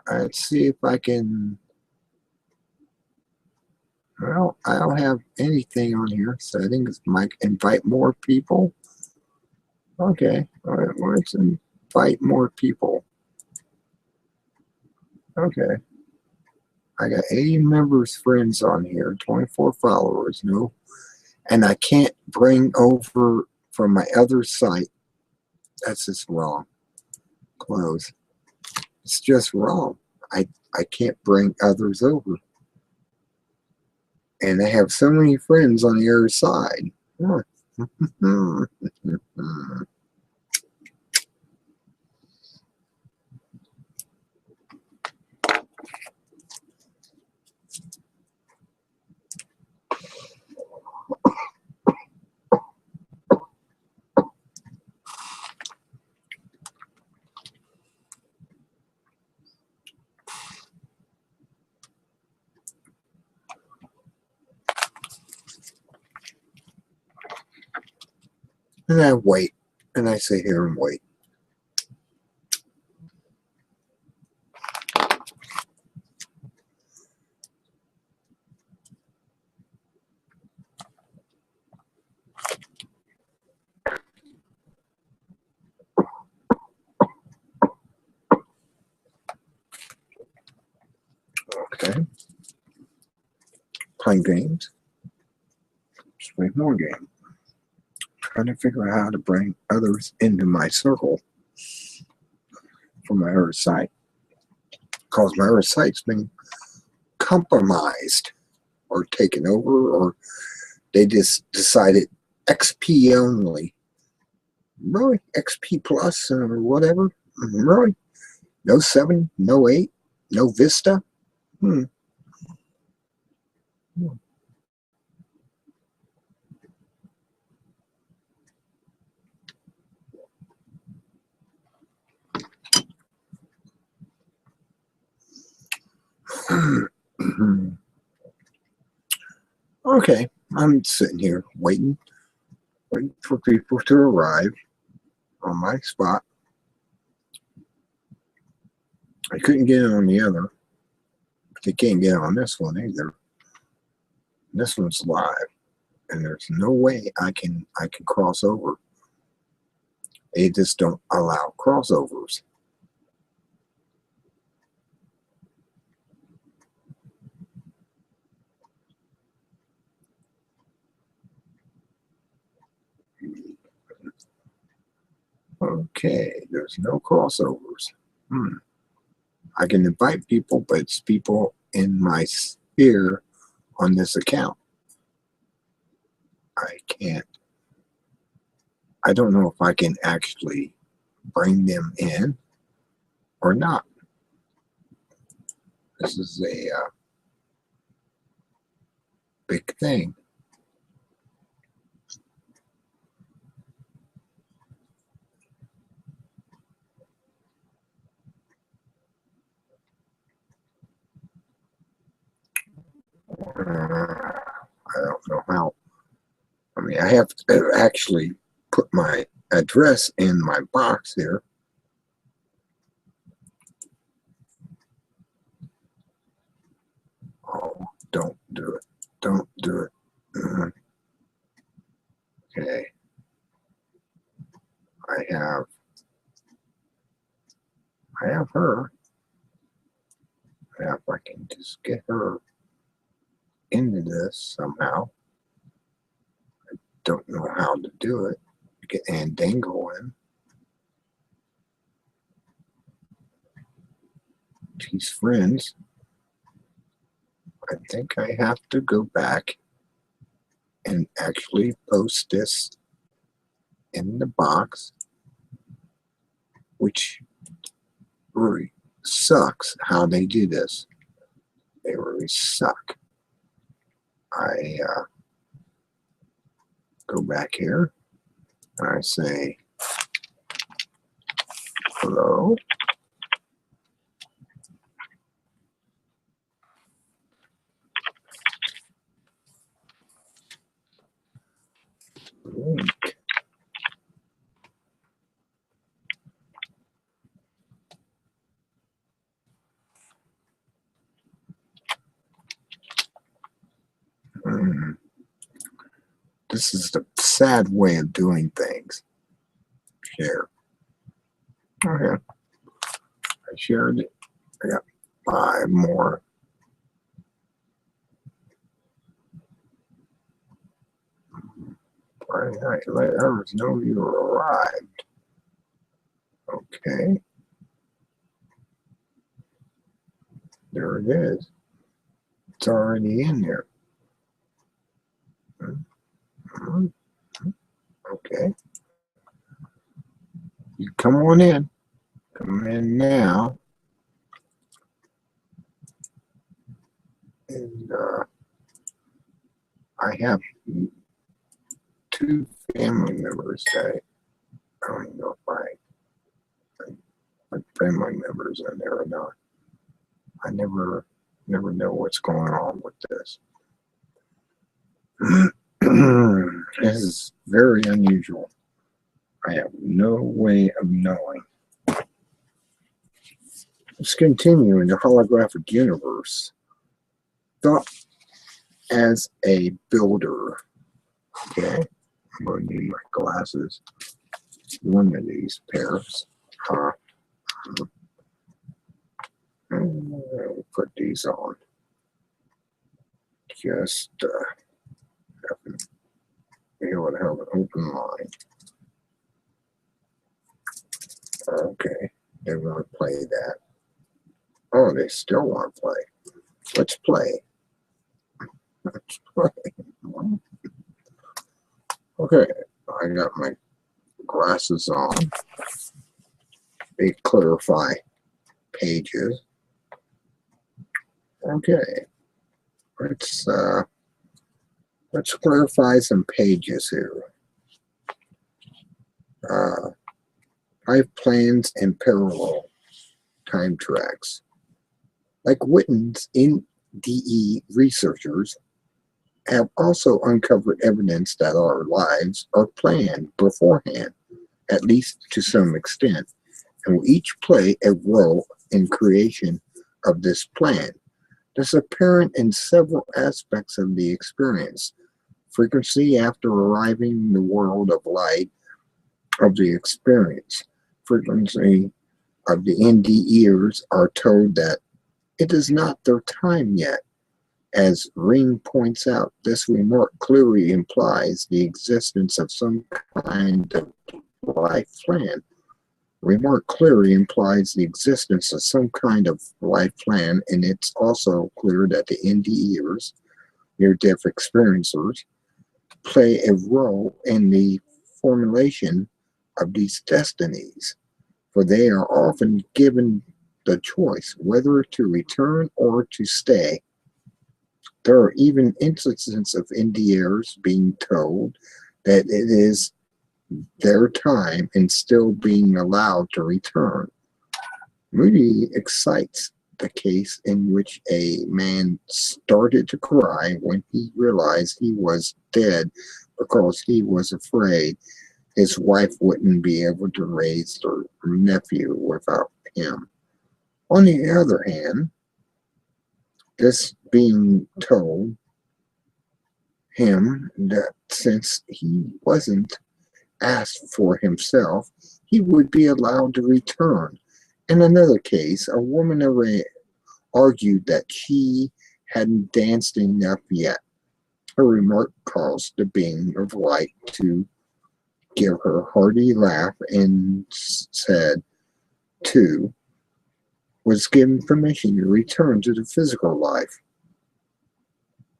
Let's see if I can. Well, I don't have anything on here. Settings, might invite more people. Okay, all right, let's invite more people. Okay. I got 80 members, friends on here, 24 followers, no. And I can't bring over from my other site. That's just wrong. Close. It's just wrong. I can't bring others over. And I have so many friends on the other side. And I wait. And I sit here and wait. Okay. Playing games. Just play more games. Trying to figure out how to bring others into my circle from my other site. Because my other site's been compromised or taken over, or they just decided XP only. Really? XP plus or whatever? Really? No 7, no 8, no Vista? Okay, I'm sitting here waiting for people to arrive on my spot. I couldn't get on the other, but they can't get on this one either. This one's live, and there's no way I can cross over. They just don't allow crossovers. Okay, there's no crossovers. I can invite people, but it's people in my sphere on this account. I can't. I don't know if I can actually bring them in or not. This is a big thing. I don't know how. I mean, I have to actually put my address in my box here. Oh, don't do it. Don't do it. Okay. I have her. If I can just get her into this somehow. I don't know how to do it. Get Andango in. She's friends. I think I have to go back and actually post this in the box, which really sucks how they do this. They really suck. I go back here. I say hello. Link. This is the sad way of doing things. Share. Okay. I shared it. I got 5 more. All right, let others know you arrived. Okay. There it is. It's already in there. Okay. You come on in. Come in now. And I have 2 family members that I don't know if my family members in there or not. I never know what's going on with this. This is very unusual. I have no way of knowing. Let's continue in the holographic universe. Thought as a builder. Okay, I'm going to need my glasses. One of these pairs. Put these on. Just be able to have an open line. Okay, they want to play that. Oh, they still want to play. Let's play. Let's play. Okay, I got my glasses on. They clarify pages. Okay, let's clarify some pages here. 5 plans and parallel time tracks. Like Witten's NDE researchers have also uncovered evidence that our lives are planned beforehand, at least to some extent, and will each play a role in creation of this plan. This is apparent in several aspects of the experience. Frequency after arriving in the world of light of the experience. Frequency of the NDEers are told that it is not their time yet. As Ring points out, this remark clearly implies the existence of some kind of life plan. Remark clearly implies the existence of some kind of life plan, and it's also clear that the NDEers, near-death experiencers, play a role in the formulation of these destinies, for they are often given the choice whether to return or to stay. There are even instances of NDEers being told that it is their time and still being allowed to return. Moody excites the case in which a man started to cry when he realized he was dead because he was afraid his wife wouldn't be able to raise their nephew without him. On the other hand, this being told him that since he wasn't asked for himself, he would be allowed to return. In another case, a woman argued that she hadn't danced enough yet. Her remark caused the being of light to give her a hearty laugh and said, too, was given permission to return to the physical life.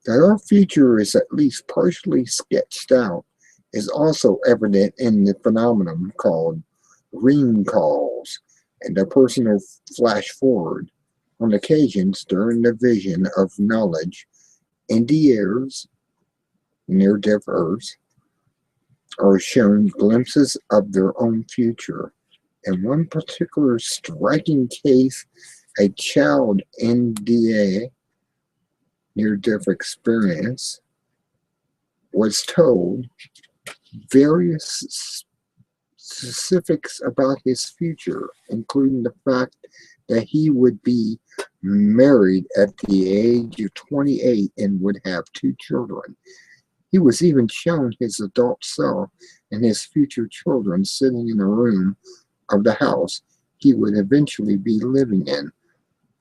That our future is at least partially sketched out is also evident in the phenomenon called ring calls and the personal flash forward. On occasions during the vision of knowledge, NDEers, near-deathers, are shown glimpses of their own future. In one particular striking case, a child NDA, near-death experience, was told various specifics about his future, including the fact that he would be married at the age of 28 and would have 2 children. He was even shown his adult self and his future children sitting in a room of the house he would eventually be living in.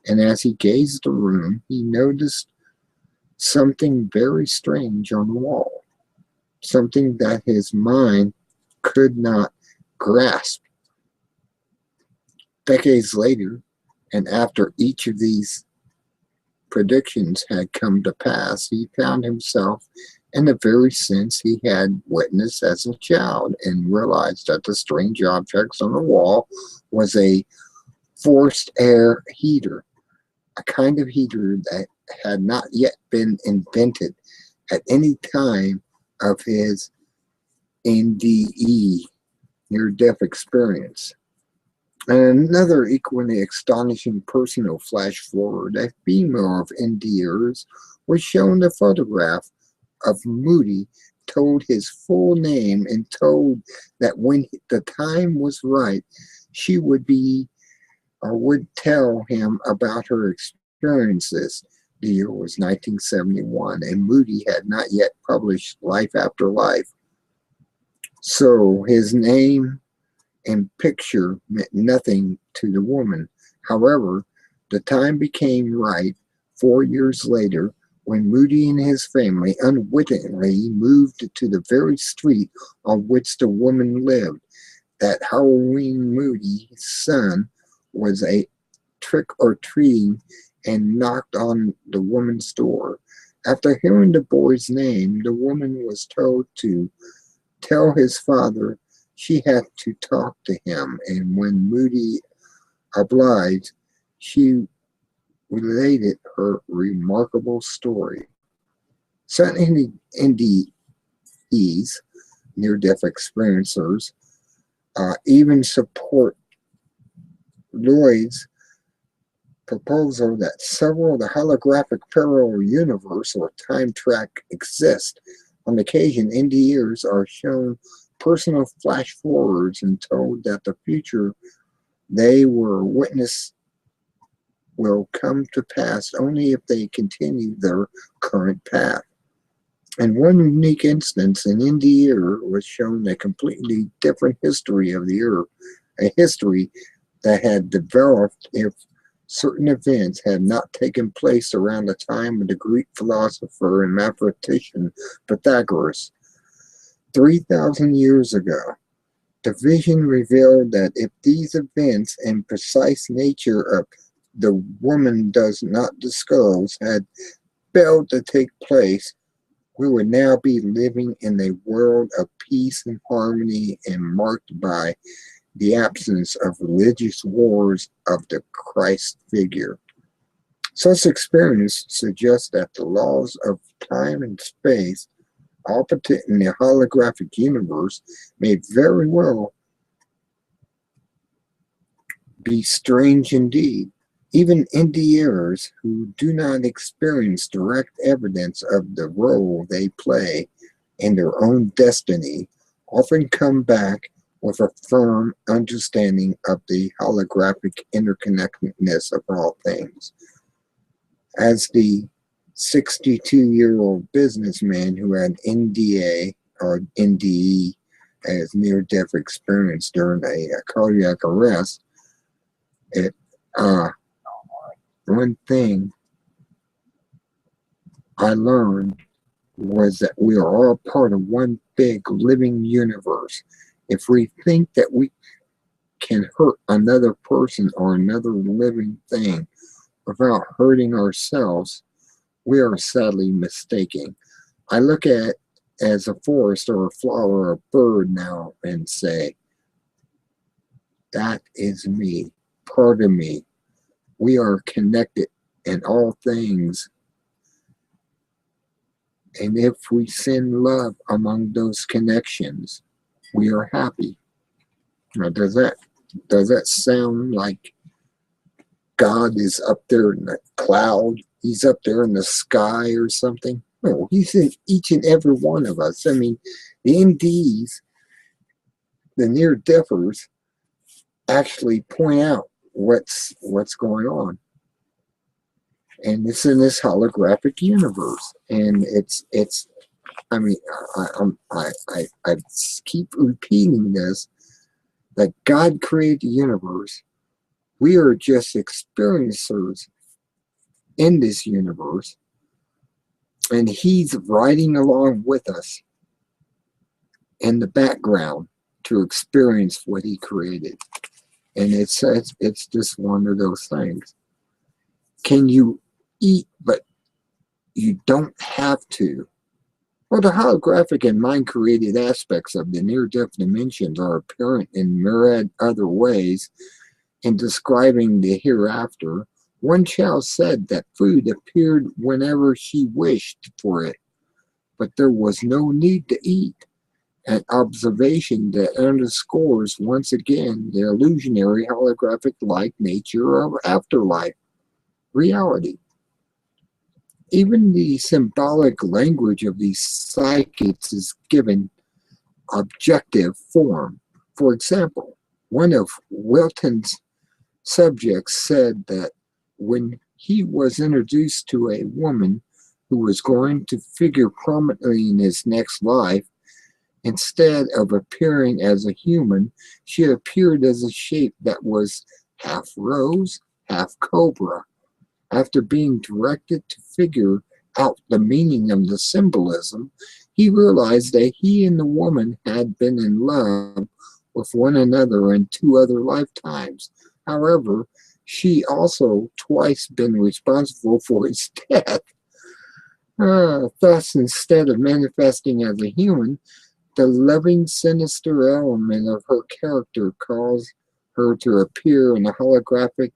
And as he gazed the room, he noticed something very strange on the wall, something that his mind could not grasp. Decades later, and after each of these predictions had come to pass, he found himself in the very sense he had witnessed as a child, and realized that the strange objects on the wall was a forced air heater, a kind of heater that had not yet been invented at any time of his NDE, near-death experience. And another equally astonishing personal flash forward, a female of NDers was shown a photograph of Moody, told his full name, and told that when the time was right, she would be or would tell him about her experiences. The year was 1971, and Moody had not yet published Life After Life. So his name and picture meant nothing to the woman. However, the time became right 4 years later when Moody and his family unwittingly moved to the very street on which the woman lived. That Halloween, Moody's son was a trick-or-treating and knocked on the woman's door. After hearing the boy's name, the woman was told to tell his father she had to talk to him, and when Moody obliged, she related her remarkable story. Some NDEs, near-death experiencers, even support Lloyd's proposal that several of the holographic parallel universe or time track exist. On occasion, NDErs are shown personal flash forwards and told that the future they were witness will come to pass only if they continue their current path. In one unique instance, an NDEr was shown a completely different history of the Earth, a history that had developed if certain events had not taken place around the time of the Greek philosopher and mathematician Pythagoras. 3,000 years ago, the vision revealed that if these events and precise nature of the woman does not disclose had failed to take place, we would now be living in a world of peace and harmony and marked by the absence of religious wars of the Christ figure. Such experience suggests that the laws of time and space operative in the holographic universe may very well be strange indeed. Even NDErs who do not experience direct evidence of the role they play in their own destiny often come back with a firm understanding of the holographic interconnectedness of all things. As the 62-year-old businessman who had NDA or NDE as near-death experience during a cardiac arrest, one thing I learned was that we are all part of one big living universe. If we think that we can hurt another person or another living thing without hurting ourselves, we are sadly mistaken. I look at it as a forest or a flower or a bird now and say, that is me, part of me. We are connected in all things. And if we send love among those connections, we are happy. Now, does that sound like God is up there in the cloud? He's up there in the sky or something? No, he's in each and every one of us. I mean, the NDs, the near-deathers, actually point out what's going on. And it's in this holographic universe. And it's I mean, I keep repeating this, that God created the universe. We are just experiencers in this universe, and He's riding along with us in the background to experience what He created. And it's just one of those things. Can you eat, but you don't have to? Well, the holographic and mind-created aspects of the near-death dimensions are apparent in myriad other ways. In describing the hereafter, one child said that food appeared whenever she wished for it, but there was no need to eat, an observation that underscores once again the illusionary holographic-like nature of afterlife reality. Even the symbolic language of these psychics is given objective form. For example, one of Wilton's subjects said that when he was introduced to a woman who was going to figure prominently in his next life, instead of appearing as a human, she appeared as a shape that was half rose, half cobra. After being directed to figure out the meaning of the symbolism, he realized that he and the woman had been in love with one another in 2 other lifetimes. However, she also twice been responsible for his death. Thus, instead of manifesting as a human, the loving, sinister element of her character caused her to appear in a holographic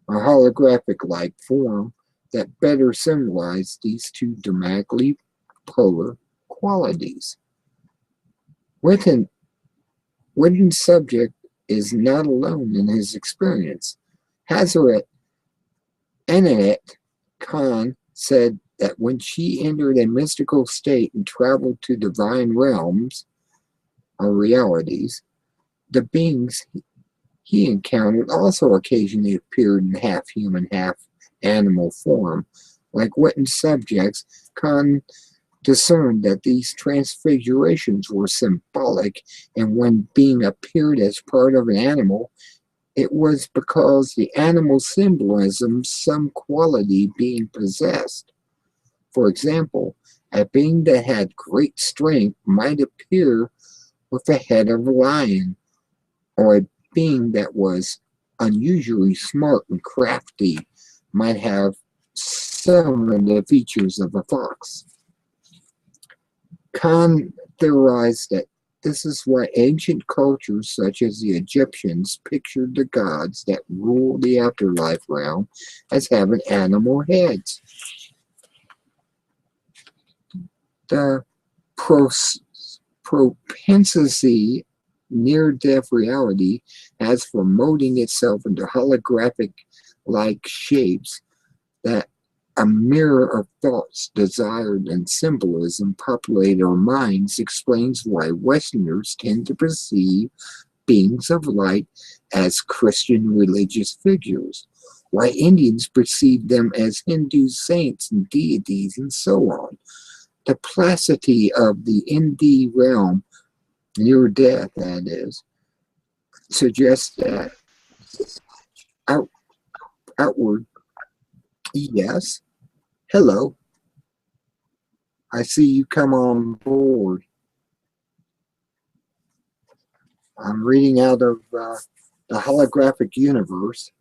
holographic-like form that better symbolized these 2 dramatically polar qualities. Witten's subject is not alone in his experience. Hazrat Anayat Khan said that when she entered a mystical state and traveled to divine realms or realities, the beings he encountered also occasionally appeared in half human, half animal form. Like Witten's subjects, Khan discerned that these transfigurations were symbolic, and when being appeared as part of an animal, it was because the animal symbolism some quality being possessed. For example, a being that had great strength might appear with the head of a lion, or a being that was unusually smart and crafty might have some of the features of a fox. Khan theorized that this is why ancient cultures such as the Egyptians pictured the gods that rule the afterlife realm as having animal heads. The propensity near-death reality has for molding itself into holographic-like shapes that a mirror of thoughts, desired, and symbolism populate our minds explains why Westerners tend to perceive beings of light as Christian religious figures, why Indians perceive them as Hindu saints and deities, and so on. The plasticity of the Hindi realm, near death that is, suggests that outward. Yes. Hello. I see you come on board. I'm reading out of The Holographic Universe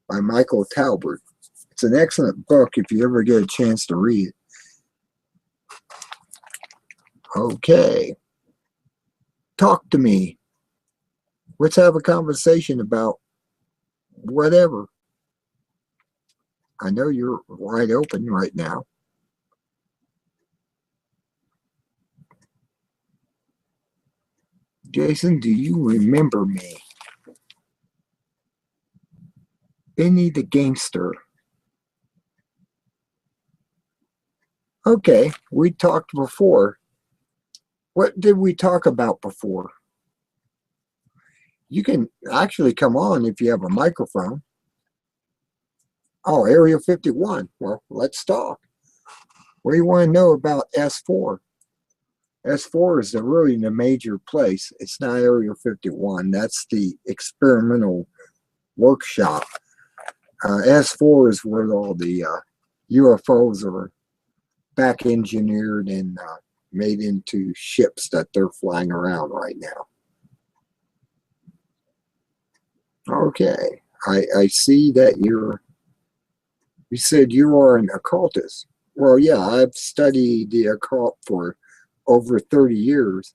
by Michael Talbert. It's an excellent book if you ever get a chance to read it. Okay. Talk to me. Let's have a conversation about whatever. I know you're wide open right now. Jason, do you remember me? Benny the Gangster. Okay, we talked before. What did we talk about before? You can actually come on if you have a microphone. Oh, Area 51. Well, let's talk. What do you want to know about S4? S4 is really the major place. It's not Area 51. That's the experimental workshop. S4 is where all the UFOs are back engineered and made into ships that they're flying around right now. Okay, I see that you said you are an occultist. Well, yeah, I've studied the occult for over 30 years.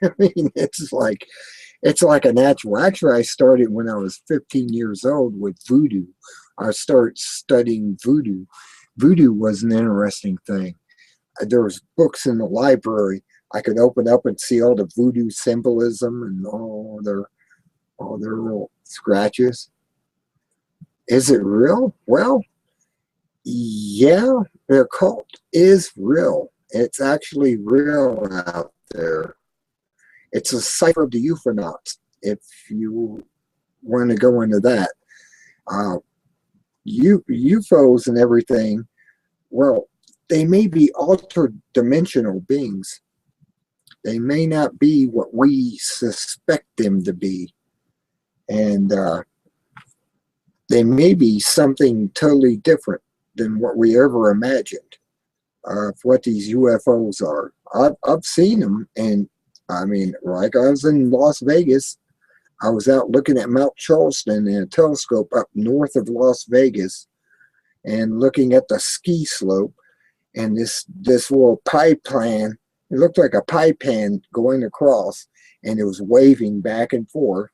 I mean, it's like a natural. Actually, I started when I was 15 years old with voodoo. I started studying voodoo. Voodoo was an interesting thing. There was books in the library. I could open up and see all the voodoo symbolism and all their little scratches. Is it real? Well, yeah, the occult is real. It's actually real out there. It's a cipher of the UFOnauts. If you want to go into that, uh, UFOs and everything. Well, they may be altered dimensional beings. They may not be what we suspect them to be, and they may be something totally different than what we ever imagined of what these UFOs are. I've seen them, and I mean, like I was in Las Vegas. I was out looking at Mount Charleston in a telescope up north of Las Vegas and looking at the ski slope and this little pipe pan. It looked like a pipe pan going across, and it was waving back and forth.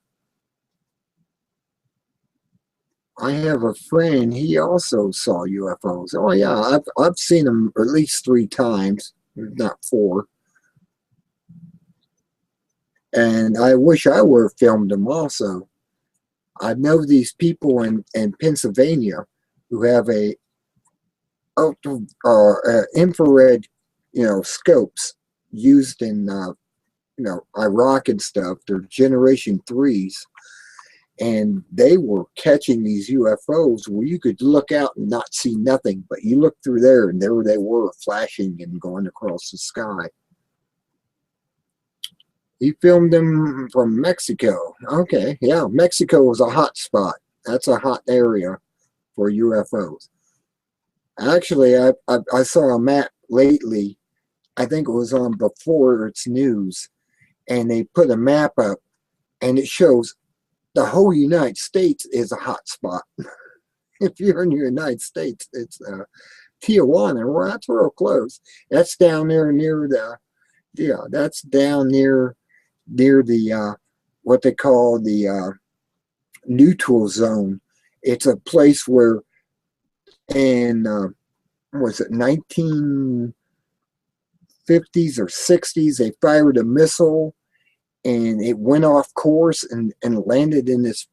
I have a friend, he also saw UFOs. Oh yeah, I've seen them at least 3 times, if not 4. And I wish I would have filmed them also. I know these people in Pennsylvania who have a infrared, scopes used in Iraq and stuff. They're Generation 3s, and they were catching these UFOs where you could look out and not see nothing, but you look through there and there they were flashing and going across the sky. He filmed them from Mexico. Okay, yeah, Mexico is a hot spot. That's a hot area for UFOs. Actually, I saw a map lately. I think it was on Before It's News, and they put a map up, and it shows the whole United States is a hot spot. If you're in the United States, it's Tijuana. Well, that's real close. That's down there near that's down near the what they call the neutral zone. It's a place where in was it 1950s or 60s they fired a missile and it went off course and landed in this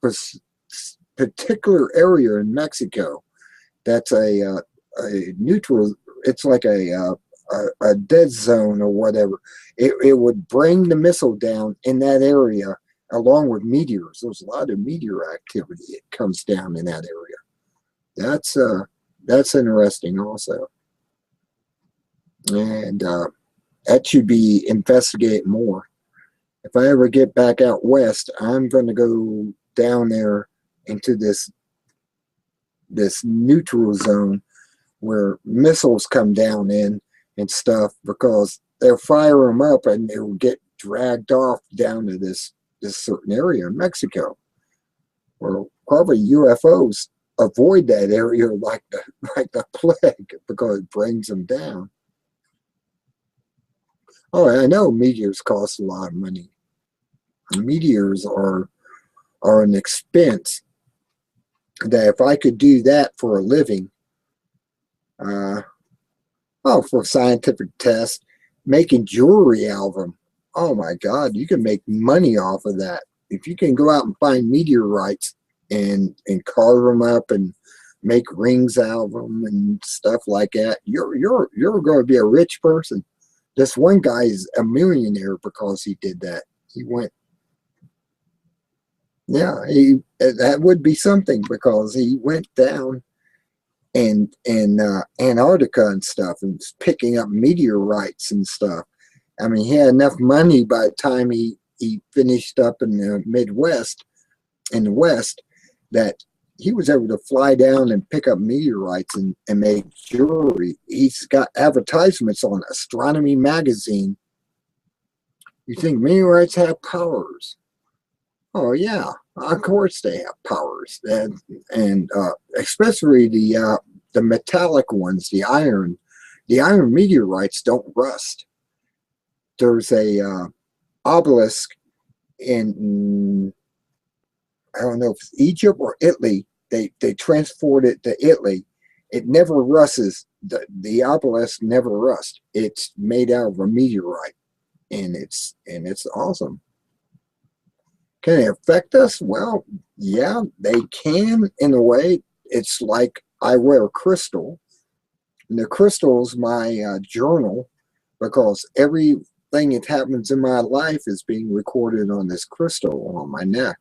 particular area in Mexico. That's a neutral. It's like a dead zone or whatever. It would bring the missile down in that area along with meteors. There's a lot of meteor activity. It comes down in that area. That's interesting also, and that should be investigated more. If I ever get back out west, I'm going to go down there into this neutral zone where missiles come down in and stuff, because they'll fire them up and they will get dragged off down to this certain area in Mexico. Well, probably UFOs avoid that area like the plague because it brings them down. Oh, I know meteors cost a lot of money. Meteors are an expense that if I could do that for a living, for scientific tests, making jewelry out of them. Oh my God, you can make money off of that. If you can go out and find meteorites and carve them up and make rings out of them and stuff like that, you're going to be a rich person. This one guy is a millionaire because he did that. He went, yeah, that would be something because he went down in Antarctica and stuff, and picking up meteorites and stuff. I mean, he had enough money by the time he finished up in the Midwest, in the West, that he was able to fly down and pick up meteorites and make jewelry. He's got advertisements on Astronomy Magazine. You think meteorites have powers? Oh yeah, of course they have powers, and especially the metallic ones, the iron. The iron meteorites don't rust. There's a obelisk in, I don't know if it's Egypt or Italy. They transport it to Italy. It never rusts. The obelisk never rusts. It's made out of a meteorite, and it's awesome. Can it affect us? Well, yeah, they can in a way. It's like I wear a crystal, and the crystal is my journal, because everything that happens in my life is being recorded on this crystal on my neck.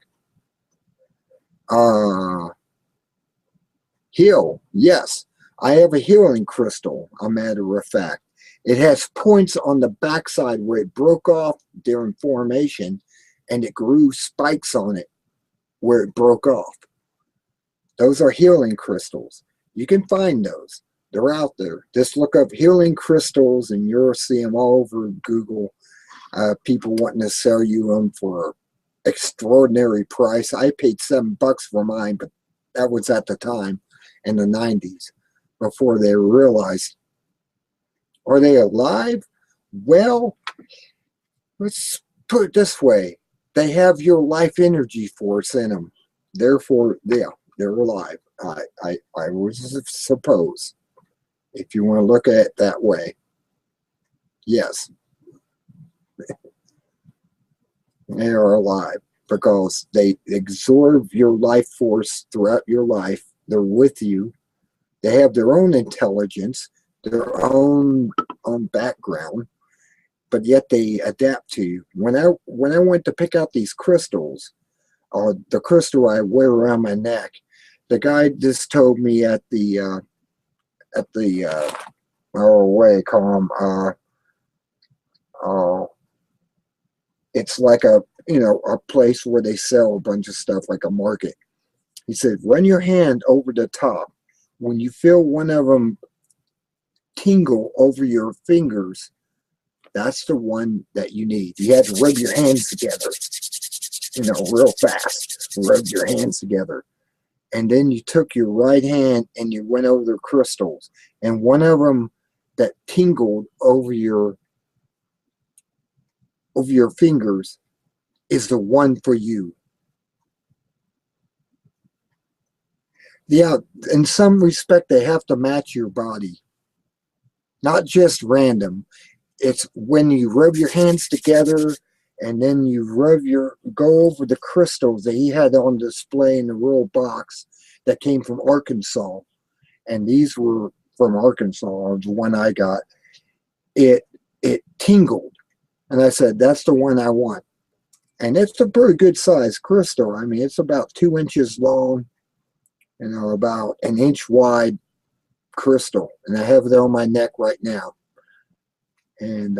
Heal, yes. I have a healing crystal, a matter of fact. It has points on the backside where it broke off during formation, and it grew spikes on it where it broke off. Those are healing crystals. You can find those. They're out there. Just look up healing crystals and you'll see them all over Google. People wanting to sell you them for extraordinary price. I paid $7 for mine, but that was at the time in the 90s, before they realized. Are they alive? Well, let's put it this way. They have your life energy force in them. Therefore, yeah, they're alive. I would suppose, if you want to look at it that way. Yes. They are alive because they absorb your life force throughout your life. They're with you. They have their own intelligence, their own background, but yet they adapt to you. When I went to pick out these crystals, the crystal I wear around my neck, the guy just told me at the what do you call them? It's like a place where they sell a bunch of stuff, like a market. He said, run your hand over the top. When you feel one of them tingle over your fingers, that's the one that you need. You had to rub your hands together, real fast. Rub your hands together. And then you took your right hand and you went over the crystals. And one of them that tingled over your fingers is the one for you. Yeah, in some respect, they have to match your body. Not just random. It's when you rub your hands together and then you go over the crystals that he had on display in the royal box that came from Arkansas. And these were from Arkansas, the one I got. It tingled. And I said, that's the one I want. And it's a pretty good size crystal. I mean, it's about 2 inches long, about an inch wide crystal. And I have it on my neck right now. And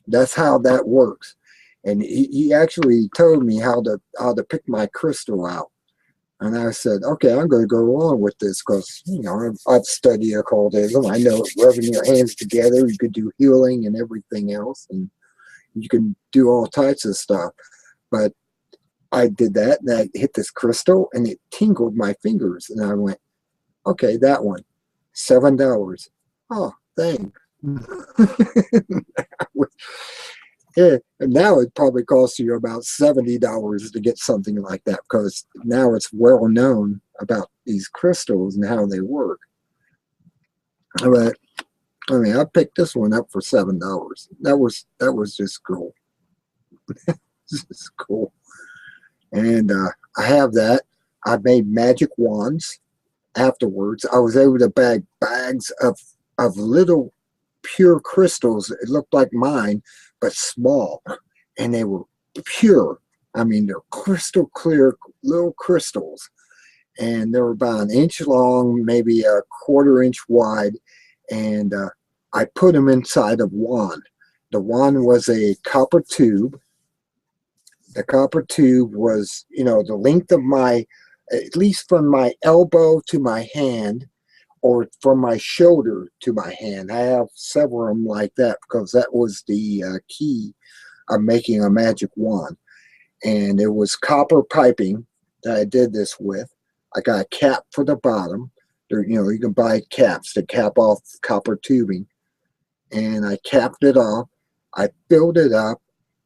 that's how that works. And he actually told me how to pick my crystal out. And I said, okay, I'm going to go along with this because, I've studied occultism. I know rubbing your hands together, you could do healing and everything else. And you can do all types of stuff. But I did that, and I hit this crystal, and it tingled my fingers. And I went, okay, that one, $7. Oh, thanks. Yeah, and now it probably costs you about $70 to get something like that, because now it's well known about these crystals and how they work. But I mean, I picked this one up for $7. That was just cool. Just cool. And I have that. I made magic wands afterwards. I was able to bag bags of little pure crystals. It looked like mine, but small, and they were pure. I mean, they're crystal clear little crystals, and they were about an inch long, maybe a quarter-inch wide, and I put them inside of wand. The wand was a copper tube. The copper tube was, the length of at least from my elbow to my hand, or from my shoulder to my hand. I have several of them like that because that was the key of making a magic wand. And it was copper piping that I did this with. I got a cap for the bottom. There, you can buy caps to cap off copper tubing. And I capped it off. I filled it up,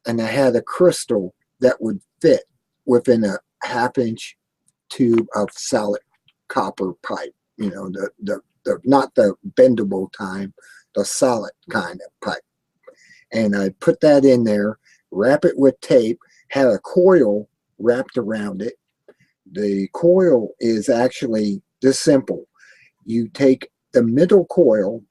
and I had a crystal that would fit within a half-inch tube of solid copper pipe. The not the bendable kind, the solid kind of pipe. And I put that in there, wrap it with tape, had a coil wrapped around it. The coil is actually this simple. You take the middle coil,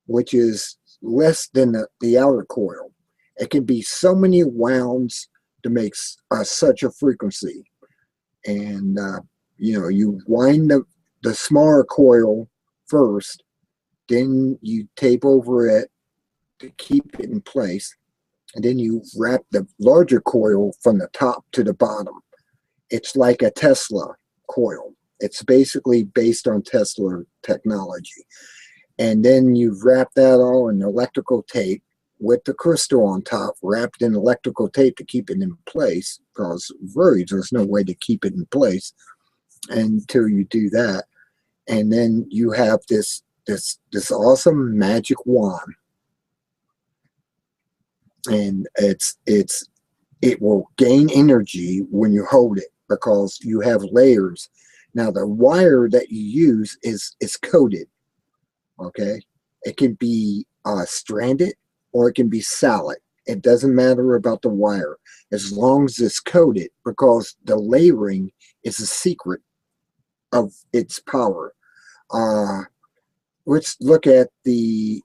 which is less than the outer coil. It can be so many wounds to make such a frequency. And, you wind the smaller coil first, then you tape over it to keep it in place, and then you wrap the larger coil from the top to the bottom. It's like a Tesla coil. It's basically based on Tesla technology. And then you wrap that all in electrical tape with the crystal on top, wrapped in electrical tape to keep it in place, because really there's no way to keep it in place until you do that. And then you have this awesome magic wand, and it will gain energy when you hold it because you have layers. Now the wire that you use is coated. Okay, it can be stranded or it can be solid. It doesn't matter about the wire as long as it's coated, because the layering is a secret of its power. Let's look at the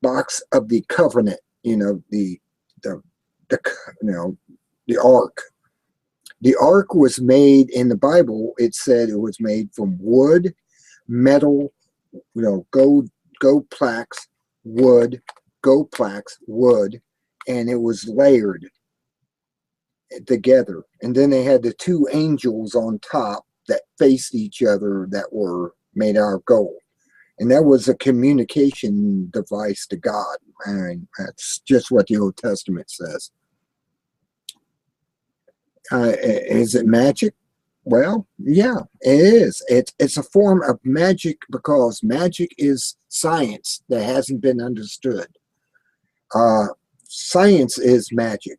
box of the covenant. The ark. The ark was made in the Bible. It said it was made from wood, metal, gold plaques, wood, and it was layered together. And then they had the two angels on top that faced each other that were made out of gold. And that was a communication device to God. And that's just what the Old Testament says. Is it magic? Well, yeah, it is. It's a form of magic because magic is science that hasn't been understood. Science is magic.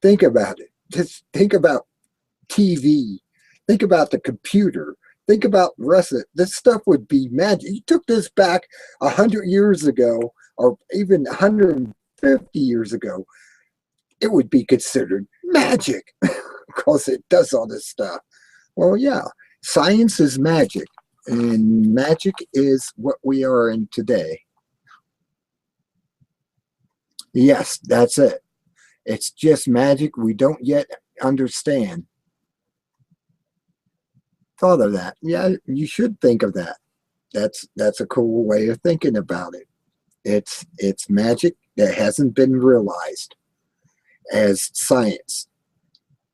Think about it. Just think about TV. Think about the computer. Think about the rest of it. This stuff would be magic. You took this back 100 years ago, or even 150 years ago, it would be considered magic because it does all this stuff. Well, yeah, science is magic, and magic is what we are in today. Yes, that's it. It's just magic we don't yet understand. Thought of that. Yeah, you should think of that. That's a cool way of thinking about it. It's magic that hasn't been realized as science.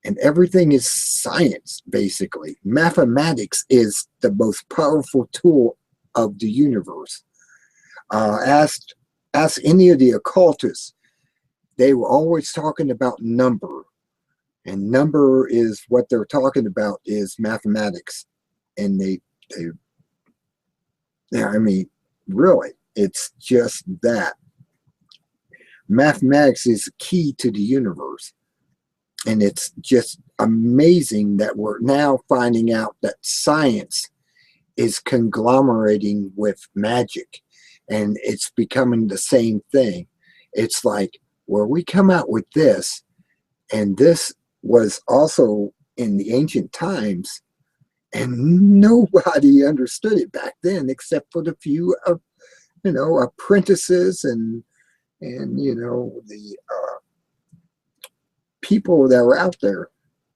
And everything is science, basically. Mathematics is the most powerful tool of the universe. Ask any of the occultists. They were always talking about number. And number is what they're talking about is mathematics. And I mean, really, it's just that. Mathematics is key to the universe. And it's just amazing that we're now finding out that science is conglomerating with magic, and it's becoming the same thing. It's like, well, we come out with this, and this was also in the ancient times, and nobody understood it back then except for the few apprentices and the people that were out there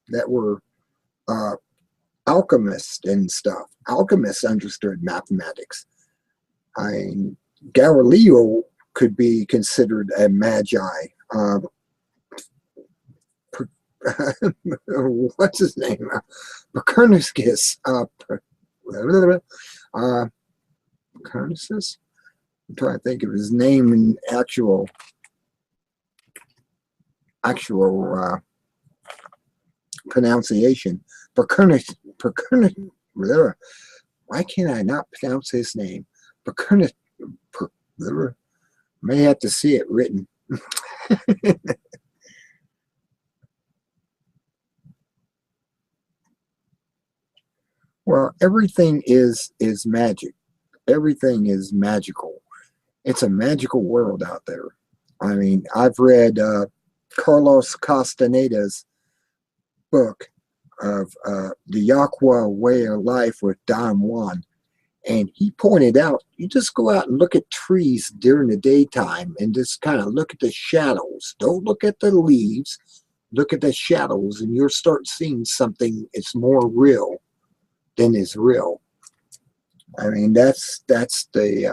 that were alchemists and stuff. Alchemists understood mathematics. I mean, Galileo could be considered a magi. What's his name? Copernicus. Copernicus. I'm trying to think of his name in actual pronunciation. Copernicus. Why can't I not pronounce his name? Copernicus. May have to see it written. Well, everything is magic. Everything is magical. It's a magical world out there. I mean, I've read Carlos Castaneda's book of the Yaqua Way of Life with Don Juan. And he pointed out, you just go out and look at trees during the daytime and just kind of look at the shadows. Don't look at the leaves. Look at the shadows and you'll start seeing something that's more real than is real. I mean, that's the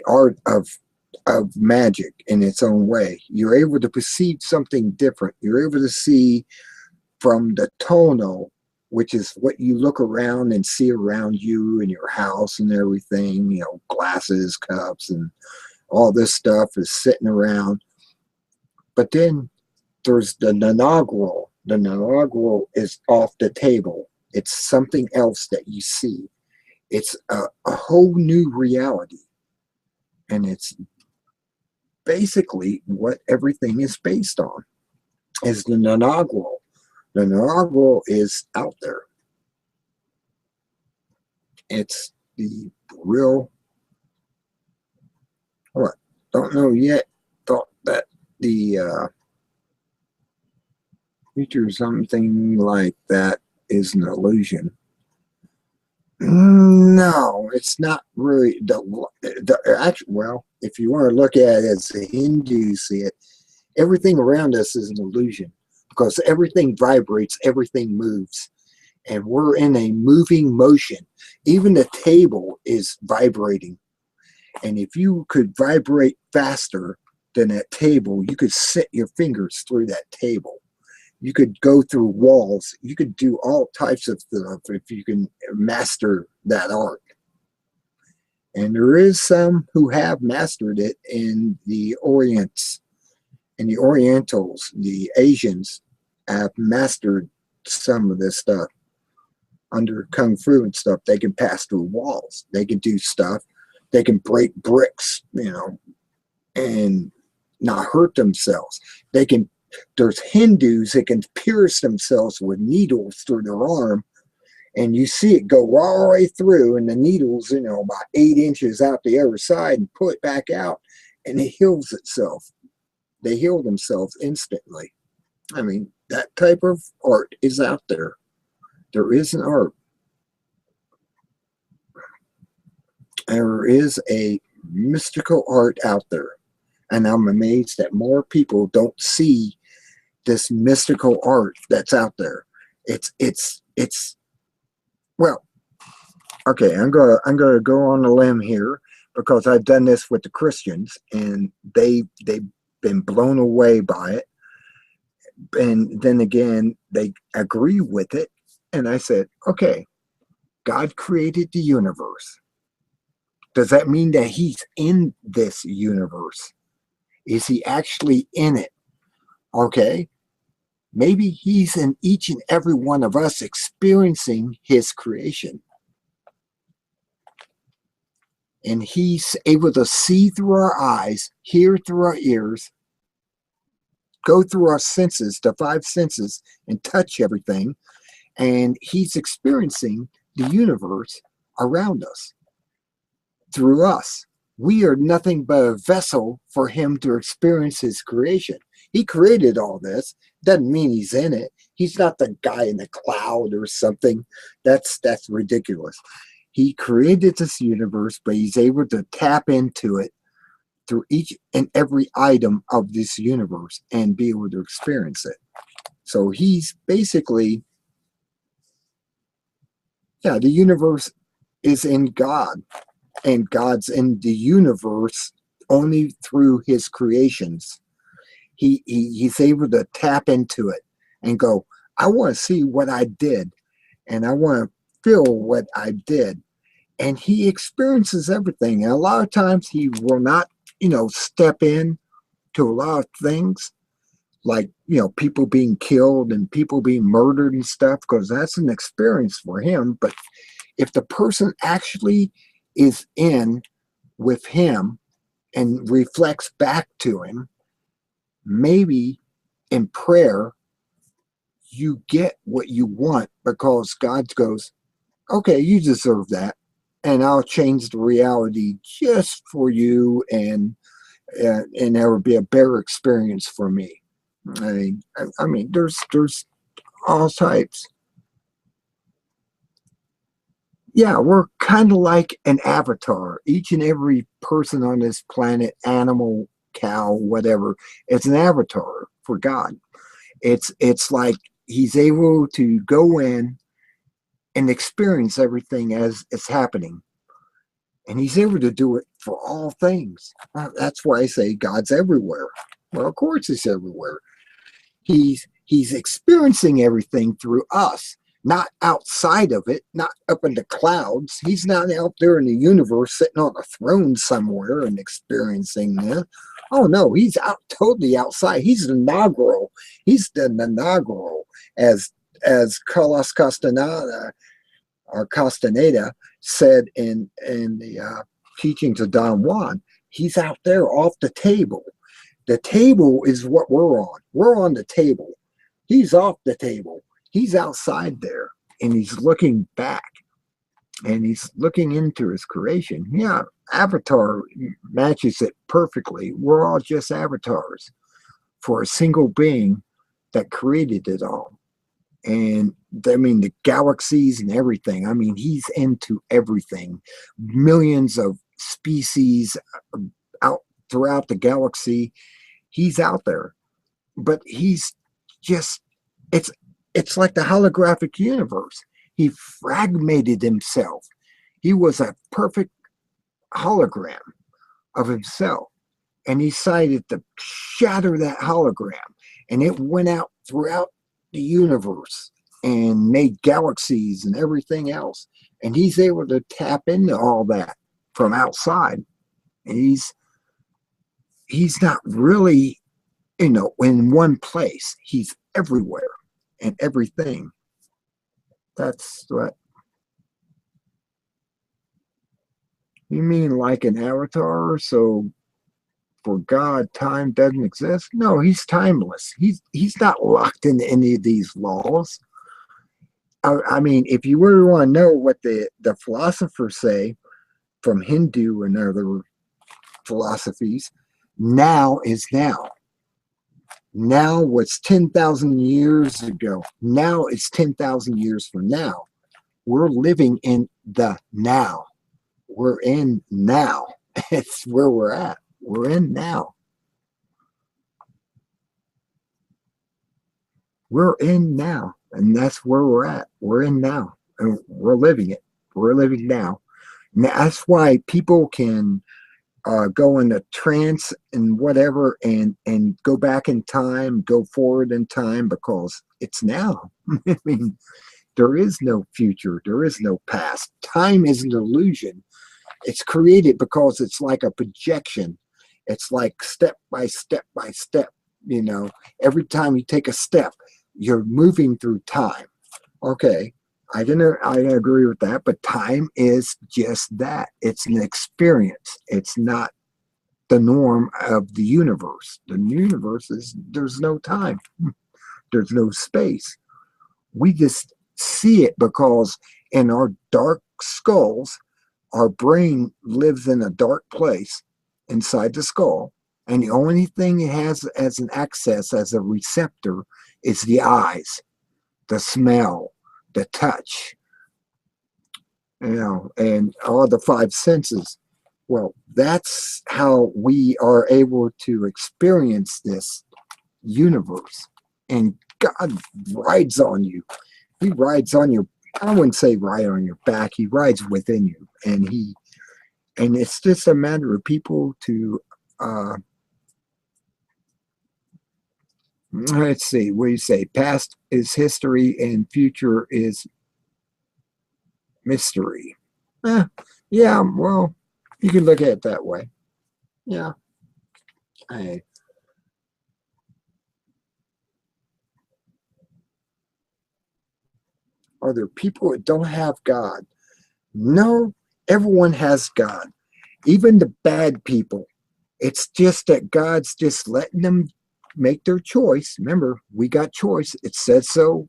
art of magic in its own way. You're able to perceive something different. You're able to see from the tonal, which is what you look around and see around you in your house and everything, you know, glasses, cups, and all this stuff is sitting around. But then there's the inaugural. The inaugural is off the table. It's something else that you see. It's a whole new reality. And it's basically what everything is based on, is the inaugural. The inaugural is out there. It's the real, what? Don't know yet. Thought that the future, something like that, is an illusion. No, it's not really the actual. Well, if you want to look at it as the Hindus see it, everything around us is an illusion because everything vibrates, everything moves, and we're in a moving motion. Even the table is vibrating, and if you could vibrate faster than that table, you could sit your fingers through that table. You could go through walls. You could do all types of stuff if you can master that art. And there is some who have mastered it in the Orients. And the Orientals, the Asians, have mastered some of this stuff. Under Kung Fu and stuff, they can pass through walls. They can do stuff. They can break bricks, you know, and not hurt themselves. There's Hindus that can pierce themselves with needles through their arm, and you see it go all the way through, and the needles, you know, about 8 inches out the other side, and pull it back out, and it heals itself. They heal themselves instantly. I mean, that type of art is out there. There is an art. There is a mystical art out there. And I'm amazed that more people don't see this mystical art that's out there. It's well, okay, I'm gonna go on a limb here because I've done this with the Christians and they've been blown away by it. And then again, they agree with it. And I said, okay, God created the universe. Does that mean that he's in this universe? Is he actually in it? Okay. Maybe he's in each and every one of us experiencing his creation. And he's able to see through our eyes, hear through our ears, go through our senses, the 5 senses, and touch everything. And he's experiencing the universe around us through us. We are nothing but a vessel for him to experience his creation. He created all this. Doesn't mean he's in it. He's not the guy in the cloud or something. That's ridiculous. He created this universe, but he's able to tap into it through each and every item of this universe and be able to experience it. So he's basically, yeah, the universe is in God, and God's in the universe only through his creations. He's able to tap into it and go, I want to see what I did, and I want to feel what I did. And he experiences everything. And a lot of times he will not, step in to a lot of things like, people being killed and people being murdered and stuff, because that's an experience for him. But if the person actually is in with him and reflects back to him, maybe in prayer, you get what you want, because God goes, okay, you deserve that. And I'll change the reality just for you, and there will be a better experience for me. I mean, there's all types. Yeah, we're kind of like an avatar. Each and every person on this planet, animal, cow, whatever, it's an avatar for God. It's like he's able to go in and experience everything as it's happening. And he's able to do it for all things. That's why I say God's everywhere. Well, of course he's everywhere. He's experiencing everything through us, not outside of it, not up in the clouds. He's not out there in the universe sitting on a throne somewhere and experiencing that. Oh no, he's out totally outside. He's the inaugural. He's the inaugural, as Carlos Castaneda or Castaneda said in the teachings of Don Juan. He's out there off the table. The table is what we're on. We're on the table. He's off the table. He's outside there, and he's looking back, and he's looking into his creation. Yeah, Avatar matches it perfectly. We're all just avatars for a single being that created it all. And I mean, the galaxies and everything. I mean, he's into everything. Millions of species out throughout the galaxy. He's out there, but he's just, it's like the holographic universe. He fragmented himself. He was a perfect hologram of himself, and he decided to shatter that hologram, and it went out throughout the universe and made galaxies and everything else. And he's able to tap into all that from outside. And he's not really, in one place. He's everywhere and everything. That's what you mean, like an avatar. So for God, time doesn't exist? No, he's timeless. He's not locked into any of these laws. I mean, if you really want to know what the philosophers say from Hindu and other philosophies, now is now. Now was 10,000 years ago. Now it's 10,000 years from now. We're living in the now. We're in now. It's where we're at. We're in now. We're in now. And that's where we're at. We're in now. And we're living it. We're living now. And that's why people can go into trance and whatever, and go back in time, go forward in time, because it's now. I mean, there is no future. There is no past. Time is an illusion. It's created because it's like a projection. It's like step by step by step. Every time you take a step, you're moving through time. Okay, I agree with that, but time is just that. It's an experience. It's not the norm of the universe. The universe there's no time. There's no space. We just see it because in our dark skulls, our brain lives in a dark place inside the skull, and the only thing it has as an access, as a receptor, is the eyes, the smell, the touch, and all the five senses. Well, that's how we are able to experience this universe and God rides on you. He rides on your, I wouldn't say ride on your back. He rides within you. And it's just a matter of people to, let's see, what do you say? Past is history and future is mystery. Eh, yeah, well, you can look at it that way. Yeah. Hey. Are there people that don't have God? No, everyone has God, even the bad people. It's just that God's just letting them make their choice. Remember, we got choice. It says so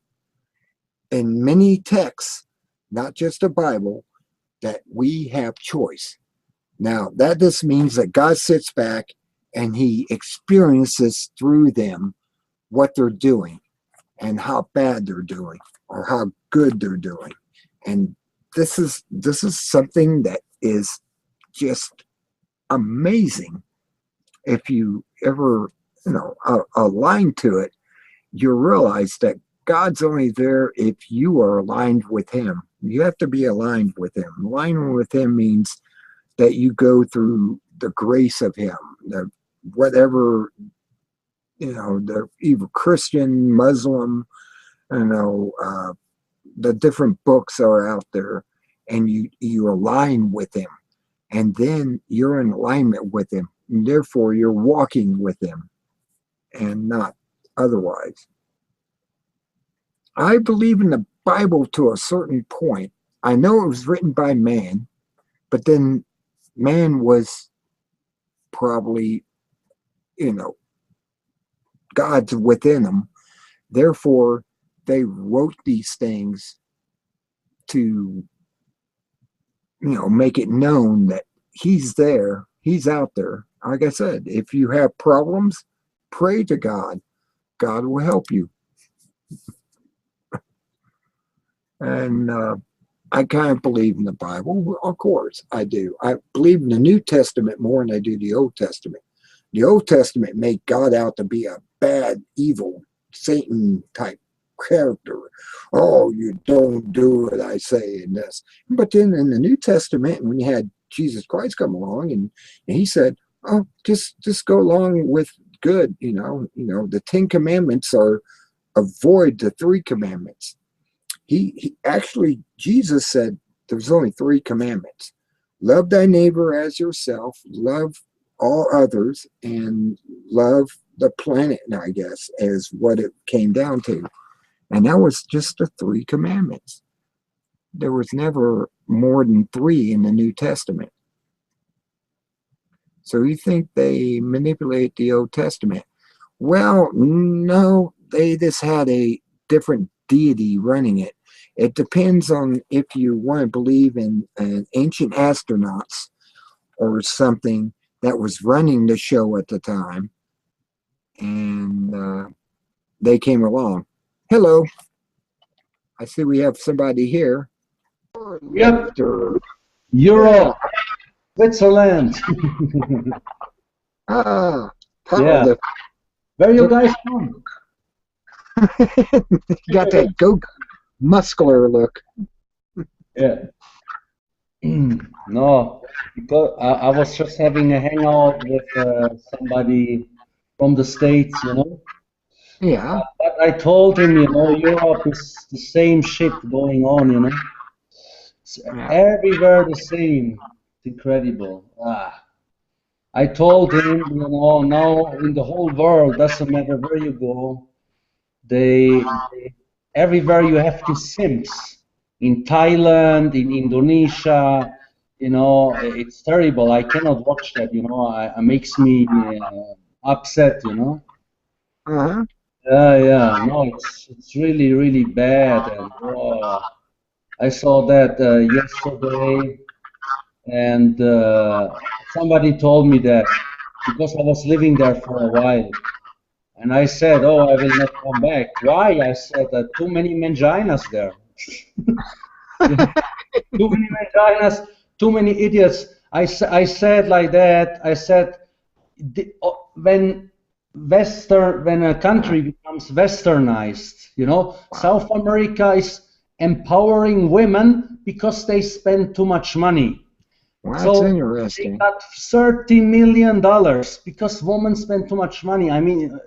in many texts, not just the Bible, that we have choice. Now, that just means that God sits back and he experiences through them what they're doing and how bad they're doing or how good they're doing. And this is something that is just amazing. If you ever, align to it, you realize that God's only there if you are aligned with him. You have to be aligned with him. Aligning with him means that you go through the grace of him, the whatever, the either Christian, Muslim, the different books are out there, and you align with him, and then you're in alignment with him, and therefore you're walking with him and not otherwise. I believe in the Bible to a certain point. I know it was written by man, but then man was probably, God's within them. Therefore, they wrote these things to, make it known that he's there, he's out there. Like I said, if you have problems, pray to God. God will help you. And I kind of believe in the Bible. Of course, I do. I believe in the New Testament more than I do the Old Testament. The Old Testament made God out to be a bad, evil, Satan type character. Oh, you don't do what I say in this. But then in the New Testament, when you had Jesus Christ come along and he said, oh, just go along with good, the 10 commandments are avoid the 3 commandments. He actually, Jesus said there's only 3 commandments. Love thy neighbor as yourself, love all others, and love the planet, I guess, is what it came down to. And that was just the 3 commandments. There was never more than 3 in the New Testament. So you think they manipulate the Old Testament? Well, no, they just had a different deity running it. It depends on if you want to believe in ancient astronauts or something that was running the show at the time, and they came along. Hello, I see we have somebody here. Yep, Europe, Switzerland. Yeah. Where you guys from? Got that muscular look. Yeah. No, because I was just having a hangout with somebody from the States, Yeah. But I told him, Europe is the same shit going on, It's everywhere the same. It's incredible. I told him, now in the whole world, doesn't matter where you go, they everywhere you have these simps. In Thailand, in Indonesia, it's terrible. I cannot watch that, it makes me upset, Uh-huh. Yeah, no, it's really, really bad. And I saw that yesterday, and somebody told me that because I was living there for a while. And I said, oh, I will not come back. Why? I said, too many manginas there. Too many manginas, too many idiots. I said like that. I said, when when a country becomes westernized, you know, South America is empowering women because they spend too much money. Well, that's So they interesting. got $30 million because women spend too much money. I mean,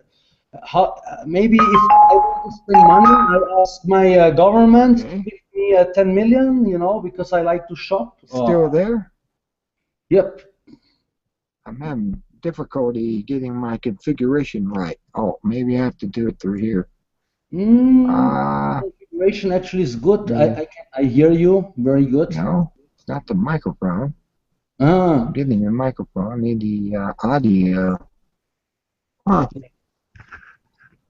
maybe if I want to spend money, I'll ask my government to give me 10 million, you know, because I like to shop. Still there? Yep. I'm having difficulty getting my configuration right. Oh, maybe I have to do it through here. Configuration actually is good. I hear you very good. No, it's not the microphone. Ah. I'm getting the microphone. I need the audio. Huh.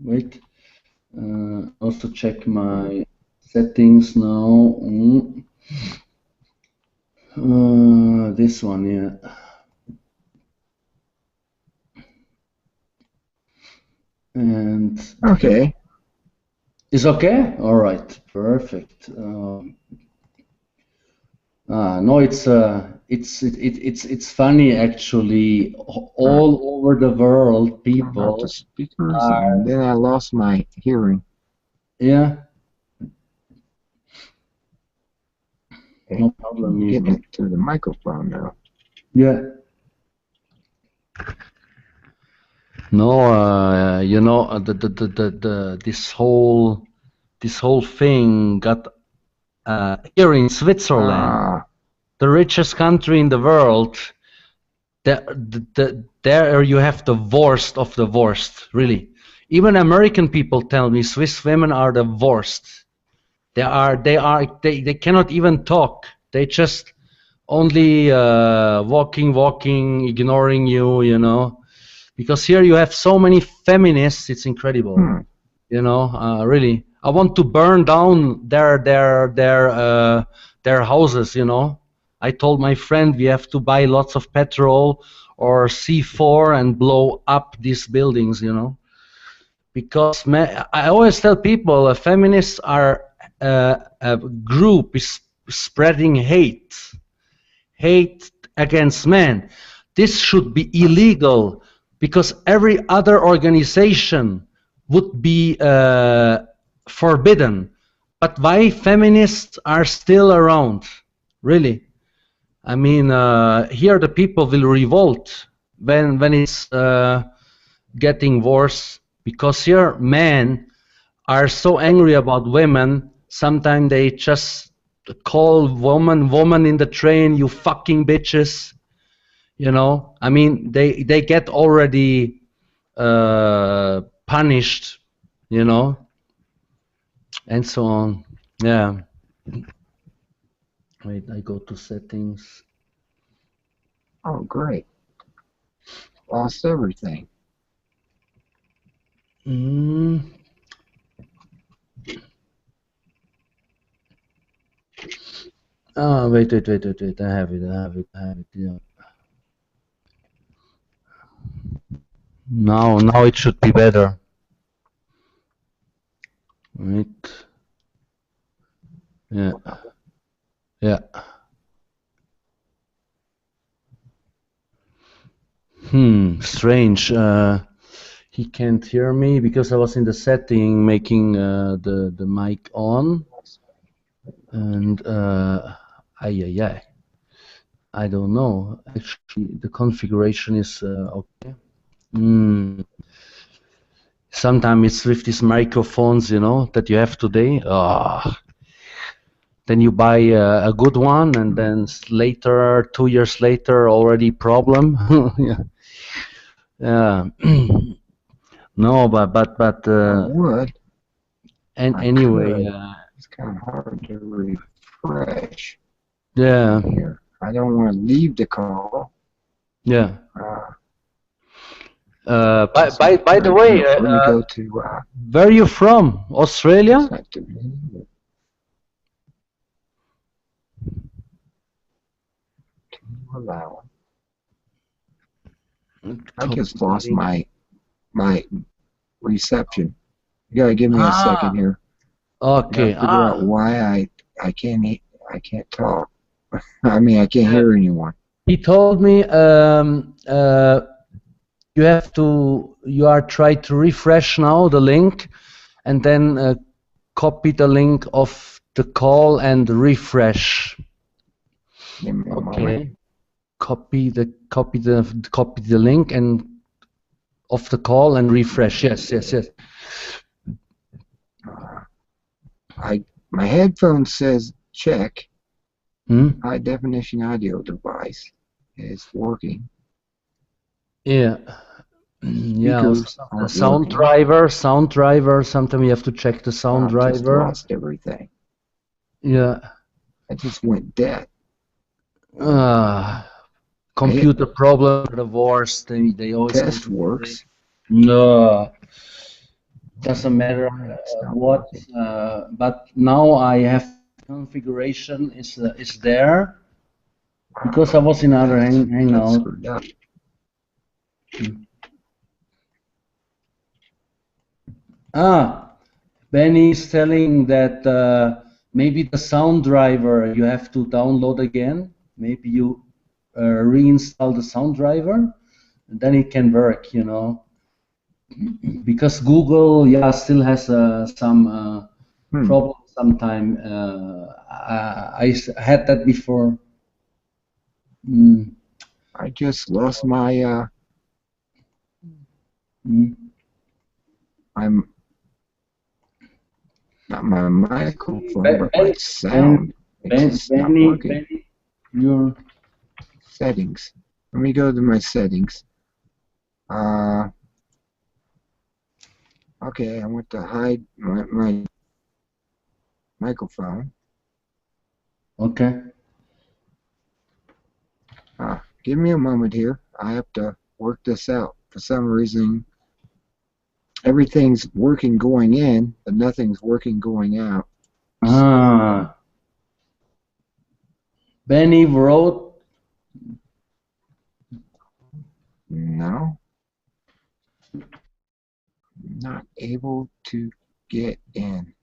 Wait. Also check my settings now. This one, yeah. And okay. It's okay? All right, perfect. No, it's funny actually. All over the world, people the speakers, and then I lost my hearing. Yeah. No problem. Getting it through the microphone now. Yeah. No, you know, this whole thing got here in Switzerland, the richest country in the world. There you have the worst of the worst, really. Even American people tell me Swiss women are the worst. They cannot even talk. They just only walking, ignoring you, you know. Because here you have so many feminists, it's incredible. You know, really. I want to burn down their houses, you know. I told my friend we have to buy lots of petrol or C4 and blow up these buildings, you know. Because I always tell people feminists are a group is spreading hate against men. This should be illegal because every other organization would be forbidden. But why feminists are still around? Really? I mean, here the people will revolt when it's getting worse, because here men are so angry about women. Sometimes they just call woman in the train, you fucking bitches. You know, I mean, they get already punished, you know, and so on. Yeah. Wait, I go to settings. Oh, great. Lost everything. Oh, wait. I have it. Yeah. Now it should be better. Right. Yeah. Yeah. Strange. He can't hear me because I was in the setting making the mic on, and I don't know. Actually, the configuration is okay. Sometimes it's with these microphones, you know, that you have today. Then you buy a good one, and then later, 2 years later, already problem. Yeah. No, but would. And anyway, it's kind of hard to refresh. Yeah. Here, I don't want to leave the call. Yeah. By the way, let me go to. Where are you from? Australia? Allow. I just lost my reception. You gotta give me a second here. Okay. Figure out why I can't talk. I mean, I can't hear anyone. He told me you you are trying to refresh now the link, and then copy the link of the call and refresh. Give me a moment. Okay. Copy the link and of the call and refresh. Yes. My headphone says check. Hmm? High definition audio device is working. Yeah. Yeah. Also, Speakers the aren't sound working. driver. Sometimes you have to check the sound I just driver. lost everything. Yeah. I just went dead. Computer problems are the worst. They always Test works. No, doesn't matter It's not what. working. But now I have configuration is there because I was in other That's hangout. screwed up. Benny is telling that maybe the sound driver you have to download again. Maybe you reinstall the sound driver, and then it can work, you know. Because Google, yeah, still has some problems sometime. I had that before. I just lost my I'm not my microphone, but my sound. It's just not working. Your settings. Let me go to my settings. Okay, I want to hide my microphone. Okay. Give me a moment here. I have to work this out. For some reason, everything's working going in, but nothing's working going out. Benny wrote. No. Not able to get in.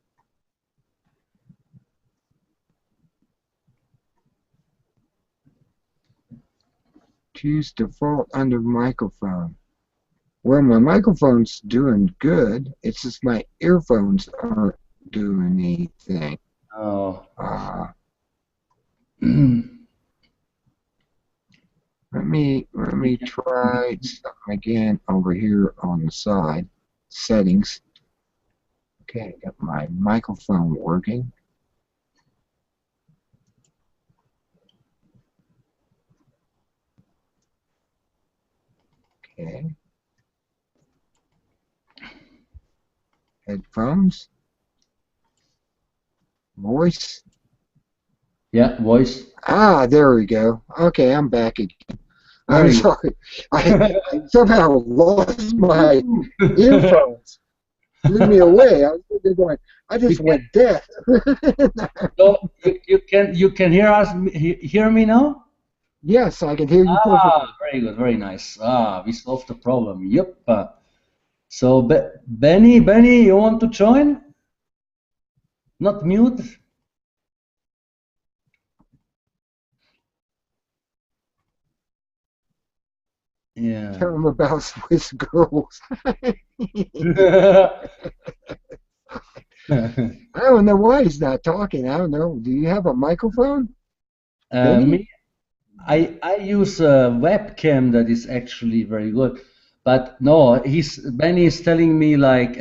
Choose default under microphone. Well, my microphone's doing good. It's just my earphones aren't doing anything. Oh. Let me try something again over here on the side. Settings. Okay, got my microphone working. Okay. Headphones. Voice. Yeah, voice. There we go. Okay, I'm back again. I'm sorry. I somehow lost my earphones. Blew me away. I was sitting there going, I just went deaf. So you can hear me now? Yes, I can hear you perfectly. Very good, very nice. We solved the problem. Yep. So Benny, you want to join? Not mute. Yeah. Tell them about Swiss girls. I don't know why he's not talking. I don't know. Do you have a microphone? Me, I use a webcam that is actually very good, but no, Benny is telling me like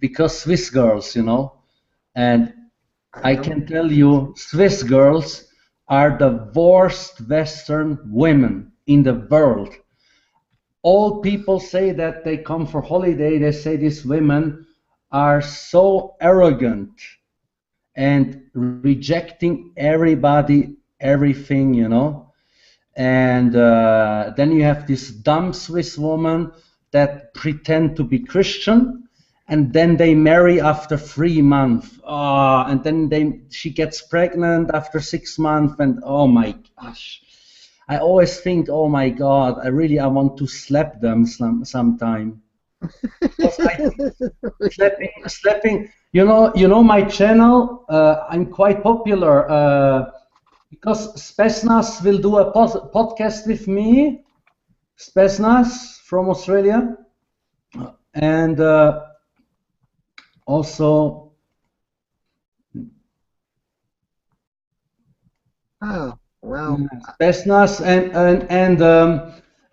because Swiss girls, you know, and I can tell you Swiss girls are the worst Western women in the world. All people say that they come for holiday, they say these women are so arrogant and rejecting everybody, everything, you know. And then you have this dumb Swiss woman that pretend to be Christian, and then they marry after 3 months. And then she gets pregnant after 6 months, and oh my gosh. I always think, oh my God, I want to slap them sometime. Slapping. You know my channel. I'm quite popular because Spesnas will do a podcast with me, Spetsnaz from Australia, and also Oh, well, Spetsnaz, and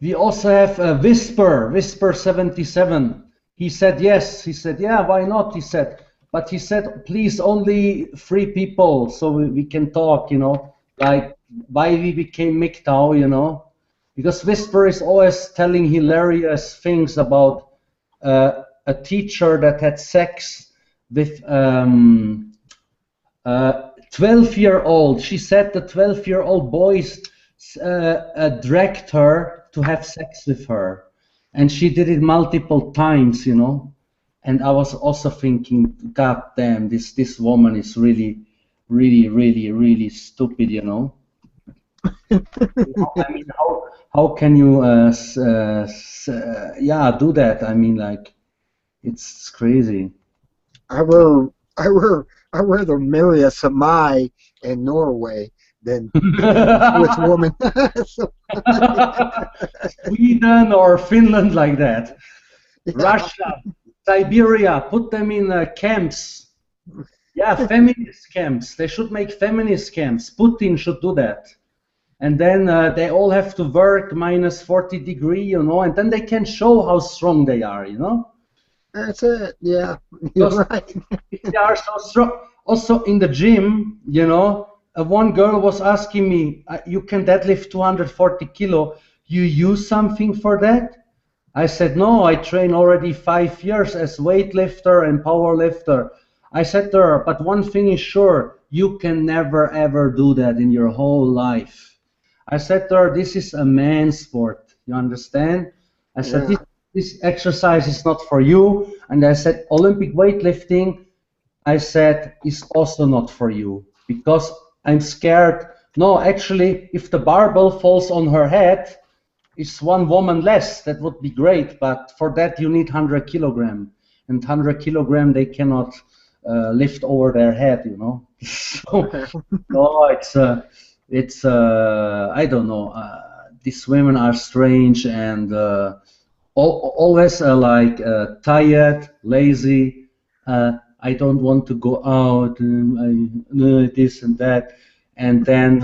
we also have Whisper 77. He said yes. He said, yeah, why not? He said, but he said, please, only 3 people so we can talk, like why we became MGTOW, because Whisper is always telling hilarious things about a teacher that had sex with 12-year-old. She said the 12-year-old boys dragged her to have sex with her, and she did it multiple times, And I was also thinking, God damn, this woman is really, really, really, really stupid, I mean, how can you, yeah, do that? I mean, like, it's crazy. I will, I will, I'd rather marry a Samai in Norway than a Swiss woman. So, Sweden or Finland, like that. yeah, Russia, Siberia, put them in camps. Yeah, feminist camps. They should make feminist camps. Putin should do that. And then they all have to work minus 40 degree, and then they can show how strong they are, that's it. Yeah, you're Because right. if they are so strong. Also in the gym, one girl was asking me, you can deadlift 240 kilo. You use something for that? I said, no, I train already 5 years as weightlifter and power lifter. I said to her, but one thing is sure, you can never ever do that in your whole life. I said to her, this is a man's sport. You understand? I said, Yeah, this exercise is not for you. And I said, Olympic weightlifting, I said, is also not for you because I'm scared. No, actually, if the barbell falls on her head, it's one woman less. That would be great, but for that you need 100 kilogram, and 100 kilogram they cannot lift over their head, So no, it's I don't know. These women are strange and always like tired, lazy. I don't want to go out. This and that, and then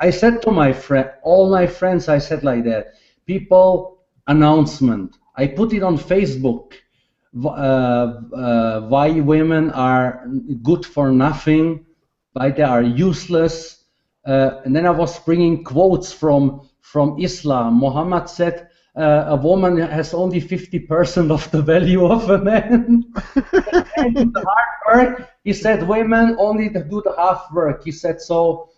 I said to my friend, all my friends, I said like that. People announcement. I put it on Facebook. Why women are good for nothing, why they are useless. And then I was bringing quotes from Islam. Muhammad said a woman has only 50% of the value of a man. And do the hard work. He said women only do the half work. He said so.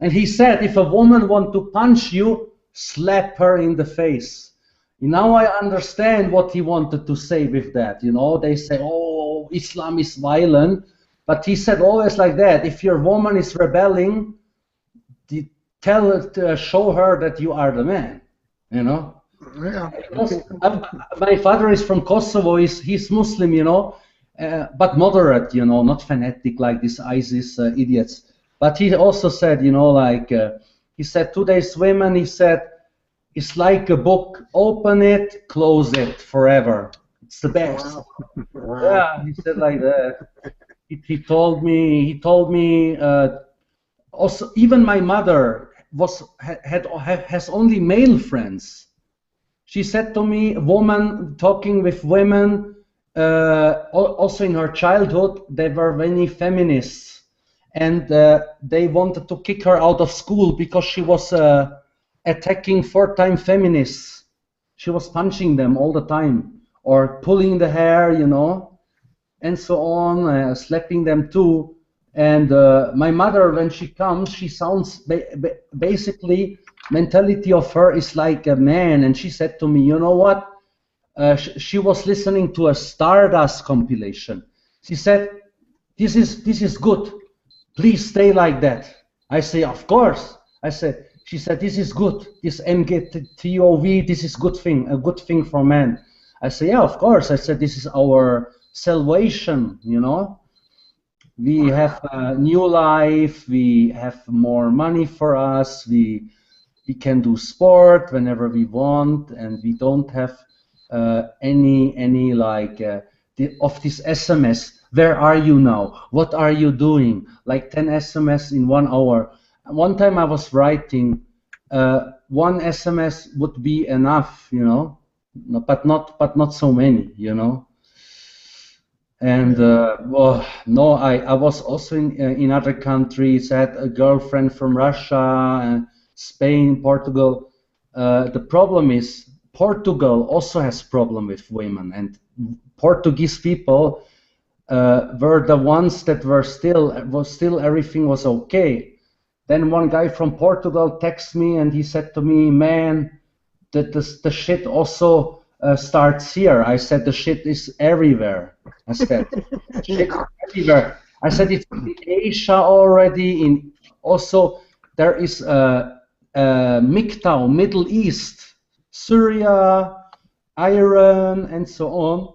And he said, if a woman wants to punch you, slap her in the face. Now I understand what he wanted to say with that. They say, oh, Islam is violent. But he said always like that. If your woman is rebelling, show her that you are the man. yeah. Because my father is from Kosovo. He's Muslim, but moderate, not fanatic like these ISIS idiots. But he also said, he said, today's women, he said, it's like a book. Open it, close it forever. It's the best. Wow. Wow. Yeah, he said like that. He told me. Also, even my mother has only male friends. She said to me, a woman talking with women, also in her childhood, they were many feminists. And they wanted to kick her out of school because she was attacking 4-time feminists. She was punching them all the time, or pulling the hair, and so on, slapping them too. And my mother, when she comes, she sounds basically, mentality of her is like a man. And she said to me, you know what? She was listening to a Stardust compilation. She said, this is good. Please stay like that. I say, of course. She said, this is good. This MGTOV, this is a good thing for men. I say, yeah, of course. I said, this is our salvation, We have a new life. We have more money for us. we can do sport whenever we want, and we don't have any like of this SMS. Where are you now? What are you doing? Like 10 SMS in 1 hour. One time I was writing, one SMS would be enough, you know, but not so many, you know. And well, no, I was also in other countries. I had a girlfriend from Russia, Spain, Portugal. The problem is Portugal also has problem with women, and Portuguese people were the ones that was still everything was okay. Then one guy from Portugal texted me and he said to me, "Man, that the shit also starts here." I said, "The shit is everywhere." I said, "Shit is Yeah. everywhere." I said, "It's in Asia already. In also there is MGTOW, Middle East, Syria, Iran, and so on."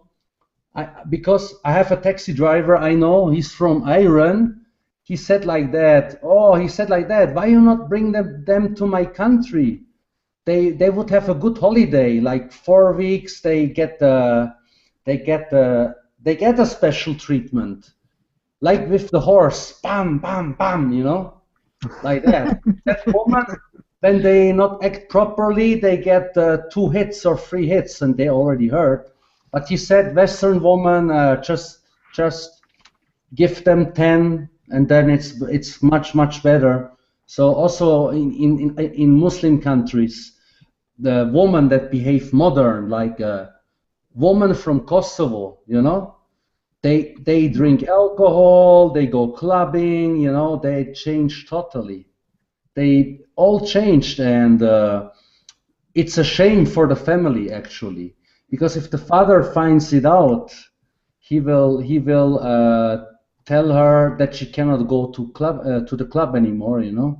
Because I have a taxi driver I know, he's from Iran. He said like that. Oh, he said like that. Why you not bring them to my country? They would have a good holiday, like 4 weeks. They get a special treatment, like with the horse, bam, bam, bam, you know, like that. That woman, when they not act properly, they get 2 hits or 3 hits, and they already hurt. But he said, Western woman, just give them 10, and then it's much better. So also in Muslim countries, the woman that behave modern, like a woman from Kosovo, you know, they drink alcohol, they go clubbing, you know, they change totally. They all changed, and it's a shame for the family actually, because if the father finds it out, he will tell her that she cannot go to the club anymore, you know.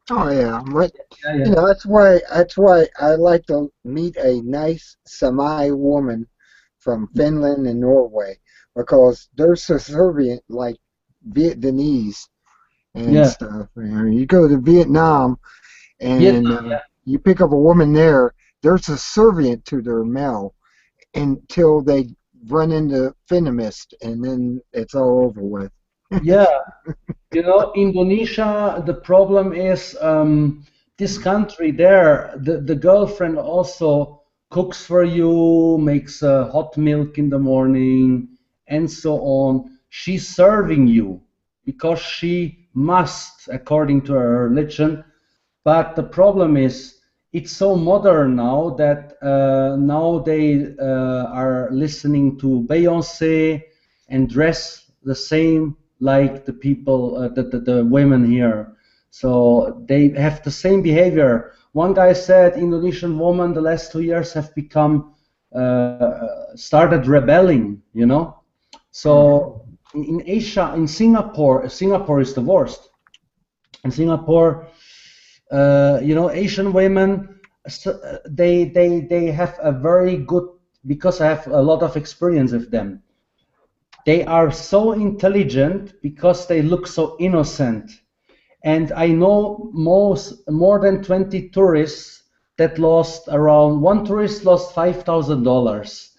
Oh yeah, but Yeah, you yeah. know that's why I like to meet a nice Sami woman from Finland and Norway because they're subservient like Vietnamese and Yeah, stuff. You know, you go to Vietnam and Vietnam. you pick up a woman there, they're subservient to their male until they run into Vietnamese, and then it's all over with. Yeah, you know, Indonesia, the problem is this country there, the girlfriend also cooks for you, makes hot milk in the morning, and so on. She's serving you because she must, according to her religion. But the problem is, it's so modern now that now they are listening to Beyonce and dress the same like the people, the women here. So they have the same behavior. One guy said Indonesian women the last 2 years have become started rebelling, you know. So in Asia, in Singapore is the worst. In Singapore, you know, Asian women, they have a very good, because I have a lot of experience with them. They are so intelligent because they look so innocent. And I know more than 20 tourists that lost around, one tourist lost $5,000.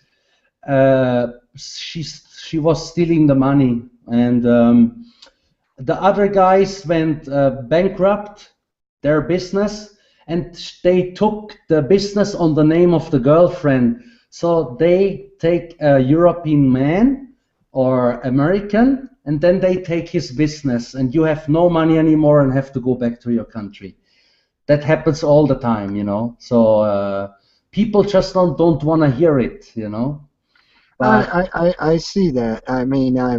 She was stealing the money, and the other guys went bankrupt, their business, and they took the business on the name of the girlfriend. So they take a European man or American, and then they take his business, and you have no money anymore and have to go back to your country. That happens all the time, you know. So people just don't want to hear it, you know. But I see that. I mean, I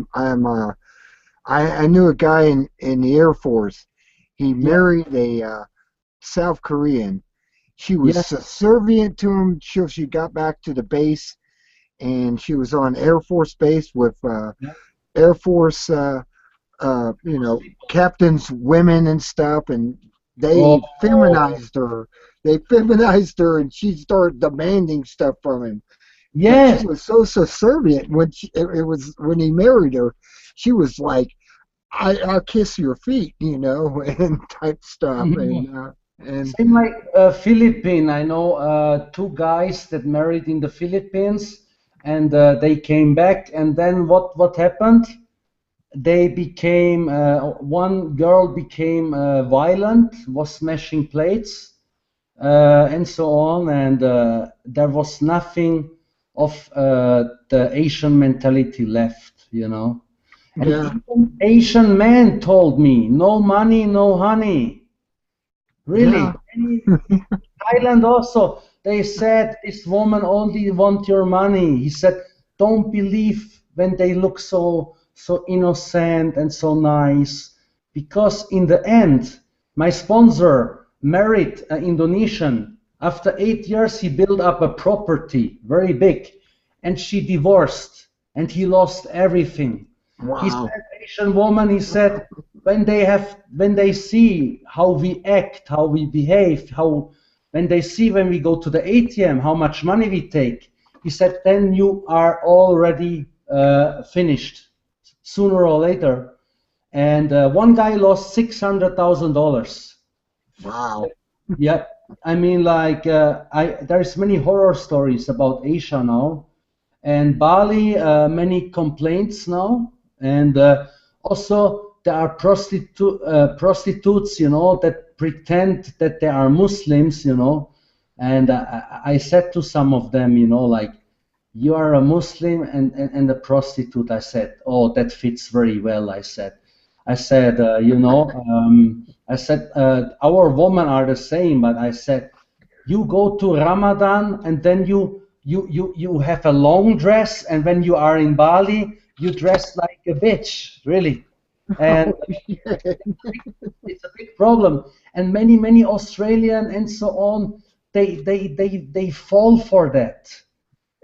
knew a guy in the Air Force. He yeah, married a South Korean. She was yeah, subservient to him till she got back to the base, and she was on Air Force Base with yeah. Air Force, you Those know, people. captains, women and stuff, and they Oh, feminized her. They feminized her, and she started demanding stuff from him. But she yes. was so subservient when it was when he married her. She was like, I'll kiss your feet," and type stuff. And And Same like Philippine. I know two guys that married in the Philippines, and they came back. And then what happened? They became one girl became violent, was smashing plates, and so on. And there was nothing of the Asian mentality left, you know. And yeah, even Asian men told me, no money, no honey. yeah, Really. In Thailand also, they said this woman only want your money. He said, don't believe when they look so innocent and so nice, because in the end, my sponsor married an Indonesian. After 8 years, he built up a property, very big, and she divorced, and he lost everything. He wow, said, Asian woman, he said, when they see how we act, how we behave, how when they see when we go to the ATM, how much money we take, he said, then you are already finished sooner or later. And one guy lost $600,000. wow. Yeah, I mean, like, there's many horror stories about Asia now, and Bali, many complaints now, and also there are prostitutes, you know, that pretend that they are Muslims, you know, and I said to some of them, you know, like, you are a Muslim and a prostitute. I said, oh, that fits very well. I said, I said, our women are the same, but I said, you go to Ramadan and then you have a long dress, and when you are in Bali, you dress like a bitch, really. And it's a big problem. And many Australian and so on, they fall for that.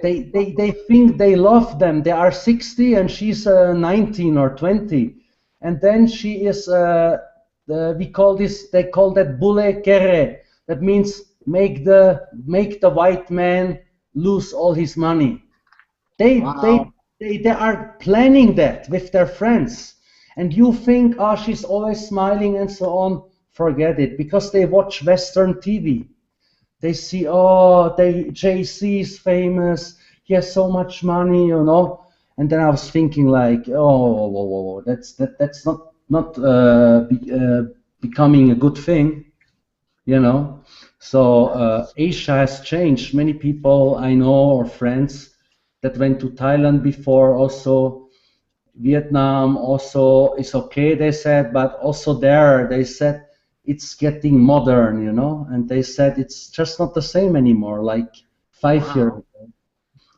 They think they love them. They are 60 and she's 19 or 20, and then she is we call this, they call that bule kere. That means make the white man lose all his money. They they Wow. they are planning that with their friends, and you think, oh, she's always smiling and so on. Forget it, because they watch Western TV. They see, oh, JC is famous, he has so much money, you know. And then I was thinking, like, oh, whoa, whoa, whoa, that's not becoming a good thing, you know. So Asia has changed. Many people I know or friends that went to Thailand before, also Vietnam, also is okay, they said, but also there they said it's getting modern, you know, and they said it's just not the same anymore, like 5 years Wow. ago.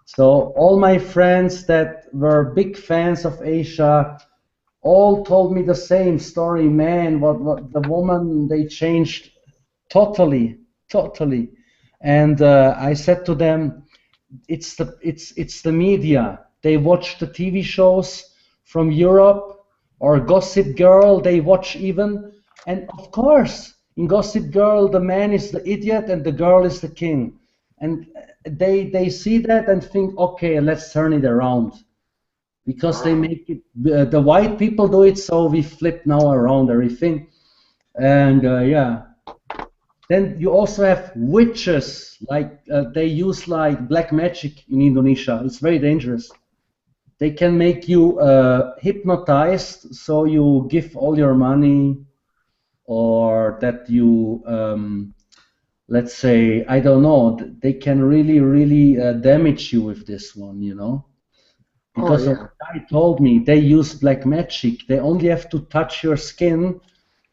So all my friends that were big fans of Asia all told me the same story, man. What the woman, they changed totally, totally. And I said to them, it's the media. They watch the TV shows from Europe, or Gossip Girl. They watch even, and of course, in Gossip Girl, the man is the idiot and the girl is the king, and they see that and think, okay, let's turn it around, because they Wow. make it. The white people do it, so we flip now around everything, and yeah. Then you also have witches, like they use like black magic in Indonesia. It's very dangerous. They can make you hypnotized, so you give all your money, or that you, let's say, I don't know, they can really damage you with this one, you know. Oh Because a yeah. guy told me they use black magic. They only have to touch your skin,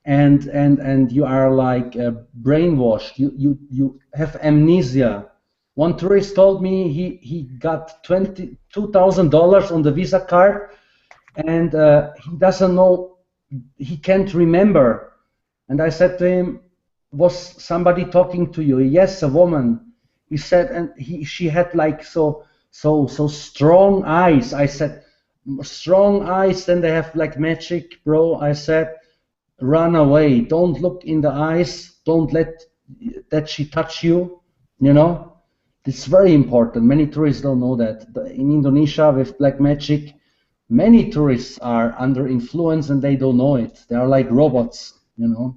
and you are like brainwashed. You have amnesia. One tourist told me he got $22,000 on the Visa card, and he doesn't know, he can't remember. And I said to him, was somebody talking to you? Yes, a woman. He said, and she had like so strong eyes. I said, strong eyes, then they have like magic, bro. I said, run away. Don't look in the eyes. Don't let that she touch you. You know, it's very important. Many tourists don't know that. In Indonesia, with black magic, many tourists are under influence and they don't know it. They are like robots. You know.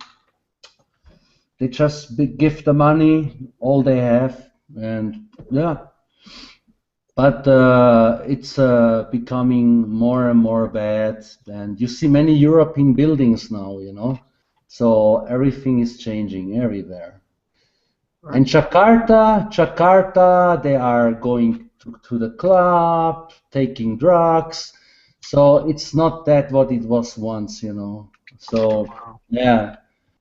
They just give the money, all they have, and yeah. But it's becoming more and more bad, and you see many European buildings now, you know. So everything is changing everywhere. Right. And Jakarta, they are going to the club, taking drugs. So it's not that what it was once, you know. So Wow. yeah,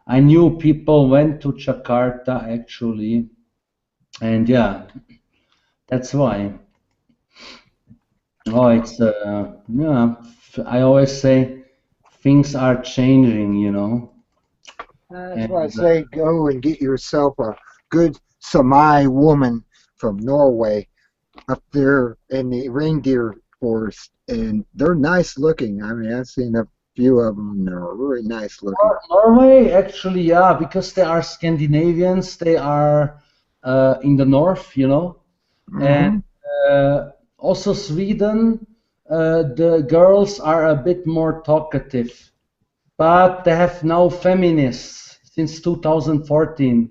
I knew people went to Jakarta actually, and yeah, that's why. Oh, it's yeah. I always say things are changing, you know, That's why I and say go and get yourself a good Sami woman from Norway up there in the reindeer forest, and they're nice looking. I mean, I've seen a few of them, and they're really nice looking. Norway, actually, yeah, because they are Scandinavians, they are in the north, you know, and Hmm. also Sweden, the girls are a bit more talkative, but they have now feminists since 2014.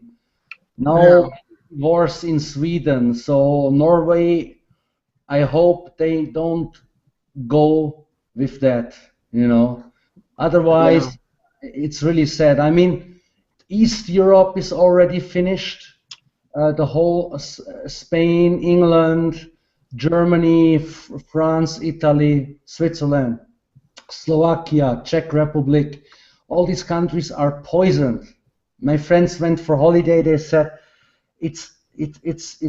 Yeah, No wars in Sweden, so Norway, I hope they don't go with that, you know. yeah, Otherwise, it's really sad. I mean, East Europe is already finished. The whole Spain, England, Germany, France, Italy, Switzerland, Slovakia, Czech Republic, all these countries are poisoned. My friends went for holiday. They said it's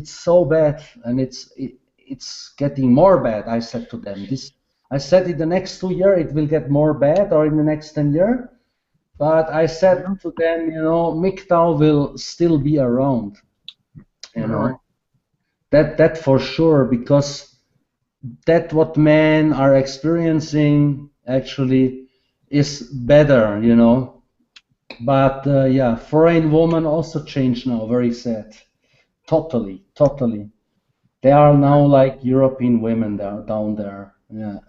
so bad, and it's getting more bad. I said to them, this. I said in the next 2 years it will get more bad, or in the next 10 years. But I said yeah. to them, you know, MGTOW will still be around. You Right. know, that for sure, because that what men are experiencing actually is better. You know, but yeah, foreign women also change now. Very sad. Totally, totally. They are now like European women down there. Yeah,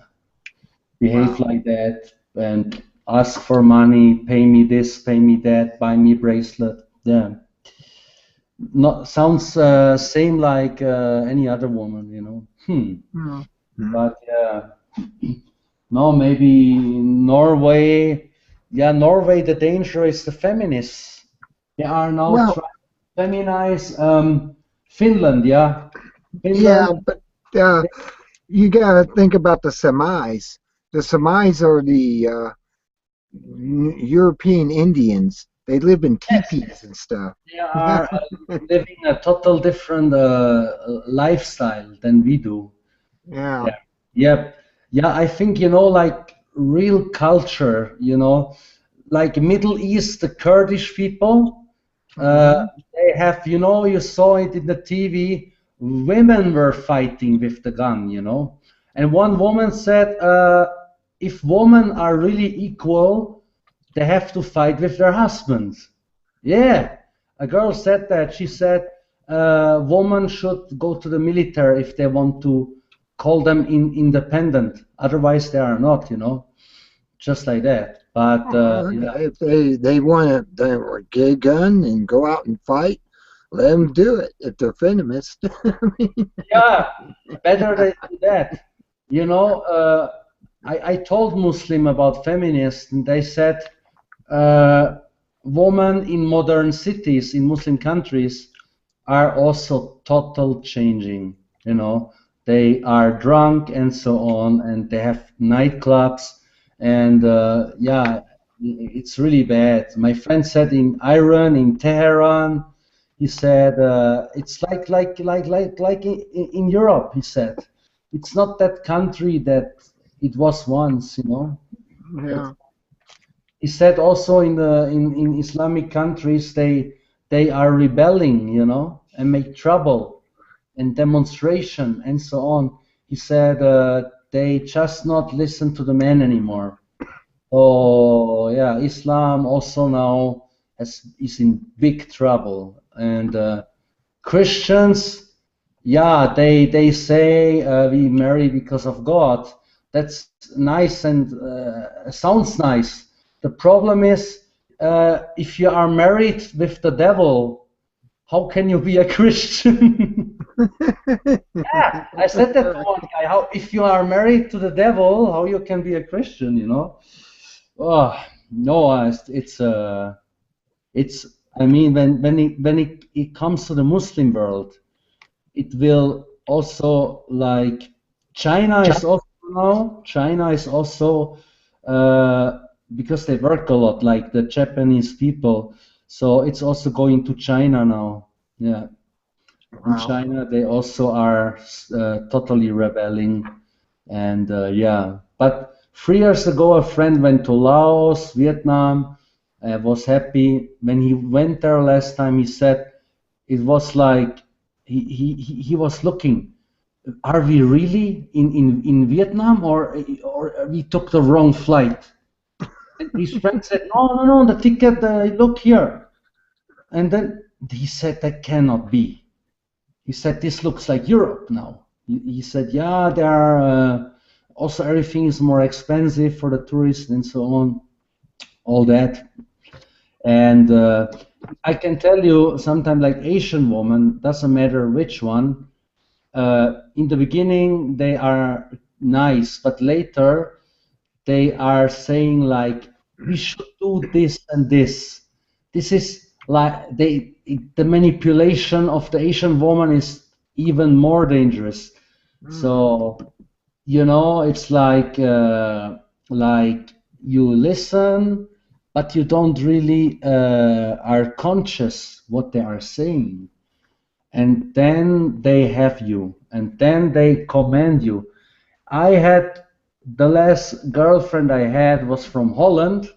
behave Wow. like that and ask for money, pay me this, pay me that, buy me bracelet. Yeah, not sounds same like any other woman, you know. Yeah. Hmm. But yeah, no, maybe Norway. Yeah, Norway. The danger is the feminists. They are now Well, trying to feminize Finland. Yeah, Finland. yeah, but you got to think about the Semis. The Semis are the European Indians. They live in teepees and stuff. They are living a total different lifestyle than we do. Yeah. Yeah. Yep. Yeah, I think, you know, like real culture, you know, like Middle East, the Kurdish people, uh, Hmm. they have, you know, you saw it in the TV, women were fighting with the gun, you know. And one woman said, if women are really equal, they have to fight with their husbands. Yeah, a girl said that. She said women should go to the military if they want to call them independent. Otherwise, they are not, you know, just like that. But yeah, If they want to get a gun and go out and fight, let them do it. If they're feminists. yeah, better they do that. You know, I told Muslim about feminists, and they said women in modern cities in Muslim countries are also total changing. You know, they are drunk and so on, and they have nightclubs, and yeah, it's really bad. My friend said in Iran, in Tehran, he said it's like in Europe. He said it's not that country that it was once. You know, Yeah. he said also in Islamic countries they are rebelling, you know, and make trouble and demonstration and so on. He said they just not listen to the men anymore. Oh yeah, Islam also now is in big trouble, and Christians, yeah, they say we marry because of God. That's nice and sounds nice. The problem is if you are married with the devil, how can you be a Christian? Yeah, I said that to one guy. How, if you are married to the devil, how you can be a Christian? You know? Oh, no, it's. I mean, when it comes to the Muslim world, it will also like China is also now. China is also because they work a lot, like the Japanese people. So it's also going to China now. Yeah. In Wow. China, they also are totally rebelling, and yeah. But 3 years ago, a friend went to Laos, Vietnam. Was happy when he went there last time. He said it was like he was looking. Are we really in Vietnam, or we took the wrong flight? And his friend said, no, no, no, the ticket. Look here. And then he said that cannot be. He said, this looks like Europe now. He said, yeah, there are also everything is more expensive for the tourists and so on, all that. And I can tell you, sometimes like Asian woman, doesn't matter which one, in the beginning they are nice, but later they are saying like, we should do this and this. This is like the manipulation of the Asian woman is even more dangerous. So it's like you listen, but you don't really are conscious what they are saying, and then they have you, and then they command you. I had the last girlfriend I had was from Holland,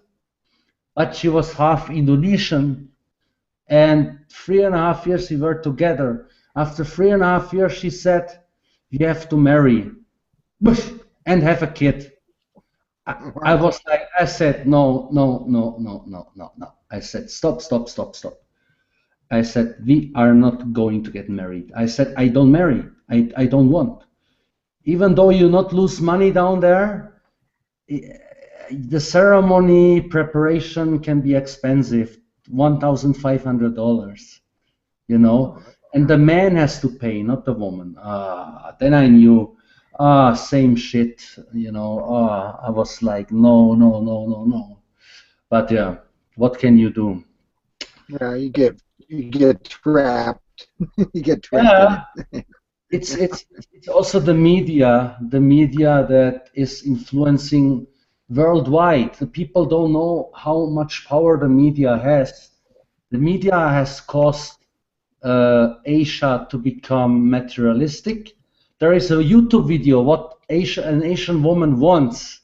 but she was half Indonesian, and 3.5 years we were together. After 3.5 years, she said, "You have to marry and have a kid." I Wow. was like, I said, no, no, no, no, no, no, no. I said, stop, stop, stop, stop. I said, we are not going to get married. I said, I don't marry. I don't want. Even though you not lose money down there, the ceremony preparation can be expensive, $1,500, Oh, and the man has to pay, not the woman. Then I knew, same shit, I was like, no, no, no, no, no. But yeah, what can you do? yeah, you get trapped. You get trapped in Yeah, it. it's also the media that is influencing worldwide. The people don't know how much power the media has. The media has caused Asia to become materialistic. There is a YouTube video what an Asian woman wants,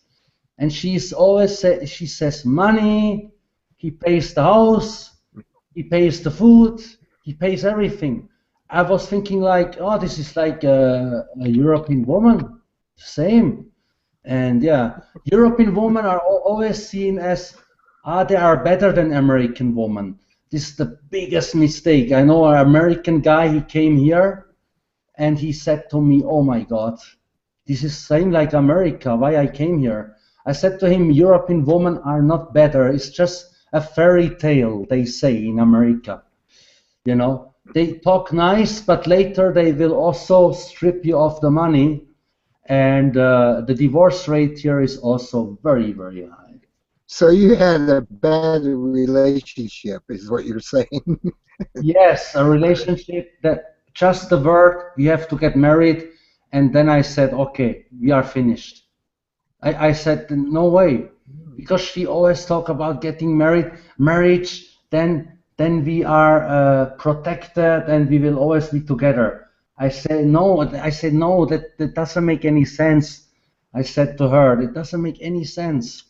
and she says money. He pays the house, he pays the food, he pays everything. I was thinking like, oh, this is like a European woman, same. And yeah, European women are always seen as, they are better than American women. This is the biggest mistake. I know an American guy, he came here and he said to me, oh my God, this is same like America, why I came here. I said to him, European women are not better. It's just a fairy tale, they say in America. They talk nice, but later they will also strip you of the money. And the divorce rate here is also very, very high. So you had a bad relationship, is what you're saying. Yes, a relationship that just the word, we have to get married. And then I said, okay, we are finished. I said, no way. Because she always talk about getting married, marriage, then we are protected and we will always be together. I said no, that doesn't make any sense. I said to her, it doesn't make any sense,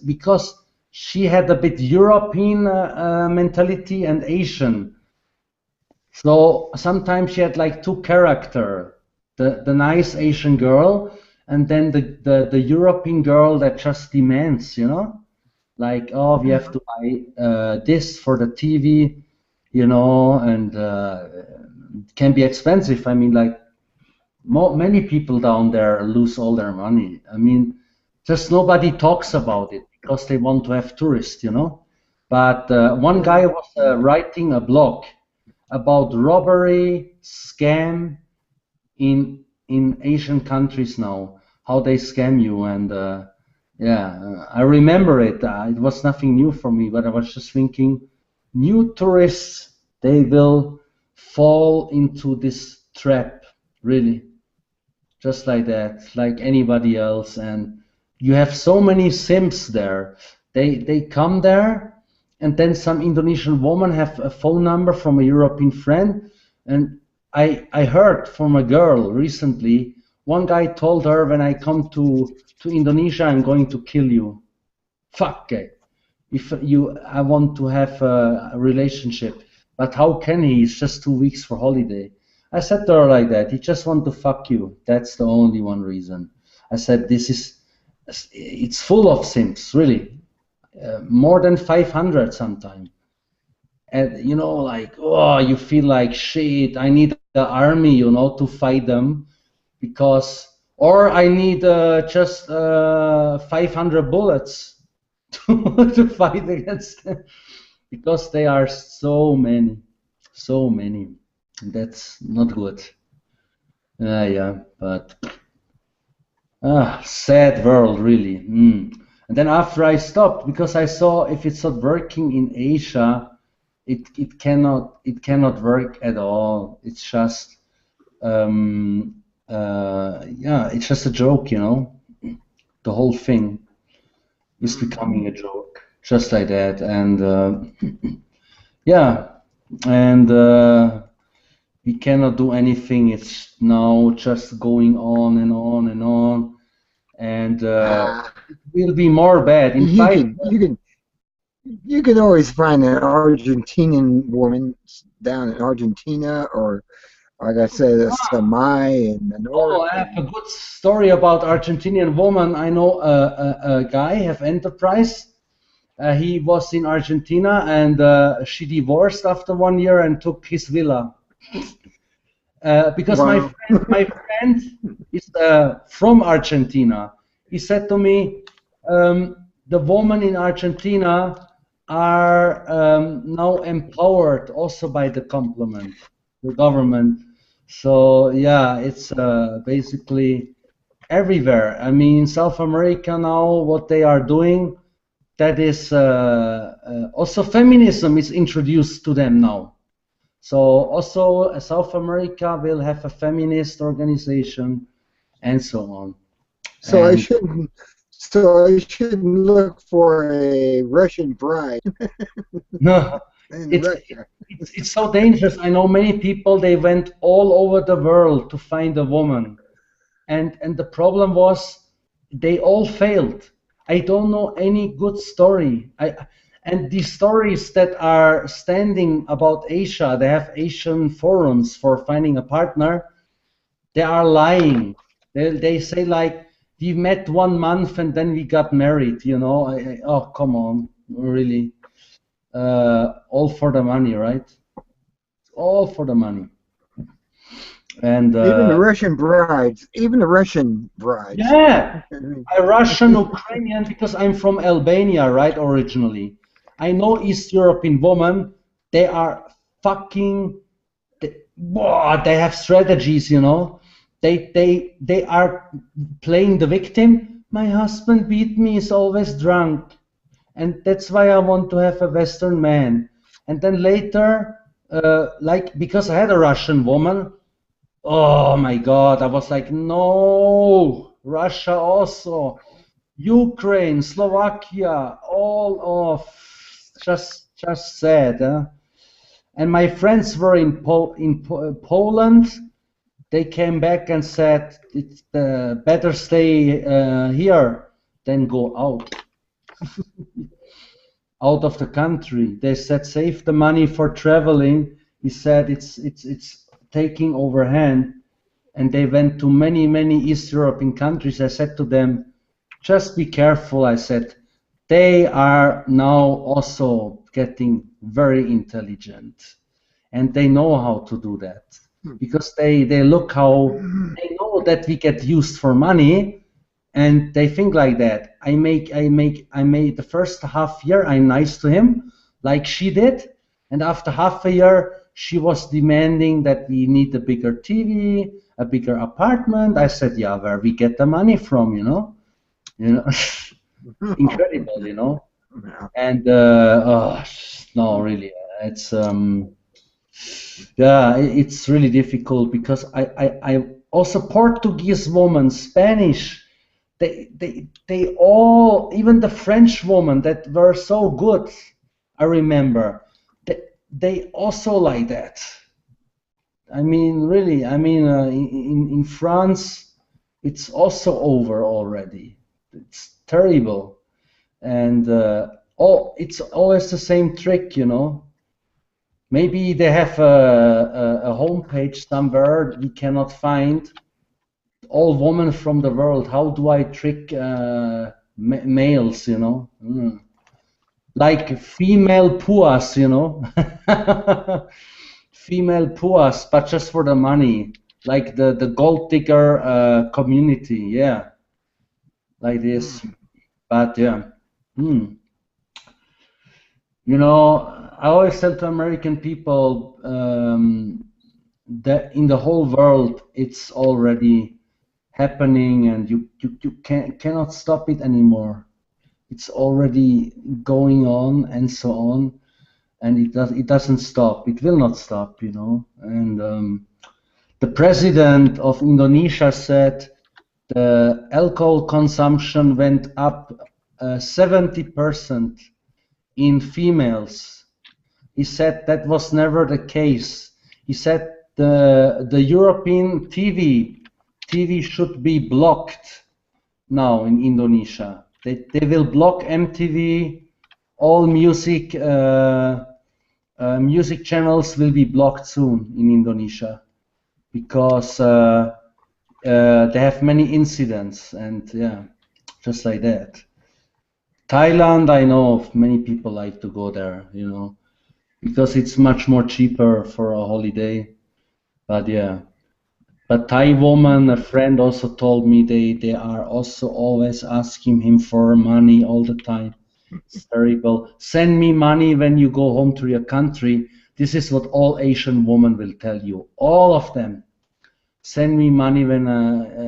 because she had a bit European mentality and Asian. So sometimes she had like two character, the nice Asian girl, and then the European girl that just demands, like, oh, we have to buy this for the TV, and it can be expensive. I mean, like, many people down there lose all their money. I mean, just nobody talks about it because they want to have tourists. But one guy was writing a blog about robbery scam in Asian countries now, how they scam you, and yeah, I remember it. It was nothing new for me, but I was just thinking, new tourists, they will fall into this trap, really, just like that, like anybody else. And you have so many simps there. They come there, and then some Indonesian woman have a phone number from a European friend, and I heard from a girl recently. One guy told her, when I come to Indonesia, I'm going to kill you. Fuck it. If you, I want to have a relationship, but how can he? It's just 2 weeks for holiday. I said to her like that. He just want to fuck you. That's the only one reason. I said this is, it's full of simps, really, more than 500 sometimes. And you know, like, oh, you feel like shit. I need the army, you know, to fight them, because, or I need just 500 bullets to fight against them, because they are so many, so many. That's not good. Yeah, but sad world, really. And then after I stopped, because I saw if it's not working in Asia, it cannot work at all. It's just yeah, it's just a joke, you know. The whole thing is becoming a joke, just like that. And yeah, and we cannot do anything. It's now just going on and on and on, and it will be more bad in You 5 years. you can always find an Argentinian woman down in Argentina, or like I said, a Samai in the north. Oh, I have a good story about Argentinian woman. I know a guy have enterprise. He was in Argentina, and she divorced after 1 year and took his villa. Because Wow. my friend is from Argentina. He said to me, the women in Argentina are now empowered also by the government. So yeah, it's basically everywhere. I mean, South America now, what they are doing, that is also feminism is introduced to them now. So also South America will have a feminist organization and so on. So And I shouldn't look for a Russian bride no, in it's Russia. it's so dangerous. I know many people, they went all over the world to find a woman, and the problem was they all failed. I don't know any good story. And these stories that are standing about Asia, they have Asian forums for finding a partner. They are lying. They say like, we met 1 month and then we got married. You know, oh come on, really. All for the money, right? All for the money. And Even the Russian brides. yeah, I mean, a Russian Ukrainian, because I'm from Albania, right, originally. I know East European women, they are fucking, they have strategies, you know. They are playing the victim. My husband beat me, he's always drunk. And that's why I want to have a Western man. And then later, like, because I had a Russian woman, oh my God, I was like, no, Russia also, Ukraine, Slovakia, all of, just sad. Huh? And my friends were in Poland. They came back and said, it's better stay here than go out of the country. They said, save the money for traveling. He said it's taking overhand. And they went to many East European countries. I said to them, just be careful. I said, they are now also getting very intelligent, and they know how to do that, because they look how they know that we get used for money, and they think like that. I made the first half year, I'm nice to him, like she did. And after half a year, she was demanding that we need a bigger TV, a bigger apartment. I said, yeah, where we get the money from, you know, incredible, Yeah. And oh no, really, it's yeah, it's really difficult because I also Portuguese woman, Spanish, they all, even the French woman that were so good, I remember, they also like that. I mean, really, I mean, in France, it's also over already. It's terrible, and it's always the same trick. Maybe they have a homepage somewhere we cannot find. All women from the world. How do I trick males? Like female puas. Female puas, but just for the money. Like the gold digger community. Yeah, like this. But yeah. Hmm. I always tell to American people that in the whole world it's already happening, and you cannot stop it anymore. It's already going on and so on, and it doesn't stop. It will not stop. And the president of Indonesia said the alcohol consumption went up 70% in females. He said that was never the case. He said the European TV should be blocked now in Indonesia. They will block MTV. All music channels will be blocked soon in Indonesia because they have many incidents, and yeah, just like that. Thailand, I know of many people like to go there. Because it's much more cheaper for a holiday. But yeah, but Thai woman, a friend also told me they are also always asking him for money all the time. It's terrible. Send me money when you go home to your country. This is what all Asian women will tell you. All of them. Send me money when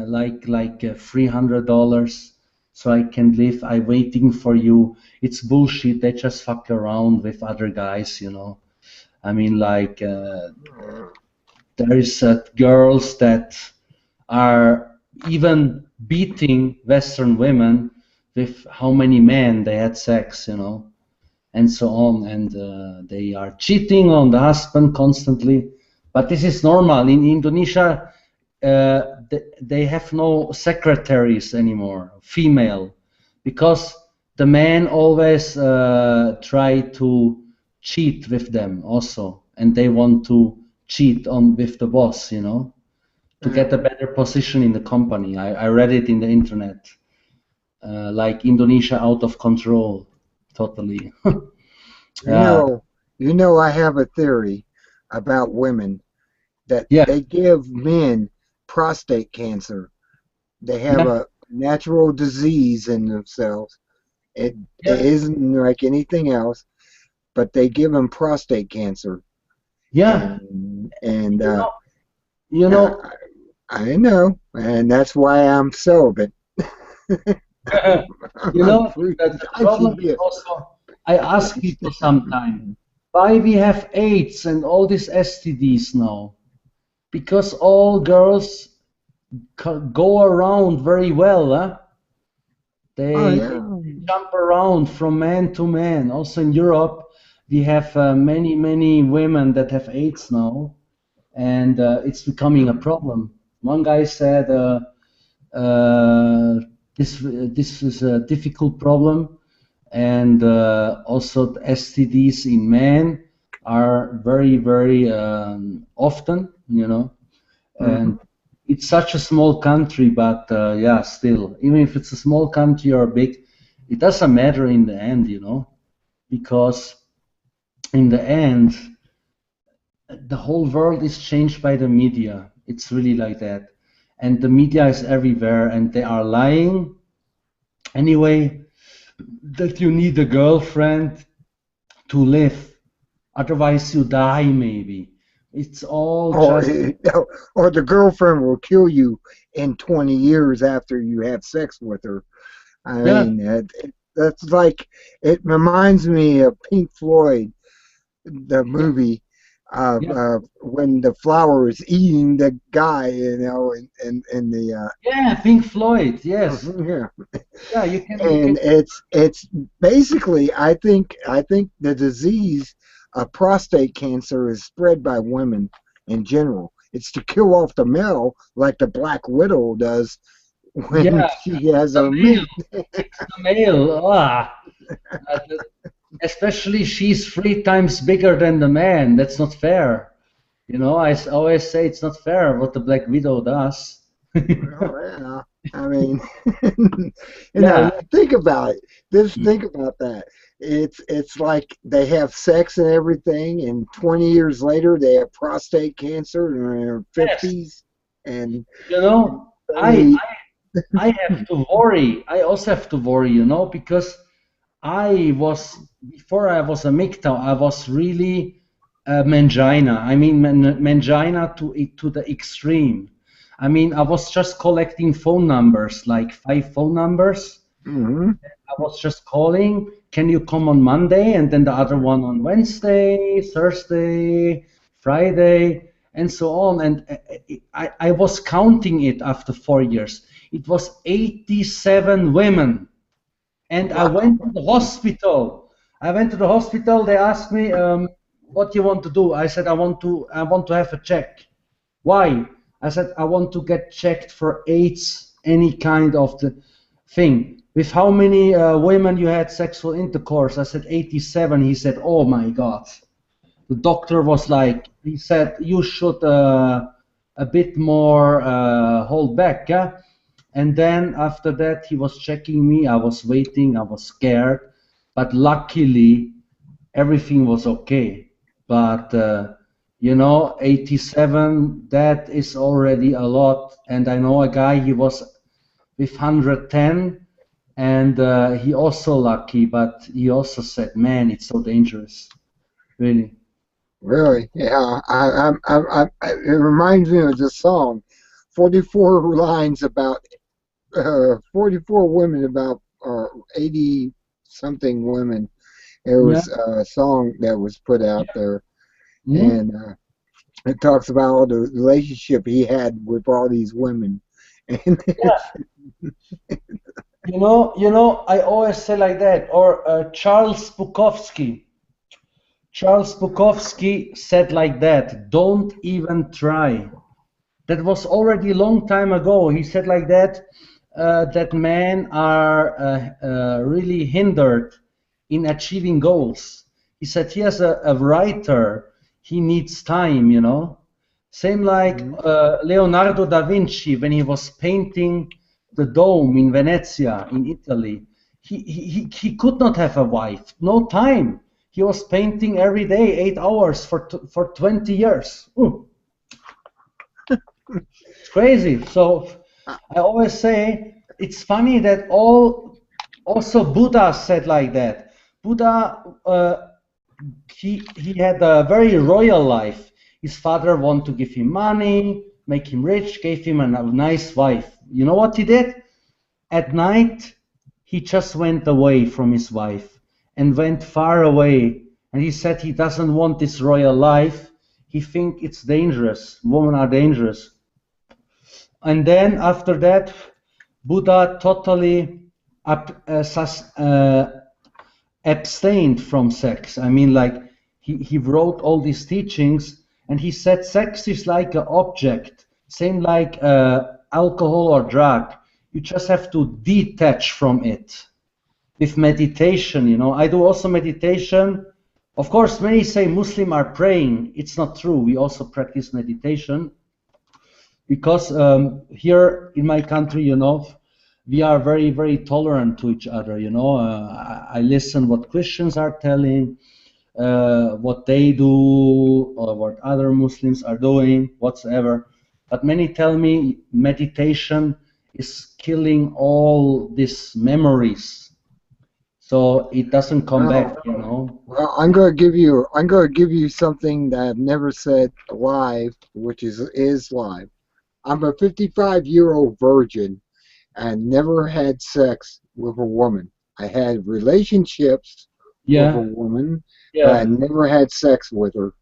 like $300 so I can live. I'm waiting for you. It's bullshit. They just fuck around with other guys. I mean, like there is girls that are even beating Western women with how many men they had sex, and so on. And they are cheating on the husband constantly. But this is normal. In Indonesia, they have no secretaries anymore, female, because the men always try to cheat with them also, and they want to cheat on with the boss, to get a better position in the company. I read it in the internet, like Indonesia out of control, totally. You know, I have a theory about women that Yeah, they give men prostate cancer. They have yeah, a natural disease in themselves. It yeah, isn't like anything else, but they give them prostate cancer, yeah. and You know, you I, know. I know, and that's why I'm celibate. You I'm know, free. the I problem should is be. also, I ask people sometimes, why we have AIDS and all these STDs now? Because all girls go around very well, huh? Oh They yeah. jump around from man to man. Also in Europe, we have many, many women that have AIDS now, and it's becoming a problem. One guy said, uh, this is a difficult problem, and also the STDs in men are very, very often, and Hmm. it's such a small country, but yeah, still, even if it's a small country or big, it doesn't matter in the end, because in the end, the whole world is changed by the media. It's really like that. And the media is everywhere, and they are lying anyway, that you need a girlfriend to live. Otherwise, you die maybe. It's all Or just, or the girlfriend will kill you in 20 years after you have sex with her. I yeah, mean, that's like it reminds me of Pink Floyd, the yeah, movie, yeah, when the flower is eating the guy, in the yeah. Pink Floyd, yes, yeah. yeah. You can, And it's basically, I think the disease of prostate cancer is spread by women in general. It's to kill off the male, like the Black Widow does when yeah. she has The her male, mate. it's the male. Uh, especially she's 3 times bigger than the man. That's not fair. You know, always say it's not fair what the Black Widow does. Well, yeah. I mean, Yeah, think about it. Just think about that. It's like they have sex and everything, and 20 years later they have prostate cancer and they're in their yes. 50s, and You know, I suddenly, I have to worry. I also have to worry, because I was before I was a MGTOW, I was really mangina. I mean, mangina to the extreme. I mean, I was just collecting phone numbers, like 5 phone numbers. mhm. I was just calling, can you come on Monday? And then the other one on Wednesday, Thursday, Friday, and so on. And I was counting it after 4 years. It was 87 women. And I Wow. went to the hospital. I went to the hospital. They asked me, what do you want to do? I said, I want to have a check. Why? I said, I want to get checked for AIDS, any kind of the thing. With how many women you had sexual intercourse? I said 87. He said, oh my God. The doctor was like, he said, you should a bit more hold back. Yeah? And then after that, he was checking me. I was waiting. I was scared. But luckily, everything was okay. But 87, that is already a lot. And I know a guy, he was with 110, and he also lucky, but he also said, man, it's so dangerous, really. Really? Yeah. It reminds me of this song, 44 lines about 44 women about 80 something women. There Yeah. was a song that was put out there, Hmm? and it talks about all the relationship he had with all these women. And Yeah. I always say like that. Or Charles Bukowski. Charles Bukowski said like that, don't even try. That was already a long time ago. He said like that men are really hindered in achieving goals. He said he has a writer, he needs time. Same like Mhm. Leonardo da Vinci when he was painting the dome in Venezia, in Italy. He could not have a wife, no time. He was painting every day, 8 hours for 20 years. Ooh, it's crazy. So I always say it's funny that also Buddha said like that. Buddha he had a very royal life. His father wanted to give him money, make him rich, gave him a nice wife. You know what he did? At night, he just went away from his wife and went far away. And he said he doesn't want this royal life. He think it's dangerous. Women are dangerous. And then after that, Buddha totally abstained from sex. I mean, like he wrote all these teachings, and he said sex is like an object, same like alcohol or drug. You just have to detach from it with meditation. I do also meditation. Of course, many say Muslim are praying. It's not true. We also practice meditation because here in my country, we are very, very tolerant to each other. I listen what Christians are telling, what they do, or what other Muslims are doing, whatsoever. But many tell me meditation is killing all these memories. so it doesn't come back, Well, you know. well, I'm gonna give you something that I've never said live, which is live. I'm a 55-year-old virgin and never had sex with a woman. I had relationships with a Yeah, woman, but I yeah. never had sex with her.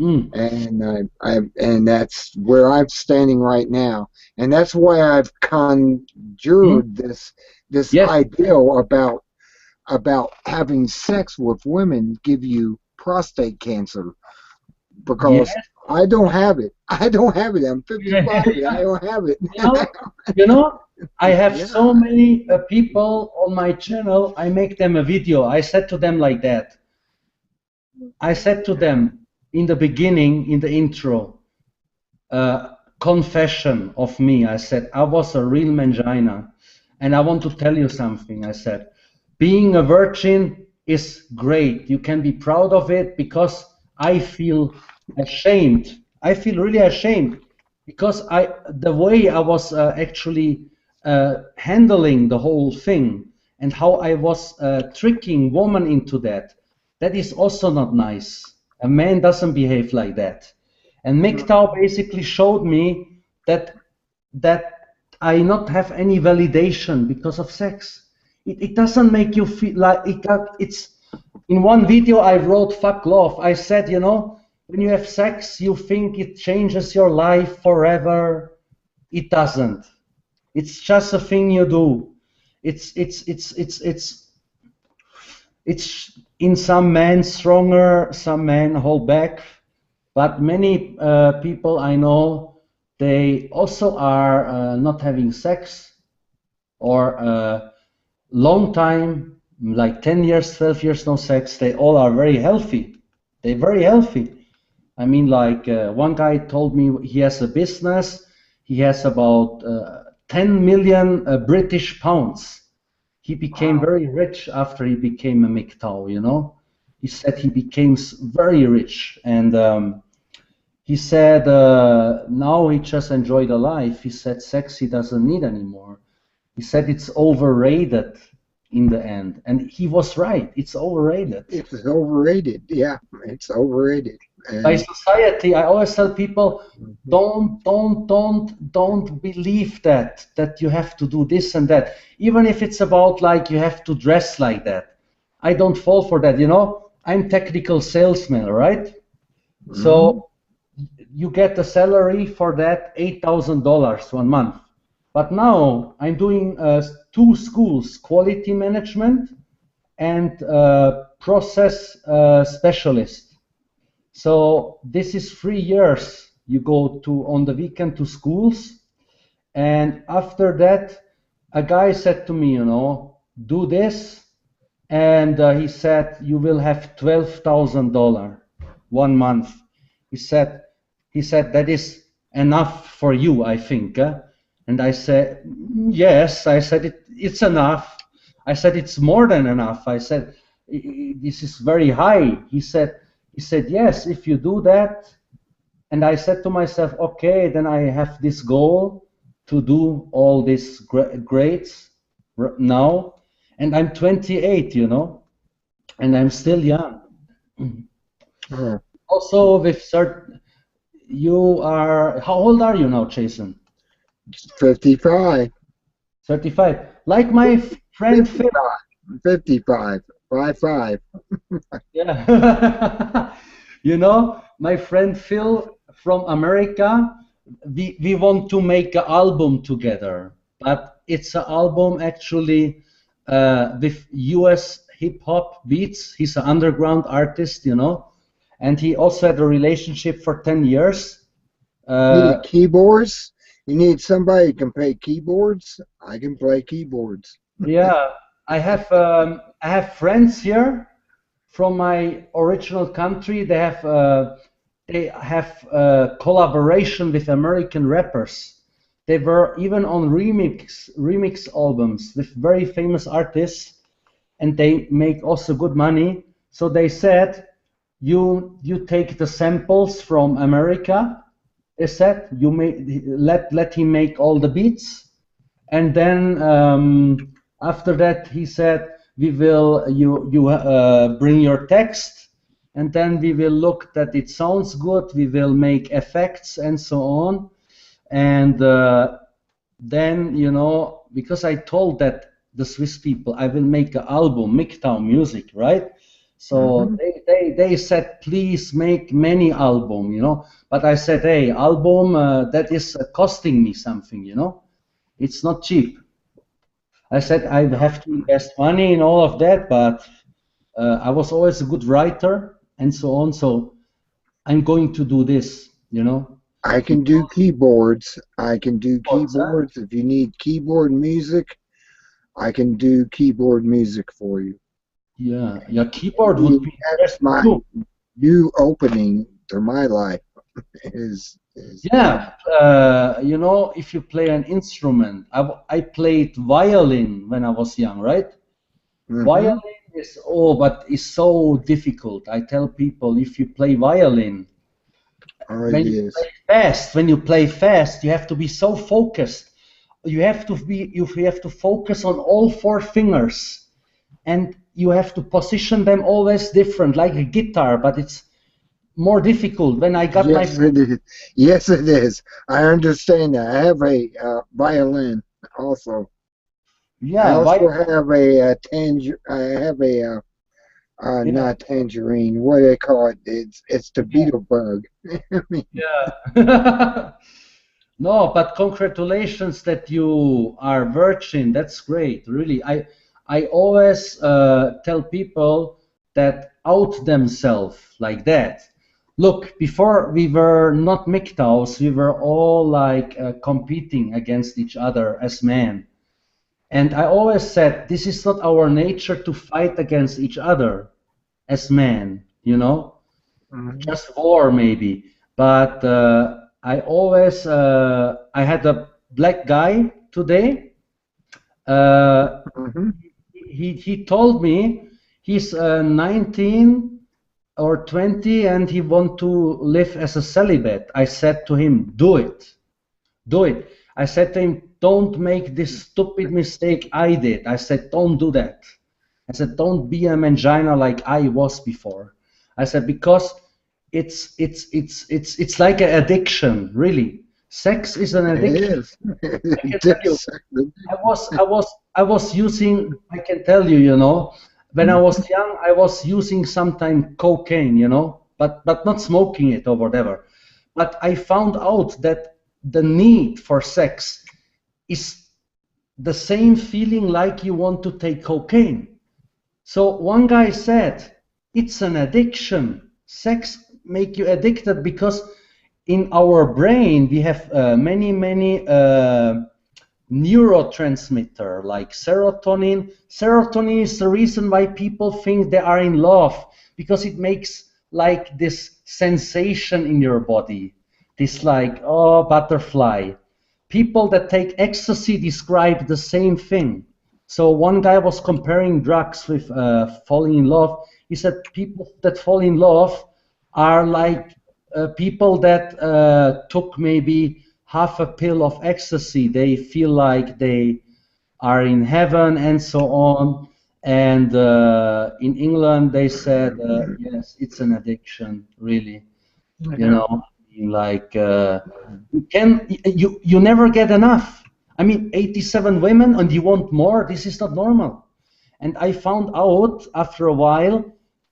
Mm. And and that's where I'm standing right now, and that's why I've Mm. conjured this Yes, ideal about having sex with women give you prostate cancer because yes. I don't have it. I don't have it. I'm 55 and I don't have it. You know, you know, I have Yeah. so many people on my channel. I make them a video. I said to them like that. I said to them in the beginning, in the intro, confession of me. I said I was a real mangina, and I want to tell you something. I said, being a virgin is great. You can be proud of it because I feel ashamed. I feel really ashamed because the way I was actually handling the whole thing and how I was tricking woman into that. That is also not nice. A man doesn't behave like that. And MGTOW basically showed me that I not have any validation because of sex. It doesn't make you feel like it's in one video I wrote fuck love. I said, you know, when you have sex, you think it changes your life forever. It doesn't. It's just a thing you do. It's in some men stronger, some men hold back, but many people I know, they also are not having sex or long time, like 10 years, 12 years no sex. They all are very healthy. They're very healthy. I mean, like one guy told me he has a business. He has about 10 million British pounds. He became Wow. very rich after he became a MGTOW, you know. He said he became very rich, and he said now he just enjoyed the life. He said sex he doesn't need anymore. He said it's overrated in the end, and he was right. It's overrated. It's overrated. Yeah, it's overrated. By And society, I always tell people, don't believe that you have to do this and that. Even if it's about like you have to dress like that. I don't fall for that, you know. I'm technical salesman, right? mhm. So you get the salary for that $8,000 one month. But now I'm doing two schools, quality management and process specialist. So this is 3 years. You go to on the weekend to schools, and after that, a guy said to me, you know, do this, and he said you will have $12,000 one month. He said he said that is enough for you, I think. And I said yes. I said it's enough. I said it's more than enough. I said this is very high. He said yes, if you do that. And I said to myself, okay, then I have this goal to do all these grades now, and I'm 28, you know, and I'm still young. Oh, Also, with certain, you are, how old are you now, Jason? 55, 35. Like my friend Phil. 55, 55, 55. Yeah. You know, my friend Phil from America, we want to make an album together, but it's an album actually with US hip hop beats. He's an underground artist, you know, and he also had a relationship for 10 years. Uh, Need keyboards? You need somebody who can play keyboards? I can play keyboards. yeah, I have friends here from my original country. They have collaboration with American rappers. They were even on remix albums with very famous artists, and they make also good money. So they said, you take the samples from America. They said you let him make all the beats, and then after that he said we will you bring your text, and then we will look that it sounds good. We will make effects and so on, and then because I told that the Swiss people I will make an album, MGTOW music, right? So Hmm. they said, please make many album, But I said, hey, album that is costing me something, It's not cheap. I said I have to invest money in all of that, but I was always a good writer and so on. So I'm going to do this, I can do keyboards. I can do What's that? keyboards. If you need keyboard music, I can do keyboard music for you. Yeah, your keyboard would Maybe be that's interesting my too. new opening to my life is Yeah, if you play an instrument, I played violin when I was young, right? hmm Violin is, but it's so difficult. I tell people if you play violin, when you play yes. fast, you have to be so focused. You have to focus on all four fingers, and you have to position them always different, like a guitar, but it's more difficult. When I got my Yes, it is. Yes, it is. I understand that. I have a violin also. I yeah, also have a tanger. I have a yeah, not tangerine. What do they call it? It's the yeah, beetle bug. I mean, yeah. No, but congratulations that you are virgin. That's great, really. I always tell people that out themselves like that. Look, before we were not MGTOWs, we were all like competing against each other as men. And I always said this is not our nature to fight against each other as men, mhm, just war maybe. But I had a black guy today. Uh, mhm. he told me he's 19 or 20 and he want to live as a celibate. I said to him, do it. Do it. I said to him, don't make this stupid mistake I did. I said, don't do that. I said, don't be a mangina like I was before. I said, because it's like an addiction, really. Sex is an It addiction. is. I can It tell you, is. I was using, I can tell you, when I was young, I was using sometimes cocaine, but not smoking it or whatever. But I found out that the need for sex is the same feeling like you want to take cocaine. So one guy said, it's an addiction. Sex make you addicted because in our brain we have many neurotransmitter like serotonin. Serotonin is the reason why people think they are in love because it makes like this sensation in your body, this like butterfly. People that take ecstasy describe the same thing. So one guy was comparing drugs with falling in love. He said people that fall in love are like people that took maybe half a pill of ecstasy. They feel like they are in heaven and so on. And in England, they said, yes, it's an addiction, really. You Yeah. know, like you never get enough. I mean, 87 women and you want more. This is not normal. And I found out after a while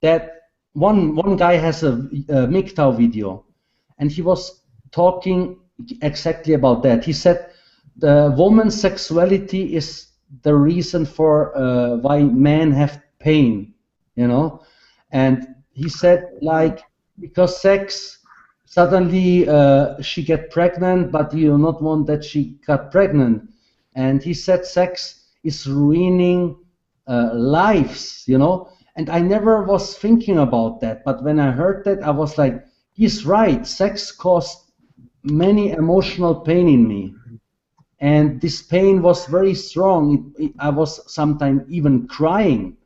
that one guy has a MGTOW video, and he was talking exactly about that. He said the woman's sexuality is the reason for why men have pain, and he said like because sex suddenly she get pregnant, but you not want that she got pregnant, and he said sex is ruining lives, and I never was thinking about that, but when I heard that I was like, he's right, sex caused many emotional pain in me, and this pain was very strong. I was sometimes even crying,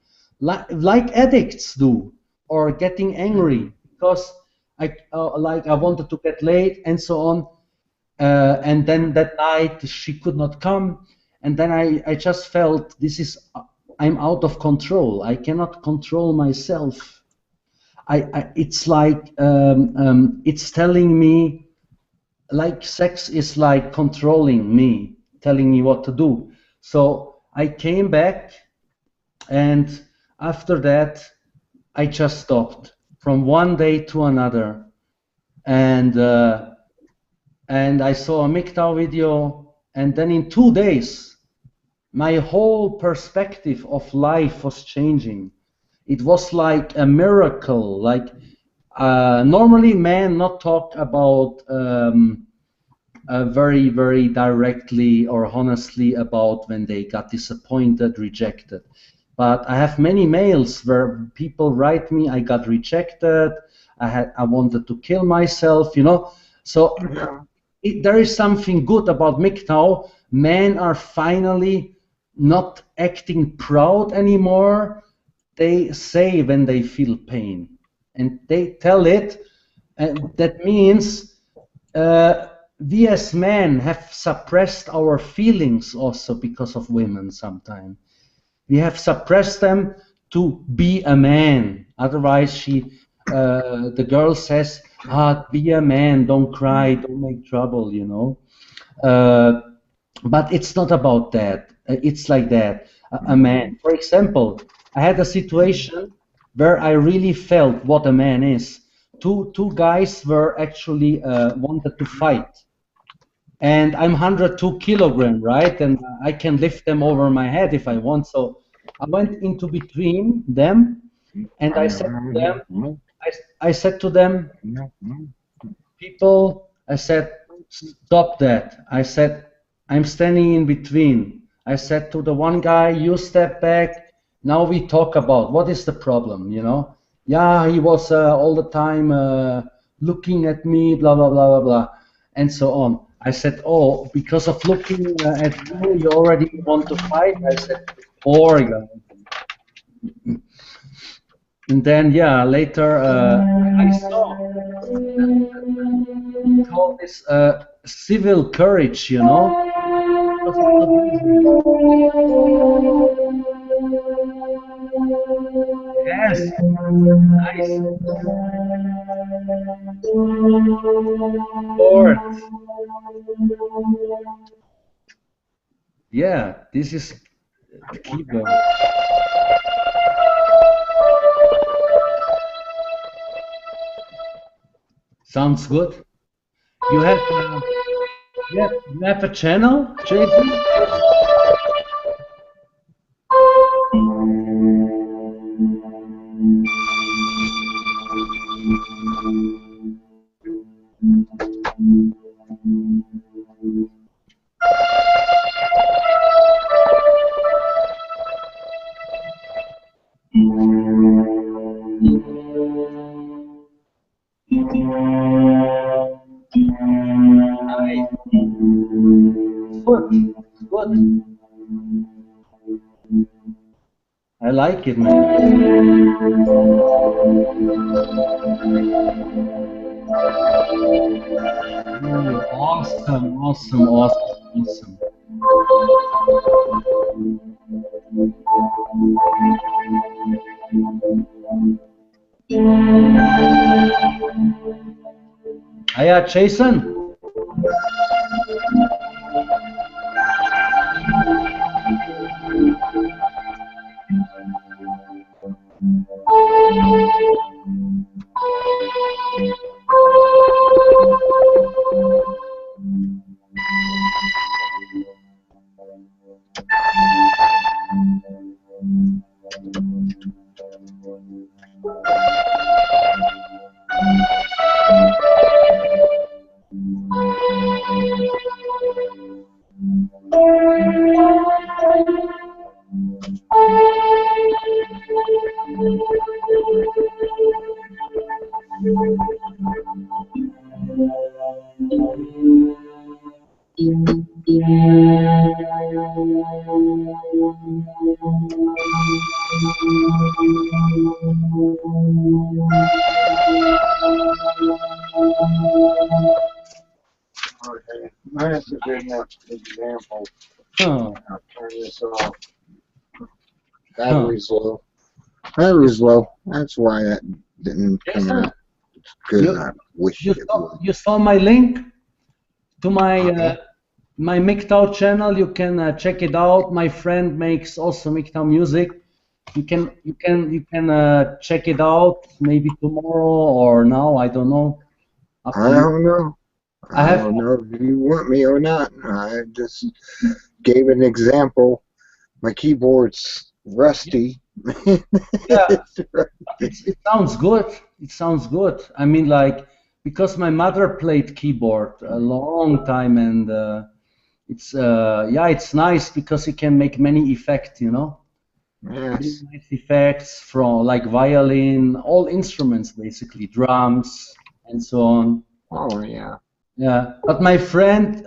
like addicts do, or getting angry because I wanted to get late and so on. And then that night she could not come, and then I just felt this is I'm out of control. I cannot control myself. It's like it's telling me, like sex is like controlling me, telling me what to do. So I came back, and after that, I just stopped from one day to another, and I saw a MGTOW video, and then in 2 days, my whole perspective of life was changing. It was like a miracle. Like normally, men not talk about very, very directly or honestly about when they got disappointed, rejected. But I have many mails where people write me, I got rejected, I wanted to kill myself, you know. So there is something good about MGTOW. Men are finally not acting proud anymore. They say when they feel pain, and they tell it, and that means we as men have suppressed our feelings also because of women sometimes. We have suppressed them to be a man. Otherwise, the girl says, be a man, don't cry, don't make trouble, you know. But it's not about that. It's like that. A man, for example, I had a situation where I really felt what a man is. Two guys were actually wanted to fight, and I'm 102 kilogram, right? And I can lift them over my head if I want. So I went into between them, and I said to them, I said to them, people, I said, stop that. I said, I'm standing in between. I said to the one guy, you step back. Now we talk about what is the problem, you know? Yeah, he was all the time looking at me, blah, blah, blah, blah, blah, and so on. I said, oh, because of looking at you, you already want to fight? I said, poor guy. And then, yeah, later I saw call this civil courage, you know? Because it's not easy. Yes, nice. Sport. Yeah, this is the keyboard. Sounds good. You have you have a channel, Jason? Nice. Good. Good. I like it, man. Oh, awesome, awesome, awesome, awesome. Yeah, Jason. Okay, I have to do an example. Oh, I'll turn this off. Battery's low. Battery's low. That's why that didn't come Jason, out good as you I wish you it saw would. you saw my link to Uh-huh. my MGTOW channel. You can check it out. My friend makes also MGTOW music. You can check it out maybe tomorrow or now. I don't know. Up to I you. don't know. I I have don't know if you want me or not. I just gave an example. My keyboard's rusty. yeah. It's It sounds good. It sounds good. I mean, like because my mother played keyboard a long time, and it's yeah, it's nice because you can make many effects. Really yes. nice effects from like violin, all instruments basically, drums and so on. Oh yeah. Yeah, but my friend,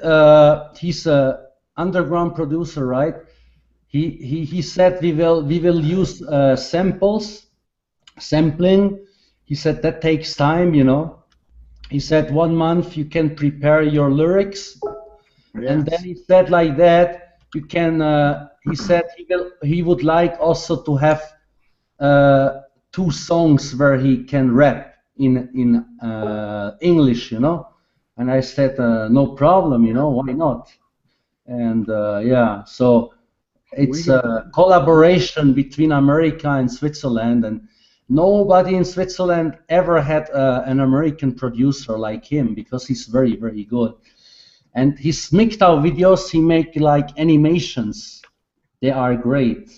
he's a underground producer, right? He said we will use samples, sampling. He said that takes time. He said 1 month you can prepare your lyrics, and then Yes. he said like that you can. He said he would like also to have uh, 2 songs where he can rap in English. And I said no problem, why not? And yeah, so We it's can. a collaboration between America and Switzerland, and nobody in Switzerland ever had an American producer like him because he's very, very good. And his MGTOW videos, he make like animations. They are great.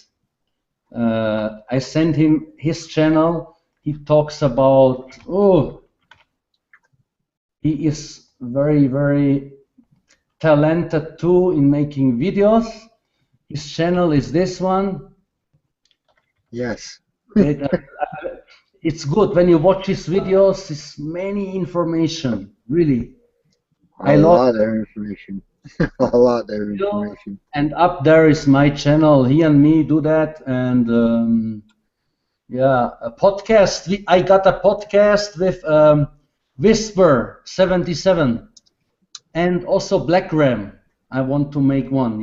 I sent him his channel. He talks about, he is very, very talented too in making videos. His channel is this one. Yes. It, it's good when you watch his videos. It's many information, really. A I love lot of information. A lot of video. information. And up there is my channel. He and me do that, and yeah, a podcast. I got a podcast with Whisper 77 and also Black Ram. I want to make one.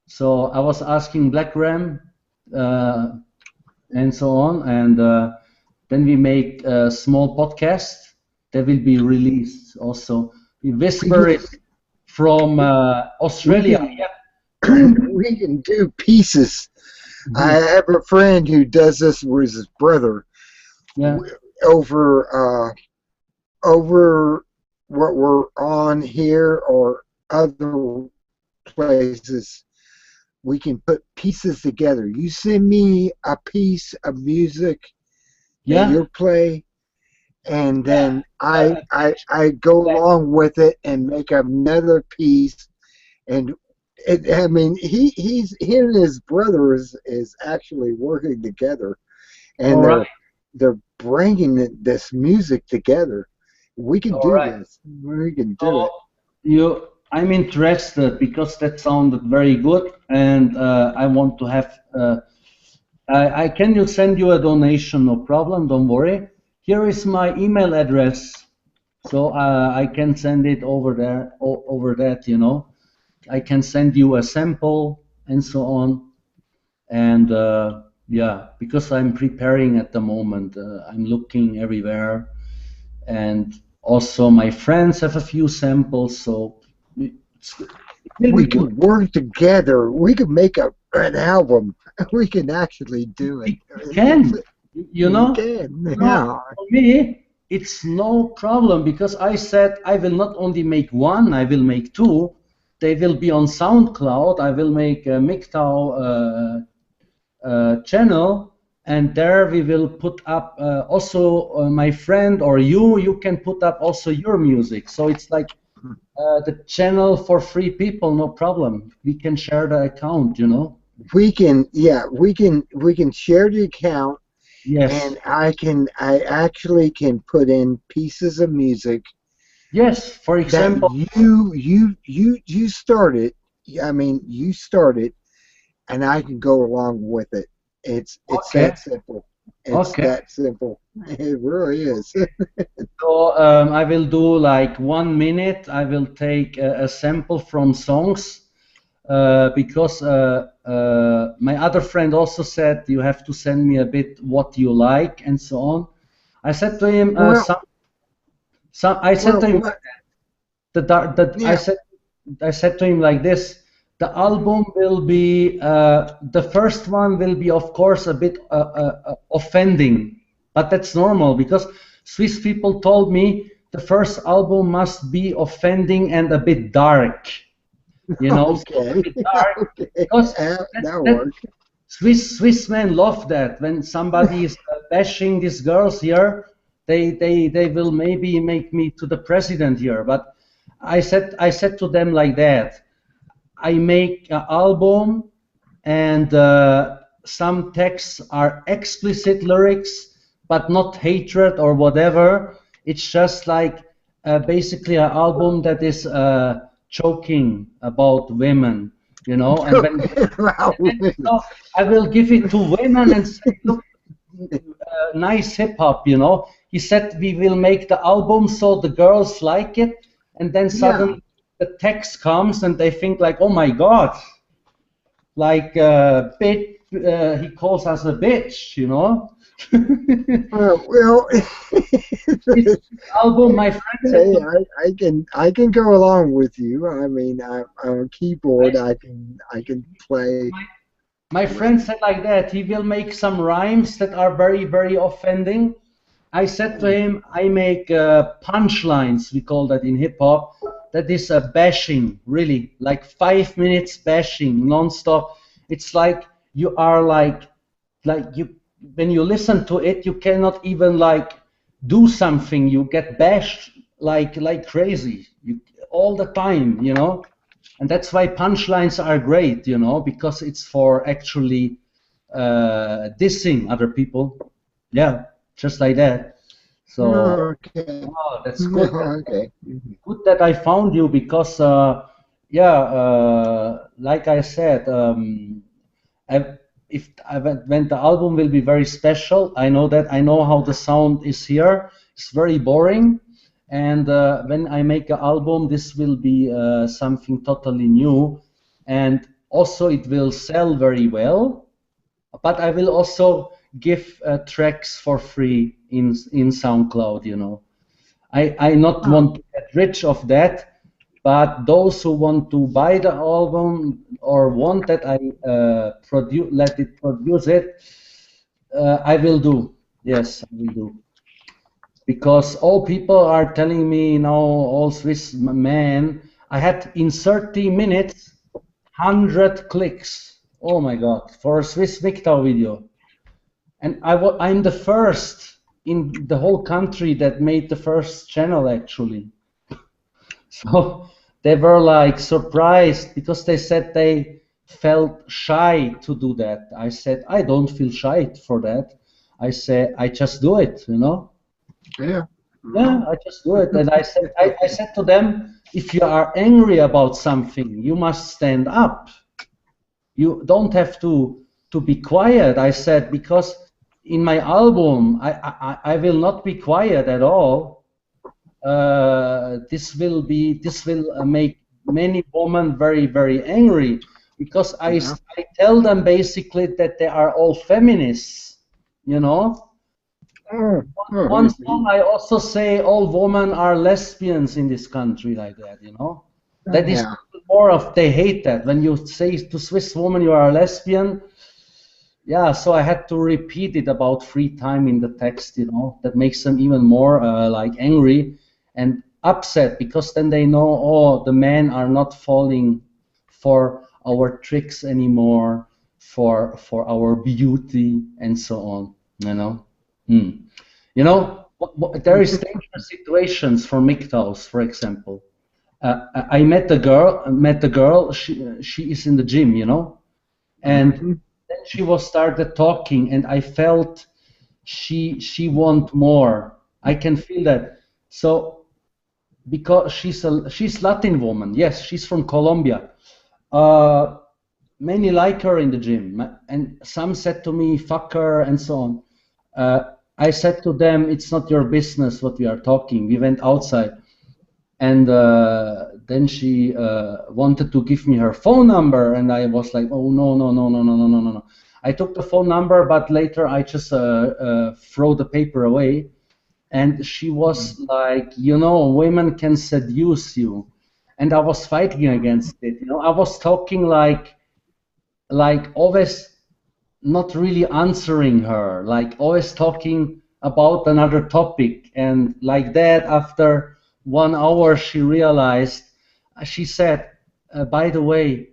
So I was asking Black Ram uh, and so on, and then we make a small podcast that will be released also. We Whisper can, is from we Australia. can Yeah. we can do pieces. I Mhm. have a friend who does this with his brother Yeah. over over what we're on here or other places. We can put pieces together. You send me a piece of music that Yeah. you play, and Yeah. then I go along with it and make another piece. And I mean, he and his brother is actually working together, All and right. they're bringing this music together. We can All do right. this. We can do So it. I'm interested because that sounded very good, and I want to have. I can you send you a donation? No problem. Don't worry. Here is my email address, so I can send it over there. Over that. I can send you a sample and so on. And yeah, because I'm preparing at the moment, I'm looking everywhere, and also my friends have a few samples, so it will be We good. can work together. We can make an album. We can actually do it. We can, you We know, can. no, Yeah. for me, it's no problem because I said I will not only make one, I will make two. They will be on SoundCloud. I will make a MGTOW channel, and there we will put up also my friend or you can put up also your music. So it's like the channel for free people, no problem. We can share the account. We can. Yeah. We can share the account, Yes, and I actually can put in pieces of music yes. For that example, you started. I mean, you started, and I can go along with it. It's okay, that simple. It's okay. that simple. It really is. So I will do like 1 minute. I will take a sample from songs. because my other friend also said you have to send me a bit what you like and so on. I said to him, Well, I said well, to him what? I Yeah. said to him like this: the album will be the first one will be of course a bit offending, but that's normal because Swiss people told me the first album must be offending and a bit dark, so a Okay. bit dark Okay. because That that works. Swiss men love that when somebody is bashing these girls here, they will maybe make me to the president here. But I said to them like that. I make an album, and some texts are explicit lyrics, but not hatred or whatever. It's just like basically an album that is joking about women, and when Okay. Wow. and then, I will give it to women and say, look, nice hip hop, He said we will make the album so the girls like it, and then Yeah. suddenly the text comes and they think like, oh my God, like he calls us a bitch. Well, This album, my friend said hey, to I can go along with you. I mean, on a keyboard, me, I can play my, my with. friend said like that, he will make some rhymes that are very, very offending. I said to him, I make punchlines, we call that in hip hop. That is a bashing, really, like 5 minutes bashing non-stop. It's like you are like you when you listen to it, you cannot even like do something. You get bashed like crazy all the time. And that's why punchlines are great, because it's for actually dissing other people. Yeah, just like that. So, Okay. oh, that's good. Okay. Good that I found you because, yeah, like I said, I, when the album will be very special, I know that. I know how the sound is here. It's very boring, and when I make an album, this will be something totally new, and also it will sell very well. But I will also give tracks for free in SoundCloud. I not Oh, want to get rich of that, but those who want to buy the album or want that I let it produce it, I will do. Yes, I will do. Because all people are telling me now, all Swiss men, I had in 30 minutes 100 clicks. Oh my God, for a Swiss MGTOW video. And I'm the first in the whole country that made the first channel actually. So they were like surprised because they said they felt shy to do that. I said, I don't feel shy for that. I say, I just do it. yeah. Yeah, I just do it. And I said to them, if you are angry about something, you must stand up. You don't have to be quiet. I said, because in my album, I will not be quiet at all. This will make many women very, very angry because Yeah. I tell them basically that they are all feminists, you know. Oh, One oh, song I also say all women are lesbians in this country, like that. That is yeah. more of they hate that when you say to Swiss woman you are a lesbian. Yeah, so I had to repeat it about 3 times in the text. That makes them even more like angry and upset because then they know, oh, the men are not falling for our tricks anymore, for our beauty and so on. You know. Hmm. There is dangerous situations for MGTOWs, for example. I met a girl. She is in the gym, and Mhm. then she was started talking, and I felt she want more. I can feel that. So because she's Latin woman, yes, she's from Colombia. Uh, Many like her in the gym, and some said to me, "Fuck her," and so on. I said to them, "It's not your business what we are talking." We went outside, And then she wanted to give me her phone number, and I was like, oh no, no, no, no, no, no, no, no, no. I took the phone number, but later I just throw the paper away. And she was like, you know, women can seduce you. And I was fighting against it. You know, I was talking like always not really answering her, like always talking about another topic. And like that, after 1 hour, she realized, she said, by the way,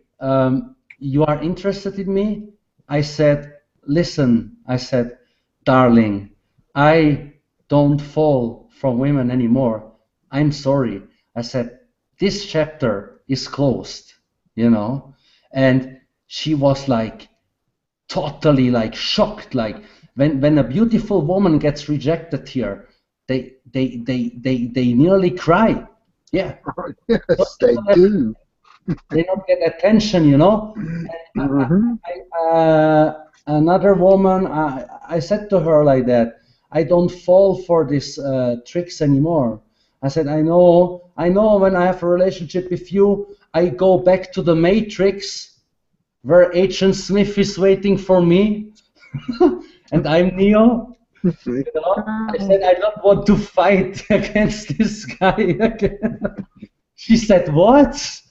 you are interested in me? I said, listen, I said, darling, I don't fall from women anymore. I'm sorry. I said, this chapter is closed, you know? And she was like, totally like shocked, like when a beautiful woman gets rejected here, they nearly cry. Yeah. Yes, they do. They don't get attention, you know. Mm-hmm. Another woman, I said to her like that, I don't fall for these tricks anymore. I said, I know when I have a relationship with you, I go back to the Matrix where Agent Smith is waiting for me and I'm Neo. You know? I said, I don't want to fight against this guy again. She said, what?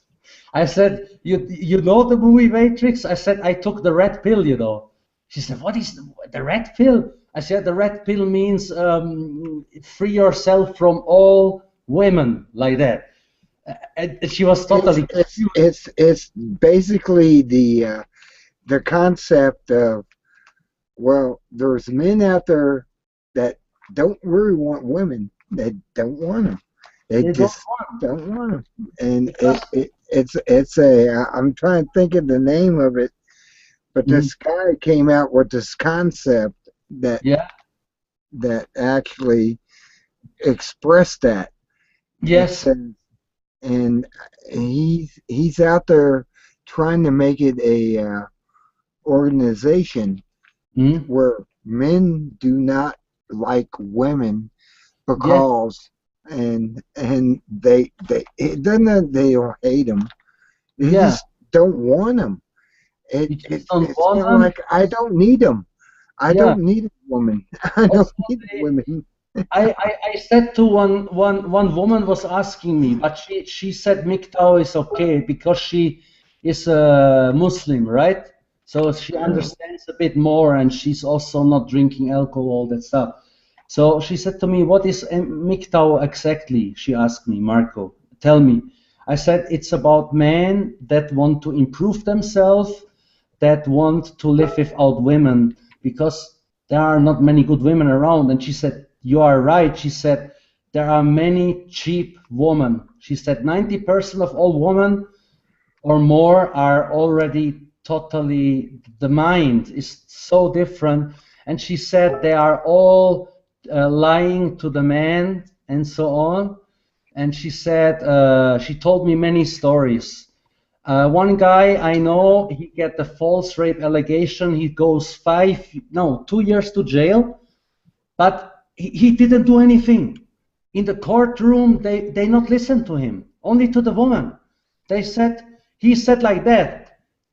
I said, you know the movie Matrix? I said, I took the red pill, you know. She said, what is the red pill? I said, the red pill means free yourself from all women, like that. And she was totally confused. It's basically the concept of, well, there's men out there that don't really want women. They don't want them. They just don't want them. And it's I'm trying to think of the name of it, but this guy came out with this concept that Yeah. that actually expressed that. Yes. And he's out there trying to make it a organization where men do not like women because and they it doesn't that they don't hate them, they just don't want them. It's kind of like, I don't need them. I don't need a woman. I don't need women. I said to one woman was asking me, but she said MGTOW is okay because she is a Muslim, right? So she understands a bit more, and she's also not drinking alcohol, that stuff. So she said to me, what is MGTOW exactly? She asked me, Marco, tell me. I said, it's about men that want to improve themselves, that want to live without women, because there are not many good women around. And she said, you are right. She said, there are many cheap women. She said, 90% of all women or more are already totally, the mind is so different. And she said, they are all lying to the man and so on. And she said, she told me many stories. One guy I know, he get the false rape allegation. He goes 2 years to jail, but he didn't do anything. In the courtroom, they not listen to him, only to the woman. He said like that,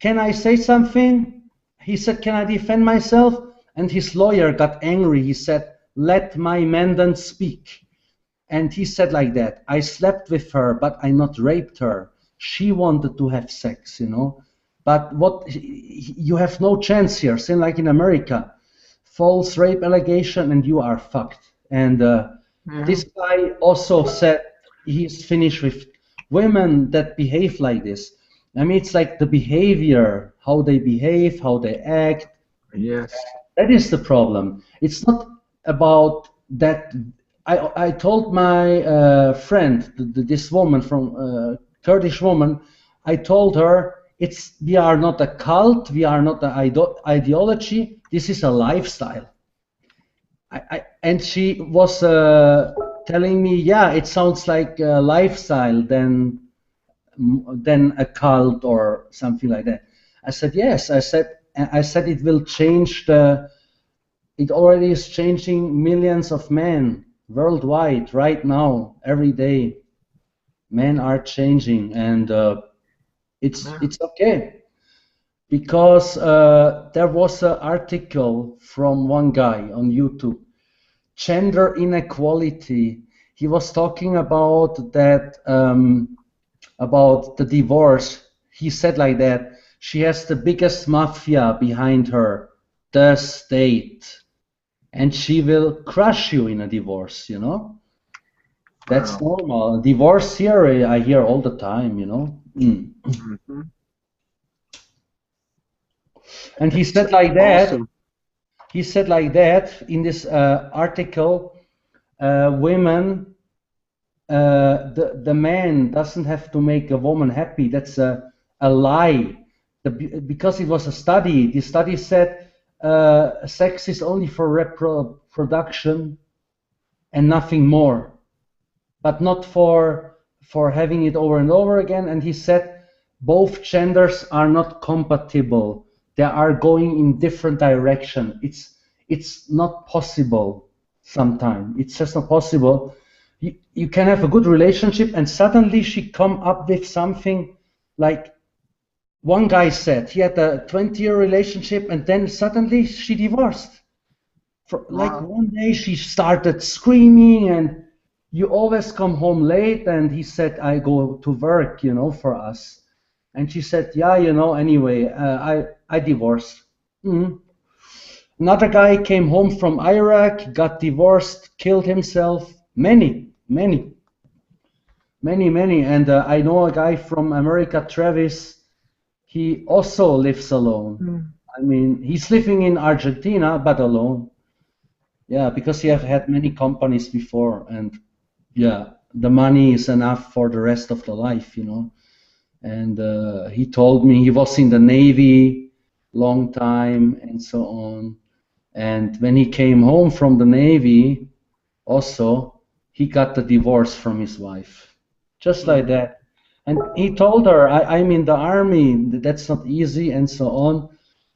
can I say something? He said, can I defend myself? And his lawyer got angry. He said, let my mandant speak. And he said like that, I slept with her, but I not raped her. She wanted to have sex, you know. But you have no chance here, same like in America. False rape allegation and you are fucked. And this guy also said he's finished with women that behave like this. I mean, it's like the behavior, how they behave, how they act. Yes. That is the problem. It's not about that. I told my friend, this woman from Kurdish woman, I told her, we are not a cult, we are not an ideology, this is a lifestyle. And she was telling me, yeah, it sounds like a lifestyle than a cult or something like that. I said, yes. I said it will change it already is changing millions of men worldwide right now, every day. Men are changing, and Yeah. it's okay. Because there was an article from one guy on YouTube, gender inequality. He was talking about that, about the divorce. He said like that, she has the biggest mafia behind her, the state, and she will crush you in a divorce, you know? That's Wow. normal. Divorce theory I hear all the time, you know? Hmm. And he It's said like that, awesome. he said like that in this article, women, the man doesn't have to make a woman happy. That's a lie. Because it was a study. The study said sex is only for reproduction and nothing more, but not for having it over and over again. And he said both genders are not compatible. They are going in different direction. It's not possible sometimes. It's just not possible. You can have a good relationship and suddenly she come up with something like one guy said he had a 20-year relationship and then suddenly she divorced. For, like Wow. one day she started screaming and you always come home late, and he said I go to work, you know, for us. And she said, yeah, you know, anyway, I divorced. Mhm. Another guy came home from Iraq, got divorced, killed himself. Many. And I know a guy from America, Travis. He also lives alone. Mm. I mean, he's living in Argentina, but alone. Yeah, because he have had many companies before, and yeah, the money is enough for the rest of the life, you know. And he told me he was in the Navy long time and so on. And when he came home from the Navy, also he got the divorce from his wife, just like Mm. that. And he told her, I'm in the army, that's not easy, and so on.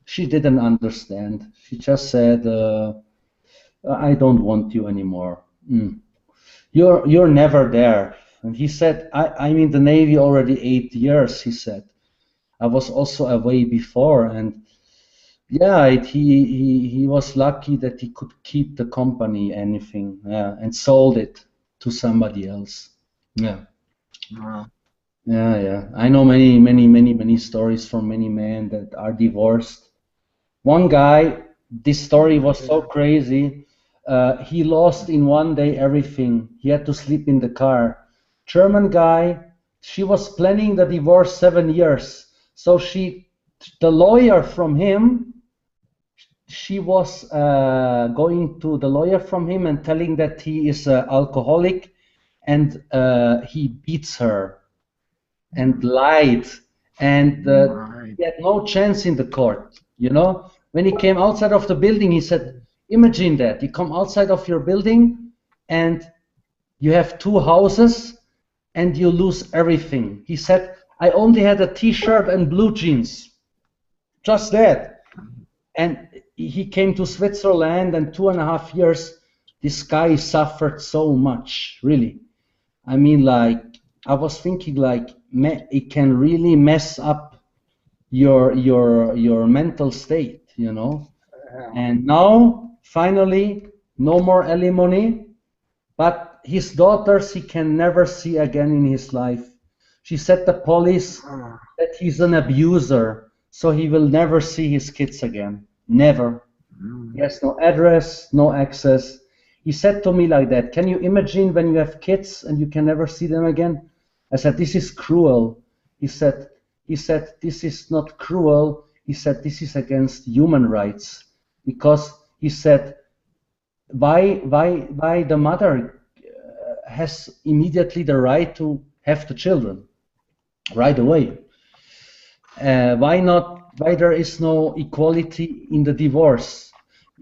She didn't understand. She just said, I don't want you anymore. Mm. You're never there. And he said, I'm in the Navy already 8 years, he said. I was also away before, and yeah, he was lucky that he could keep the company, anything, yeah, and sold it to somebody else. Yeah, Wow. yeah. I know many stories from many men that are divorced. One guy, this story was so Yeah. crazy. He lost in one day everything. He had to sleep in the car. German guy, she was planning the divorce 7 years. So the lawyer from him, she was going to the lawyer from him and telling that he is an alcoholic and he beats her and lied, and Right. he had no chance in the court. You know, when he came outside of the building, he said, "Imagine that you come outside of your building and you have two houses and you lose everything." He said, "I only had a T-shirt and blue jeans, just that." And he came to Switzerland, and 2.5 years, this guy suffered so much, really. I mean, like, I was thinking, like, it can really mess up your mental state, you know. Yeah. And now, finally, no more alimony, but his daughters he can never see again in his life. She said the police Ah. that he's an abuser, so he will never see his kids again. Never. He Mm. has no address, no access. He said to me like that, can you imagine when you have kids and you can never see them again? I said, this is cruel. He said, this is not cruel. He said, this is against human rights. Because he said, why the mother has immediately the right to have the children right away? Why there is no equality in the divorce?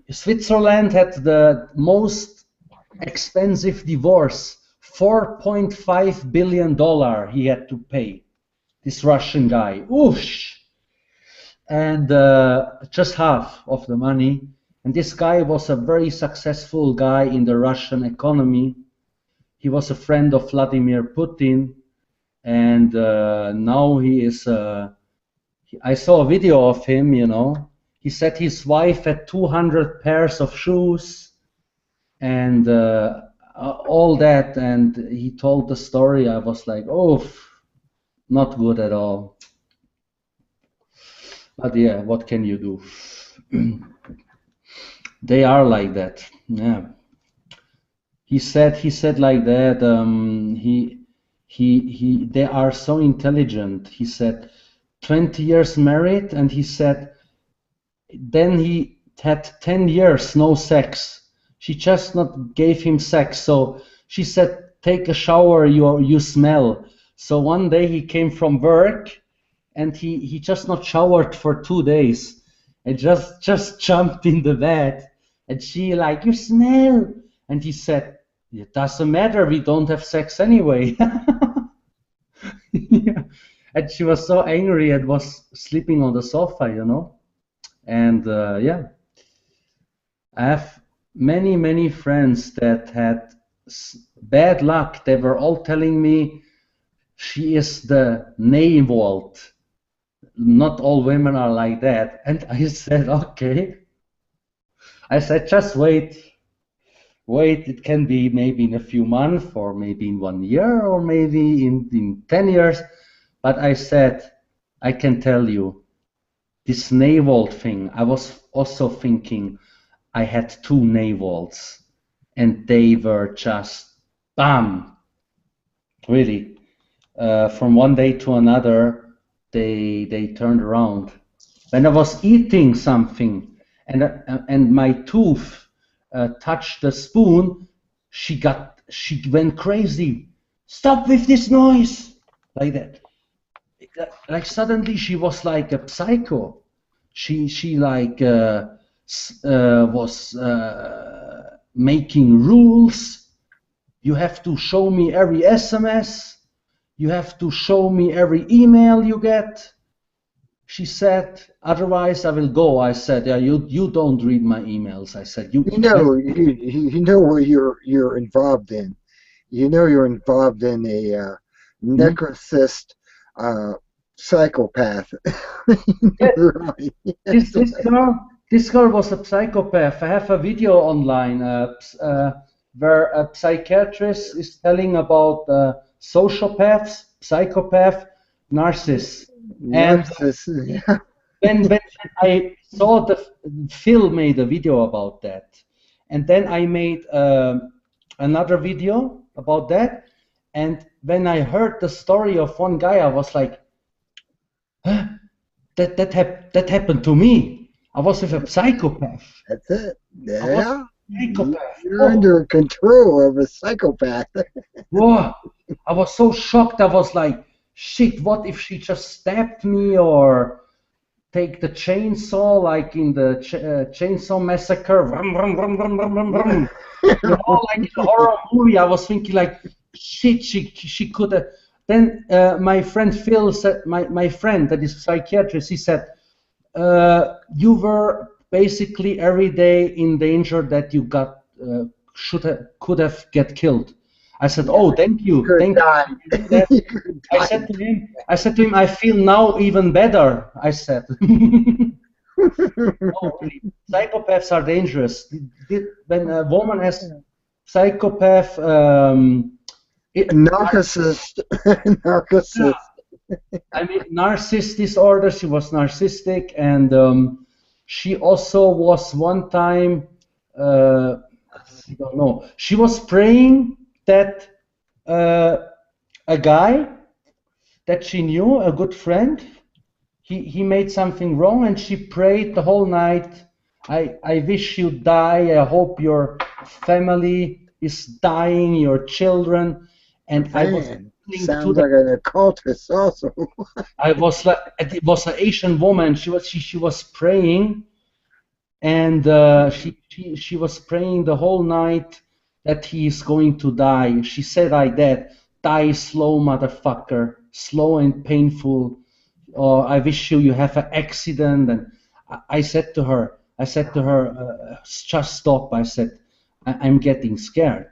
Switzerland had the most expensive divorce, $4.5 billion he had to pay. This Russian guy, oosh, and just half of the money. And this guy was a very successful guy in the Russian economy. He was a friend of Vladimir Putin. and now he is. I saw a video of him. You know, he said his wife had 200 pairs of shoes, and all that. And he told the story. I was like, oh, not good at all. But yeah, what can you do? They are like that. Yeah. He said like that. They are so intelligent. He said 20 years married, and he said then he had 10 years no sex. She just not gave him sex. So she said, take a shower, you smell. So one day he came from work, and he just not showered for 2 days, and just jumped in the bed, and she like, you smell, and he said, it doesn't matter, we don't have sex anyway. Yeah. And she was so angry and was sleeping on the sofa, you know. And yeah, I have many friends that had bad luck. They were all telling me she is the Neiwald. Not all women are like that. And I said, okay. I said, just wait. Wait, it can be maybe in a few months, or maybe in 1 year, or maybe in 10 years. But I said, I can tell you, this Neiwald thing, I was also thinking I had 2 Neiwalds, and they were just, bam, really. From one day to another, they turned around. When I was eating something, and my tooth touched the spoon, she went crazy. Stop with this noise, like that. Like suddenly she was like a psycho. She like was making rules. You have to show me every SMS. You have to show me every email you get. She said, otherwise I will go. I said, yeah, you don't read my emails. I said, You know, you know what you're involved in. You know you're involved in a necrocyst psychopath. Right. This girl was a psychopath. I have a video online where a psychiatrist is telling about sociopaths, psychopath, narcissists. And Narcissist. when I saw Phil made a video about that, and then I made another video about that, and when I heard the story of one guy, I was like, huh? That happened to me. I was with a psychopath. That's it. I was Yeah. a psychopath. You're under control of a psychopath. Whoa. I was so shocked. I was like, shit, what if she just stabbed me, or take the chainsaw like in the Chainsaw Massacre? Vroom, vroom, vroom, vroom, vroom, vroom. You know, like in a horror movie. I was thinking like, shit, she could have. Then my friend Phil said, my friend that is a psychiatrist, he said, you were basically every day in danger that you got could have get killed. I said, oh, thank you. Thank you. I said to him, I feel now even better. I said, oh, really, psychopaths are dangerous. When a woman has psychopath, Narcissist. Narcissist. I mean, narcissist disorder. She was narcissistic, and she also was one time. I don't know. She was praying that a guy that she knew, a good friend, he made something wrong, and she prayed the whole night. I wish you die. I hope your family is dying, your children. And I was sounds like an occultist also. I was like, it was an Asian woman. She was praying, and she was praying the whole night that he is going to die. She said like that, die slow, motherfucker, slow and painful, or I wish you have an accident. And I said to her, just stop. I said, I'm getting scared.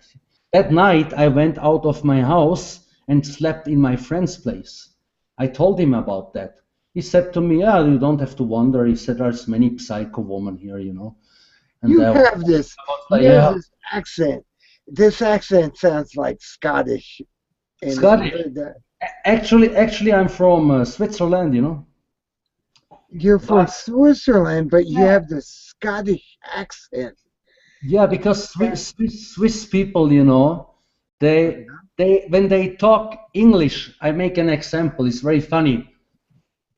That night I went out of my house and slept in my friend's place. I told him about that. He said to me, "Yeah, you don't have to wonder." He said, "There's many psycho women here, you know." And You I have this. was like, You have "Yeah, this accent. This accent sounds like Scottish, and Scottish. Actually, I'm from Switzerland, you know." you're from But Switzerland, but you yeah, have this Scottish accent. yeah, because That, Swiss people, you know, they when they talk English, I make an example. It's very funny.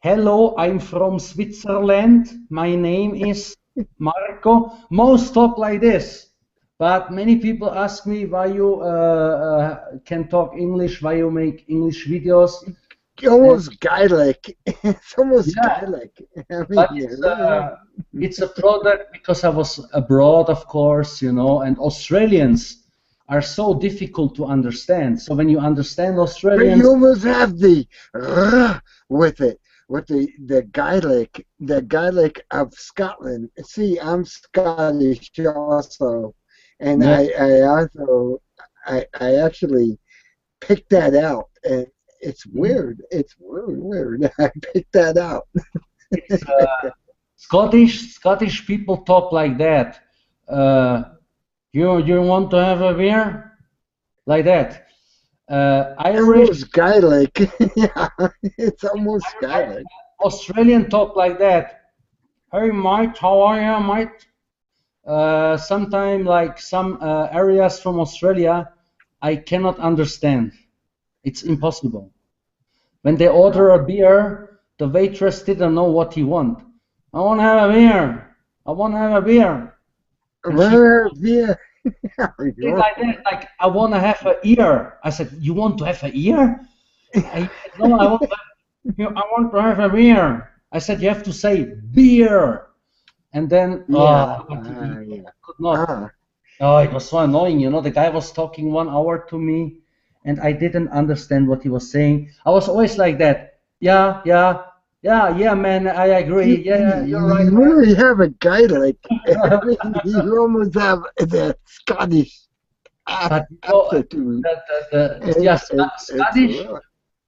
Hello, I'm from Switzerland. My name is Marco. Most talk like this, but many people ask me why you can talk English, why you make English videos, and almost Gaelic. It's almost yeah, Gaelic. I mean, but it's a product because I was abroad, of course, you know, and Australians are so difficult to understand. So when you understand but you Australians, almost have the with it, with the Gaelic of Scotland. See, I'm Scottish also, and yeah, I actually picked that out, and it's mhm, weird. It's really weird. I picked that out. it's Scottish people talk like that. Uh, you want to have a beer? Like that. Irish Almost Gaelic. Yeah, it's almost Gaelic. Australian talk like that. Hey mate, how are you, mate? Sometimes like some areas from Australia, I cannot understand. It's impossible. When they order a beer, the waitress didn't know what he want. I want to have a beer. I want to have a beer. And she Where yeah, did like that, like I want to have a ear. I said, you want to have a ear? I said, no, I want to have a beer. I said, you have to say beer. And then, yeah, but he yeah. could not. Ah, Oh, it was so annoying. You know, the guy was talking 1 hour to me, and I didn't understand what he was saying. I was always like that. Yeah, yeah, yeah, yeah, man. I agree. Yeah, you're right, you really have a Gaelic. I man. mean, you almost have the Scottish But you know, aptitude. yeah, It's Scottish. real.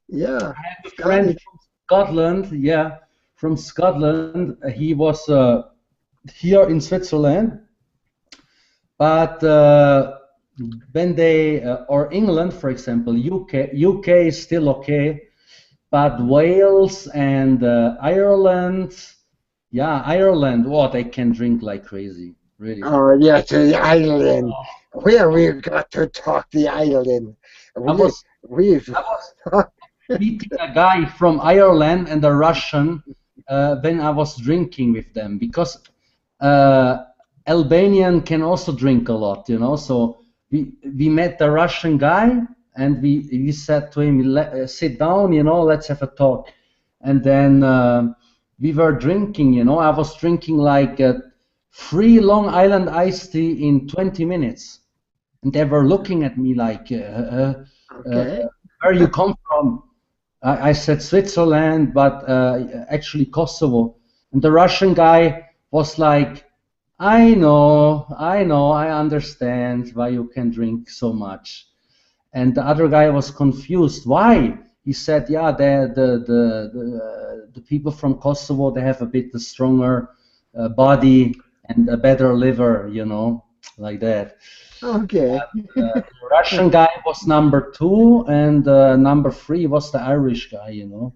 Yeah, I have a friend Scottish. from Scotland. Yeah, from Scotland. He was here in Switzerland, but when they or England, for example, UK is still okay, but Wales and Ireland, yeah, Ireland, what they can drink like crazy, really. Oh, yeah, to the island. Where we've got to talk the island. I We, was we've I was meeting a guy from Ireland and a Russian when I was drinking with them because uh, Albanian can also drink a lot, you know. So we met the Russian guy and we said to him, sit down, you know, let's have a talk. And then we were drinking, you know. I was drinking like 3 Long Island iced tea in 20 minutes, and they were looking at me like, uh, okay. where you come from? I said Switzerland, but actually Kosovo. And the Russian guy was like, I understand why you can drink so much. And the other guy was confused. Why? He said, yeah, the people from Kosovo, they have a bit stronger body and a better liver, you know, like that. Okay. The Russian guy was number two, and number three was the Irish guy, you know.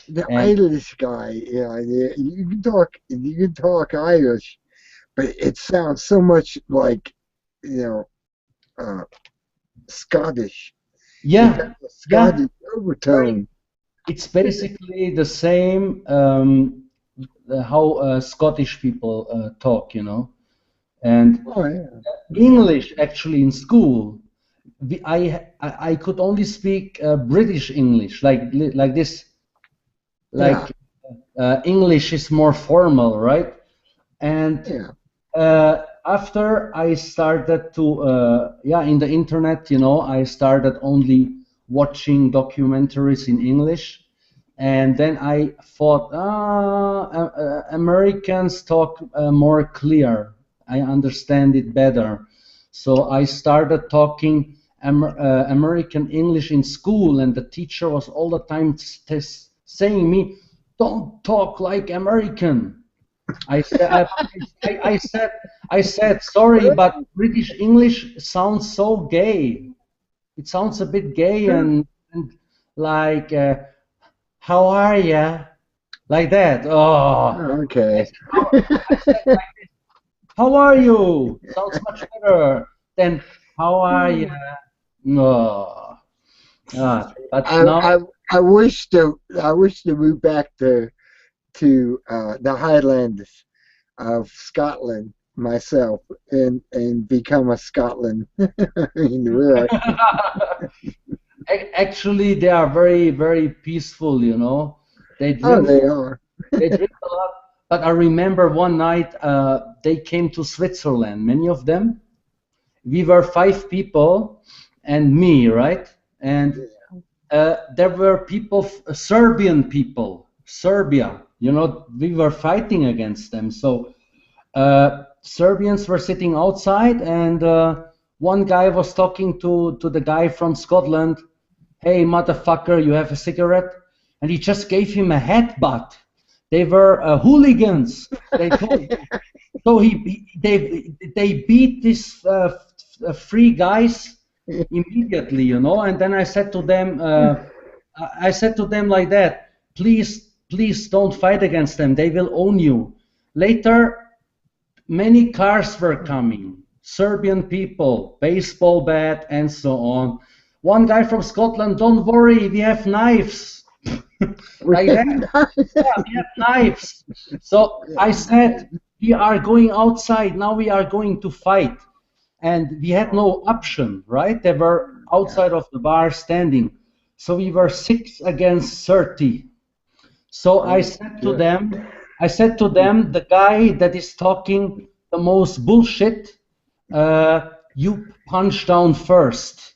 The And Irish guy, yeah, yeah, you can talk Irish, but it sounds so much like, you know, uh, Scottish. It has yeah, a yeah, Scottish very. overtone. It's basically the same how Scottish people talk, you know. And Oh yeah, English, actually, in school, I could only speak British English, like this, yeah, like English is more formal, right? And yeah. after I started to, yeah, in the internet, you know, I started only watching documentaries in English. And then I thought, Americans talk more clear. I understand it better. So I started talking American English in school, and the teacher was all the time saying me, "Don't talk like American." I said, I said, sorry, but British English sounds so gay. It sounds a bit gay and like, how are ya? Like that. Oh, Okay. I said like this, how are you? Sounds much better than how are ya? No. But I, now, I I wish to move back to the Highlands of Scotland myself and become a Scotland in real. actually, they are very, very peaceful, you know. They Oh, drink, they are. they drink a lot. But I remember one night they came to Switzerland, many of them. We were 5 people and me, right? And there were people, Serbian people, Serbia, you know, we were fighting against them. So Serbians were sitting outside, and one guy was talking to the guy from Scotland. Hey, motherfucker, you have a cigarette? And he just gave him a headbutt. They were hooligans. They told, so they beat these 3 guys immediately, you know. And then I said to them, like that, please don't fight against them. They will own you. Later, many cars were coming, Serbian people, baseball bat, and so on. One guy from Scotland, don't worry, we have knives. Like that. Yeah, we have knives. So I said, we are going outside, now we are going to fight. And we had no option, right? They were outside of the bar standing. So we were 6 against 30. So I said to them, the guy that is talking the most bullshit, you punch down first.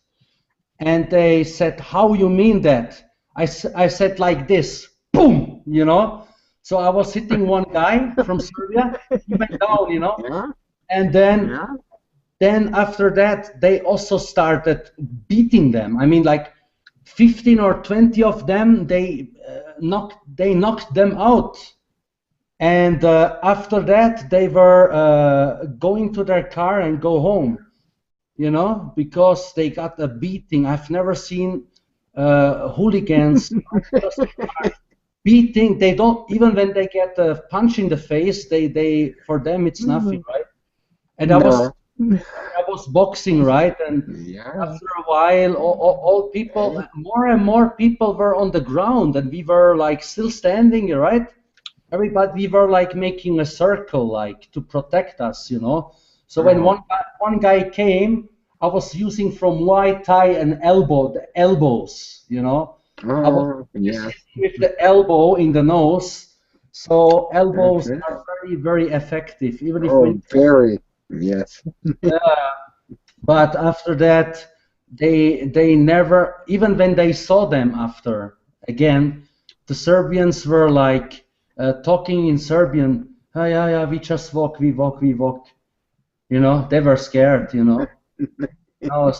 And they said, how you mean that? I said like this, boom, you know. So I was hitting one guy from Serbia, he went down, you know. Yeah. And then after that, they also started beating them. I mean, like 15 or 20 of them, they knocked them out. And after that, they were going to their car and go home, you know, because they got a beating. I've never seen hooligans beating. They don't, even when they get a punch in the face, they for them it's nothing, right? And I was boxing, right? And after a while, all people, more and more people were on the ground, and we were like still standing, right? Everybody, we were like making a circle, like to protect us, you know. So when one guy came, I was using from Muay Thai and the elbows, you know. I was with the elbow in the nose. So elbows are very, very effective, even if very, yes. But after that, they never, even when they saw them after again, the Serbians were like talking in Serbian. Oh, yeah, we just walk, we walk. You know, they were scared. You know. No,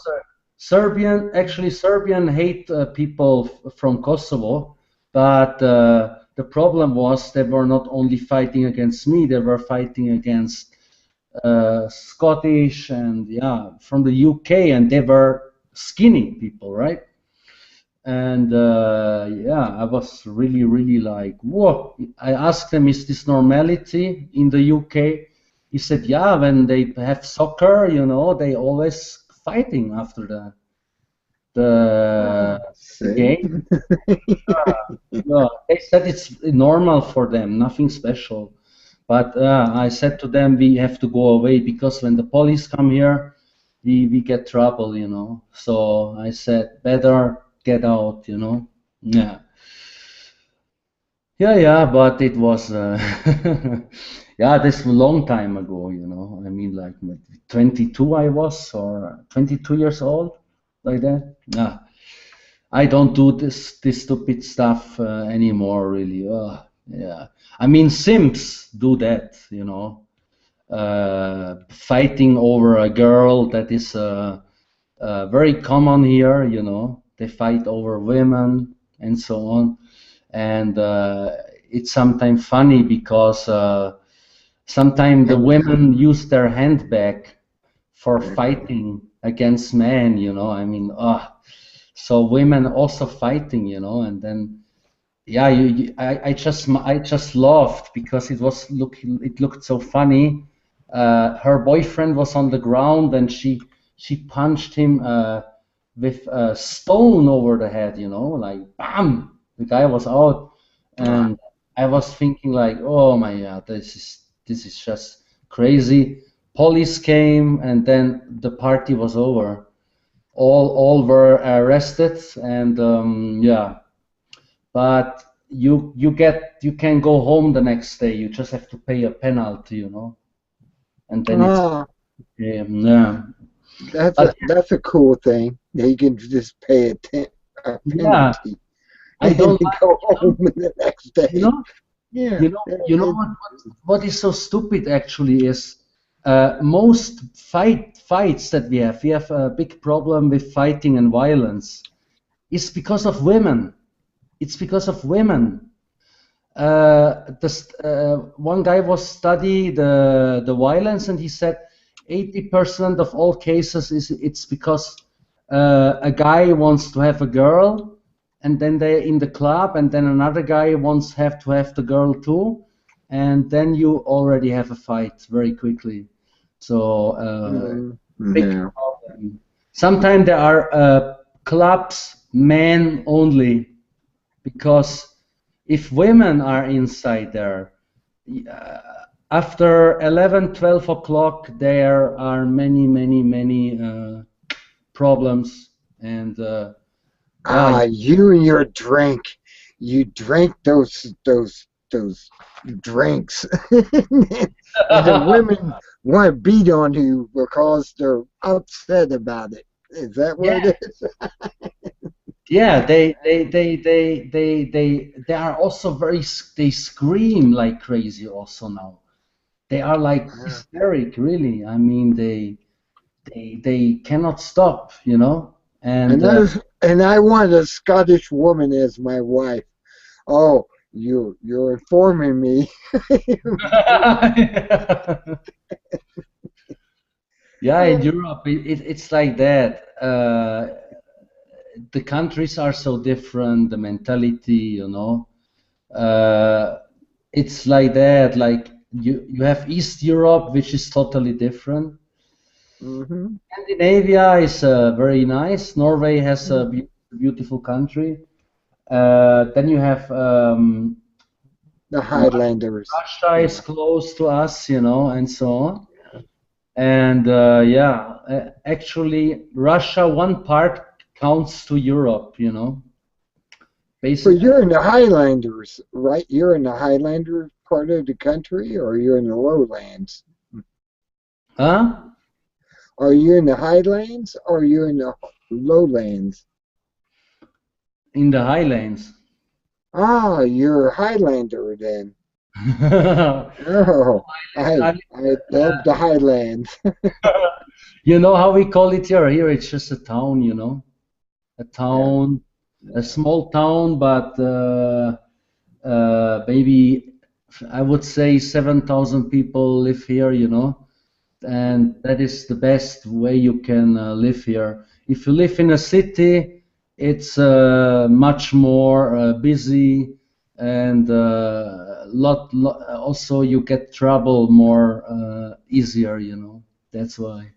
Serbian hate people from Kosovo, but the problem was they were not only fighting against me; they were fighting against Scottish and from the UK, and they were skinny people, right? And I was really, really like, whoa. I asked him, is this normality in the UK? He said, yeah, when they have soccer, you know, they always fighting after the game. They said it's normal for them, nothing special. But I said to them, we have to go away because when the police come here, we get trouble, you know. So I said, better get out, you know. Yeah. But it was, this a long time ago, you know. I mean, like 22 I was, or 22 years old, like that. Yeah. I don't do this stupid stuff anymore, really. Yeah. I mean, simps do that, you know. Fighting over a girl that is very common here, you know. They fight over women and so on, and it's sometimes funny because sometimes the women use their handbag for fighting against men, you know. I mean, so women also fighting, you know, and then yeah, I just laughed because it looked so funny. Her boyfriend was on the ground and she punched him with a stone over the head, you know, like bam, the guy was out, and I was thinking like, oh my God, this is just crazy. Police came and then the party was over. All were arrested, and yeah, but you can go home the next day. You just have to pay a penalty, you know, and then it's yeah. That's a cool thing. You can just pay a Yeah, penalty I and don't then like, go home the next you day. know, Yeah. you know what is so stupid actually is most fights that we have a big problem with fighting and violence is because of women. It's because of women. One guy was study the violence, and he said 80% of all cases it's because a guy wants to have a girl, and then they're in the club, and then another guy wants to have the girl too, and then you already have a fight very quickly. So big Yeah. problem. Sometimes there are clubs men only, because if women are inside there, uh, after 11, 12 o'clock, there are many problems. And yeah, You and your drink. You drank those drinks, and the women want to beat on you because they're upset about it. Is that what yeah, it is? yeah. They are also they scream like crazy also now. They are like hysteric, really. I mean, they cannot stop, you know. And And I want a Scottish woman as my wife. Oh, you're informing me. yeah, in Europe, it's like that. The countries are so different, the mentality, you know. Uh, it's like that. Like you have East Europe, which is totally different. Hmm. Scandinavia is very nice. Norway has a beautiful country. Then you have The Highlanders. Russia is Yeah. close to us, you know, and so on. And yeah, actually, Russia, one part counts to Europe, you know. But Basically, you're in the Highlanders, right? You're in the Highlander part of the country, or you're in the lowlands? huh? Are you in the highlands or are you in the lowlands? In the highlands. Ah, you're a Highlander then. No, Oh, I I love the highlands. you know how we call it here? Here it's just a town, you know, a Yeah, town, a yeah. small town, but maybe I would say 7,000 people live here, you know, and that is the best way you can live here. If you live in a city, it's much more busy, and also you get trouble more easier, you know. That's why.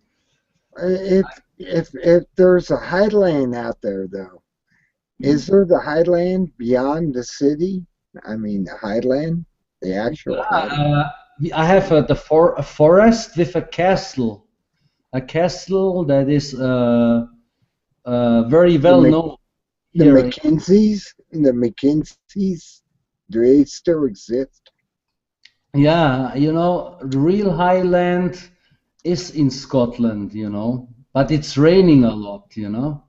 If there's a highland out there though, is there the highland beyond the city? I mean, the highland, the actual highland. Uh, I have a forest with a castle that is very The well known the here. Mackenzies, do they still exist? Yeah, you know, the real highland is in Scotland, you know, but it's raining a lot, you know.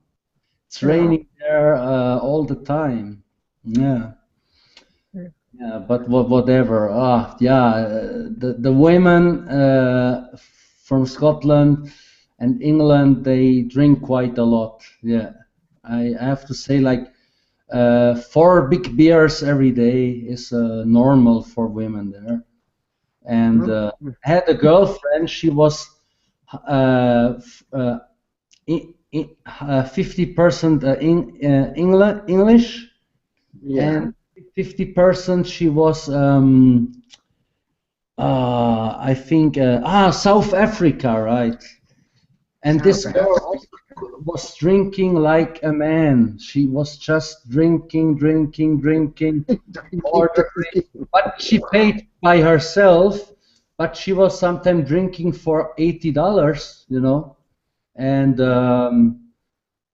It's Yeah. raining there all the time. Yeah, yeah, but whatever. Yeah, the women from Scotland, and England they drink quite a lot. Yeah, I have to say, like 4 big beers every day is normal for women there. And I had a girlfriend. She was 50% English, Yeah. and 50% she was I think South Africa, right? And this South girl also was drinking like a man. She was just drinking, ordering, but she paid by herself. But she was sometimes drinking for $80, you know. And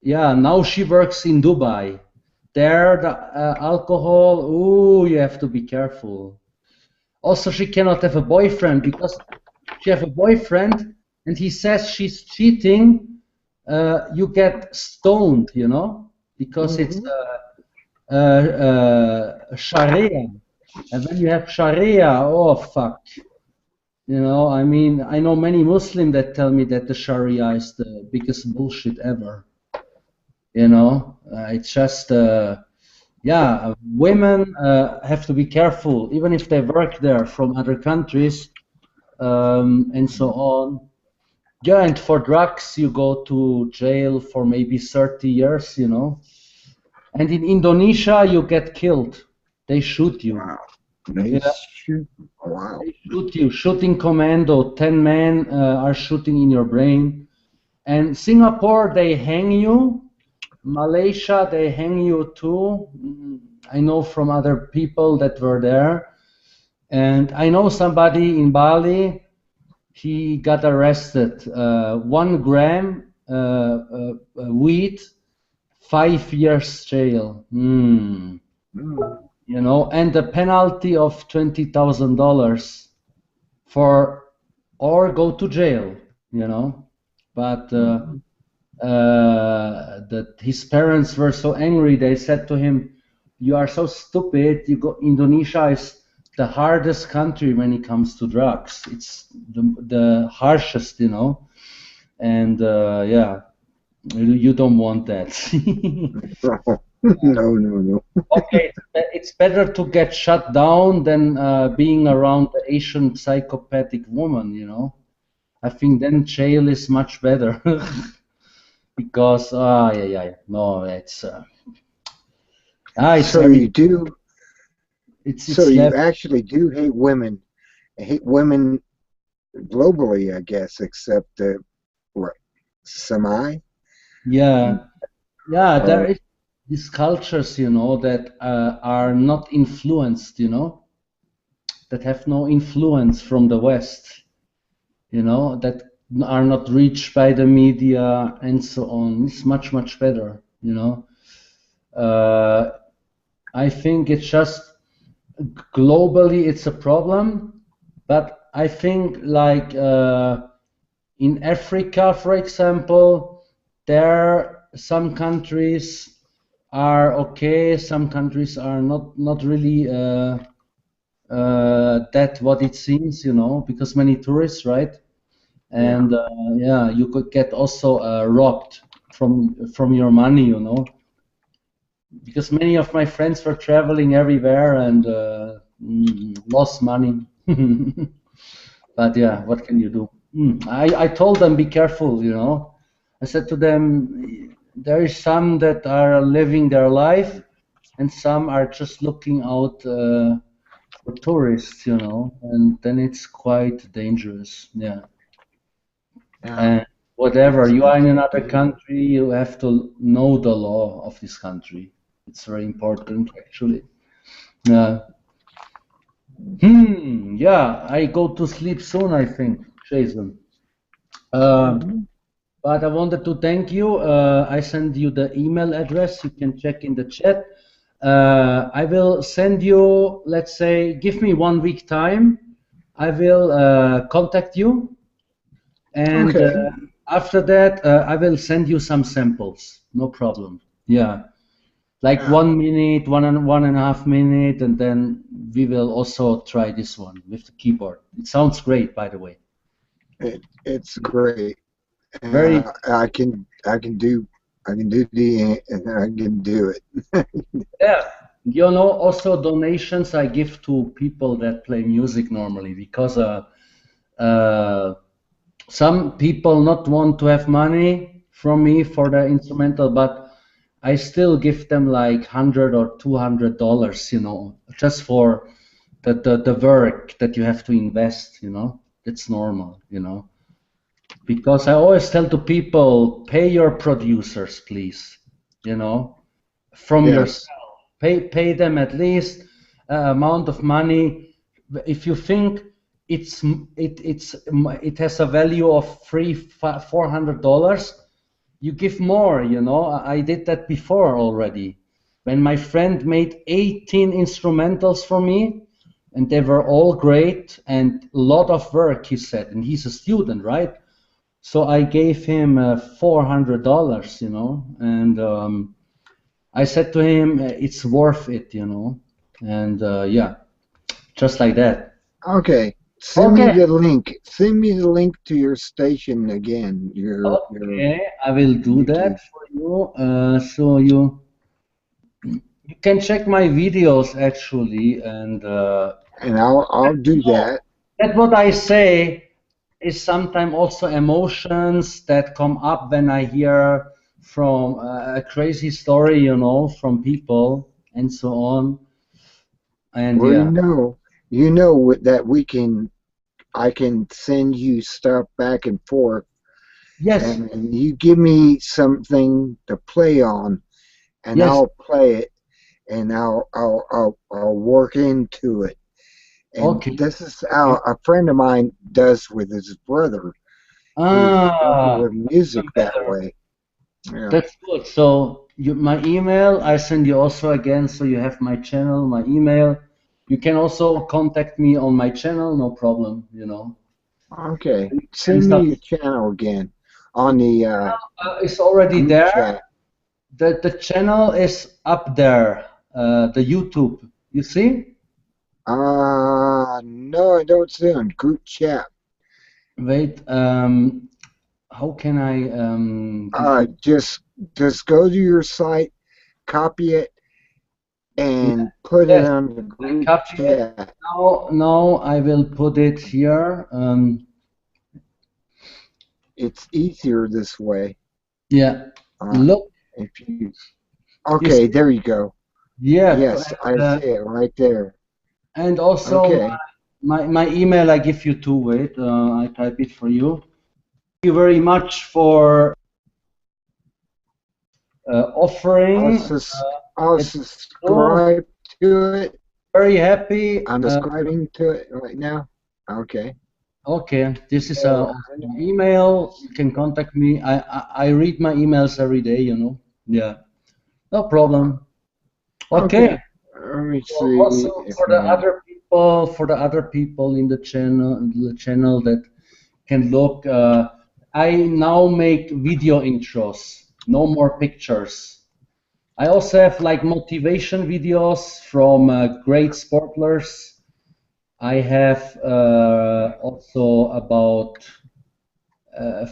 yeah, now she works in Dubai. There, the alcohol, ooh, you have to be careful. Also, she cannot have a boyfriend because she have a boyfriend and he says she's cheating. You get stoned, you know, because it's Sharia. And when you have Sharia, oh fuck. You know, I mean, I know many Muslims that tell me that the Sharia is the biggest bullshit ever. You know, it's just, yeah, women have to be careful, even if they work there from other countries and so on. Yeah, and for drugs, you go to jail for maybe 30 years, you know. And in Indonesia, you get killed. They shoot you. Wow. Yeah. Wow. They shoot you. Shooting commando. 10 men are shooting in your brain. And Singapore, they hang you. Malaysia, they hang you too. I know from other people that were there. And I know somebody in Bali, he got arrested. 1 gram weed, 5 years jail. You know, and the penalty of $20,000 for, or go to jail, you know. But that his parents were so angry, they said to him, "You are so stupid. You go. Indonesia is the hardest country when it comes to drugs. It's the harshest, you know." And yeah, you don't want that. No. Okay, it's better to get shut down than being around the Asian psychopathic woman, you know. I think then jail is much better. Because no, it's it's So very, you do. it's So you left. actually do hate women. Hate women globally, I guess, except what? Semi? Yeah, yeah, there Or is these cultures, you know, that are not influenced, you know, that have no influence from the West, you know, that are not reached by the media and so on. It's much better, you know. I think it's just globally it's a problem, but I think like in Africa, for example, there some countries are okay, some countries are not really that what it seems, you know, because many tourists, right? And yeah, you could get also robbed from your money, you know, because many of my friends were traveling everywhere and lost money. But yeah, what can you do? I told them be careful, you know. I said to them, there is some that are living their life, and some are just looking out for tourists, you know, and then it's quite dangerous. Yeah. And whatever, you are in another country, you have to know the law of this country. It's very important, actually. Yeah. Yeah, I go to sleep soon, I think, Jason. But I wanted to thank you. I send you the email address. You can check in the chat. I will send you, let's say, give me 1 week time. I will contact you. And okay. after that, I will send you some samples. No problem. Yeah. Like 1 minute, 1.5 minute, and then we will also try this one with the keyboard. It sounds great, by the way. It's great. Very. I can do it. Yeah, you know, also donations I give to people that play music normally because uh, some people not want to have money from me for the instrumental, but I still give them like $100 or $200, you know, just for the work that you have to invest, you know. It's normal, you know. Because I always tell to people, pay your producers, please, you know, from yourself. Yes. Pay them at least amount of money. If you think it has a value of $400, you give more. You know, I did that before already. When my friend made 18 instrumentals for me, and they were all great and a lot of work, he said, and he's a student, right? So I gave him $400, you know, and I said to him, it's worth it, you know, and yeah, just like that. Okay. Okay, Send me the link to your station again. Your okay, I will do that YouTube, for you. So you can check my videos actually, and and I'll do that. that what I say is sometimes also emotions that come up when I hear from a crazy story, you know, from people and so on. And Well, yeah, that I can send you stuff back and forth, yes, and you give me something to play on, and yes, I'll play it, and I'll work into it. And okay, this is okay. how a friend of mine does with his brother. He's working Ah, with music even that better. way. Yeah. That's good. So my email, I send you also again, so you have my channel, my email. You can also contact me on my channel, no problem, you know. Okay. And Send me stuff. your channel again on the It's already group there. chat. The channel is up there, the YouTube. You see? No, I don't see on group chat. Wait, how can I give you? Just go to your site, copy it, Yeah, and put it yes, on the I group copy it. chat. Now I will put it here. It's easier this way. Yeah, Uh, look, if you you see? Okay, there you go. Yeah, Yes, I see it right there. and also Okay. my email I give you too. Wait, I type it for you. Thank you very much for I'll offering. sus I'll It's so subscribe to it. very happy. I'm subscribing to it right now. Okay. Okay, this is So also my email. You can contact me. I read my emails every day, you know. Yeah, no problem. Okay. okay. Let me So see also if my for the other people in the channel that can look, I now make video intros, no more pictures. I also have like motivation videos from great sportlers. I have also about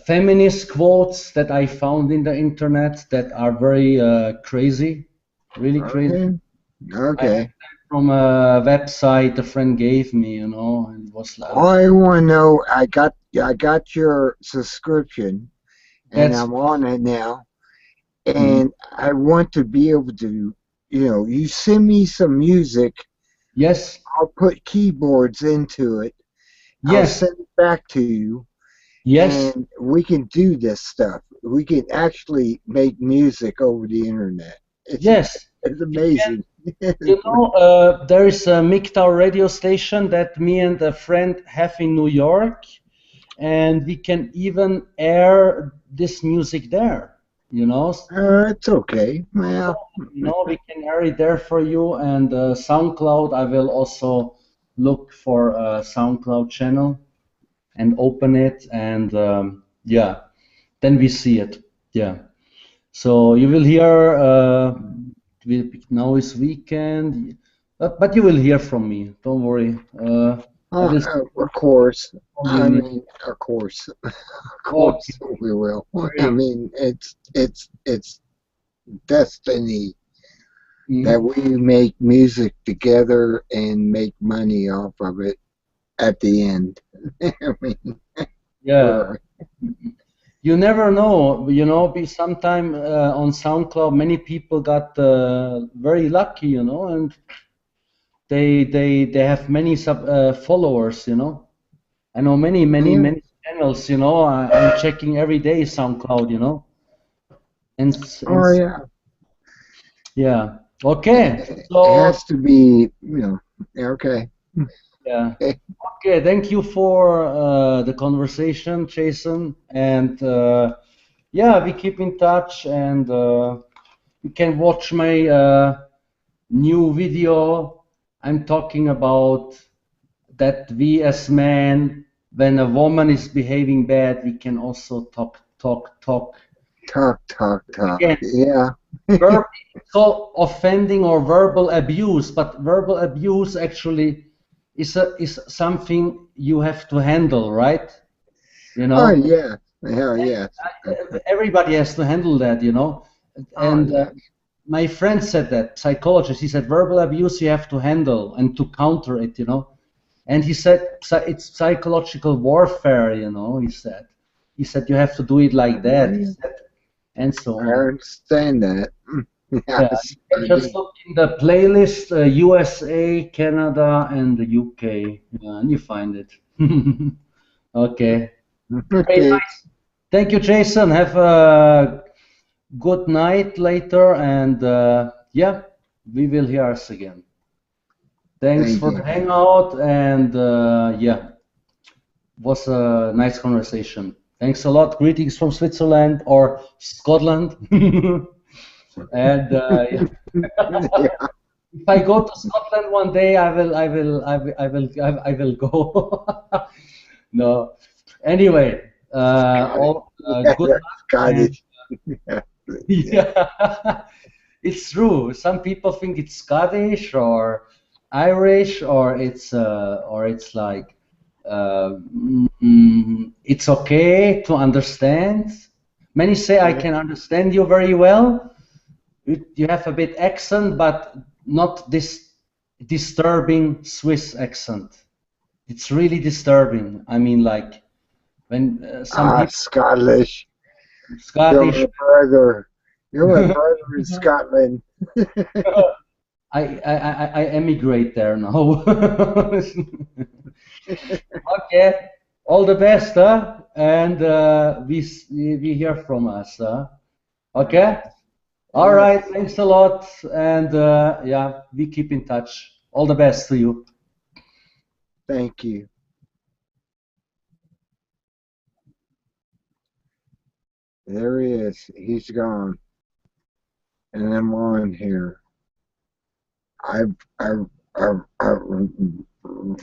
feminist quotes that I found in the internet that are very crazy, really crazy. okay. I have Okay. them from a website a friend gave me, you know, and it was I want to know. I got your subscription, and that's I'm on it now. mhm. And I want to be able to, you send me some music. Yes, I'll put keyboards into it. I'll yes, send it back to you, yes, and we can do this stuff. We can actually make music over the internet. yes. It's You can, amazing. you know, there is a MGTOW radio station that me and a friend have in New York, and we can even air this music there, you know. It's okay. Well, You know, we can air it there for you, and SoundCloud, I will also look for a SoundCloud channel and open it, and yeah, then we see it. Yeah. So you will hear. Now is weekend, but you will hear from me. Don't worry. At least Of course. all you I need. mean, of course. Of Okay, course we will. I great. mean, it's destiny that Mhm. we make music together and make money off of it at the end. I mean, Yeah. we're, You never know, be sometime on SoundCloud, many people got very lucky, and they have many followers, I know many, many, yeah. many channels, I'm checking every day SoundCloud, and Oh yeah. yeah. Okay. It So has to be, okay. yeah. Okay. Thank you for the conversation, Jason. And yeah, we keep in touch, and you can watch my new video. I'm talking about that we as men, when a woman is behaving bad, we can also talk. Talk. Again, Yeah. verb so offending or verbal abuse, but verbal abuse actually is something you have to handle, right? You Oh know, yeah. Hell yes. everybody has to handle that, Oh And yeah. my friend said that, psychologist, he said verbal abuse you have to handle and to counter it, And he said it's psychological warfare, He said you have to do it like Oh, that, he yeah. said, and so I on. understand that. Yeah, Yes, you can I just do. look in the playlist, USA, Canada, and the UK, and you find it. Okay. Very Okay. nice. Thank you, Jason. Have a good night later, and yeah, we will hear us again. Thanks Thank for the you. hangout, and yeah, was a nice conversation. Thanks a lot. Greetings from Switzerland or Scotland. And yeah. Yeah. If I go to Scotland one day, I will go. No. Anyway, Got it. all Yeah, good that's luck and Scottish. Yeah. Yeah. yeah, it's true. Some people think it's Scottish or Irish or it's like it's okay to understand. Many say I Yeah. can understand you very well. You have a bit accent, but not this disturbing Swiss accent. It's really disturbing. I mean, like when some Ah, people Scottish. You're Scottish. my brother. You're my brother in Scotland. I emigrate there now. Okay, all the best, huh? And we hear from us, huh? Okay. All Yes. right. Thanks a lot, and yeah, we keep in touch. All the best to you. Thank you. There he is. He's gone. And I'm on here. I've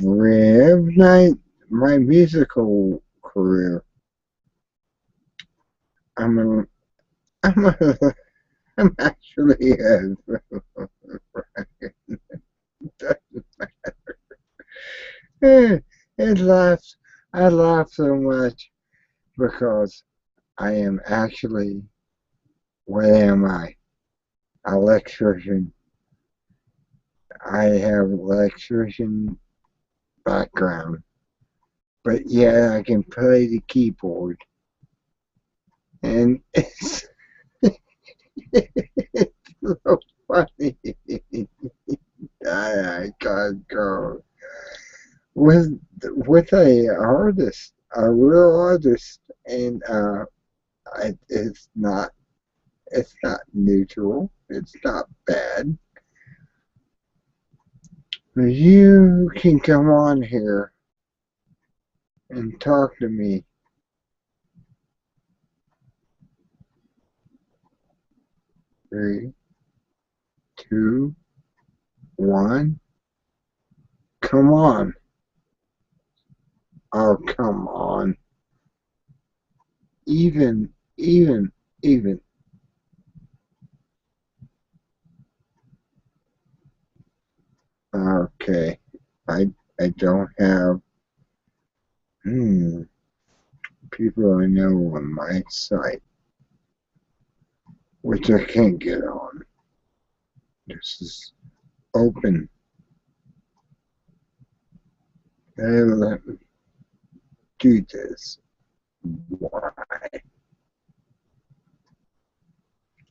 reignite my musical career. I'm a, I'm a, I'm actually a, it laughs. I laugh so much because I am actually, what am I? A electrician. I have electrician background, but yeah, I can play the keyboard, and it's so funny. I can't go with a artist, a real artist, and it's not neutral. It's not bad. But you can come on here and talk to me. 3, 2, 1. Come on. Oh, come on. Even, even. Okay. I I don't have people I know on my site, which I can't get on. This is open. They let me do this. Why?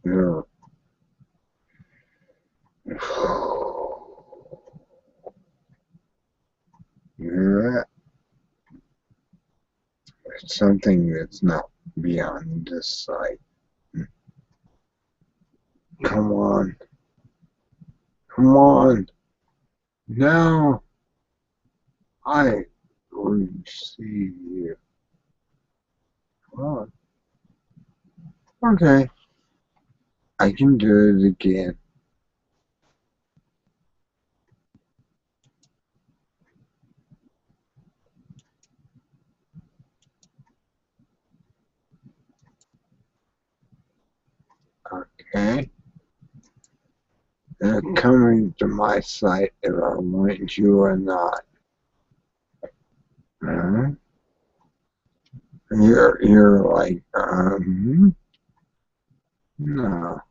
No. Yeah, it's something that's not beyond this site. Come on. Come on. Now I receive you. Come on. Okay. I can do it again. Okay. They're coming to my site if I want you or not. Uh, you're like, no.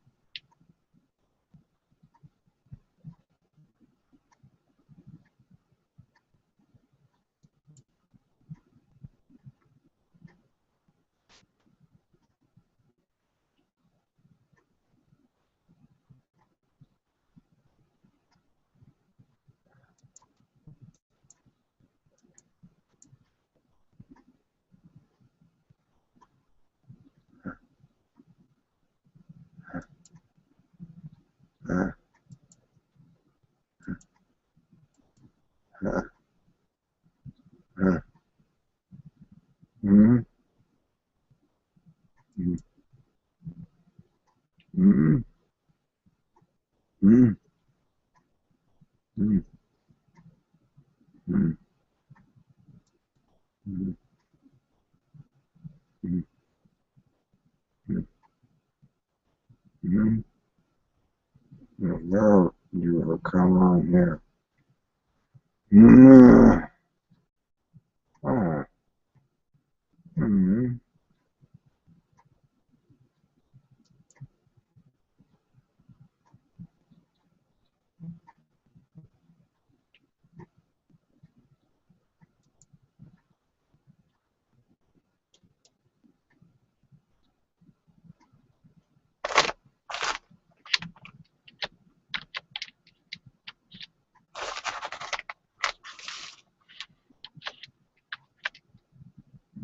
Uh, uh, uh, mm, mm, mm, mm, mm, mm, mm, mm, mm, mm. No, you will come on here. Mm, oh, mm,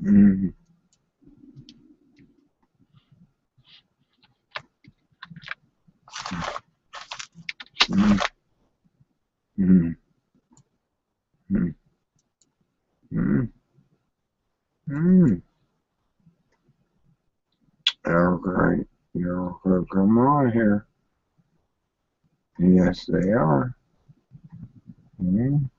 mm, mm, mm, mm, mm, mm. Okay, you're gonna come on here. Yes, they are. Mm,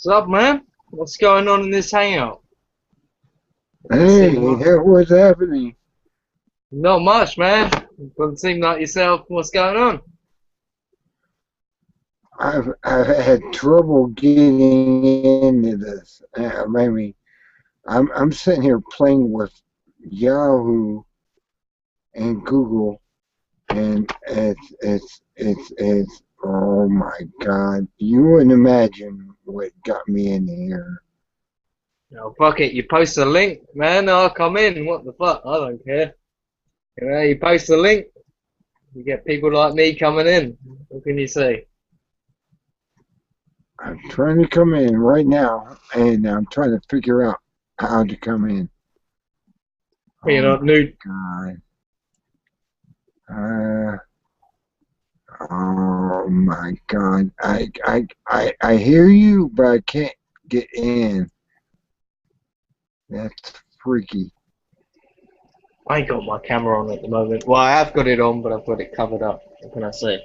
What's up, man? What's going on in this hangout? Hey, what's happening? Not much, man. Doesn't seem like yourself. What's going on? I've had trouble getting into this. I mean, I'm sitting here playing with Yahoo and Google, and it's oh my God! You wouldn't imagine what got me in here. Oh, fuck it. You post a link, man. I'll come in. What the fuck? I don't care. You know, you post a link, you get people like me coming in. What can you say? I'm trying to come in right now, and I'm trying to figure out how to come in. You're Oh not new. God. Oh my God. I hear you, but I can't get in. That's freaky. I ain't got my camera on at the moment. Well, I have got it on, but I've got it covered up. What can I say?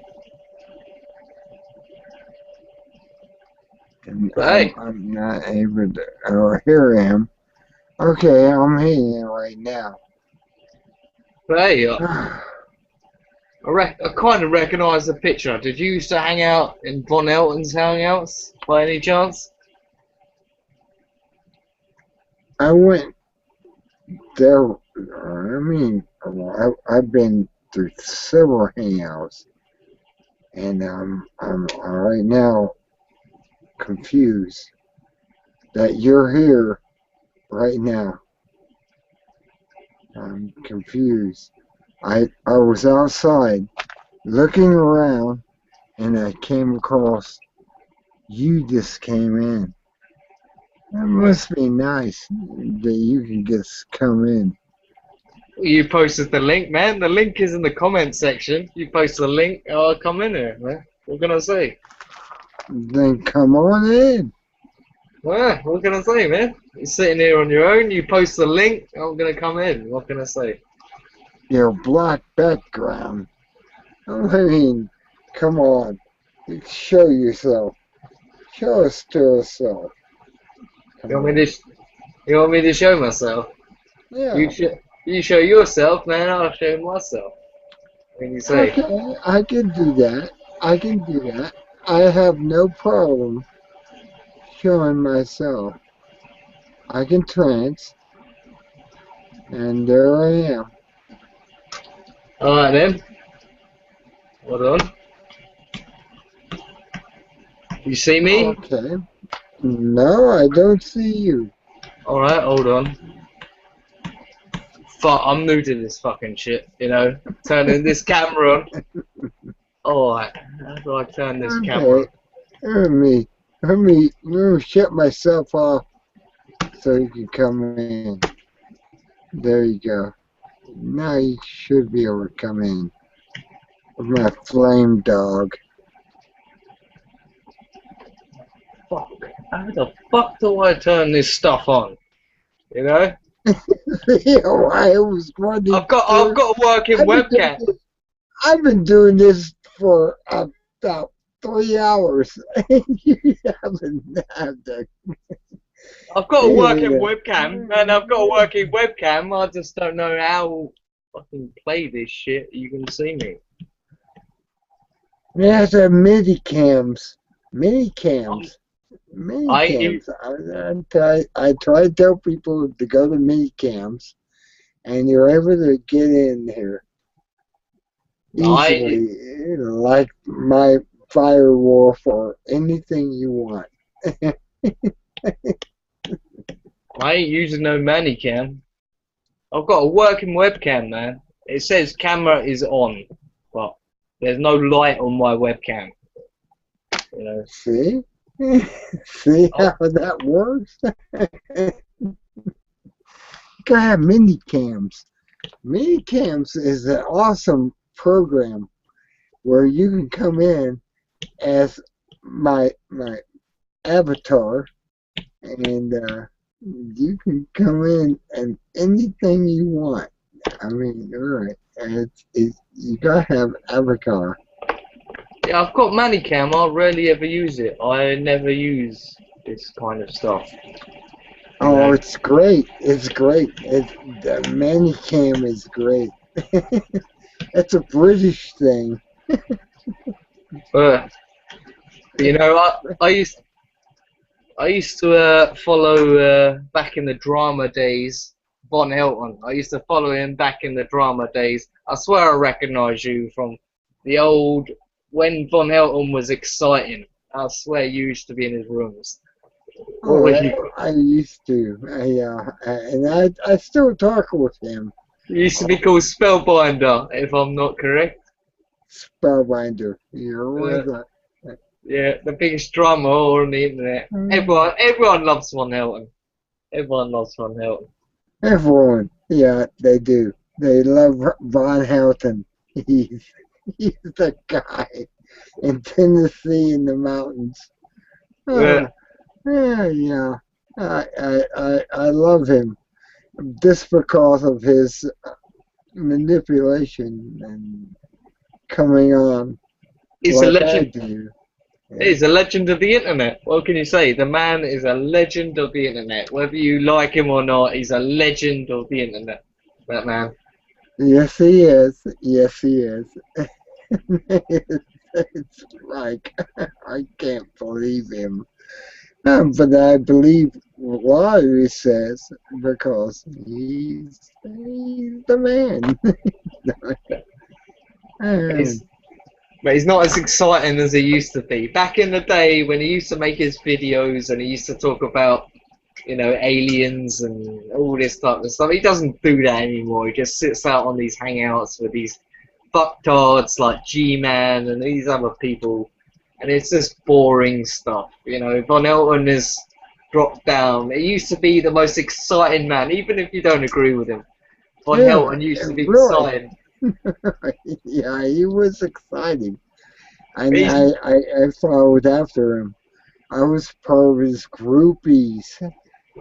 And But hey, I'm not able to. Oh, here I am. Okay, I'm here right now. I kind of recognise the picture. Did you used to hang out in Von Elton's hangouts by any chance? I went there. I mean, I've been through several hangouts, and I'm right now confused that you're here right now. I'm confused. I was outside looking around, and I came across you. Just came in. That must be nice that you can just come in. You posted the link, man. The link is in the comment section. You post the link, I'll come in here, man. What can I say? Then come on in. Well, what can I say, man? You're sitting here on your own. You post the link, I'm gonna come in. What can I say? Your black background. I mean, come on. Show yourself. Show us to yourself. You want me to? You want me to show myself? Yeah. You show yourself, man. I'll show myself. What can you say? Okay, I can do that. I can do that. I have no problem showing myself. I can trance, and there I am. All right then. Hold on. You see me? Okay. No, I don't see you. All right. Hold on. Fuck, I'm new to this fucking shit. You know, turning this camera on. All right. How do I turn this camera Okay. Let me shut myself off so you can come in. There you go. Now you should be able to come in. With my flame dog. on? Fuck. How the fuck do I turn this stuff on? You know? I was running. I've got a working webcam. I've been doing this for about 3 hours. You haven't had that. I've got a working webcam, man. I've got a working webcam. I just don't know how to fucking play this shit. You can see me. There's a mini cams. Mini cams. I try to tell people to go to mini cams, and you're able to get in here easily, like my firewall for anything you want. I ain't using no Manicam. I've got a working webcam, man. It says camera is on, but there's no light on my webcam. You know. See? See how that works? Gotta have mini cams. Mini cams is an awesome program where you can come in as my avatar, and you can come in and anything you want. I mean, alright, you gotta have avatar. Yeah, I've got Manicam. I rarely ever use it. I never use this kind of stuff. Oh, it's great. It's great. The Manicam is great. It's a British thing. But you know, I used to follow back in the drama days, Von Helton. I used to follow him back in the drama days. I swear I recognise you from the old when Von Helton was exciting. I swear you used to be in his rooms. What Oh, was you? I used to. I still talk with him. You used to be called Spellbinder, if I'm not correct. Spellbinder. You know Uh, what? yeah, the biggest drama whore on the internet. Everyone loves Von Helton. Everyone loves Von Helton. Everyone. Yeah, they do. They love Von Houten. He's the guy in Tennessee in the mountains. Yeah. Yeah. I love him just because of his manipulation and coming on He's a like I legend. do. Yeah. He's a legend of the internet. What can you say? The man is a legend of the internet. Whether you like him or not, he's a legend of the internet. That man. Yes, he is. Yes, he is. It's like I can't believe him. But I believe what he says because he's the man. He's, but he's not as exciting as he used to be. Back in the day when he used to make his videos and he used to talk about, you know, aliens and all this type of stuff, he doesn't do that anymore. He just sits out on these hangouts with these fucktards like G-Man and these other people, and it's just boring stuff. You know, Von Helton has dropped down. He used to be the most exciting man, even if you don't agree with him. Von Helton used to be really. exciting. Yeah, he was exciting. And He's, I followed after him. I was part of his groupies.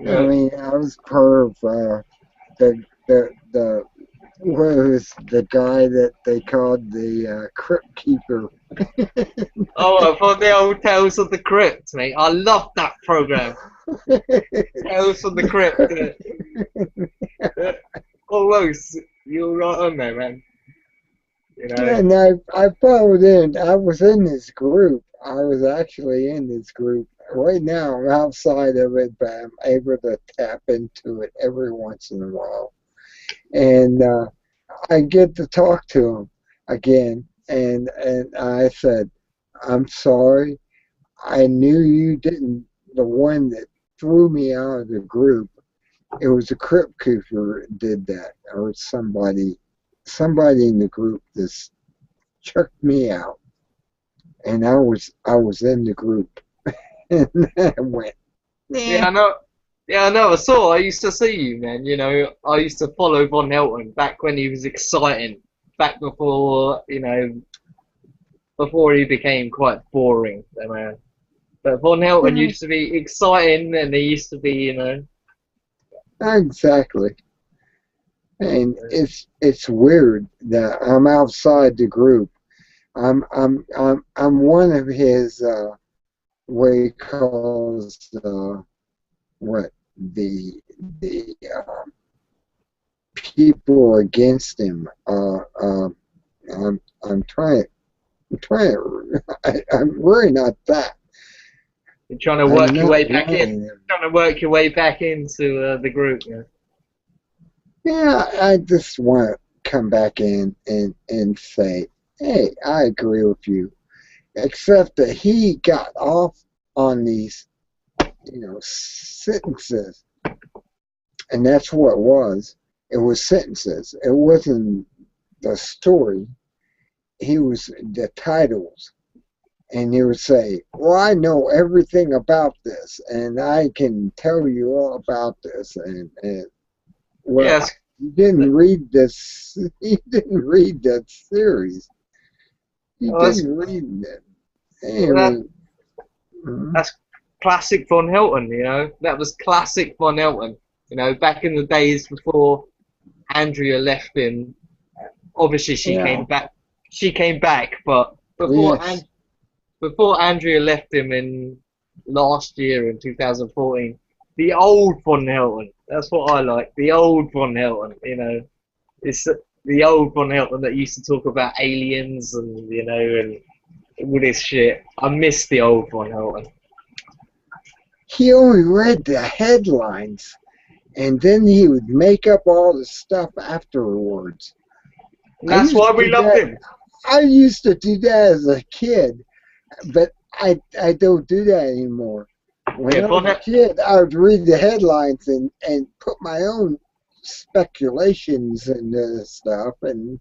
I mean, I was part of the what was the guy that they called the crypt keeper. oh, for the old Tales of the Crypt, mate. I love that program. Tales of the Crypt. Almost, you're right on there, man. You know. And I followed in. I was in this group. I was actually in this group. Right now, I'm outside of it, but I'm able to tap into it every once in a while. And I get to talk to him again. And I said, I'm sorry. I knew you didn't. The one that threw me out of the group, it was a crypt keeper did that, or somebody in the group just chucked me out, and I was in the group, and I went, Yeah, I know. Yeah, I know. I saw. I used to see you, man. You know, I used to follow Von Helton back when he was exciting. Back before, you know, before he became quite boring, man. But Von Helton used to be exciting, and he used to be, you know. exactly. And it's weird that I'm outside the group. I'm one of his what he calls what the people against him. I'm trying. I'm really not that. You're trying to work your way back in. Trying to work your way back into the group. Yeah. Yeah, I just want to come back in and say, hey, I agree with you. Except that he got off on these, sentences. And that's what it was. It was sentences. It wasn't the story. He was the titles. And he would say, well, I know everything about this, and I can tell you all about this. And well, Yes. you didn't read this. He didn't read that series. He didn't read it. Anyway, that's classic Von Helton, you know. That was classic Von Helton. You know, back in the days before Andrea left him. Obviously, she came back. She came back, but before Andrea left him in last year in 2014. The old Von Helton. That's what I like. The old Von Helton. You know, it's the old Von Helton that used to talk about aliens and and all this shit. I miss the old Von Helton. He only read the headlines, and then he would make up all the stuff afterwards. And that's why we loved him. I used to do that as a kid, but I don't do that anymore. When I was a kid, I would read the headlines and put my own speculations into stuff, and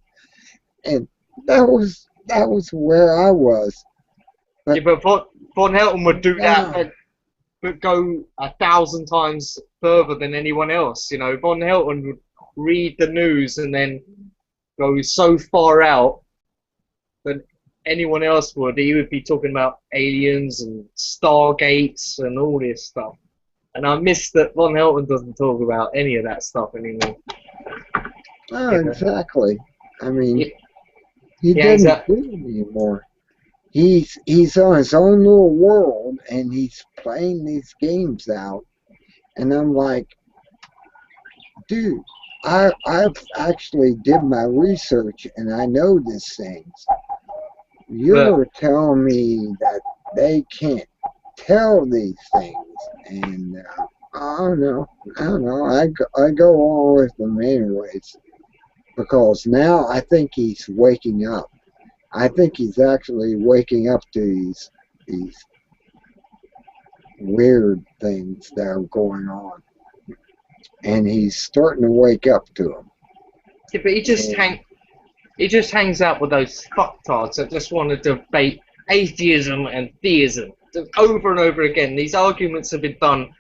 that was where I was. But, yeah, but Von Helton would do that, but go 1,000 times further than anyone else. You know, Von Helton would read the news and then go so far out than anyone else would. He would be talking about aliens and stargates and all this stuff. And I miss that Von Helton doesn't talk about any of that stuff anymore. Oh, exactly. I mean, he doesn't do it anymore. He's on his own little world, and he's playing these games out. And I'm like, dude, I've actually did my research, and I know these things. You're telling me that they can't tell these things, and I don't know. I go along with them anyways, because now I think he's waking up. I think he's actually waking up to these weird things that are going on, and he's starting to wake up to them. Yeah, but he just hangs out with those fucktards that just want to debate atheism and theism over and over again. These arguments have been done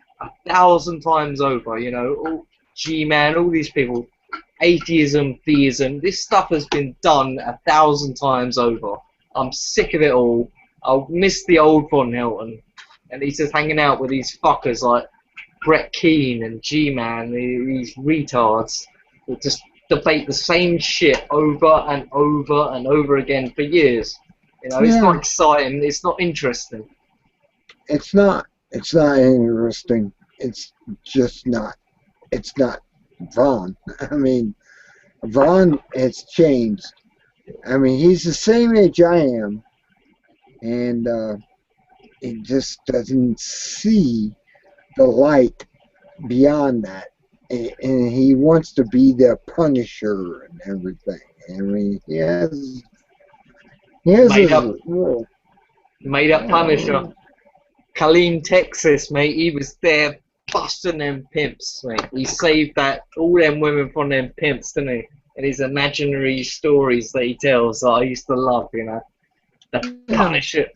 1,000 times over. You know, G-Man, all these people. Atheism, theism, this stuff has been done 1,000 times over. I'm sick of it all. I miss the old Von Helton, and he's just hanging out with these fuckers like Brett Keane and G-Man, these retards who just debate the same shit over and over and over again for years. You know, it's not exciting. It's not interesting. It's not. It's not interesting. It's just not. It's not. Vaughn. I mean, Vaughn has changed. I mean, he's the same age I am, and he just doesn't see the light beyond that. And he wants to be the Punisher and everything. I mean, he has made up Punisher. Killeen, Texas, mate. He was there. Busting them pimps, mate. He saved all them women from them pimps, didn't he? And his imaginary stories that he tells that I used to love, you know. The Punisher.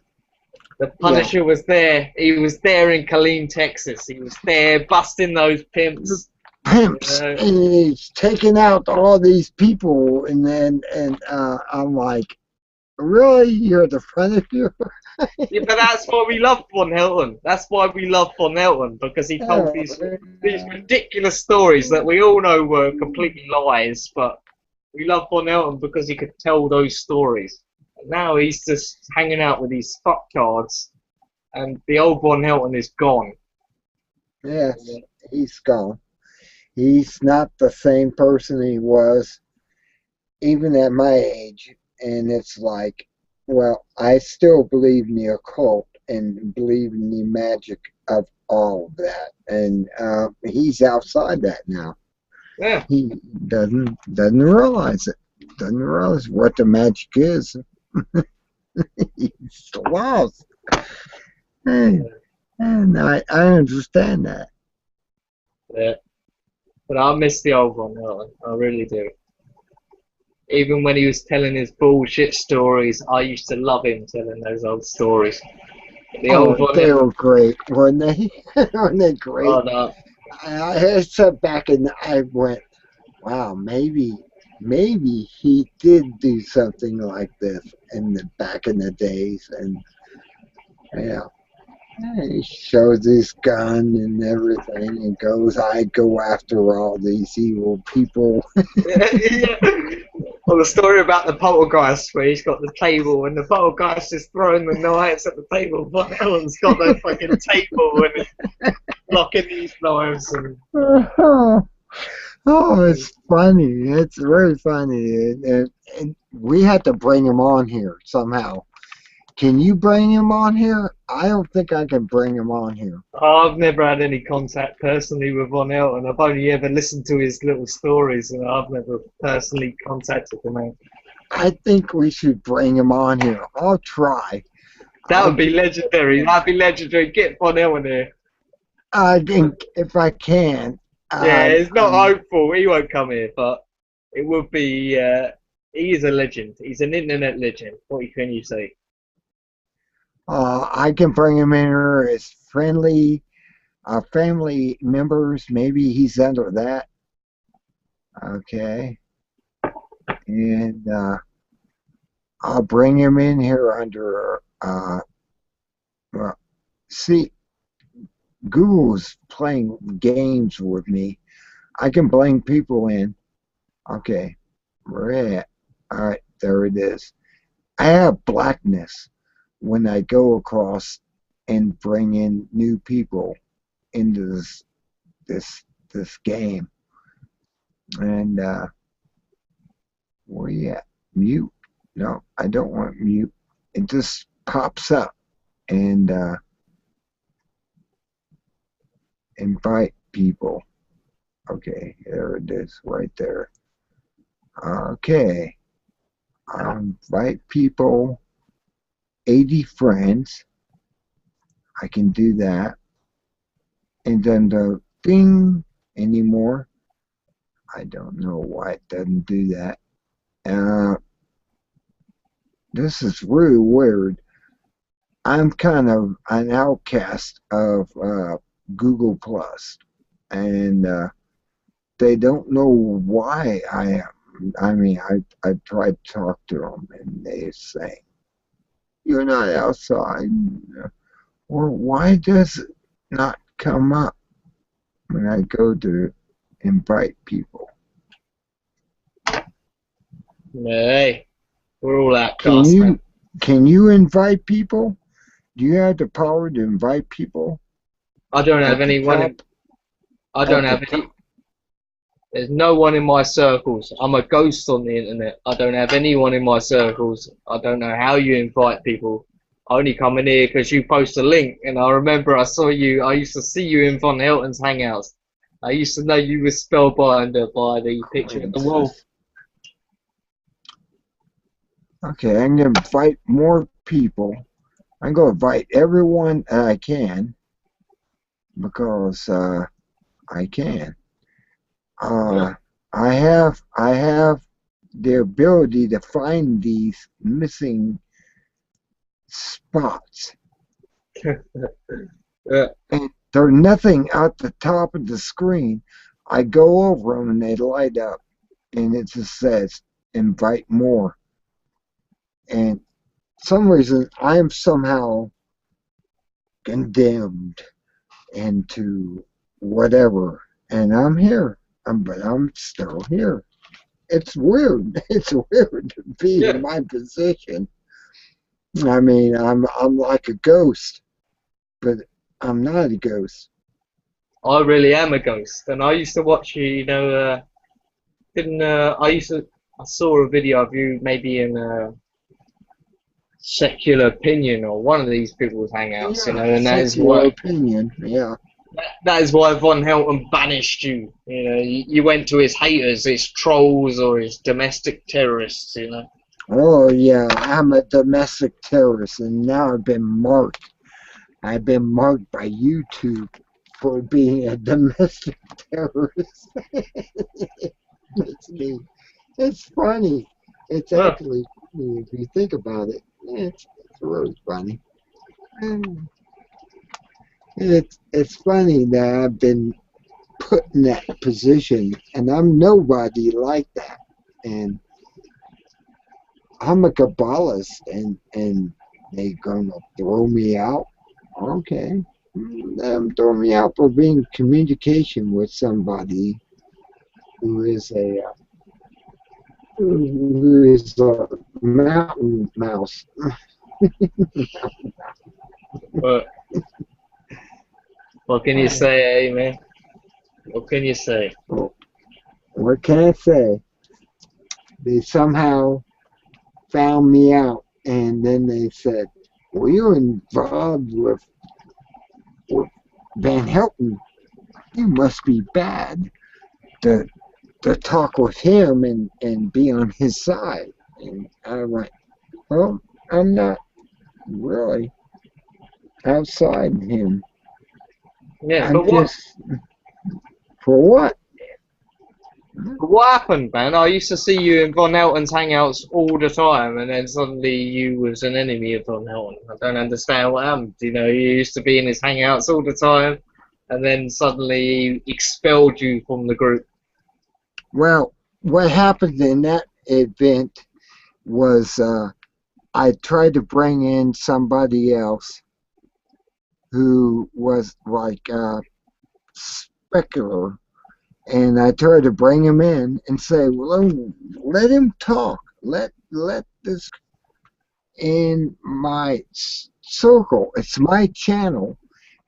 The Punisher was there. He was there in Killeen, Texas. He was there busting those pimps. Pimps. And he's taking out all these people, and I'm like, really? You're the Punisher? Yeah, but that's why we love Von Helton. That's why we love Von Helton, because he told these ridiculous stories that we all know were completely lies, but we love Von Helton because he could tell those stories. And now he's just hanging out with these fucktards, and the old Von Helton is gone. Yes, he's gone. He's not the same person he was, even at my age, and it's like, well, I still believe in the occult and believe in the magic of all of that, and he's outside that now. Yeah. He doesn't realize it. Doesn't realize what the magic is. He's lost, and I understand that. Yeah, but I miss the old Von Helton. I really do. Even when he was telling his bullshit stories, I used to love him telling those old stories. They were great, weren't they? Weren't they great? Oh, no. I sat back and I went, wow, maybe he did do something like this back in the days. And he shows his gun and everything and goes, I go after all these evil people. Or the story about the poltergeist where he's got the table and the poltergeist is throwing the knives at the table, but Ellen's got the fucking table and he's blocking these knives and Oh, it's funny. It's very funny. And we had to bring him on here somehow. Can you bring him on here? I don't think I can bring him on here. I've never had any contact personally with Von Elton. I've only ever listened to his little stories and I've never personally contacted the man. I think we should bring him on here. I'll try. That would be legendary. That'd be legendary. Get Von Elton here. I think if I can. Yeah, it's not hopeful. He won't come here, but it would be. He is a legend. He's an internet legend. What can you say? I can bring him in here as friendly family members. Maybe he's under that. Okay. And I'll bring him in here under. Well, see, Google's playing games with me. I can bring people in. Okay. Where at? All right, there it is. I have blackness when I go across and bring in new people into this game. And where you at? Mute? No, I don't want mute. It just pops up and invite people. Okay, there it is right there. Okay. Invite people, 80 friends. I can do that. And then the thing anymore. I don't know why it doesn't do that. This is really weird. I'm kind of an outcast of Google Plus, and they don't know why I am. I mean, I tried to talk to them, and they say, "You're not outside," or "Why does it not come up when I go to invite people?" Hey, we're all outcast. Can you invite people? Do you have the power to invite people? I don't have anyone. I don't have any. There's no one in my circles. I'm a ghost on the internet. I don't have anyone in my circles. I don't know how you invite people. I only come in here because you post a link, and I remember I saw you. I used to see you in Von Hilton's hangouts. I used to know you were spellbound by the picture of the wall. Okay, I'm going to invite more people. I'm going to invite everyone I can because I can. I have the ability to find these missing spots. And they're nothing at the top of the screen. I go over them and they light up, and it just says invite more. And for some reason I'm somehow condemned into whatever, and I'm here. But I'm still here. It's weird. It's weird to be in my position. I mean, I'm like a ghost, but I'm not a ghost. I really am a ghost, and I used to watch you. You know, I saw a video of you maybe in Secular Opinion or one of these people's hangouts. Yeah, you know, and that is Secular why. Opinion. Yeah. That is why Von Helton banished you. You know, you went to his haters, his trolls, or his domestic terrorists. You know. Oh yeah, I'm a domestic terrorist, and now I've been marked. I've been marked by YouTube for being a domestic terrorist. It's funny. It's actually funny if you think about it. It's really funny. It's funny that I've been put in that position, and I'm nobody like that. And I'm a Kabbalist, and they gonna throw me out? Okay. Them throw me out for being in communication with somebody who is a who is a mountain mouse. But what can you say, man? What can you say? What can I say? They somehow found me out, and then they said, "Well, you're involved with Van Helton. You must be bad to talk with him and be on his side." And I went, "Well, I'm not really outside him. Yeah, I'm but what? just for what?" What happened, man? I used to see you in Von Helton's hangouts all the time, and then suddenly you was an enemy of Von Helton. I don't understand what happened. You know, you used to be in his hangouts all the time, and then suddenly he expelled you from the group. Well, what happened in that event was I tried to bring in somebody else who was like a specular, and I tried to bring him in and say, "Well, let him talk. Let this in my circle. It's my channel,"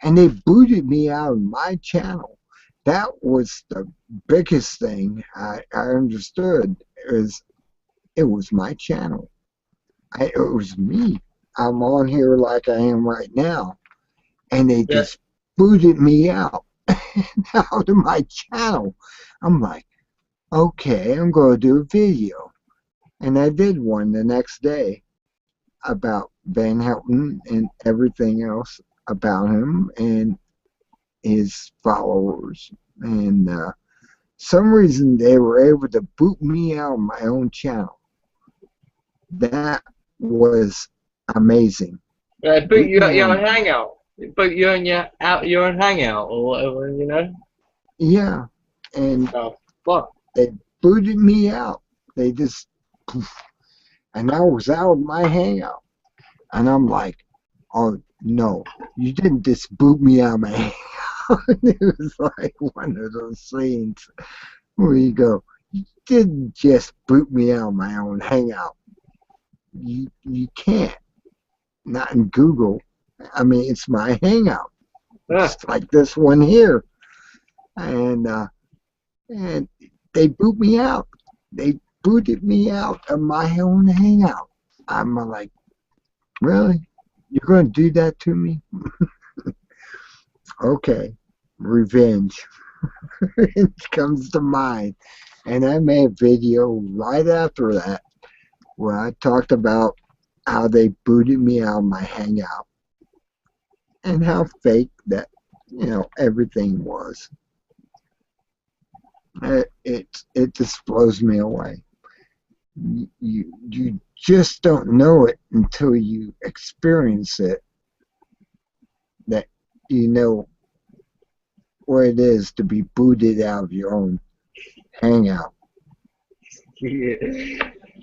and they booted me out of my channel. That was the biggest thing I understood is it was my channel. It was me. I'm on here like I am right now, and they Yeah, just booted me out out of my channel. I'm like, okay, I'm going to do a video, and I did one the next day about Van Helton and everything else about him and his followers. And some reason they were able to boot me out of my own channel. That was amazing. yeah, but Boot you me at your out. own hangout. But you're in your own hangout or whatever, you know? Yeah. And Oh, fuck. they booted me out. They just, and I was out of my hangout. And I'm like, oh, no, you didn't just boot me out of my hangout. It was like one of those scenes where you go, you didn't just boot me out of my own hangout. You can't. Not in Google. I mean, it's my hangout. Yeah. Just like this one here. And they boot me out. They booted me out of my own hangout. I'm like, really? You're going to do that to me? Okay. Revenge. It comes to mind. And I made a video right after that where I talked about how they booted me out of my hangout and how fake that, everything was. It just blows me away. You just don't know it until you experience it, that you know what it is to be booted out of your own hangout. Yeah.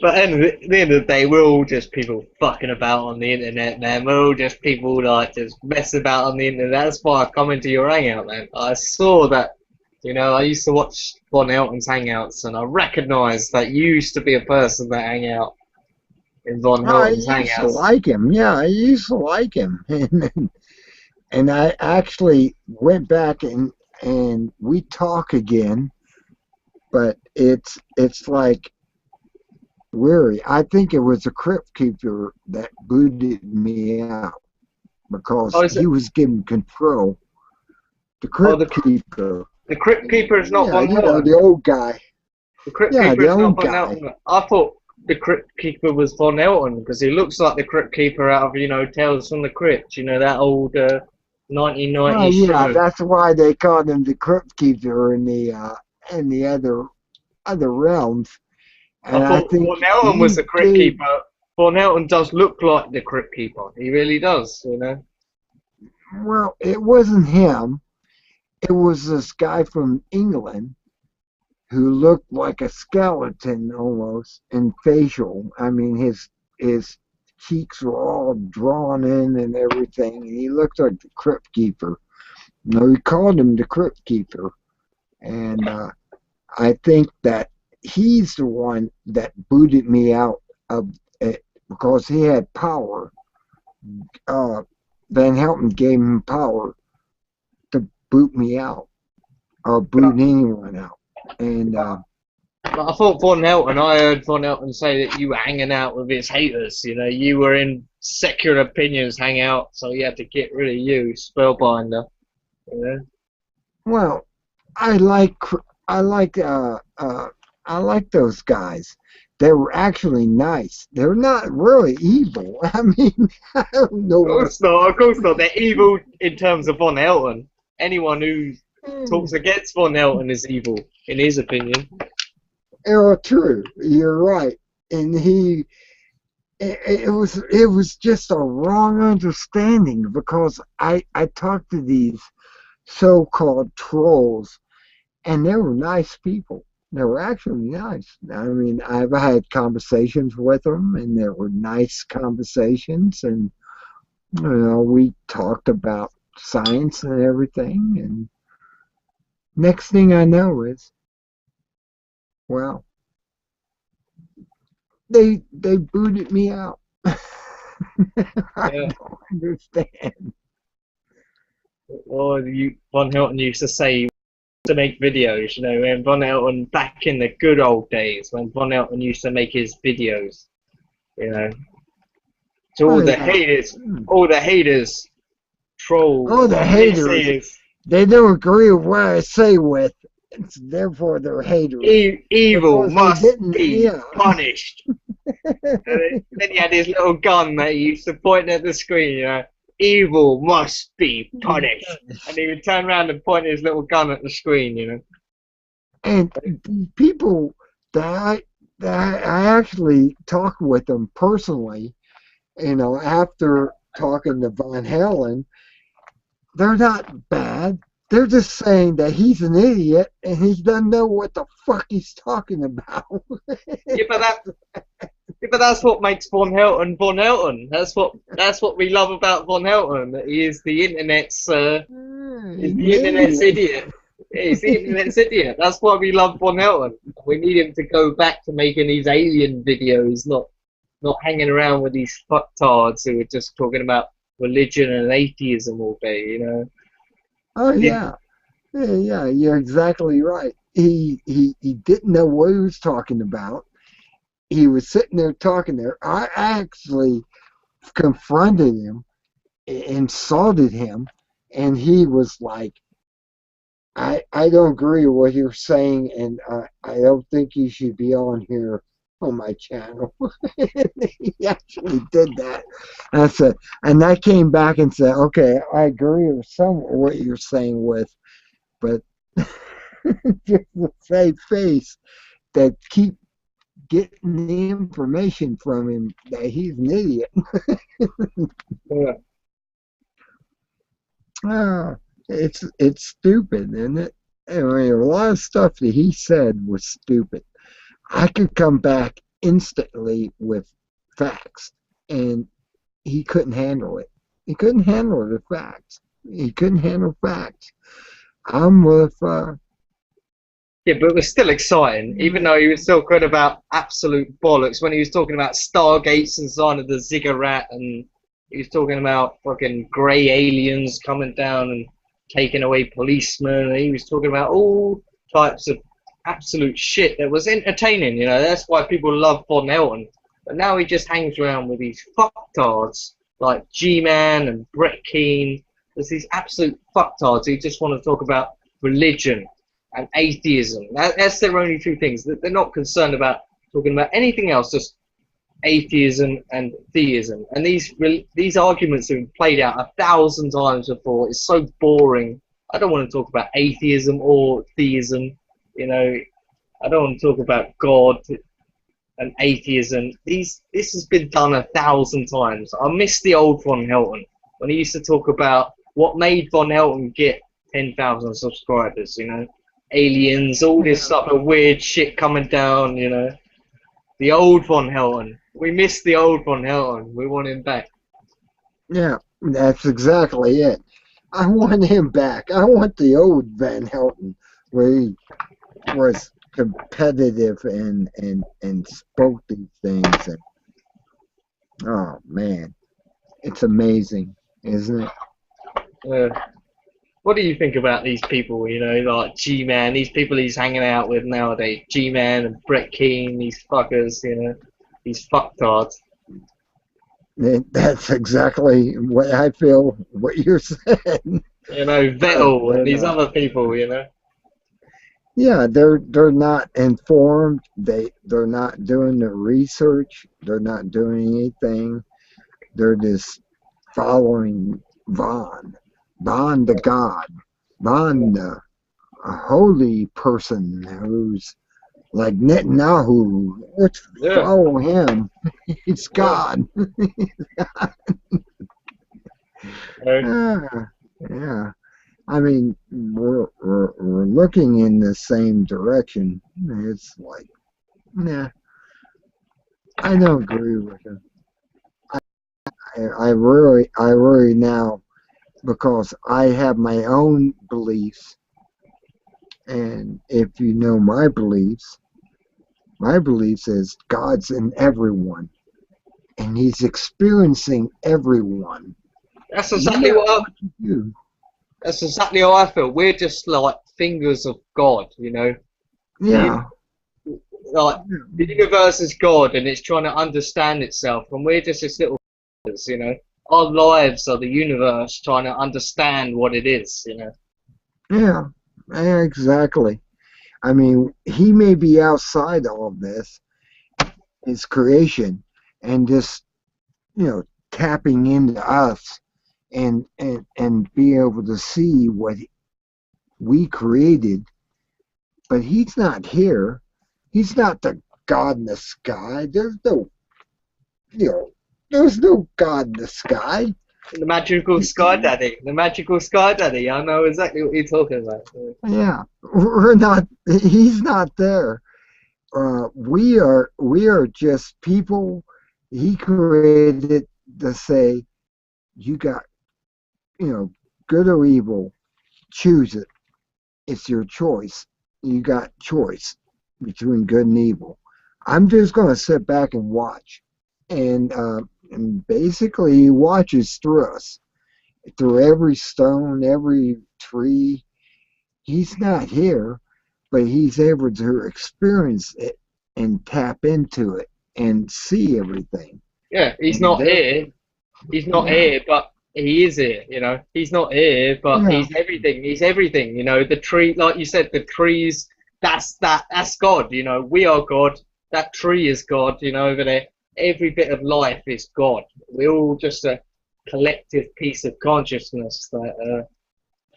But at the end of the day, we're all just people fucking about on the internet, man. We're all just people like just messing about on the internet. That's why I come into your hangout, man. I saw that, you know, I used to watch Von Helton's hangouts, and I recognised that you used to be a person that hang out in Von I Helton's used to hangouts. like him. Yeah, I used to like him. And I actually went back and we talk again, but it's like weary. I think it was a crypt keeper that booted me out Oh, because is he it? was given control. The Oh, crypt keeper. the Crypt Keeper is not Yeah, Von Helton. the old guy. The Crypt Yeah, Keeper the is not old Von guy. Helton. I thought the Crypt Keeper was Von Helton because he looks like the Crypt Keeper out of, you know, Tales from the Crypt, you know, that old Well, 1990s yeah, show. that's why they called him the crypt keeper in the other realms. I And I thought think Von Helton was he the Crypt gave. Keeper. Von Helton does look like the Crypt Keeper. He really does, you know. Well, it wasn't him. It was this guy from England who looked like a skeleton almost in facial. I mean, his cheeks were all drawn in and everything. And he looked like the crypt keeper. No, we called him the crypt keeper, and I think that he's the one that booted me out of it because he had power. Van Helton gave him power to boot me out or boot anyone out. And I thought Von Helton, I heard Von Helton say that you were hanging out with his haters. You know, you were in secular opinions hangout, so he had to get rid of you, Spellbinder. You know? well, I like those guys. They were actually nice. They're not really evil. I mean, I don't know. Of course not. Of course not. They're evil in terms of Von Helton. Anyone who talks against Von Helton is evil, in his opinion. Oh, true. You're right. And it was just a wrong understanding because I talked to these so-called trolls, and they were nice people. They were actually nice. I mean, I've had conversations with them, and they were nice conversations, and we talked about science and everything, and next thing I know is, well, they booted me out. I don't understand. Or Von Helton used to say to make videos, when Von Helton, back in the good old days, when Von Helton used to make his videos, to all the haters, trolls, Oh, the haters. They don't agree with what I say with, therefore they're haters. Evil must be punished. Then he had his little gun that he used to point at the screen, evil must be punished. And he would turn around and point his little gun at the screen, And people that I actually talked with them personally, after talking to Von Halen, they're not bad. They're just saying that he's an idiot and he doesn't know what the fuck he's talking about. But that's what makes Von Helton Von Helton. That's what we love about Von Helton. That he is the internet's idiot. Yeah, he's the internet's idiot. That's why we love Von Helton. We need him to go back to making these alien videos, not hanging around with these fucktards who are just talking about religion and atheism all day, Oh yeah. Yeah, you're exactly right. He didn't know what he was talking about. He was sitting there talking there. I actually confronted him, insulted him, and he was like, I don't agree with what you're saying, and I don't think you should be on here on my channel. He actually did that. And I said, and I came back and said, okay, I agree with some of what you're saying but just the same face that keep getting the information from him that he's an idiot. Yeah. It's stupid, isn't it? I mean, a lot of stuff that he said was stupid. I could come back instantly with facts, and he couldn't handle it. He couldn't handle the facts. He couldn't handle facts. I'm with. Yeah, but it was still exciting, even though he was talking about absolute bollocks when he was talking about stargates and sign of the ziggurat, and he was talking about fucking grey aliens coming down and taking away policemen, and he was talking about all types of absolute shit that was entertaining, That's why people love Von Helton. But now he just hangs around with these fucktards like G-Man and Brett Keane. There's these absolute fucktards who just want to talk about religion and atheism. That's their only two things. They're not concerned about talking about anything else, just atheism and theism. And these arguments have been played out 1,000 times before. It's so boring. I don't want to talk about atheism or theism. I don't want to talk about God and atheism. This has been done 1,000 times. I miss the old Von Helton when he used to talk about what made Von Helton get 10,000 subscribers. Aliens, all this stuff of weird shit coming down. The old Von Helton. We miss the old Von Helton. We want him back. Yeah, that's exactly it. I want him back. I want the old Van Helton where he was competitive and spoke these things. And oh man, it's amazing, isn't it? What do you think about these people, you know, like G-Man, these people he's hanging out with nowadays, G-Man and Brett Keane, these fuckers, you know, these fucktards. That's exactly what I feel. What you're saying. You know, Vettel They're and these not. other people, you know. Yeah, they're not informed. They're not doing the research. They're not doing anything. They're just following Vaughn. Vaughn the God. Vaughn the a holy person who's like Netanyahu. Let's Yeah, follow him. He's yeah. God. Ah, yeah. I mean, we're looking in the same direction. It's like, nah, I don't agree with him. I really now, because I have my own beliefs, and if you know my beliefs is God's in everyone, and He's experiencing everyone. That's No exactly matter what I, what you do. that's exactly how I feel. We're just like fingers of God, you know. The, Yeah, like the universe is God, and it's trying to understand itself, and we're just this little, you know. Our lives are the universe trying to understand what it is, you know. yeah, yeah, exactly. I mean, He may be outside all of this, His creation, and just tapping into us and be able to see what we created, but He's not here. He's not the God in the sky. You know, there's no God in the sky. The magical sky daddy, the magical sky daddy. I know exactly what you're talking about. Yeah, we're not. He's not there. We are just people He created to say, you got, good or evil, choose it. It's your choice. You got choice between good and evil. I'm just going to sit back and watch. And basically, He watches through us, through every stone, every tree. He's not here, but He's able to experience it and tap into it and see everything. Yeah, he's And not there, here. He's not yeah, here, but he is here. You know, he's not here, but yeah, he's everything. He's everything. You know, the tree, like you said, the trees. That's God. You know, we are God. That tree is God. You know, over there, every bit of life is God. We're all just a collective piece of consciousness that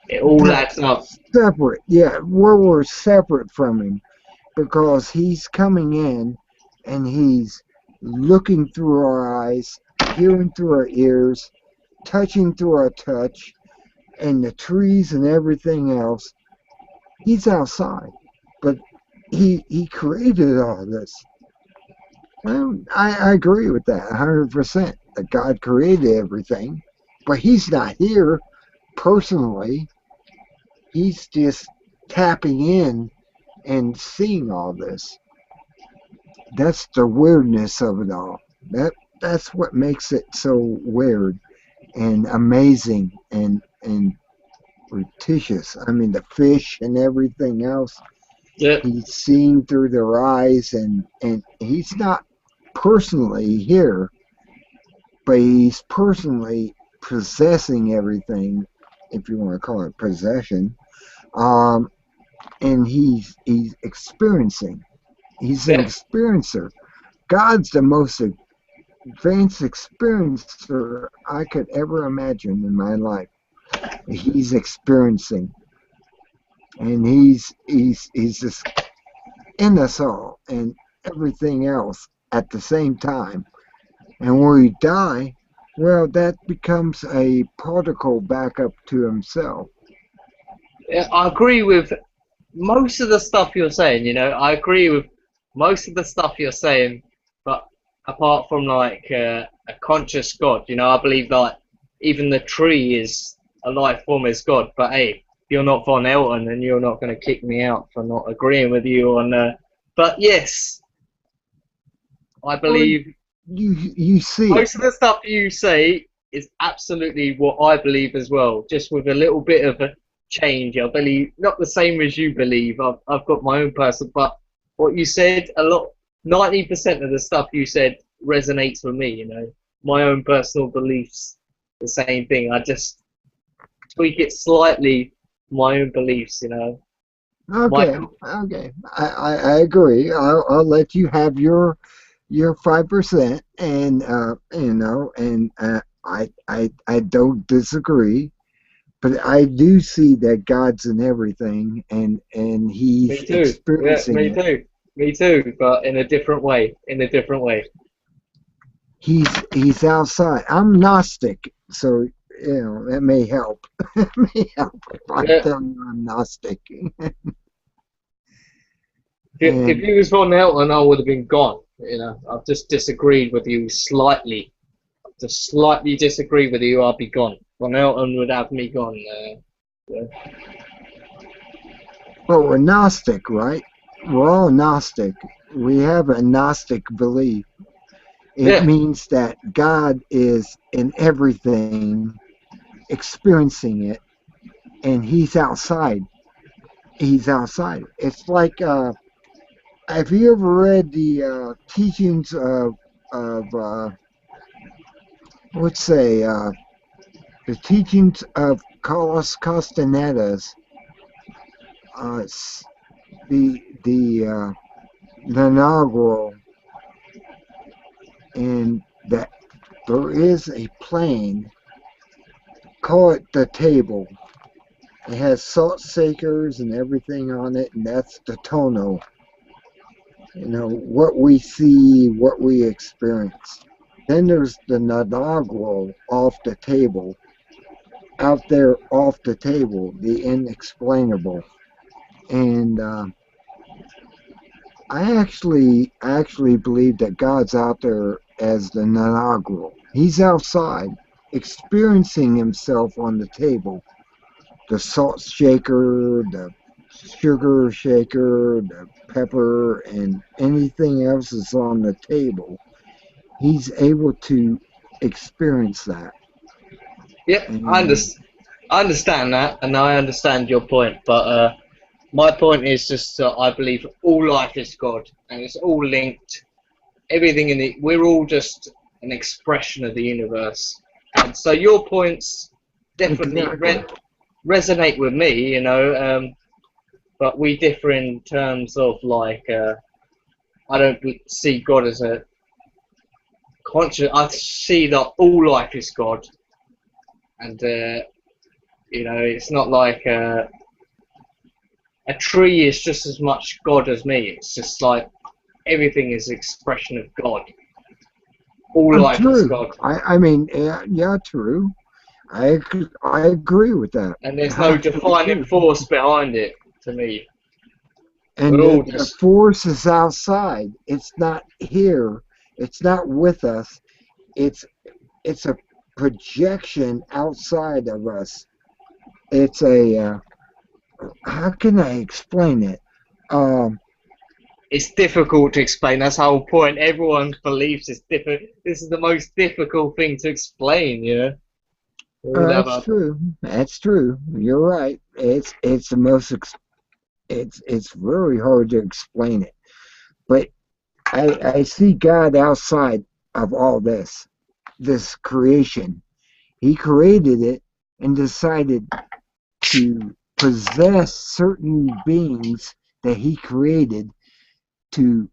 it all yeah, adds up. separate. Yeah, we're separate from Him because He's coming in and He's looking through our eyes, hearing through our ears, touching through our touch, and the trees and everything else. He's outside, but he created all this. Well, I agree with that 100%. That God created everything, but He's not here personally. He's just tapping in and seeing all this. That's the weirdness of it all. That's what makes it so weird and amazing and fictitious. I mean, the fish and everything else. Yeah, He's seeing through their eyes, and He's not personally here, but He's personally possessing everything, if you want to call it possession. Um, and he's experiencing. He's an yeah. experiencer. God's the most advanced experiencer I could ever imagine in my life. He's experiencing, and he's just in us all and everything else at the same time. And when we die, well, that becomes a particle back up to Himself. Yeah, I agree with most of the stuff you're saying. You know, I agree with most of the stuff you're saying, but apart from like a conscious God, you know, I believe like even the tree is a life form as God. But hey, you're not Von Elton, and you're not going to kick me out for not agreeing with you on. But yes, I believe You see it. most of the stuff you say is absolutely what I believe as well, just with a little bit of a change. I believe not the same as you believe. I've got my own personal, but what you said, 90% of the stuff you said resonates with me. You know, my own personal beliefs, the same thing. I just tweak it slightly, my own beliefs. You know, Okay, Michael. okay. I agree. I'll let you have your 5%, and I don't disagree, but I do see that God's in everything, and He's Me too. Yeah, experiencing me it. too. Me too, but in a different way. In a different way. He's outside. I'm Gnostic, so that may help. It may help if I Yeah. tell you I'm Gnostic. If And you was Von Elton, I would have been gone. You know, I've just disagreed with you slightly. Just slightly disagree with you, I'll be gone. Von Elton would have me gone. Yeah. well, we're Gnostic, right? We're all Gnostic. We have a Gnostic belief. It Yeah. means that God is in everything, experiencing it, and He's outside. He's outside. It's like, have you ever read the teachings of let's say, the teachings of Carlos Castaneda's, the inaugural, and that there is a plane, call it the table. It has salt shakers and everything on it, and that's the tonal. What we see, what we experience. Then there's the inaugural off the table, out there off the table, the inexplainable. And I actually believe that God's out there as the inaugural. He's outside, experiencing himself on the table. The salt shaker, the sugar shaker, the pepper, and anything else is on the table. He's able to experience that. Yep, And I understand that, and I understand your point, but my point is just that I believe all life is God, and it's all linked. Everything in it, we're all just an expression of the universe. And so your points definitely exactly. resonate with me, you know, but we differ in terms of like, I don't see God as a conscious, I see that all life is God, and you know, it's not like a tree is just as much God as me. It's just like everything is expression of God. All life is True. God, I mean, yeah, true. I agree with that. and there's no Absolutely defining true. force behind it. To me, we're And all the just force is outside. It's not here. It's not with us. It's it's a projection outside of us. It's a how can I explain it? Um, it's difficult to explain. That's the whole point. Everyone's beliefs is different. This is the most difficult thing to explain. You know, we all have that's our, true. That's true. You're right. It's the most. It's very hard to explain it. But I see God outside of all this creation. He created it and decided to possess certain beings that he created to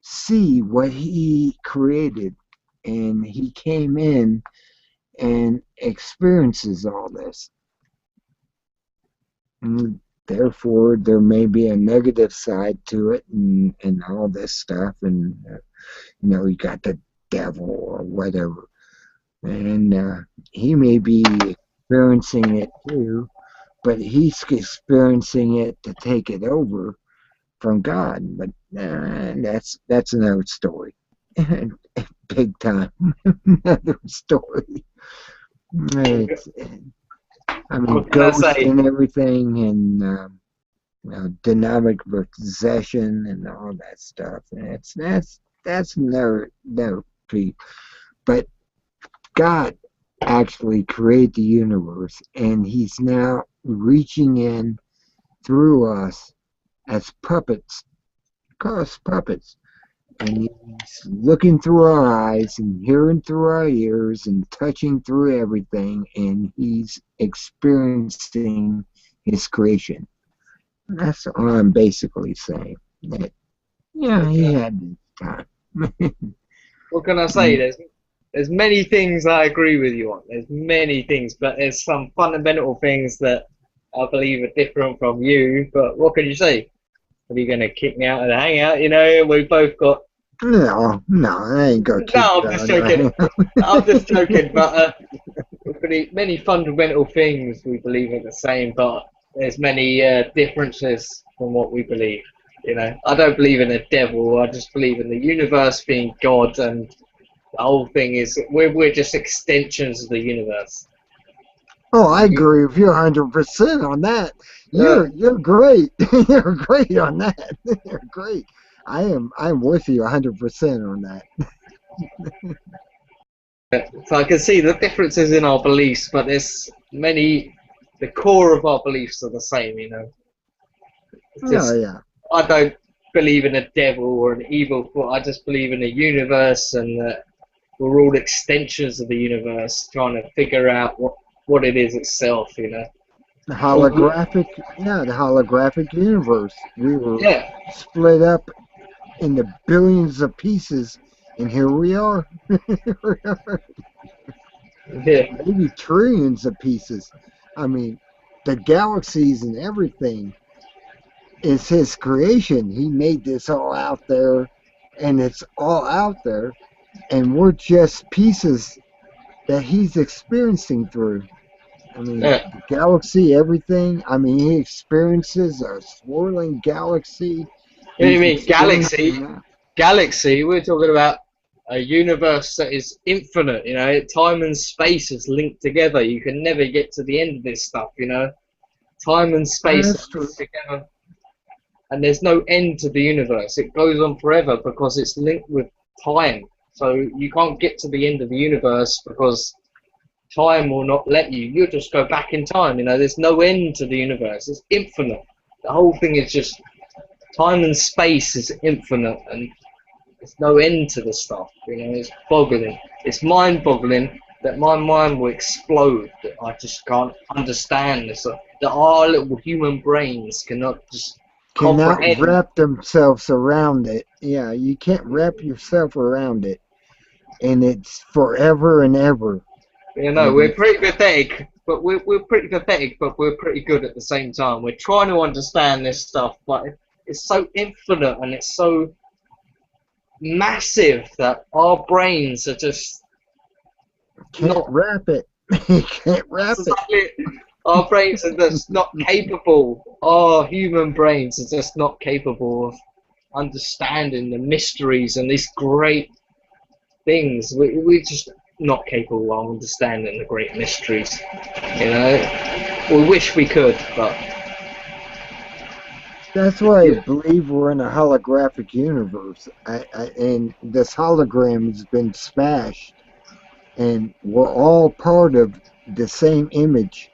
see what he created. And he came in and experiences all this. And therefore, there may be a negative side to it and all this stuff. And, you got the devil or whatever. And he may be experiencing it too, but he's experiencing it to take it over from God. But that's another story. Big time. Another story. It's, I mean, What can I ghosts say? and everything, and dynamic possession and all that stuff. And that's no Pete. But God actually created the universe, and He's now reaching in through us as puppets, cause puppets. And He's looking through our eyes and hearing through our ears and touching through everything, and He's experiencing His creation. That's all I'm basically saying. That, yeah, What can He I, had his time. what can I say? There's many things I agree with you on. There's many things, but there's some fundamental things that I believe are different from you. But what can you say? Are you gonna kick me out of the hangout? You know, we both got. No, I ain't gonna kick No, you I'm just out. joking. Right? I'm just joking. But many fundamental things we believe are the same, but there's many differences from what we believe. You know, I don't believe in a devil. I just believe in the universe being God, and the whole thing is we're just extensions of the universe. Oh, I agree with you 100% on that. Uh, You're great. You're great on that. You're great. I'm with you 100% on that. so I can see the differences in our beliefs, but there's many. The core of our beliefs are the same. You know, it's Oh just yeah. I don't believe in a devil or an evil force. I just believe in a universe, and that we're all extensions of the universe, trying to figure out what it is itself. You know. The Oh, holographic universe. We were yeah, split up into billions of pieces, and here we are. yeah, Maybe trillions of pieces. I mean, the galaxies and everything is His creation. He made this all out there, and it's all out there, and we're just pieces that He's experiencing through. I mean, yeah. the galaxy, everything. I mean, He experiences a swirling galaxy. What do you He's mean galaxy? experiencing that. Galaxy? We're talking about a universe that is infinite. You know, time and space is linked together. You can never get to the end of this stuff. You know, time and space are That's true. linked together, and there's no end to the universe. It goes on forever because it's linked with time. So you can't get to the end of the universe because time will not let you. You'll just go back in time. You know, there's no end to the universe. It's infinite. The whole thing is just time and space is infinite, and there's no end to the stuff. You know, it's boggling. It's mind-boggling that my mind will explode. That I just can't understand this. That our little human brains cannot just Cannot comprehend. wrap themselves around it. Yeah, you can't wrap yourself around it. And it's forever and ever. You know, And we're it's pretty pathetic, but we're pretty pathetic, but we're pretty good at the same time. We're trying to understand this stuff, but it's so infinite and it's so massive that our brains are just can't not. wrap it. You can't wrap That's it. exactly it. Our brains are just not capable. Our human brains are just not capable of understanding the mysteries and these great things. We're just not capable of understanding the great mysteries. You know, we wish we could, but That's why I yeah, believe we're in a holographic universe. And this hologram has been smashed, and we're all part of the same image.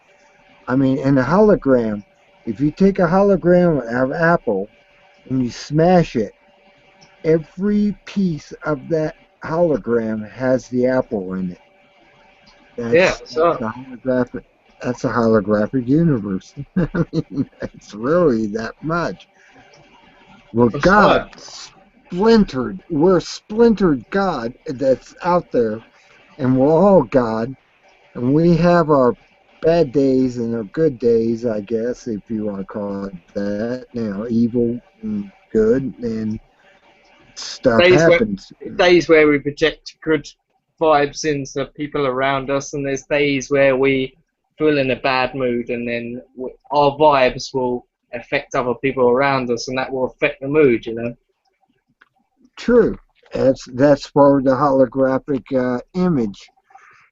I mean, in a hologram, if you take a hologram of Apple and you smash it, every piece of that hologram has the apple in it. yeah. That's So a holographic. That's a holographic universe. I mean, it's really that much. We're that's God, right. splintered. We're splintered God that's out there, and we're all God, and we have our bad days and our good days, I guess, if you want to call it that. Evil and good, and stuff Days where happens. days where we project good vibes into people around us, and there's days where we feel in a bad mood, and then our vibes will affect other people around us, and that will affect the mood. You know. True. That's where the holographic image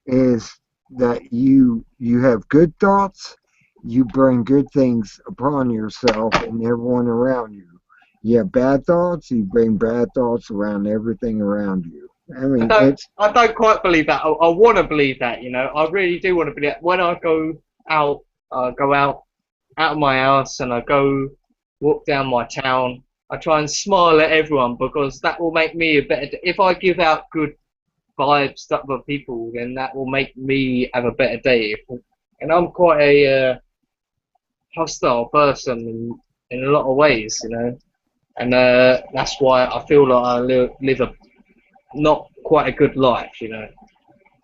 is. that you have good thoughts, you bring good things upon yourself and everyone around you. You have bad thoughts, you bring bad thoughts around everything around you. I I mean, don't, it's I don't quite believe that. I want to believe that, you know. I really do want to believe that. When I go out of my house and I go walk down my town, I try and smile at everyone because that will make me a better. If I give out good vibes to other people, then that will make me have a better day. And I'm quite a hostile person in a lot of ways, you know. And that's why I feel like I live a not quite a good life, you know.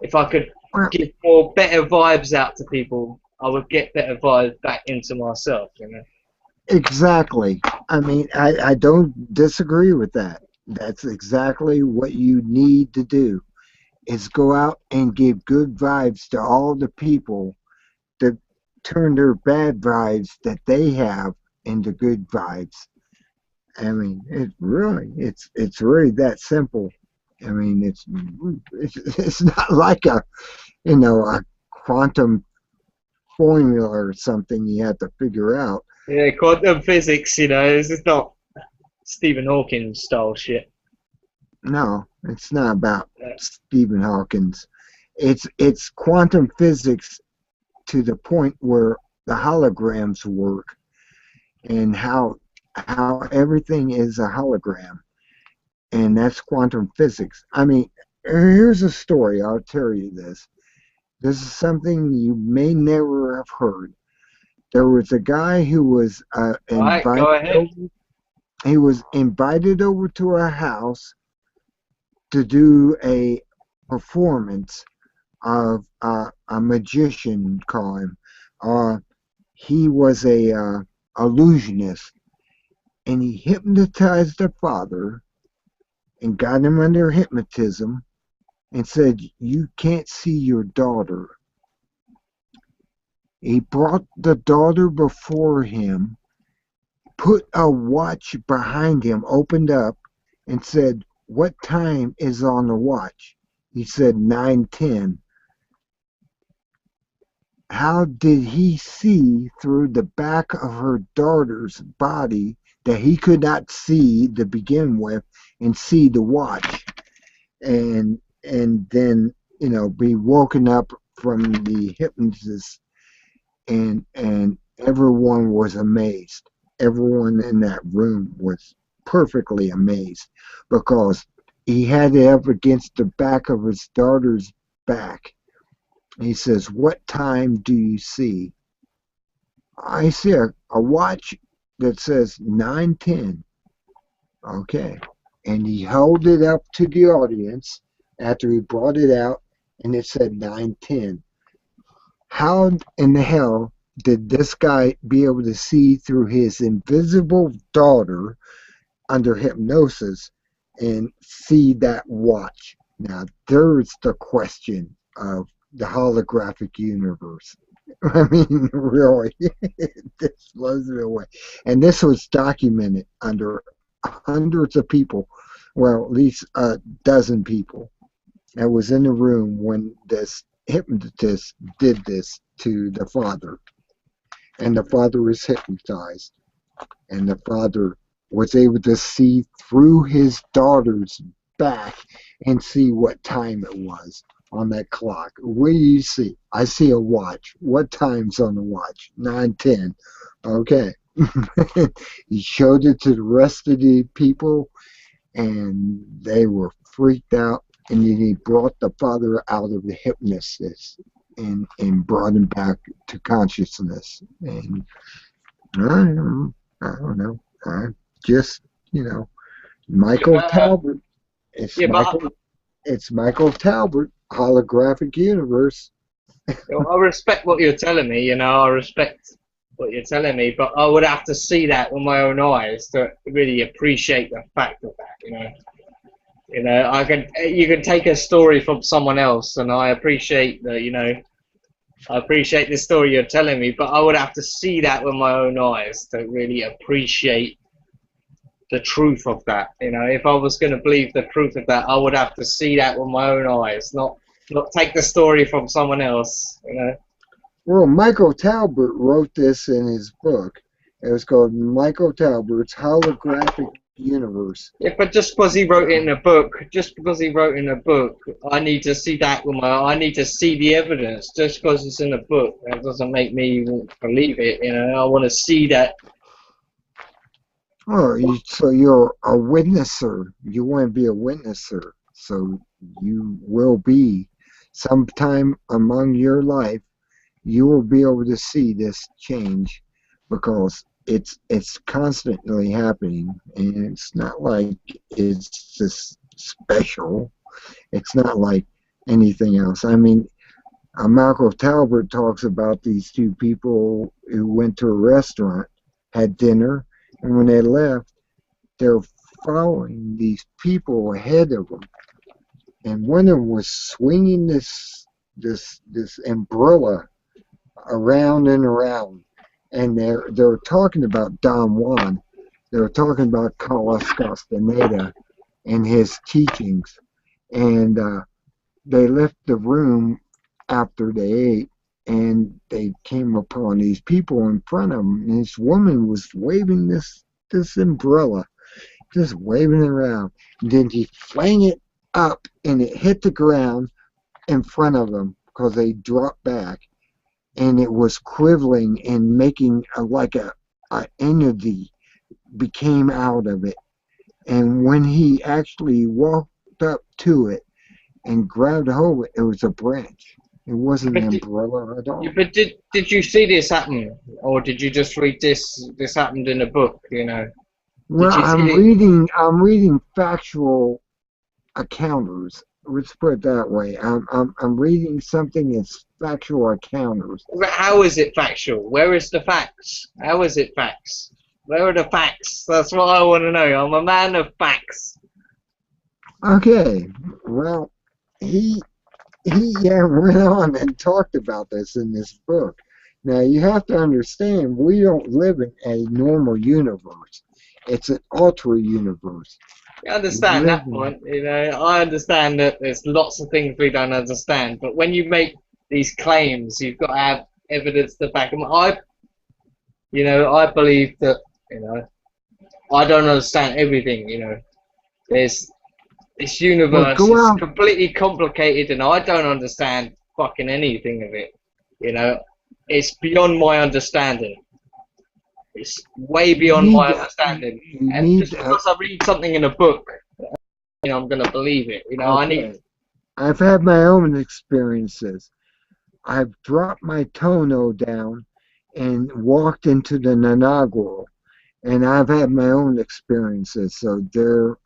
If I could well, give more better vibes out to people, I would get better vibes back into myself, you know. exactly. I mean, I don't disagree with that. That's exactly what you need to do is go out and give good vibes to all the people that turn their bad vibes that they have into good vibes. I mean, it's really that simple. I mean, it's not like a quantum formula or something you have to figure out. Yeah, quantum physics, you know, this is not Stephen Hawking style shit. No, it's not about Uh, Stephen Hawkins. It's quantum physics to the point where the holograms work and how everything is a hologram, and that's quantum physics. I mean, here's a story. I'll tell you this. This is something you may never have heard. There was a guy who was Alright, invited go ahead. over. He was invited over to a house to do a performance of a magician, call him. Uh, he was a illusionist, and he hypnotized the father and got him under hypnotism and said, "You can't see your daughter." He brought the daughter before him, put a watch behind him, opened up, and said, "What time is on the watch?" He said 9:10. How did he see through the back of her daughter's body that he could not see to begin with and see the watch and then be woken up from the hypnosis and everyone was amazed. Everyone in that room was perfectly amazed because he had it up against the back of his daughter's back. He says, "What time do you see?" "I see a watch that says 9:10." Okay. And he held it up to the audience after he brought it out and it said 9:10. How in the hell did this guy be able to see through his invisible daughter under hypnosis and see that watch? Now, there's the question of the holographic universe. I mean, really, this blows me away. And this was documented under hundreds of people, well, at least a dozen people that was in the room when this hypnotist did this to the father. And the father was hypnotized. And the father was able to see through his daughter's back and see what time it was on that clock. What do you see? I see a watch. What time's on the watch? 9:10. Okay. He showed it to the rest of the people, and they were freaked out. And then he brought the father out of the hypnosis and brought him back to consciousness. And I don't know. Just Michael Talbot. It's Yeah, but Michael. It's Michael Talbot. Holographic universe. I respect what you're telling me, you know, I respect what you're telling me, but I would have to see that with my own eyes to really appreciate the fact of that, you know. You know, you can take a story from someone else, and I appreciate that, you know, I appreciate the story you're telling me, but I would have to see that with my own eyes to really appreciate the truth of that. You know, if I was going to believe the truth of that, I would have to see that with my own eyes, not not take the story from someone else. You know. Well, Michael Talbot wrote this in his book. It was called Michael Talbot's Holographic Universe. Yeah, but just because he wrote it in a book, I need to see that with my. I need to see the evidence. Just because it's in a book, that doesn't make me believe it. You know, I want to see that. Oh, so you're a witnesser. You want to be a witnesser. So you will be sometime among your life. You will be able to see this change because it's constantly happening, and it's not like it's just special. It's not like anything else. I mean, Malcolm Talbot talks about these two people who went to a restaurant, had dinner, and when they left, they're following these people ahead of them, and one of them was swinging this umbrella around and around, and they're talking about Don Juan. They're talking about Carlos Castaneda and his teachings, and they left the room after they ate, and they came upon these people in front of them, and this woman was waving this umbrella, just waving it around. And then he flung it up, and it hit the ground in front of them because they dropped back, and it was quivering and making like a energy became out of it. And when he actually walked up to it and grabbed hold of it, it was a branch. It wasn't an umbrella at all. Yeah, but did you see this happen, or did you just read this? This happened in a book, you know. Well, I'm reading factual accounters. Let's put it that way. I'm reading something that's factual accounters. But how is it factual? Where is the facts? How is it facts? Where are the facts? That's what I want to know. I'm a man of facts. Okay, well, he went on and talked about this in this book. Now you have to understand, we don't live in a normal universe. It's an ultra universe. I understand that point. You know, I understand that there's lots of things we don't understand. But when you make these claims, you've got to have evidence to back them. I believe that. You know, I don't understand everything. You know, there's this universe is completely complicated, and I don't understand fucking anything of it. You know, it's beyond my understanding. It's way beyond my understanding. And just because I read something in a book, you know, I'm gonna believe it. You know, I've had my own experiences. I've dropped my tono down and walked into the Nanagro, and I've had my own experiences. So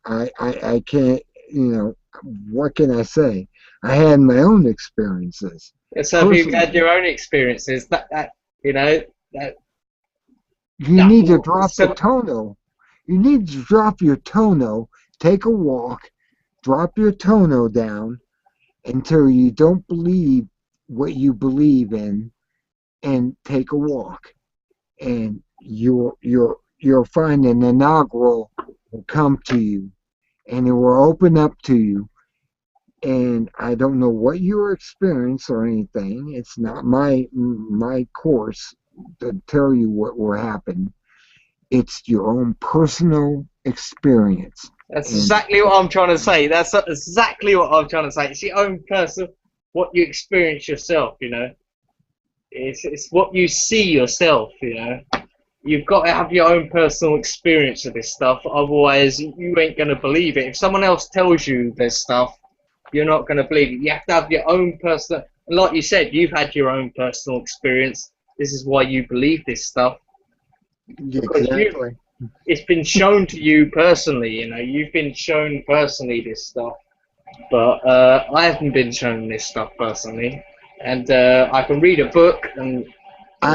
I can't, you know, what can I say? I had my own experiences. So if you've had your own experiences, you know, you need to drop the tono. You need to drop your tono, take a walk, drop your tono down until you don't believe what you believe in, and take a walk. And you'll find an inaugural will come to you, and it will open up to you. And I don't know what your experience or anything. It's not my course to tell you what will happen. It's your own personal experience. That's exactly what I'm trying to say. That's exactly what I'm trying to say. It's your own personal, what you experience yourself, you know. It's what you see yourself, you know. You've got to have your own personal experience of this stuff, otherwise you ain't going to believe it. If someone else tells you this stuff, you're not going to believe it. You have to have your own personal, like you said, you've had your own personal experience. This is why you believe this stuff. Exactly. It's been shown to you personally, you know, you've been shown personally this stuff. But I haven't been shown this stuff personally. And I can read a book and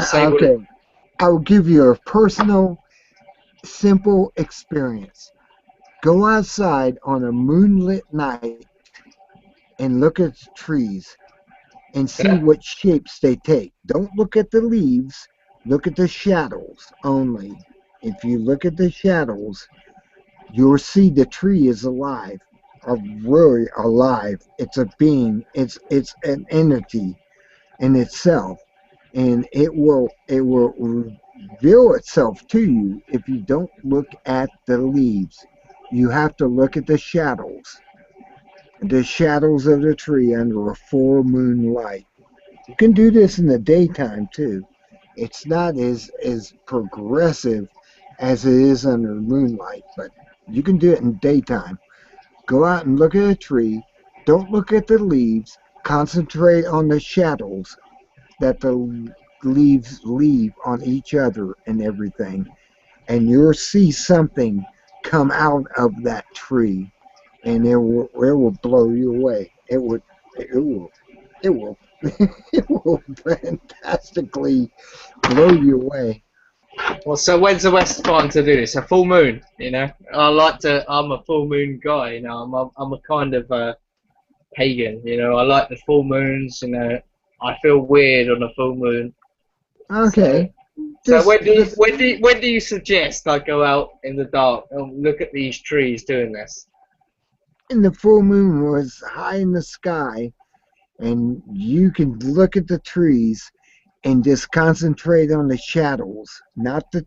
say okay. I'll give you a personal, simple experience. Go outside on a moonlit night and look at the trees and see what shapes they take. Don't look at the leaves, look at the shadows only. If you look at the shadows, you'll see the tree is alive. are really alive. It's a being. It's an entity in itself, and it will reveal itself to you if you don't look at the leaves. You have to look at the shadows of the tree under a full moon light. You can do this in the daytime too. It's not as progressive as it is under moonlight, but you can do it in daytime. Go out and look at a tree. Don't look at the leaves. Concentrate on the shadows that the leaves leave on each other and everything. And you'll see something come out of that tree, and it will blow you away. It will it will fantastically blow you away. Well, so when's the best time to do this? A full moon, you know. I like to. I'm a full moon guy, you know. I'm a kind of pagan, you know. I like the full moons, you know. I feel weird on a full moon. So, Okay, so this this when do you suggest I go out in the dark and look at these trees doing this? and the full moon was high in the sky, and you can look at the trees and just concentrate on the shadows, not the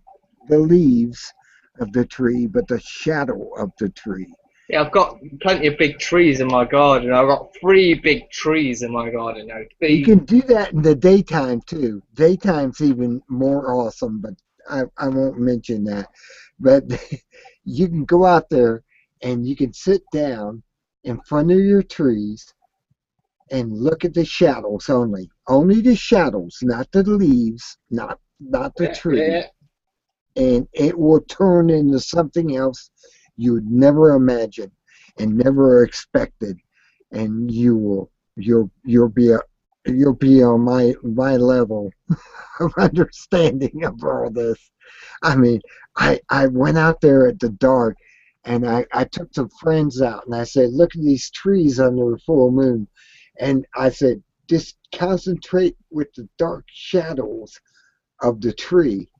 leaves of the tree, but the shadow of the tree. Yeah, I've got plenty of big trees in my garden. I've got 3 big trees in my garden. You know, You big. can do that in the daytime too. Daytime's even more awesome, but I won't mention that. But you can go out there and you can sit down in front of your trees and look at the shadows only. Only the shadows, not the leaves, not the Yeah, yeah. tree. And it will turn into something else you would never imagine and never expected. And you'll be on my level of understanding of all this. I mean, I went out there at the dark, and I took some friends out and I said, look at these trees under the full moon. And I said, just concentrate with the dark shadows of the tree.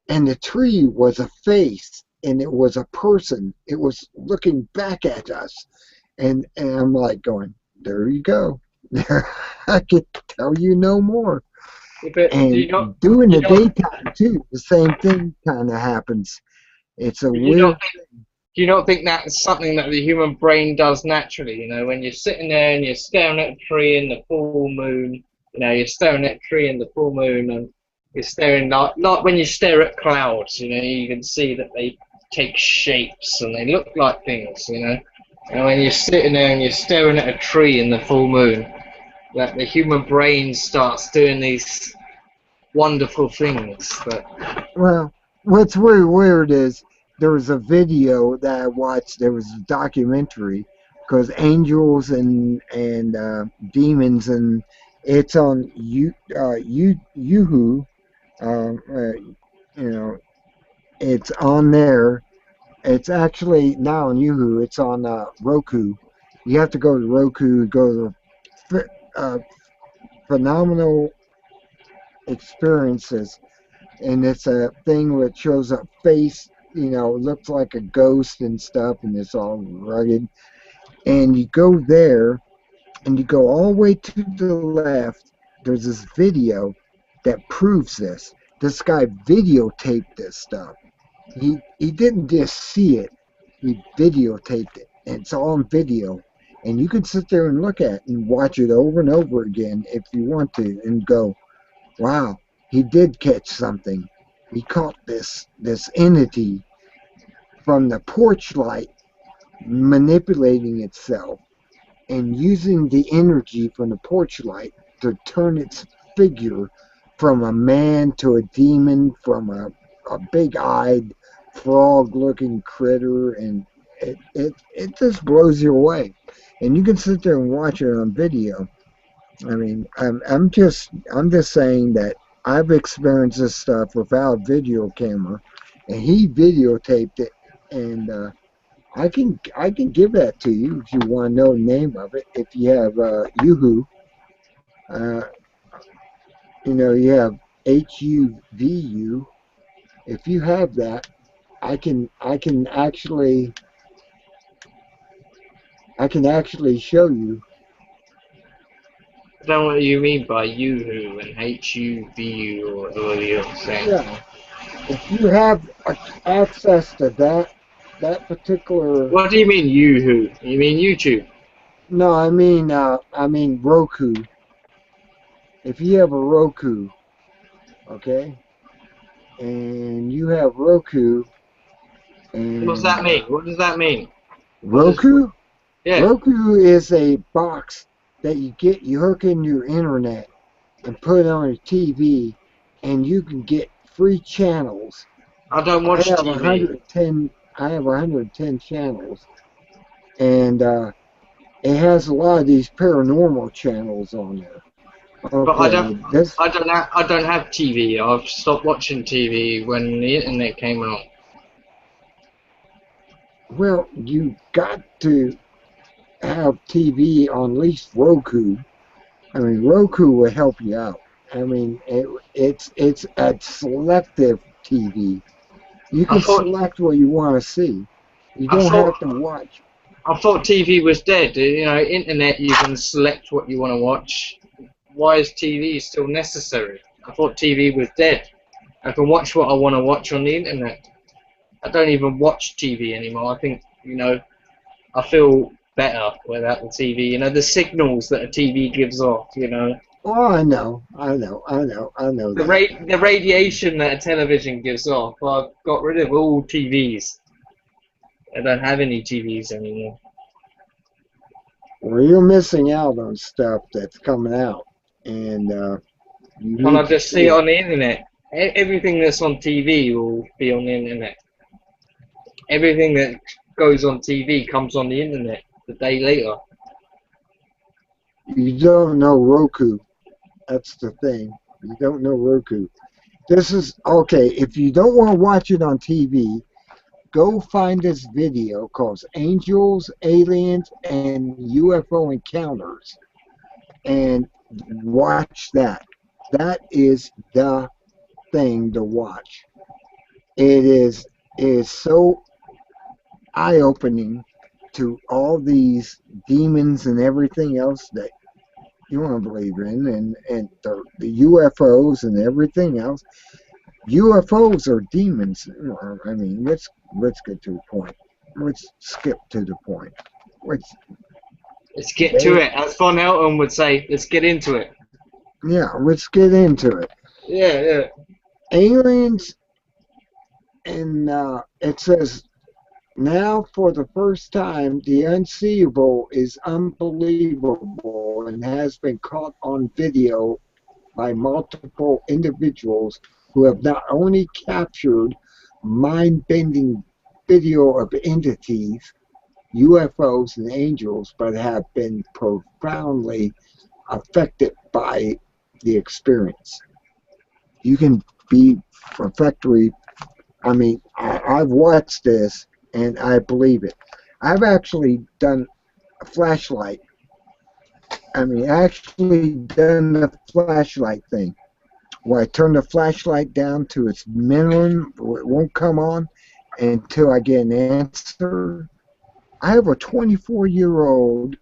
And the tree was a face, and it was a person. It was looking back at us. And I'm like going, there you go. There, I could tell you no more. But And during the daytime too, the same thing kind of happens. It's a do you not weird. do you not think that's something that the human brain does naturally? You know, when you're sitting there and you're staring at a tree in the full moon, you know, you're staring at a tree in the full moon, and you're staring like when you stare at clouds, you know, you can see that they take shapes and they look like things, you know. And when you're sitting there and you're staring at a tree in the full moon, that the human brain starts doing these wonderful things. That Well, what's really weird is there was a video that I watched. There was a documentary because angels and demons, and it's on Yuhu. You know, it's on there. It's actually now on Yuhu. It's on Roku. You have to go to Roku. Go to phenomenal experiences, and it's a thing where it shows a face, looks like a ghost and stuff, and it's all rugged. And you go there, and you go all the way to the left. There's this video that proves this. This guy videotaped this stuff. He didn't just see it; he videotaped it, and it's all on video. And you can sit there and look at it and watch it over and over again if you want to, and go, wow, he did catch something. He caught this entity from the porch light manipulating itself and using the energy from the porch light to turn its figure from a man to a demon, from a big-eyed frog-looking critter, and it just blows you away. And you can sit there and watch it on video. I mean, I'm just saying that I've experienced this stuff without a video camera, and he videotaped it, and I can give that to you if you want to know the name of it. If you have Yuhu, uh, you have HUVU. If you have that, I can actually I can actually show you. I don't know what you mean by Yoo-hoo and H-U-V-U or whatever you're saying. Yeah, if you have access to that particular. What do you mean Yoo-hoo? You mean YouTube? No, I mean Roku. If you have a Roku, okay, and you have Roku, What does and that mean? What does that mean? What does, Roku, yeah. Roku is a box that you hook in your internet and put it on your TV, and you can get free channels. I don't I watch have TV. 110. I have 110 channels, and it has a lot of these paranormal channels on there. But Okay, this. I don't have TV. I've stopped watching TV when the internet came out. Well, you got to have TV on at least Roku. I mean, Roku will help you out. I mean, it's a selective TV. You I can thought select what you want to see. You I don't thought have to watch. I thought TV was dead. You know, internet you can select what you want to watch. Why is TV still necessary? I thought TV was dead. I can watch what I want to watch on the internet. I don't even watch TV anymore. I think, you know, I feel better without the TV. You know, the signals that a TV gives off, you know, Oh, I know that. the radiation that a television gives off. I've got rid of all TVs. I don't have any TVs anymore. Well, you're missing out on stuff that's coming out, and you Can I need to just see see it it. on the internet? Everything that's on TV will be on the internet. Everything that goes on TV comes on the internet the day later. You don't know Roku. That's the thing. You don't know Roku. This is okay. If you don't want to watch it on TV, go find this video called Angels, Aliens, and UFO Encounters and watch that. That is the thing to watch. It is so eye opening to all these demons and everything else that you want to believe in, and the UFOs and everything else. UFOs are demons. I mean, let's get to the point. Let's skip to the point. Let's Let's get to they it. As Von Helton would say, let's get into it. yeah. Let's get into it. Yeah, yeah. Aliens, and it says now for the first time, the unseeable is unbelievable and has been caught on video by multiple individuals who have not only captured mind-bending video of entities, UFOs, and angels, but have been profoundly affected by the experience. You can be perfectly, I mean, I've watched this and I believe it. I've actually done a flashlight. I mean, actually done the flashlight thing where I turn the flashlight down to its minimum, it won't come on until I get an answer. I have a 24-year-old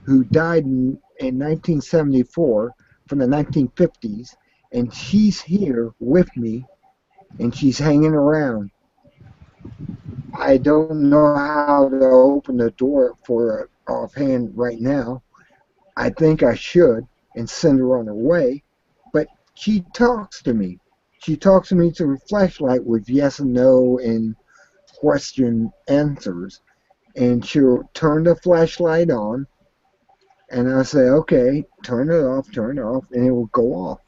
who died in 1974 from the 1950s, and she's here with me, and she's hanging around. I don't know how to open the door for her offhand right now. I think I should and send her on her way, but she talks to me. She talks to me through a flashlight with yes and no and question answers. And she'll turn the flashlight on, and I'll say, okay, turn it off, and it will go off.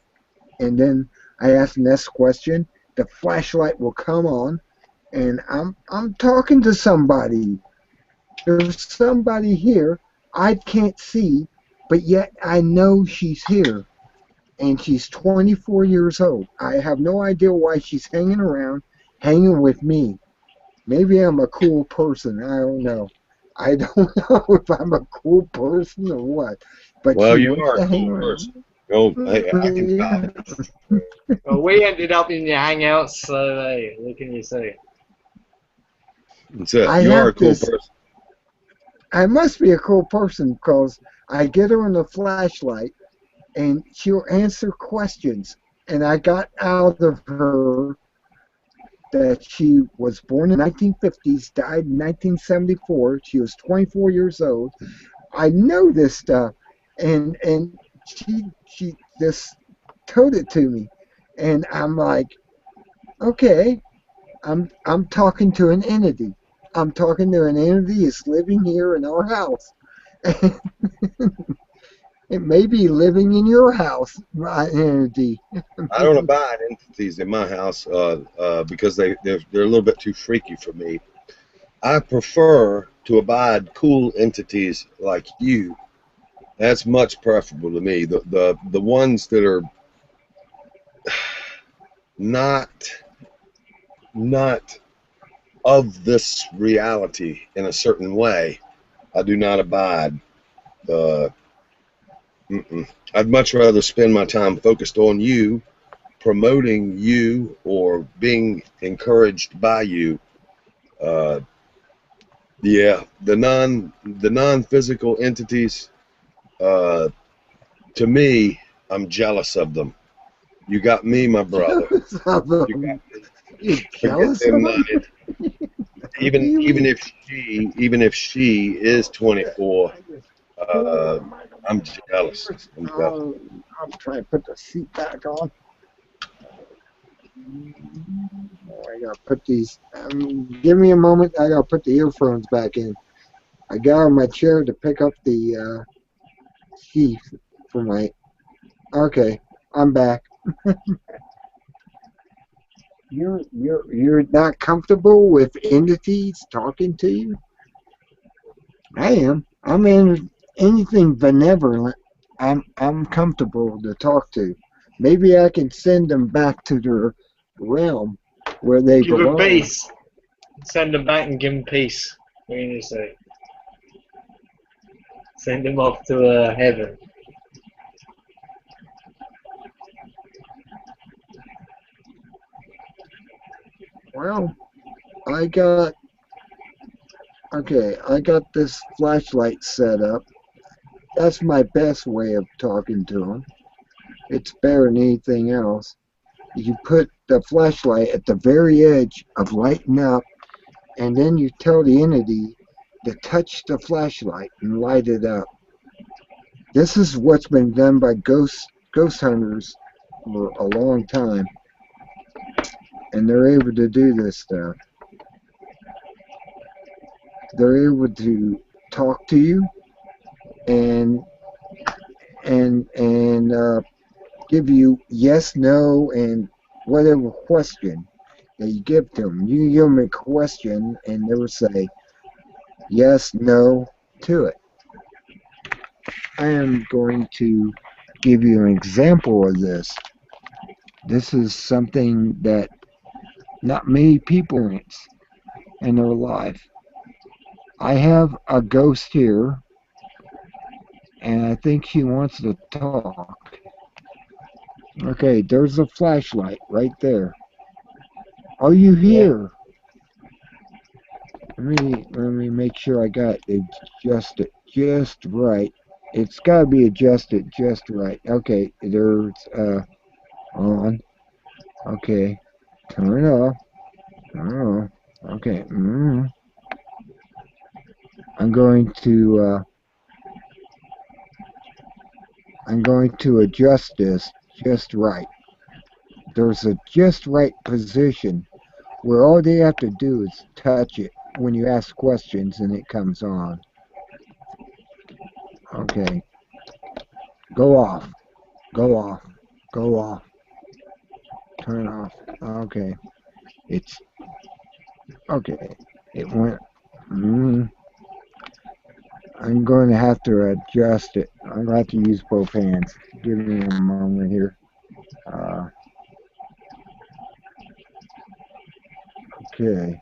And then I ask the next question, the flashlight will come on, and I'm talking to somebody. There's somebody here I can't see, but yet I know she's here. And she's 24 years old. I have no idea why she's hanging around, hanging with me. Maybe I'm a cool person. I don't know. I don't know if I'm a cool person or what. But Well, she you wants are to a hang cool around. person. Go, hey, I can Yeah. vouch. Well, we ended up in your hangouts, so hey, what can you say? That's it. I You are a have cool this. person. I must be a cool person because I get her on the flashlight and she'll answer questions. And I got out of her that she was born in the 1950s, died in 1974. She was 24 years old. I know this stuff, and she just told it to me, and I'm like, okay, I'm talking to an entity. I'm talking to an entity that's living here in our house. It may be living in your house, my entity. I don't abide entities in my house because they're a little bit too freaky for me. I prefer to abide cool entities like you. That's much preferable to me. The ones that are not of this reality in a certain way, I do not abide. Uh, I'd much rather spend my time focused on you, promoting you, or being encouraged by you. Uh, yeah, the non-physical entities. To me, I'm jealous of them. You got me, my brother. Jealous of You them. got You're forget jealous of them them? nine. Even if she is 24, uh, I'm jealous. I'm jealous. I'm trying to put the seat back on. Oh, I gotta put these. Give me a moment. I gotta put the earphones back in. I got on my chair to pick up the sheath for my. Okay, I'm back. You're not comfortable with entities talking to you? I am. I'm in anything benevolent. I'm comfortable to talk to. Maybe I can send them back to their realm where they Give them belong. peace. Send them back and give them peace. What do you say? Send them off to heaven. Well, I got okay. I got this flashlight set up. That's my best way of talking to them. It's better than anything else. You put the flashlight at the very edge of lighting up, and then you tell the entity to touch the flashlight and light it up. This is what's been done by ghost hunters for a long time, and they're able to do this stuff. They're able to talk to you and and give you yes, no, and whatever question that you give to them. You give them a question, and they will say yes, no to it. I am going to give you an example of this. This is something that not many people experience in their life. I have a ghost here, and I think she wants to talk. Okay, there's a flashlight right there. Are you Yeah. here? Let me make sure I got it adjusted just right. It's got to be adjusted just right. Okay, there's on. Okay, turn it off. Turn it off. Okay. I'm going to adjust this just right. There's a just right position where all they have to do is touch it when you ask questions and it comes on. Okay. Go off. Go off. Go off. Turn off. Okay. It's okay. It went. I'm going to have to adjust it. I'm going to have to use both hands. Give me a moment here. Okay.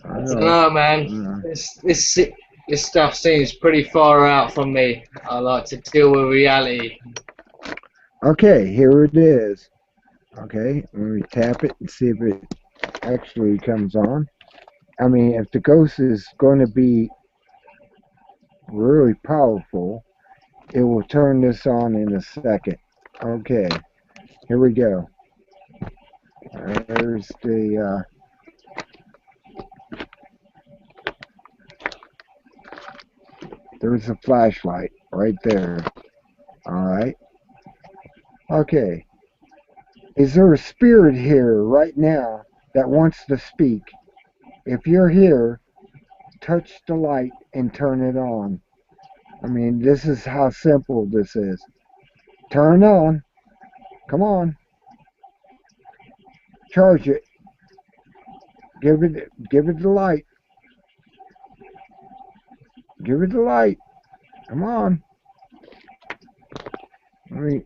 I don't know, man. This stuff seems pretty far out from me. I like to deal with reality. Okay, here it is. Okay, let me tap it and see if it actually comes on. I mean, if the ghost is going to be really powerful, it will turn this on in a second. Okay, here we go. There's the flashlight right there. All right. Okay. Is there a spirit here right now that wants to speak? If you're here, touch the light and turn it on. I mean, this is how simple this is. Turn it on. Come on. Charge it. Give it the light. Give it the light. Come on. Let me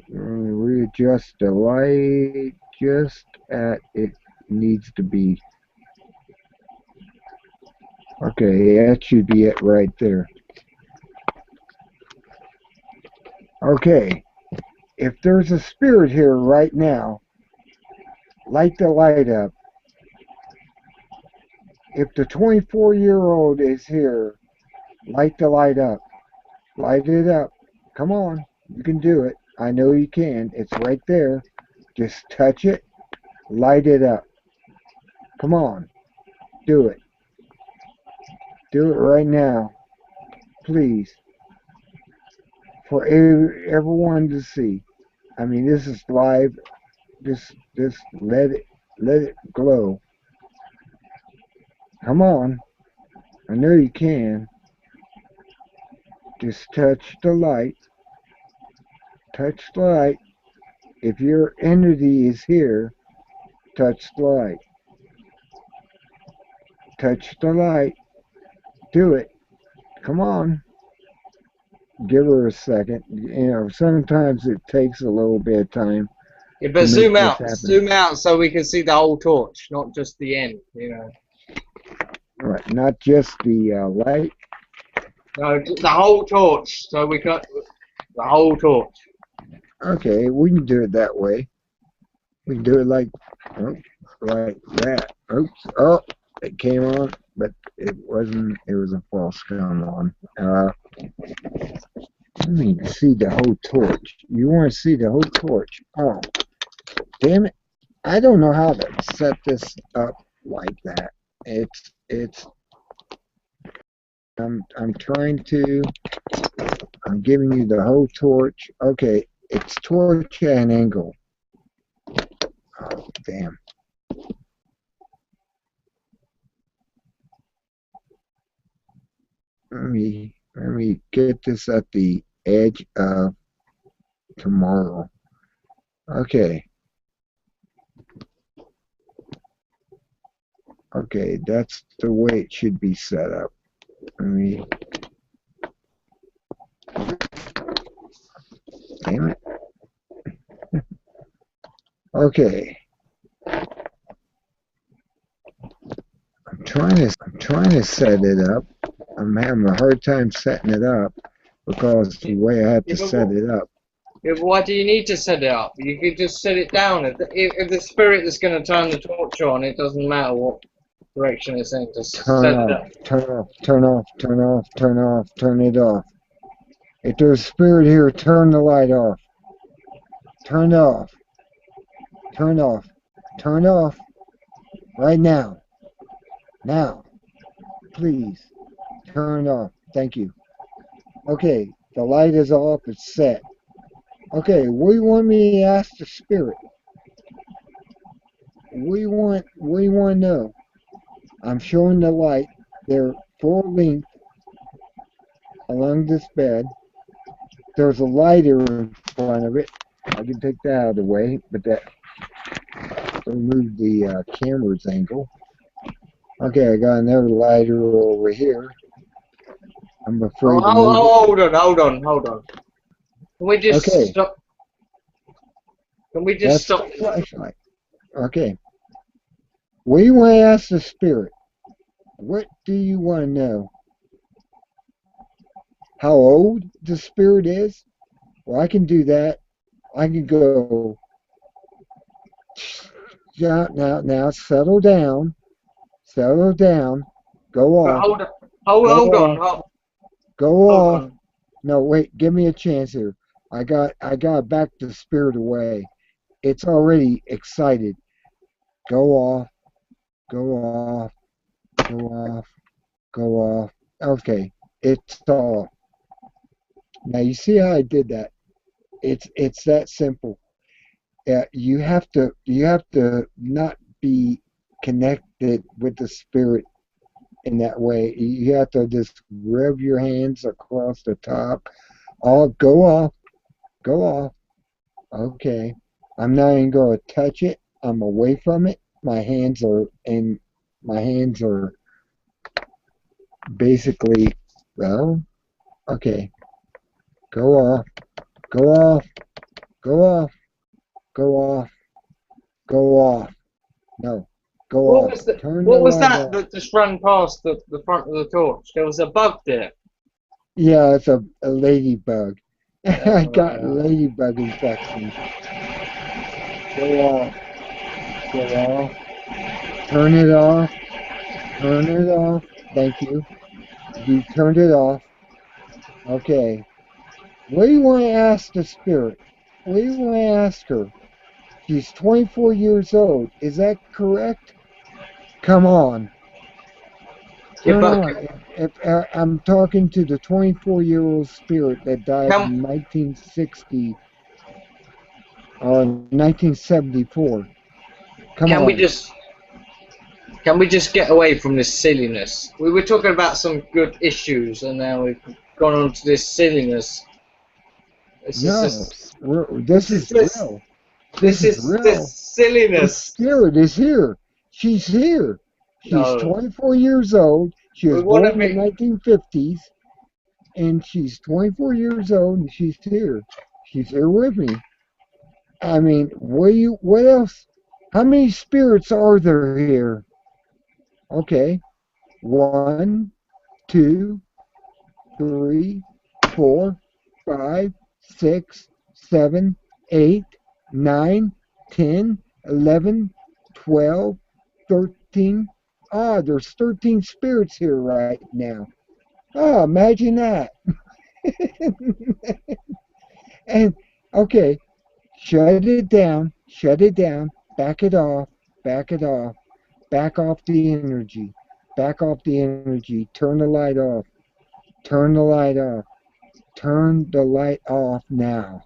readjust the light just at it needs to be. Okay, that should be it right there. Okay, if there's a spirit here right now, light the light up. If the 24-year-old is here, light the light up. Light it up. Come on, you can do it. I know you can. It's right there. Just touch it. Light it up. Come on, do it. Do it right now, please, for everyone to see. I mean, this is live. Just let it glow. Come on, I know you can. Just touch the light. Touch the light. If your entity is here, touch the light. Touch the light. Do it. Come on. Give her a second. You know, sometimes it takes a little bit of time. Yeah, but to zoom make this out. happen. Zoom out so we can see the whole torch, not just the end, you know. All right, not just the light. No, the whole torch, so we got the whole torch. Okay, we can do it that way. We can do it like that. Oops. Oh, it came on, but it wasn't. It was a false come on. Let me see the whole torch. You want to see the whole torch? Oh, damn it! I don't know how to set this up like that. It's. I'm trying to. I'm giving you the whole torch. Okay, it's torch at an angle. Oh, damn. Let me get this at the edge of tomorrow. Okay. Okay, that's the way it should be set up. Let me. Damn it. Okay. I'm trying to set it up. I'm having a hard time setting it up because the way I have to set it up. Yeah, but why do you need to set it up? You could just set it down. If the spirit is going to turn the torch on, it doesn't matter what direction it's in. Just set it up. Turn off, turn off, turn off, turn off, turn it off. If there's a spirit here, turn the light off. Turn it off. Turn off. Turn off. Right now. Now. Please. Turn it off. Thank you. Okay, the light is off. It's set. Okay, what do you want me to ask the spirit? What do you want to know? I'm showing the light. They're full length along this bed. There's a lighter in front of it. I can take that out of the way, but that remove the camera's angle. Okay, I got another lighter over here. I'm afraid to move it. Hold on. Can we just stop? Can we just stop? The flashlight. Okay. What do you want to ask the spirit? What do you want to know? How old the spirit is? Well, I can do that. I can go. Now, settle down. Settle down. Go But off. hold on. Hold, Go hold on. off. Hold, Go hold off. on. No, wait. Give me a chance here. I got to back the spirit away. It's already excited. Go off. Go off. Go off. Go off. Okay. It's off. Now you see how I did that? It's that simple. You have to not be connected with the spirit in that way. You have to just rub your hands across the top. Oh, go off, go off. Okay, I'm not even going to touch it. I'm away from it. My hands are basically well. Okay, go off, go off, go off, go off, go off. No, go What off. was the? Turn the What was light that off. that just ran past the front of the torch? There was a bug there. Yeah, it's a ladybug. I got Uh, ladybug infection. Go off. Go off. Turn it off. Turn it off. Thank you. You turned it off. Okay. What do you want to ask the spirit? What do you want to ask her? She's 24 years old. Is that correct? Come on. yeah, Turn but on. If I'm talking to the 24-year-old spirit that died can in 1960 or 1974. Come can we on. just can we just get away from this silliness? We were talking about some good issues, and now we've gone on to this silliness. This is No, just this this is is just real. This this is is this real. The silliness. spirit is here. She's here. She's No, 24 years old. She we was want born to in the be. 1950s, and she's 24 years old, and she's here. She's here with me. I mean, what else? How many spirits are there here? Okay. One, two, three, four, five, six, seven, 8, 9, 10, 11, 12, 13. Ah, there's 13 spirits here right now. Oh, imagine that. And okay, shut it down, back it off, back it off, back off the energy, back off the energy, turn the light off, turn the light off, turn the light off now.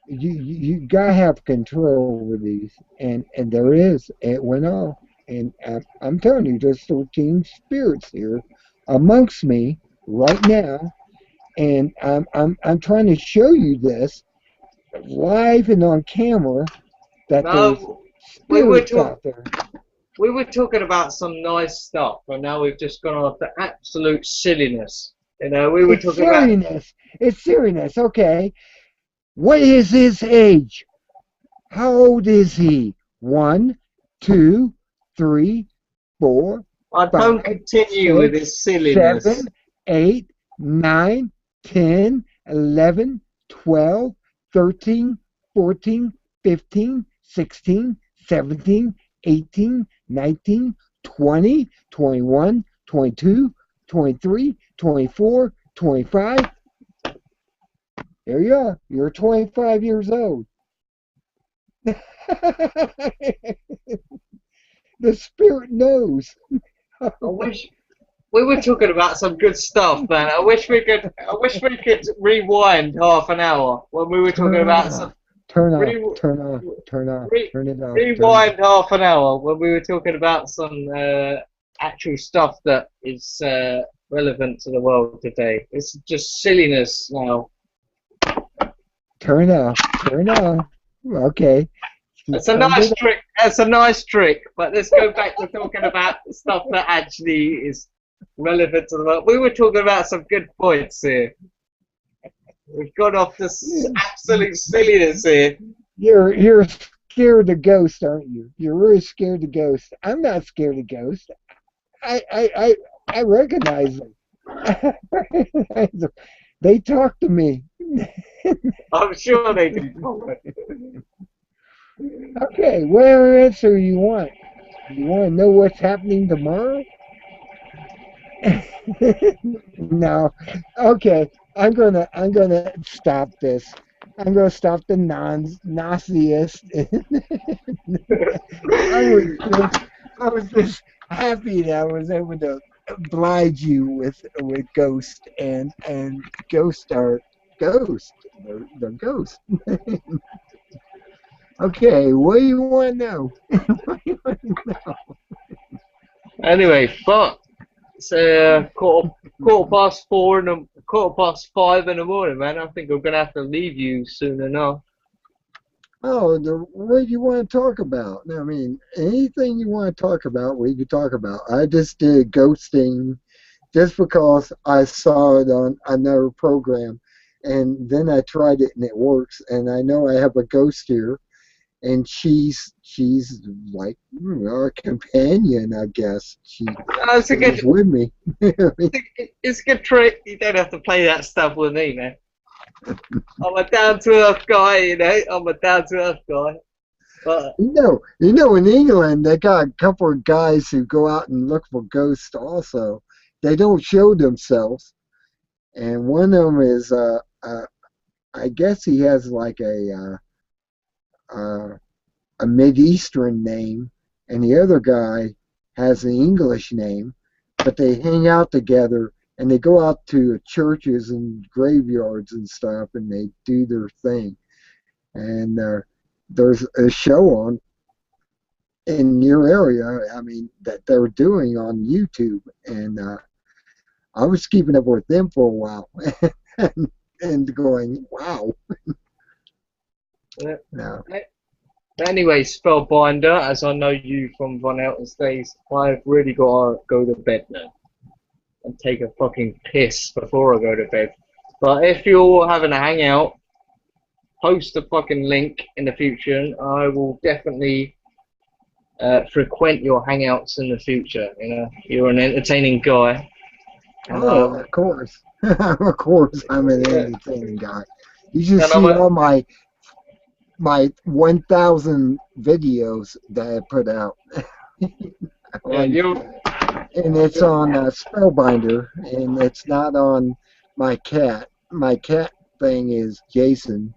You gotta have control over these, and there is. It went off, and I'm telling you, there's 13 spirits here amongst me right now, and I'm trying to show you this live and on camera that there's No, we were spirits talk out there. we were talking about some nice stuff, and now we've just gone off to absolute silliness. You know, we were It's talking about. silliness. It's silliness. Okay, what is his age? How old is he? One, two, three, four, I don't five, continue with six, this silliness. 7, 8, 9, 10, 11, 12, 13, 14, 15, 16, 17, 18, 19, 20, 21, 22, 23, 24, 25. There you are. You're 25 years old. The spirit knows. I wish we were talking about some good stuff, man. I wish we could. I wish we could rewind half an hour when we were talking Turn about some. off. Turn off. Re, Turn off. Turn off. re, Turn it off. Turn it off. rewind half an hour when we were talking about some actual stuff that is relevant to the world today. It's just silliness now. Turn off. Turn off. Okay. She It's a turned nice it trick. It's a nice trick, but let's go back to talking about stuff that actually is relevant to the world. We were talking about some good points here. We've gone off this off. absolute silliness here. You're scared of ghosts, aren't you? You're really scared of ghosts. I'm not scared of ghosts. I recognize them. I recognize them. They talk to me. I'm sure they do. Okay, whatever answer you want. You want to know what's happening tomorrow? No. Okay. I'm gonna stop this. I'm gonna stop the nauseous. I was just I was just happy that I was able to oblige you with Ghost and Ghost are Ghost. They're Ghost. Okay, what do you want to know? What do you want to know? Anyway, fuck. It's quarter past four and quarter past five in the morning, man. I think I'm gonna have to leave you soon enough. Oh, what do you want to talk about? I mean, anything you want to talk about, we can talk about. I just did ghosting just because I saw it on another program, and then I tried it and it works. And I know I have a ghost here, and she's like a companion, I guess. She It's a stays good, with me. it's a good trick. You don't have to play that stuff with me, man. I'm a down to earth guy, you know. I'm a down to earth guy. But In England, they got a couple of guys who go out and look for ghosts. Also, they don't show themselves, and one of them is, I guess he has like a Mid-Eastern name, and the other guy has an English name, but they hang out together and they go out to churches and graveyards and stuff, and they do their thing. And there's a show on in your area, I mean, that they're doing on YouTube, and I was keeping up with them for a while, and going, wow. uh, No. anyway, Spellbinder, as I know you from Von Elton's days, I've really got to go to bed now and take a fucking piss before I go to bed. But if you're having a hangout, post a fucking link in the future, and I will definitely frequent your hangouts in the future. You know, you're an entertaining guy, and Oh, of course. Of course, I'm an yeah, entertaining guy. You should and I'm see a, all my 1,000 videos that I put out. yeah, on, and it's on Spellbinder, and it's not on my cat. My cat thing is Jason,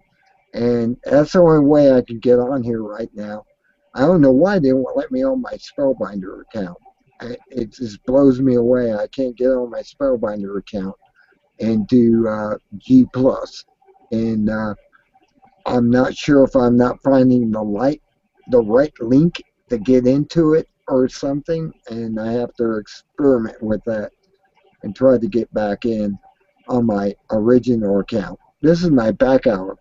and that's the only way I can get on here right now. I don't know why they won't let me on my Spellbinder account. It just blows me away. I can't get on my Spellbinder account and do G plus, and I'm not sure if I'm not finding the right link to get into it or something, and I have to experiment with that and try to get back in on my original account. This is my backup,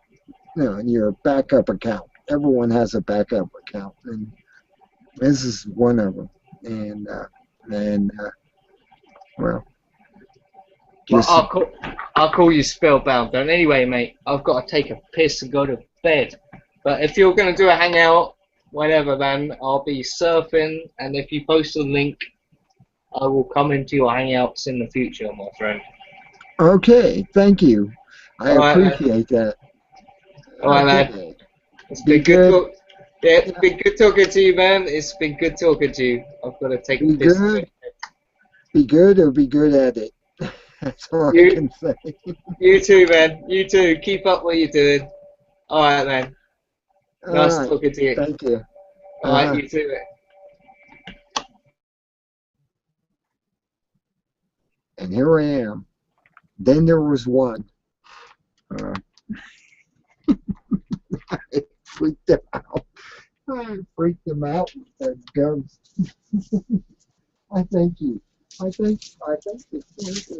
your backup account. Everyone has a backup account, and this is one of them. And well, well, just I'll call you Spellbound. But anyway, mate, I've got to take a piss and go to bed. But if you're gonna do a hangout, whatever, man, I'll be surfing, and if you post a link, I will come into your hangouts in the future, my friend. okay. Thank you. I All right, man. appreciate that. All right, man. Okay. It's Be been good good. talk. Yeah, it's been good talking to you, man. It's been good talking to you. I've got to take a Be piss. good. Be good or be good at it. That's all I You, can say. you too, man. You too. Keep up what you're doing. All right, man. All Nice right. talking to you. Thank you. All right, Uh-huh. you too, man. And here I am. Then there was one. Uh, I freaked him out. I freaked him out. That ghost. I thank you. I think it's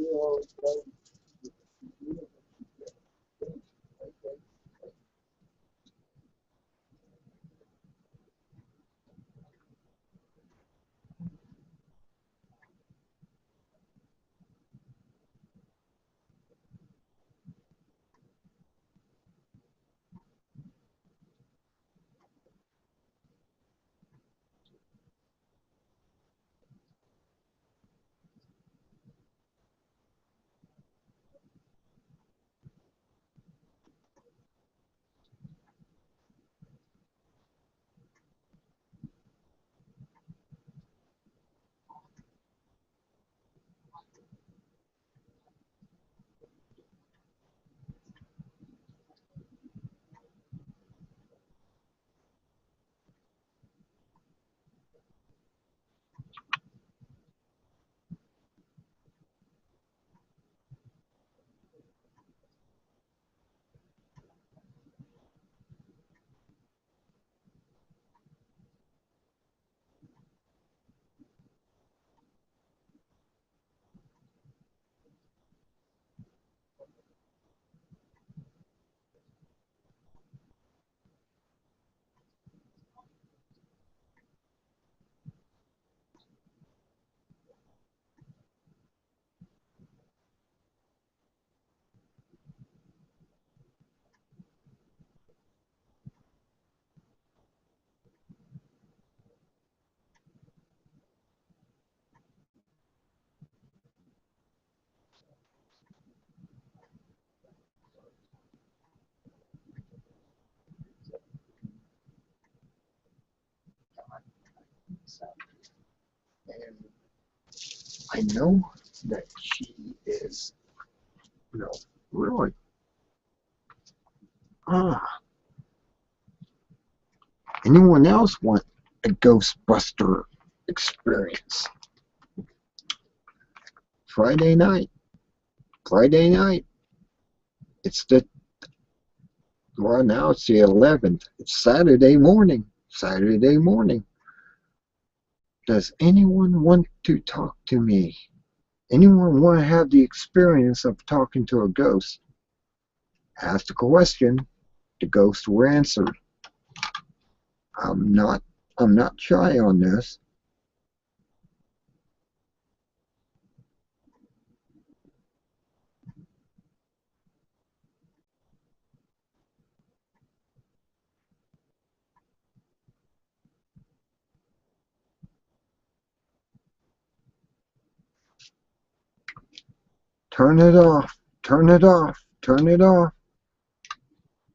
And I know that she is, really. Anyone else want a Ghostbuster experience? Friday night. Well, now it's the 11th. It's Saturday morning. Does anyone want to talk to me? Anyone want to have the experience of talking to a ghost? Ask the question. The ghost will answer. I'm not shy on this. Turn it off. Turn it off. Turn it off.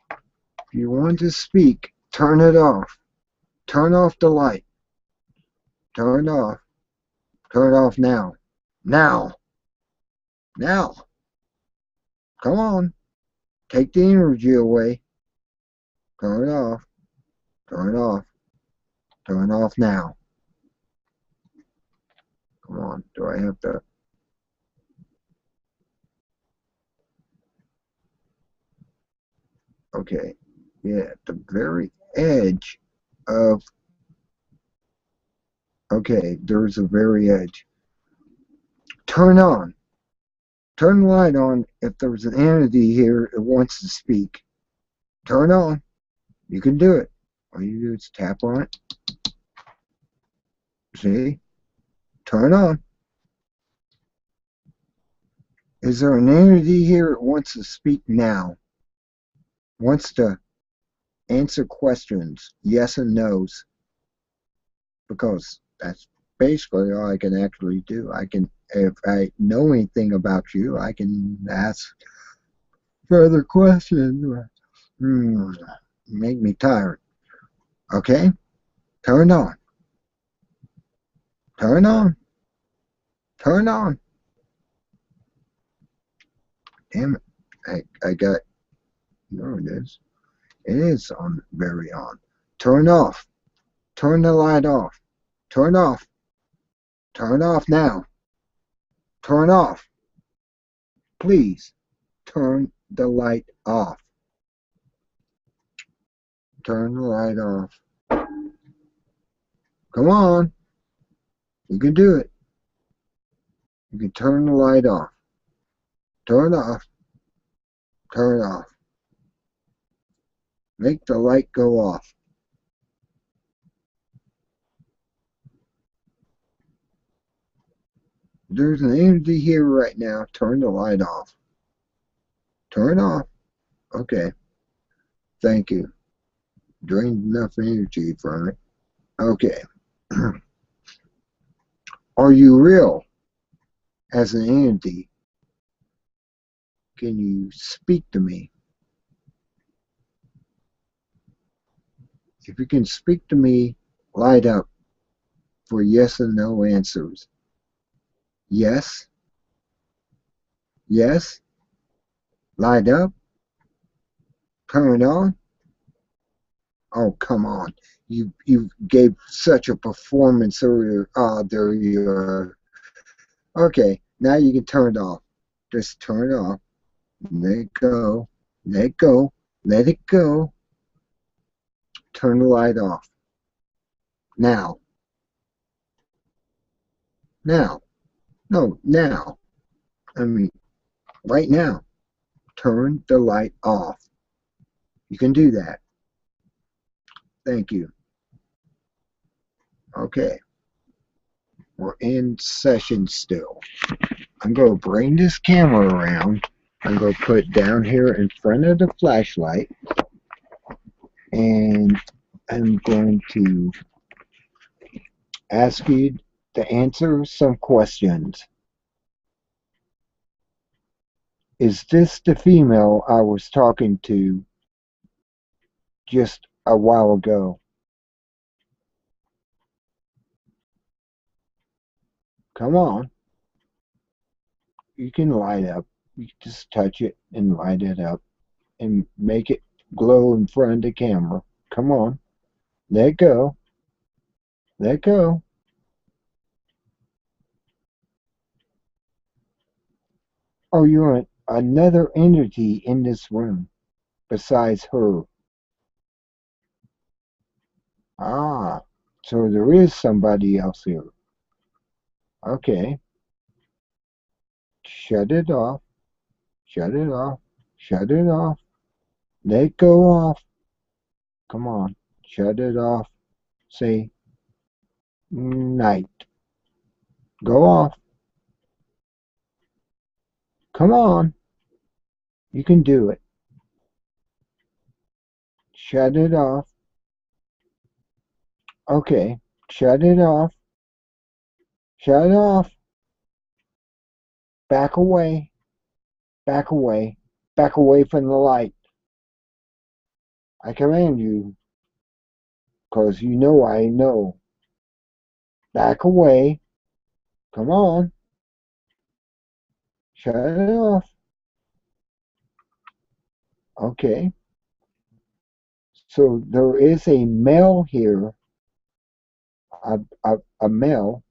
If you want to speak, turn it off. Turn off the light. Turn it off. Turn it off now. Now. Now. Come on. Take the energy away. Turn it off. Turn it off. Turn it off now. Come on. Do I have to? Okay. Yeah, at the very edge of. Okay, there's a very edge. Turn on. Turn the light on if there's an entity here that wants to speak. Turn on. You can do it. All you do is tap on it. See? Turn on. Is there an entity here that wants to speak now? Wants to answer questions, yes and no's? Because that's basically all I can actually do. I can, if I know anything about you, I can ask further questions. Make me tired. Okay? Turn on. Turn on. Turn on. Damn it. I got, there it is. It is on, very on. Turn off. Turn the light off. Turn off. Turn off now. Turn off. Please turn the light off. Turn the light off. Come on. You can do it. You can turn the light off. Turn it off. Turn it off. Make the light go off. There's an entity here right now. Turn the light off. Turn off. Okay. Thank you. Drained enough energy from it. Okay. Are you real as an entity? Can you speak to me? If you can speak to me, light up for yes and no answers. Yes. Yes. Light up. Turn on. Oh, come on. You gave such a performance earlier. Oh, there you are. Okay, now you can turn it off. Just turn it off. Let it go. Let it go. Let it go. Turn the light off. Now. Now. No, now. I mean, right now. Turn the light off. You can do that. Thank you. Okay. We're in session still. I'm going to bring this camera around. I'm going to put it down here in front of the flashlight. And I'm going to ask you to answer some questions. Is this the female I was talking to just a while ago? Come on. You can light up. You just touch it and light it up and make it glow in front of the camera. Come on. Let go. Let go. Oh, you're another entity in this room besides her. Ah, so there is somebody else here. Okay. Shut it off. Shut it off. Shut it off. Let go off. Come on. Shut it off. Say night. Go off. Come on. You can do it. Shut it off. Okay. Shut it off. Shut it off. Back away. Back away. Back away from the light. I command you, because you know I know. Back away. Come on. Shut it off. Okay. So there is a male here, a male,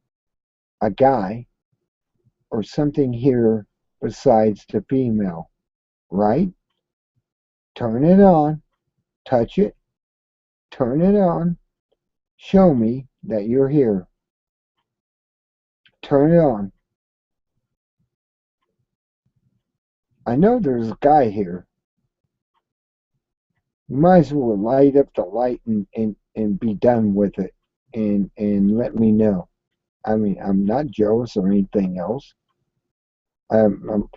a guy, or something here besides the female, right? Turn it on. Touch it. Turn it on. Show me that you're here. Turn it on. I know there's a guy here. You might as well light up the light and be done with it and let me know. I mean, I'm not jealous or anything else. I'm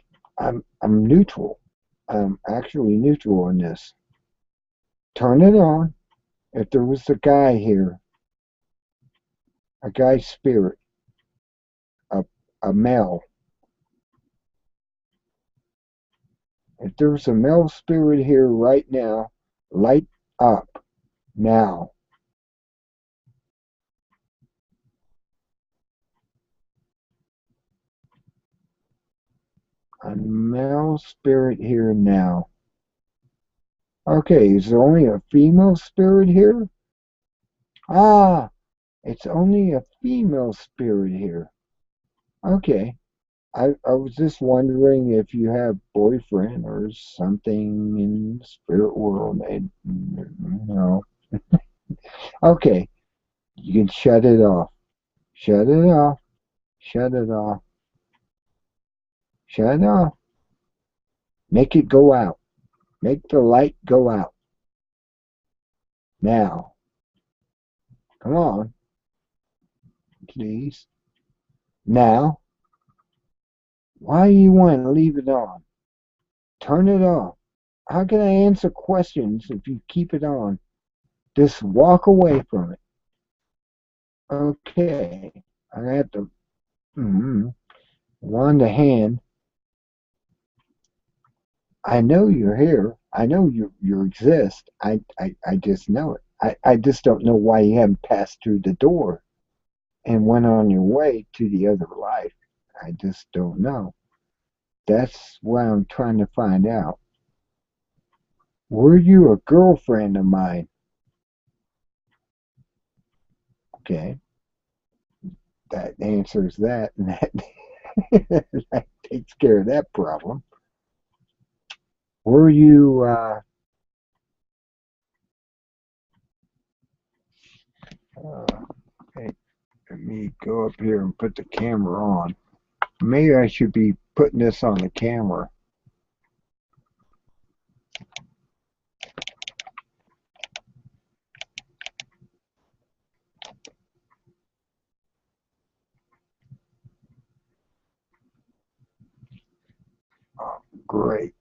neutral. I'm actually neutral in this. Turn it on. If there was a guy here, a guy spirit, a a male. If there's a male spirit here right now, light up now. A male spirit here now. Okay, is there only a female spirit here? Ah, it's only a female spirit here. Okay. I was just wondering if you have boyfriend or something in the spirit world. No. Okay, you can shut it off. Shut it off. Shut it off. Shut it off. Make it go out. Make the light go out. Now. Come on. Please. Now. Why do you want to leave it on? Turn it off. How can I answer questions if you keep it on? Just walk away from it. Okay. I have to wand a hand. I know you're here. I know you exist. I just know it. I just don't know why you haven't passed through the door and went on your way to the other life. I just don't know. That's what I'm trying to find out. Were you a girlfriend of mine? Okay. That answers that, and that takes care of that problem. Were you hey, let me go up here and put the camera on. Maybe I should be putting this on the camera. Oh, great.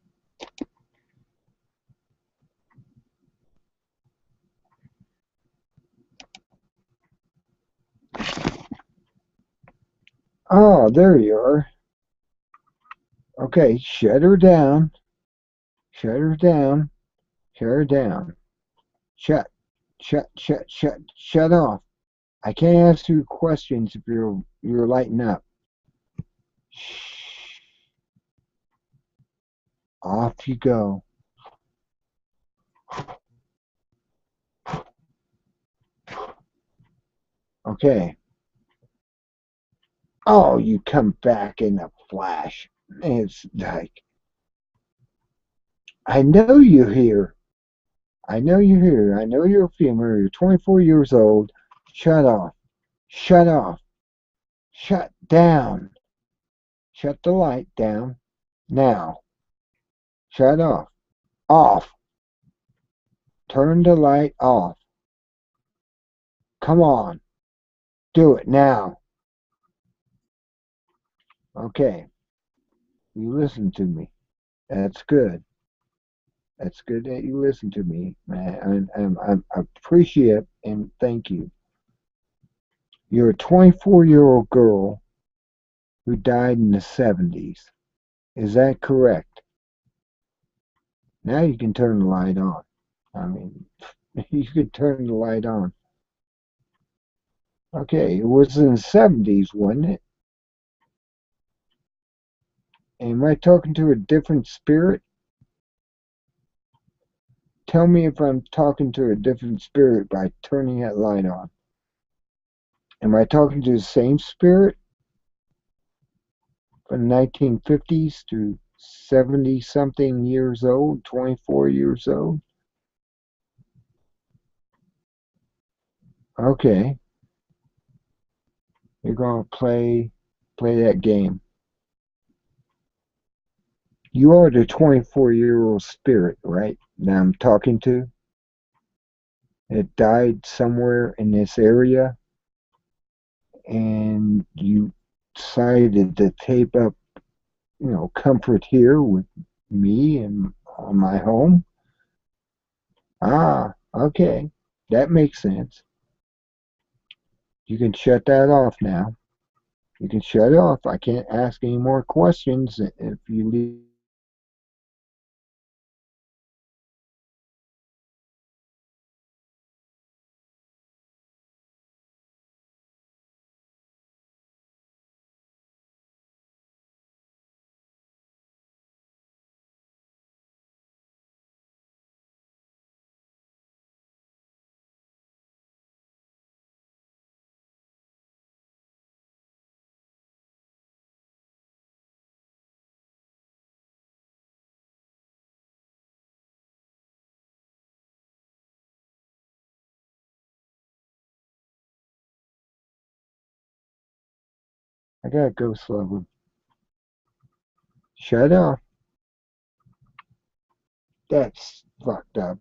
Oh, there you are. Okay, shut her down. Shut her down. Shut her down. Shut. Shut off. I can't ask you questions if you're lighting up. Off you go. Okay. Oh, you come back in a flash. It's like, I know you're here. I know you're here. I know you're a female. You're 24 years old. Shut off. Shut off. Shut down. Shut the light down. Now. Shut off. Off. Turn the light off. Come on. Do it now. Okay. You listen to me. That's good. That's good that you listen to me, man. I appreciate and thank you. You're a 24-year-old girl who died in the 70s. Is that correct? Now you can turn the light on. I mean, you can turn the light on. Okay, it was in the 70s, wasn't it? Am I talking to a different spirit? Tell me if I'm talking to a different spirit by turning that light on. Am I talking to the same spirit from 1950s to 70 something years old, 24 years old? Okay, you're gonna play that game. You are the 24-year-old spirit, right? That I'm talking to. It died somewhere in this area, and you decided to tape up, comfort here with me and my home. Ah, okay, that makes sense. You can shut that off now. You can shut it off. I can't ask any more questions if you leave. I gotta go slower. Shut off. That's fucked up.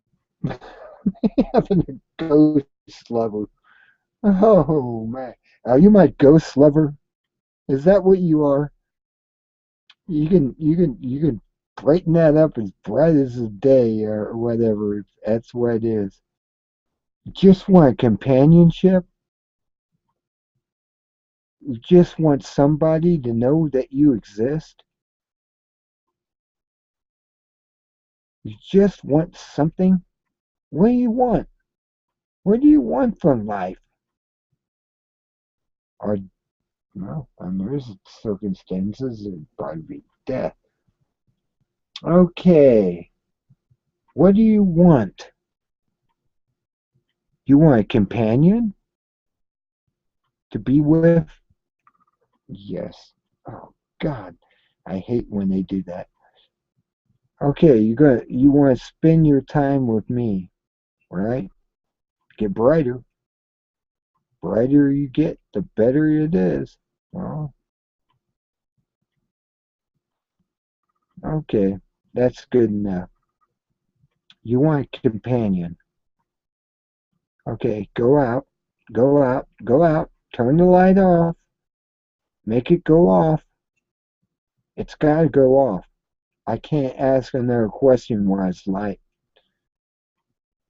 Having a ghost lover. Oh man, are you my ghost lover? Is that what you are? You can brighten that up as bright as the day or whatever. If that's what it is. Just want companionship. You just want somebody to know that you exist. You just want something. What do you want? What do you want from life? Or well, under circumstances, it'd probably be death. Okay. What do you want? You want a companion to be with? Yes. Oh God, I hate when they do that. Okay, you want to spend your time with me, right? Get brighter. Brighter you get, the better it is. Well, okay, that's good enough. You want a companion. Okay, go out, go out, go out. Turn the light off. Make it go off. It's got to go off. I can't ask another question while it's light.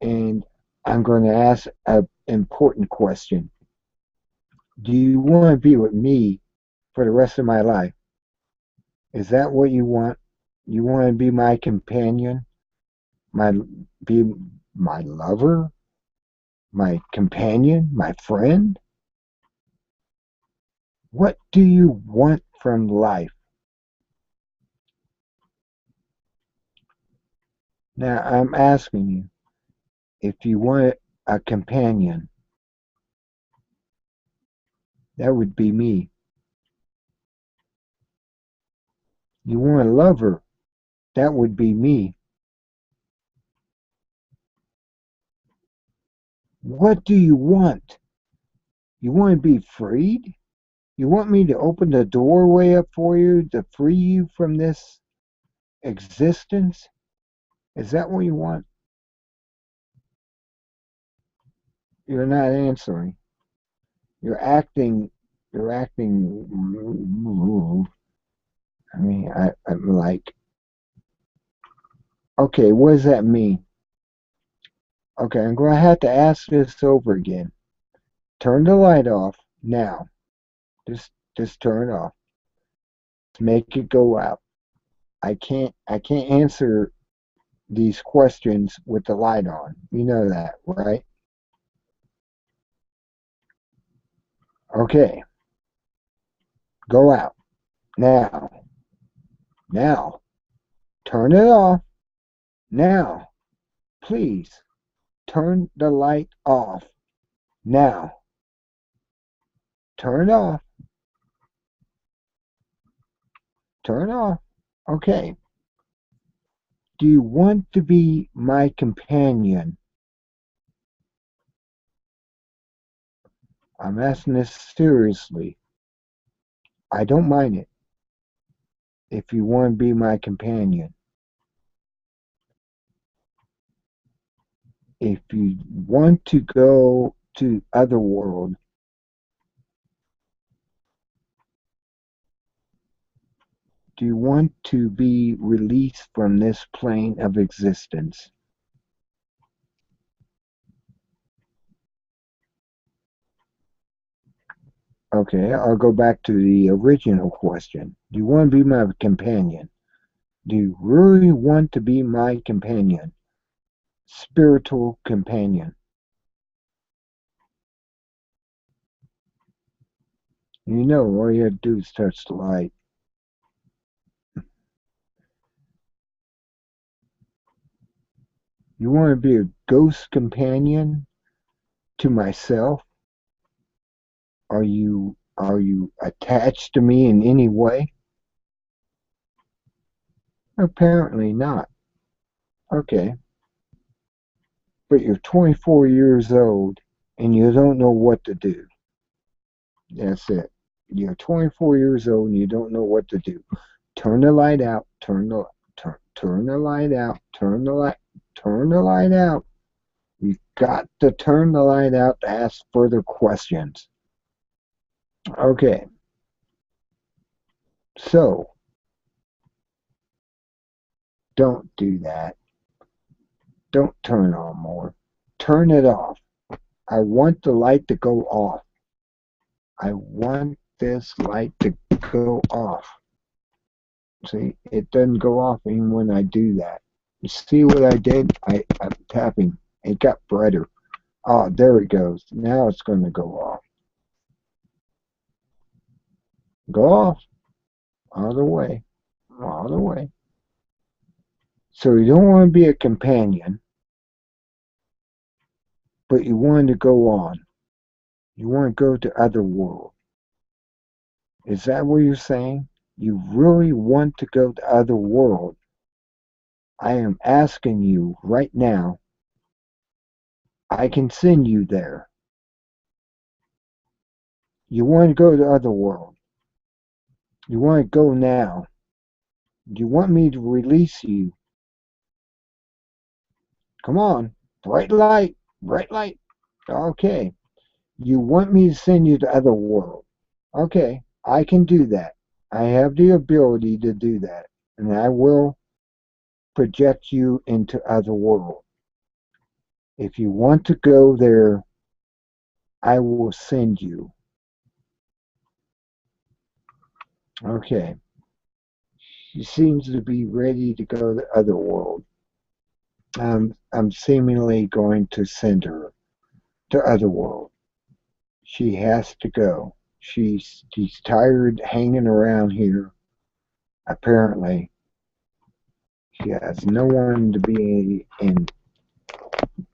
And I'm going to ask an important question. Do you want to be with me for the rest of my life? Is that what you want? You want to be my companion? My be my lover? My companion? My friend? What do you want from life. Now I'm asking you, if you want a companion, that would be me. You want a lover, that would be me. What do you want? You want to be freed? You want me to open the doorway up for you to free you from this existence? Is that what you want? You're not answering. You're acting. You're acting. I mean, I'm like, okay, what does that mean? Okay, I'm going to have to ask this over again. Turn the light off now. Just turn it off. Make it go out. I can't answer these questions with the light on. You know that, right? Okay. Go out. Now. Now. Turn it off. Now. Please. Turn the light off. Now. Turn it off. Turn it off. Okay. Do you want to be my companion? I'm asking this seriously. I don't mind it if you want to be my companion. If you want to go to other world, do you want to be released from this plane of existence? Okay, I'll go back to the original question. Do you want to be my companion? Do you really want to be my companion? Spiritual companion. You know, all you have to do is touch the light. You want to be a ghost companion to myself? Are you attached to me in any way? Apparently not. Okay. But you're 24 years old and you don't know what to do. That's it. You're 24 years old and you don't know what to do. Turn the light out. Turn the light out. Turn the light out. You've got to turn the light out to ask further questions. Okay. So, don't do that. Don't turn on more. Turn it off. I want the light to go off. I want this light to go off. See, it doesn't go off even when I do that. You see what I did? I'm tapping. It got brighter. Oh, there it goes. Now it's going to go off. Go off. All the way. All the way. So you don't want to be a companion, but you want to go on. You want to go to other world. Is that what you're saying? You really want to go to other world? I am asking you right now. I can send you there. You want to go to other world. You want to go now. Do you want me to release you? Come on. Bright light. Bright light. Okay. You want me to send you to other world. Okay. I can do that. I have the ability to do that. And I will project you into other world. If you want to go there, I will send you. Okay. She seems to be ready to go to the other world. I'm seemingly going to send her to other world. She has to go. She's tired hanging around here. Apparently, she has no one to be in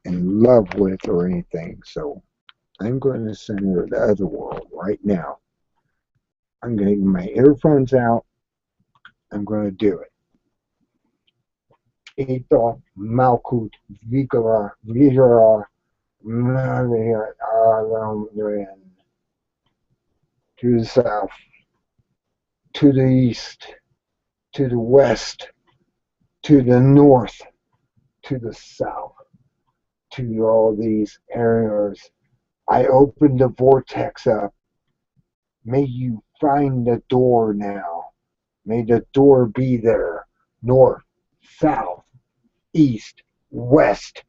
love with or anything. So I'm going to send her to the other world right now. I'm going to get my earphones out. I'm going to do it. Ito Malkut Vigara to the south, to the east, to the west, to the north, to the south, to all these areas. I opened the vortex up. May you find the door now. May the door be there. North, south, east, west.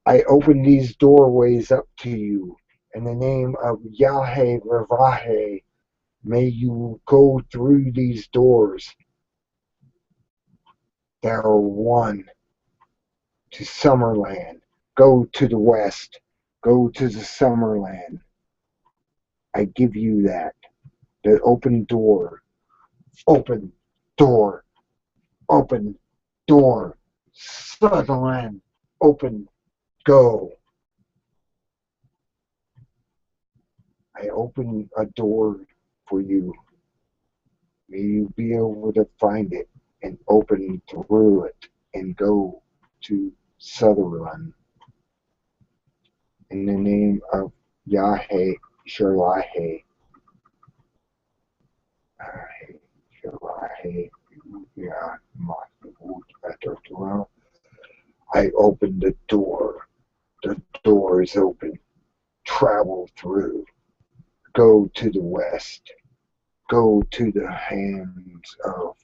I open these doorways up to you. In the name of Yahweh Ravahe, may you go through these doors. There are one to Summerland. Go to the west. Go to the Summerland. I give you that. The open door. Open door. Open door. Sutherland. Open. Go. I open a door for you. May you be able to find it and open through it and go to Sutherland. In the name of Yahweh Shalahe. I open the door. The door is open. Travel through. Go to the west. Go to the hands of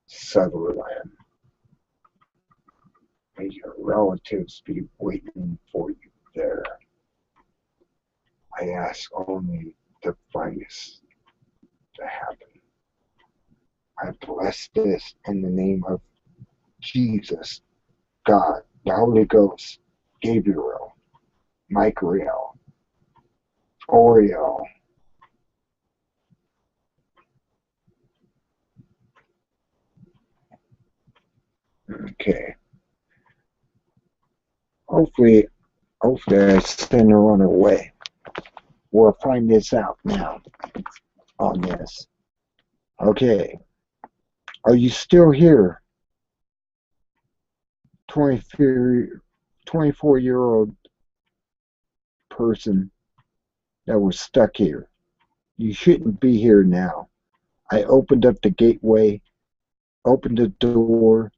Sutherland. May your relatives be waiting for you there. I ask only the finest to happen. I bless this in the name of Jesus, God, the Holy Ghost, Gabriel, Michael, Oriel. Okay. Hopefully I send her on her way. We'll find this out now on this. Okay. Are you still here? 24-year-old person that was stuck here. You shouldn't be here now. I opened up the gateway, opened the door.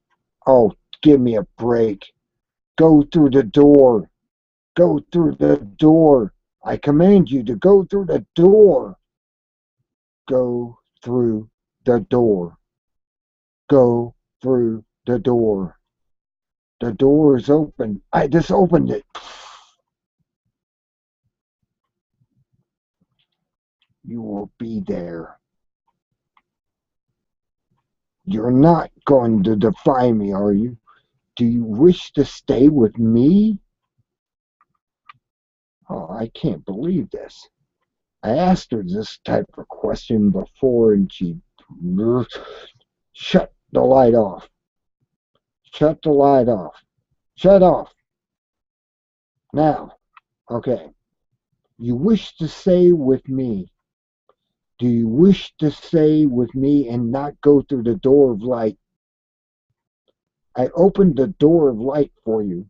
Oh, give me a break. Go through the door. Go through the door. I command you to go through the door. Go through the door. Go through the door. The door is open. I just opened it. You will be there. You're not going to defy me, are you? Do you wish to stay with me? Oh, I can't believe this. I asked her this type of question before and she shut the light off. Shut the light off. Shut off. Now, okay. You wish to stay with me. Do you wish to stay with me and not go through the door of light? I opened the door of light for you.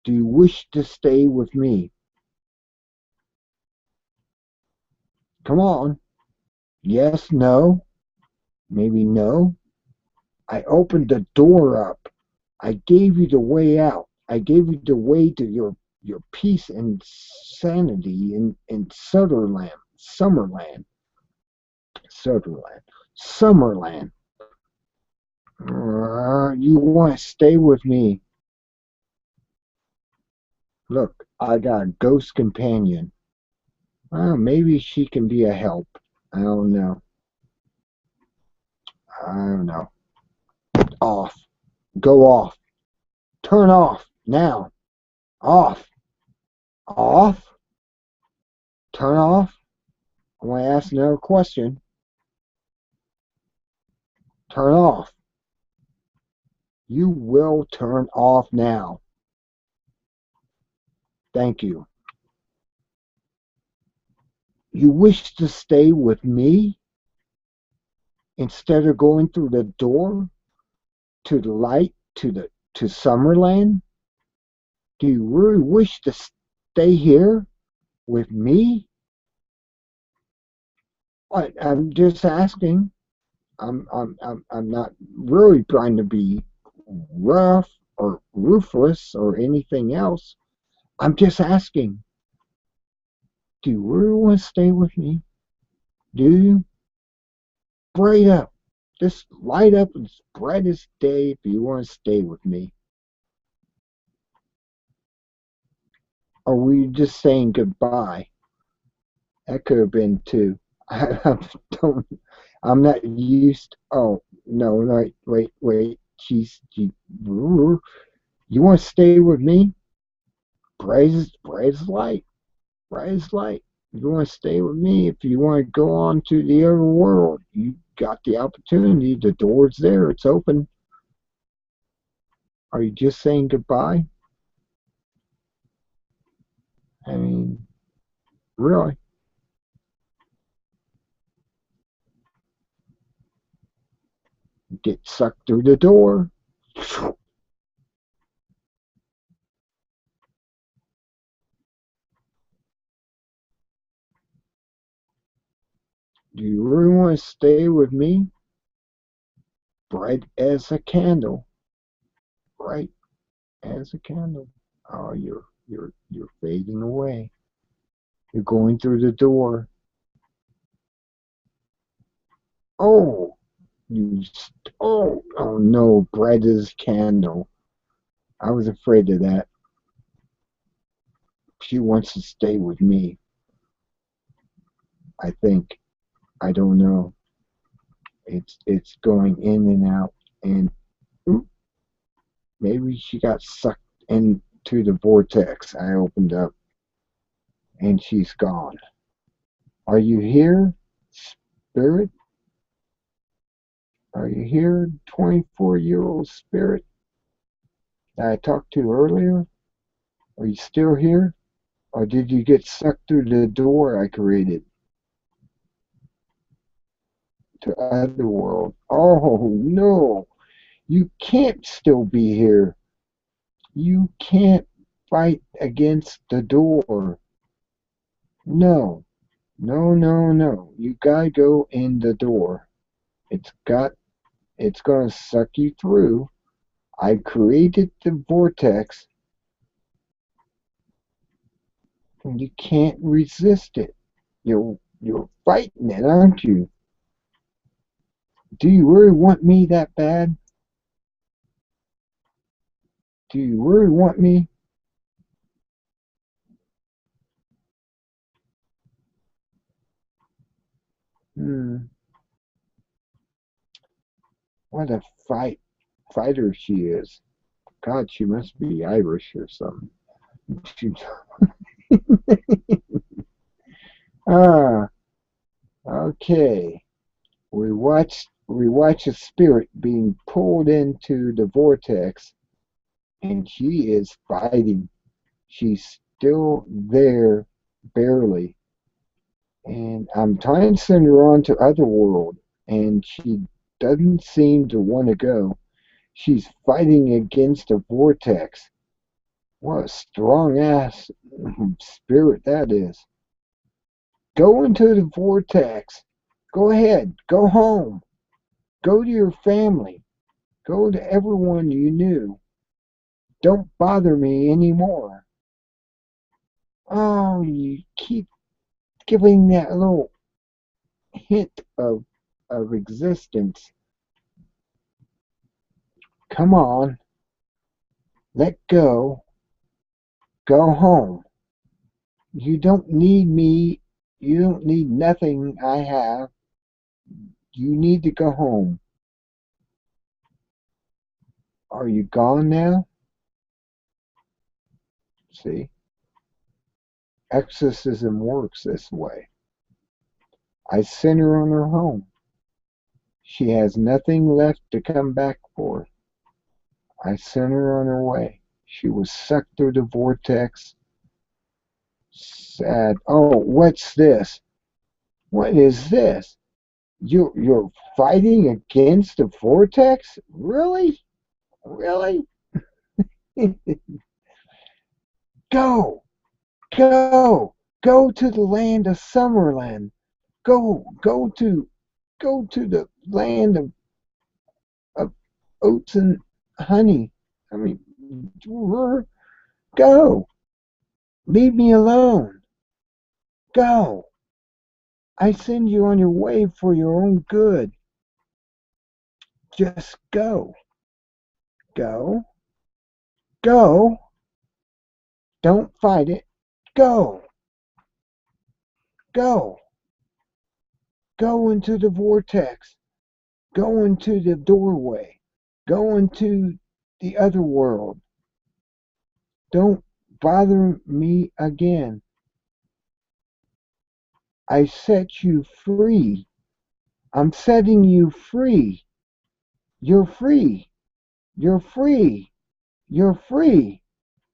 Do you wish to stay with me? Come on. Yes, no. Maybe no. I opened the door up. I gave you the way out. I gave you the way to your peace and sanity in Summerland. Summerland. You want to stay with me? Look, I got a ghost companion. Maybe she can be a help. I don't know. Off. Go off. Turn off. Now. Off. Off. Turn off. I want to ask another question. Turn off. You will turn off now. Thank you. You wish to stay with me instead of going through the door to the light to Summerland? Do you really wish to stay here with me? I'm just asking. I'm not really trying to be rough or ruthless or anything else. I'm just asking. Do you really want to stay with me? Do you? Bright up. Just light up as bright as day if you want to stay with me. Or were you just saying goodbye? That could have been too. I don't. I'm not used. Oh no! No, wait. She. You want to stay with me? Bright as light. Bright as light. You want to stay with me? If you want to go on to the other world, you got the opportunity. The door's there. It's open. Are you just saying goodbye? I mean, really? Get sucked through the door. Do you really want to stay with me? Bright as a candle. Bright as a candle. Oh, you're fading away. You're going through the door. Oh, oh no, bright as a candle. I was afraid of that. She wants to stay with me. I think. I don't know. It's going in and out, and oop, maybe she got sucked into the vortex I opened up, and she's gone. Are you here, spirit? Are you here, 24-year-old spirit that I talked to earlier? Are you still here? Or did you get sucked through the door I created to Otherworld? Oh no, you can't still be here. You can't fight against the door. No, no. You gotta go in the door. It's gonna suck you through. I created the vortex, and you can't resist it. You're fighting it, aren't you? Do you really want me that bad? Do you really want me? Hmm. What a fighter she is. God, she must be Irish or something. She, ah, okay. We watch a spirit being pulled into the vortex, and she is fighting. She's still there, barely. And I'm trying to send her on to Otherworld, and she doesn't seem to want to go. She's fighting against a vortex. What a strong ass spirit that is. Go into the vortex. Go ahead. Go home. Go to your family. Go to everyone you knew. Don't bother me anymore. Oh, you keep giving that little hint of existence. Come on. Let go. Go home. You don't need me. You don't need nothing I have. You need to go home. Are you gone now? See? Exorcism works this way. I sent her on her home. She has nothing left to come back for. I sent her on her way. She was sucked through the vortex. Sad. Oh, what's this? What is this? You're fighting against the vortex? Really? Really? Go! Go! Go to the land of Summerland. Go to the land of oats and honey. I mean, go. Leave me alone. Go. I send you on your way for your own good. Just go. Go. Go. Don't fight it. Go. Go. Go into the vortex. Go into the doorway. Go into the other world. Don't bother me again. I set you free. I'm setting you free. You're free. You're free. You're free.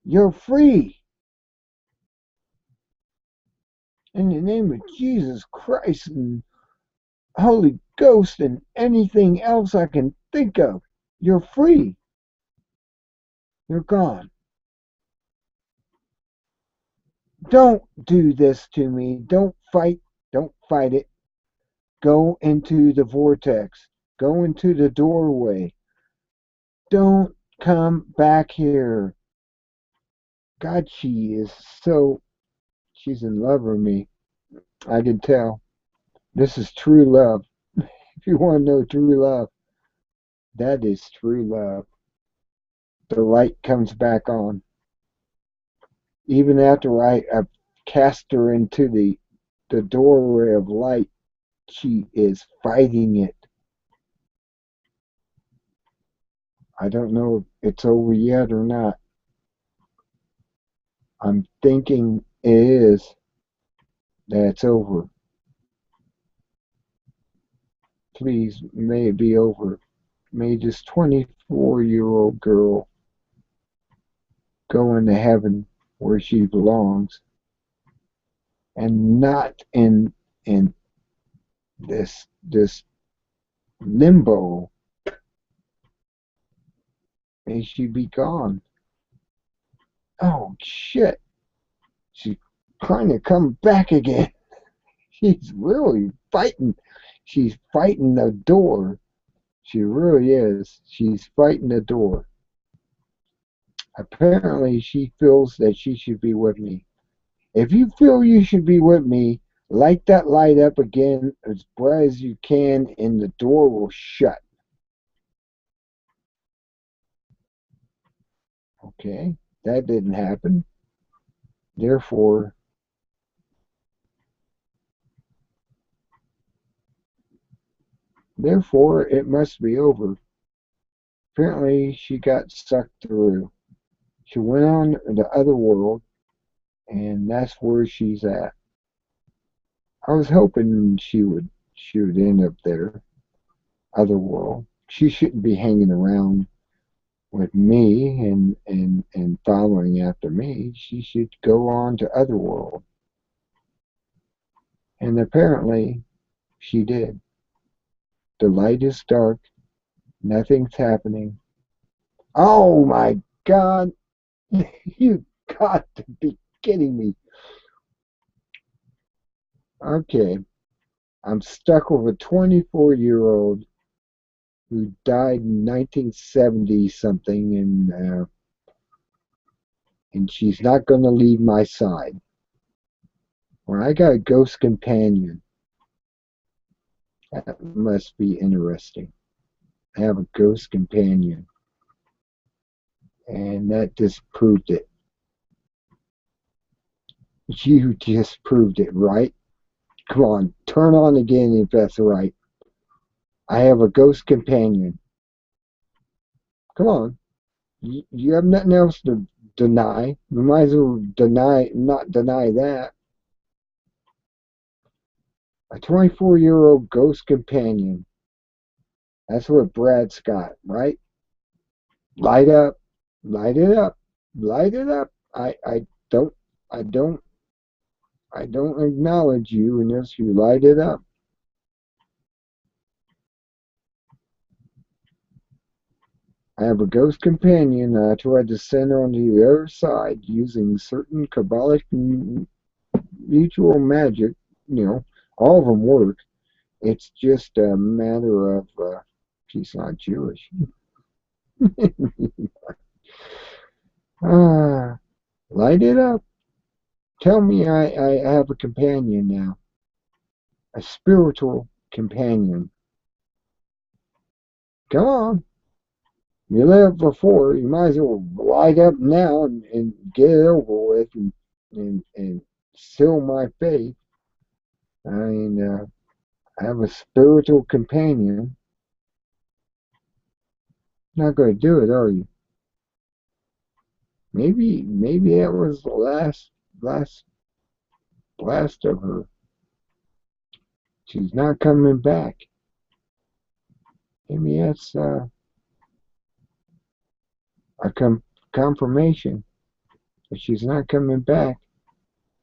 You're free. In the name of Jesus Christ and Holy Ghost and anything else I can think of, you're free. You're gone. Don't do this to me. Don't fight. Don't fight it. Go into the vortex. Go into the doorway. Don't come back here. God, she's in love with me. I can tell. This is true love. If you want to know true love, that is true love. The light comes back on. Even after I cast her into the doorway of light, she is fighting it. I don't know if it's over yet or not. I'm thinking it is, that it's over. Please, may it be over. May this 24-year-old girl go into heaven where she belongs and not in this limbo. May she be gone. Oh shit. She's trying to come back again. She's really fighting. She's fighting the door. She really is. She's fighting the door. Apparently, she feels that she should be with me. If you feel you should be with me, light that light up again as bright as you can, and the door will shut. Okay, that didn't happen. Therefore, it must be over. Apparently, she got sucked through. She went on the other world, and that's where she's at. I was hoping she would end up there, other world. She shouldn't be hanging around with me and following after me. She should go on to other world. And apparently, she did. The light is dark. Nothing's happening. Oh my God! You got to be kidding me. Okay. I'm stuck with a 24-year-old who died in 1970 something, and she's not going to leave my side. Well, I got a ghost companion. That must be interesting. I have a ghost companion. And that just proved it. You just proved it, right? Come on, turn on again if that's right. I have a ghost companion. Come on. You have nothing else to deny. You might as well not deny that. A 24-year-old ghost companion. That's what Brad's got, right? Light up, light it up, light it up. Don't, I don't, I don't acknowledge you unless you light it up. I have a ghost companion. I tried to send on to the other side using certain Kabbalic mutual magic. You know, all of them work. It's just a matter of she's not Jewish. Ah, light it up. Tell me I have a companion now. A spiritual companion. Come on. You lived before. You might as well light up now and get it over with and seal my faith. I mean, I have a spiritual companion. Not going to do it, are you? Maybe that was the last blast of her. She's not coming back. Maybe that's a confirmation that she's not coming back.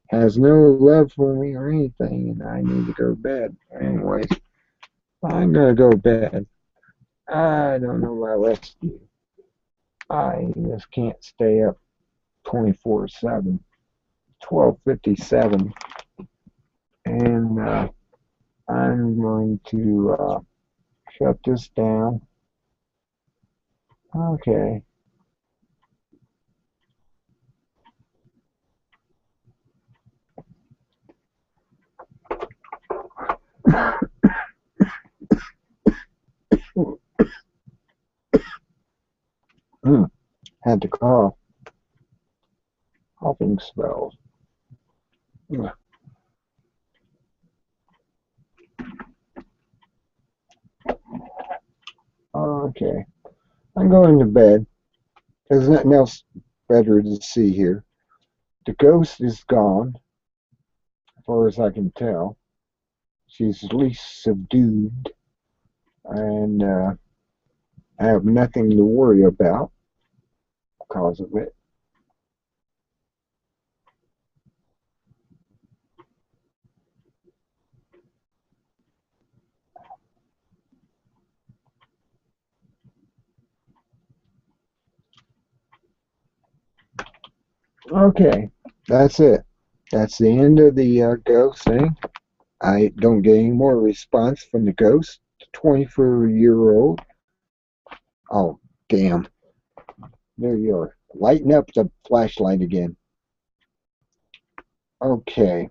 Has no love for me or anything, and I need to go to bed. Anyways, I'm gonna go to bed. I don't know my rest. I just can't stay up 24/7. 12:57, and I'm going to shut this down. Okay. Had to cough. Coughing spells. Okay. I'm going to bed. There's nothing else better to see here. The ghost is gone, as far as I can tell. She's at least subdued, and I have nothing to worry about because of it. Okay, that's it. That's the end of the ghost thing. I don't get any more response from the ghost. The 24-year-old. Oh, damn. There you are. Lighten up the flashlight again. Okay.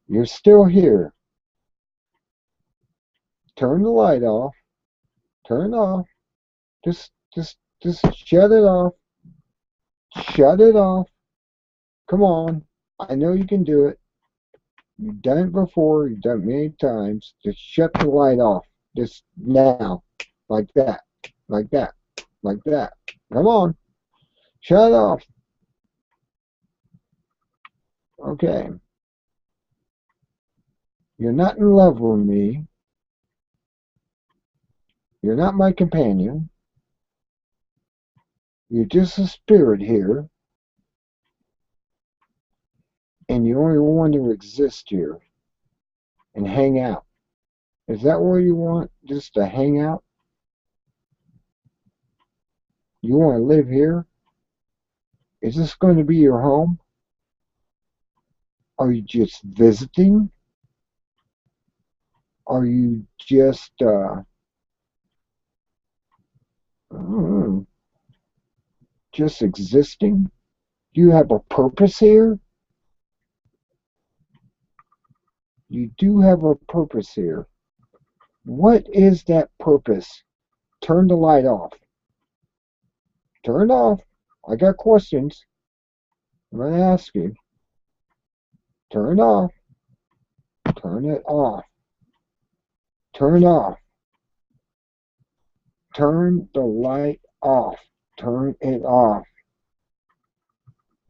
You're still here. Turn the light off. Turn it off. Just shut it off. Shut it off. Come on. I know you can do it. You've done it before. You've done it many times. Just shut the light off. Just now. Like that. Like that. Like that. Come on. Shut it off. Okay. You're not in love with me. You're not my companion. You're just a spirit here. And you only want to exist here and hang out. Is that what you want? Just to hang out? You want to live here? Is this going to be your home? Are you just visiting? Are you just just existing? Do you have a purpose here? You do have a purpose here. What is that purpose? Turn the light off. Turn it off. I got questions. I'm going to ask you. Turn it off. Turn it off. Turn off. Turn the light off. Turn it off.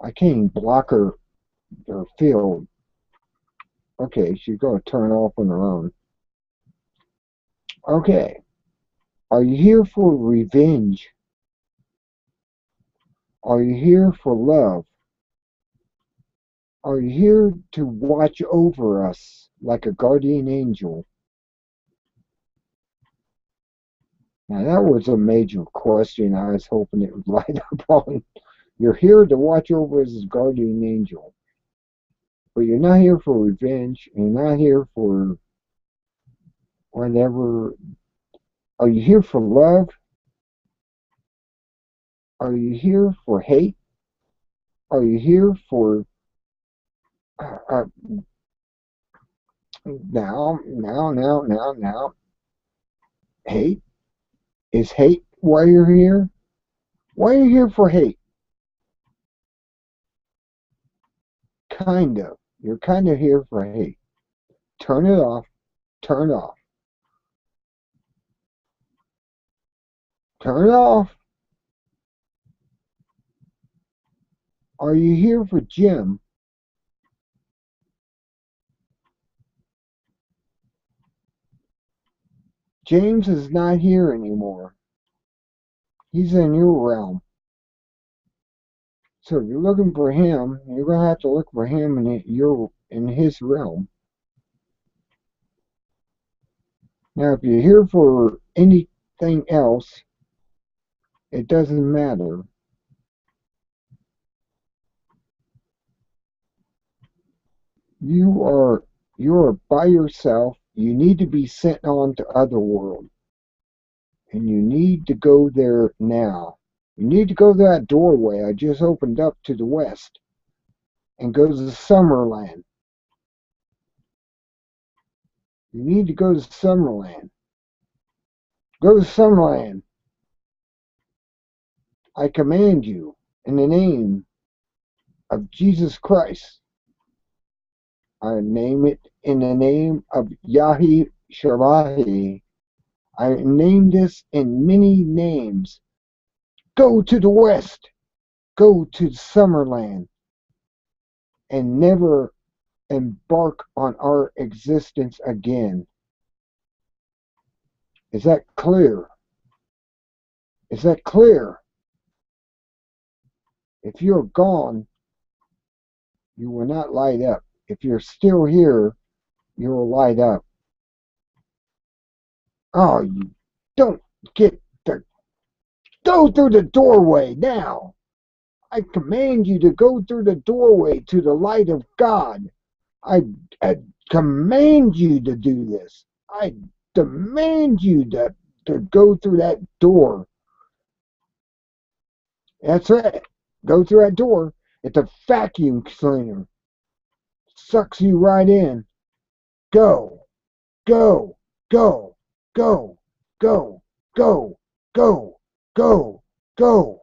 I can't even block her field. Okay, she's going to turn off on her own. Okay. Are you here for revenge? Are you here for love? Are you here to watch over us like a guardian angel? Now, that was a major question. I was hoping it would light up on. You're here to watch over us as guardian angel. But you're not here for revenge. You're not here for whatever. Are you here for love? Are you here for hate? Are you here for uh, now? Hate? Is hate why you're here? Why are you here for hate? Kind of. You're kind of here for hate. Turn it off. Turn it off. Turn it off. Are you here for Jim? James is not here anymore. He's in your realm. So if you're looking for him, you're gonna have to look for him in his realm. Now, if you're here for anything else, it doesn't matter. You're by yourself. You need to be sent on to Otherworld, and you need to go there now. You need to go to that doorway I just opened up to the west, and go to Summerland. You need to go to Summerland. Go to Summerland. I command you in the name of Jesus Christ. I name it in the name of Yahi Shalahi. I name this in many names. Go to the west. Go to Summerland. And never embark on our existence again. Is that clear? Is that clear? If you're gone, you will not light up. If you're still here, you will light up. Oh, you don't get the... Go through the doorway now. I command you to go through the doorway to the light of God. I command you to do this. I demand you to go through that door. That's right. Go through that door. It's a vacuum cleaner. Sucks you right in. Go. Go. Go. Go. Go. Go. Go. Go. Go.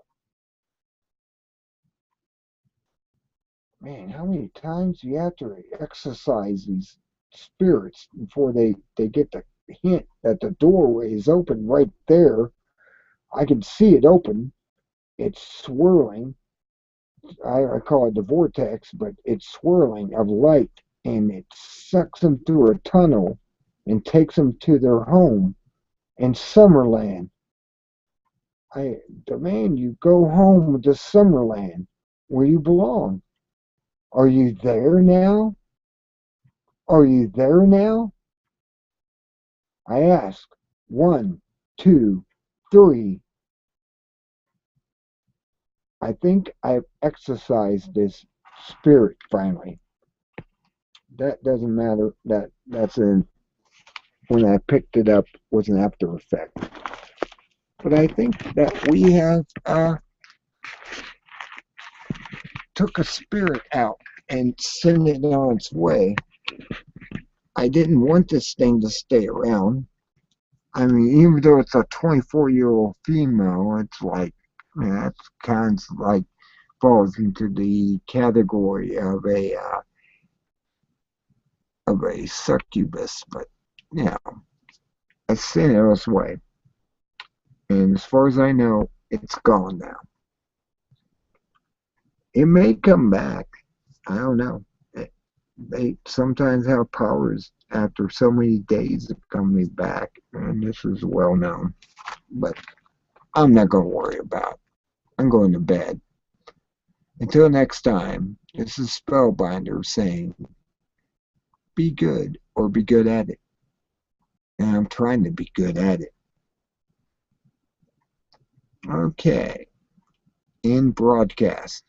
Man, how many times do you have to exercise these spirits before they get the hint that the doorway is open right there? I can see it open. It's swirling. I call it the vortex, but it's swirling of light, and it sucks them through a tunnel and takes them to their home in Summerland. I demand you go home to Summerland, where you belong. Are you there now? Are you there now? I ask. 1, 2, 3. I think I've exercised this spirit finally. That doesn't matter. That's in when I picked it up was an after effect. But I think that we have took a spirit out and sent it on its way. I didn't want this thing to stay around. I mean, even though it's a 24-year-old female, it's like, that's kind of like falls into the category of a succubus. But yeah, I sent it its way, and as far as I know, it's gone now. It may come back. I don't know. they sometimes have powers after so many days of coming back, and this is well known. But I'm not going to worry about it. I'm going to bed. Until next time, this is Spellbinder saying, be good or be good at it. And I'm trying to be good at it. Okay. In broadcast.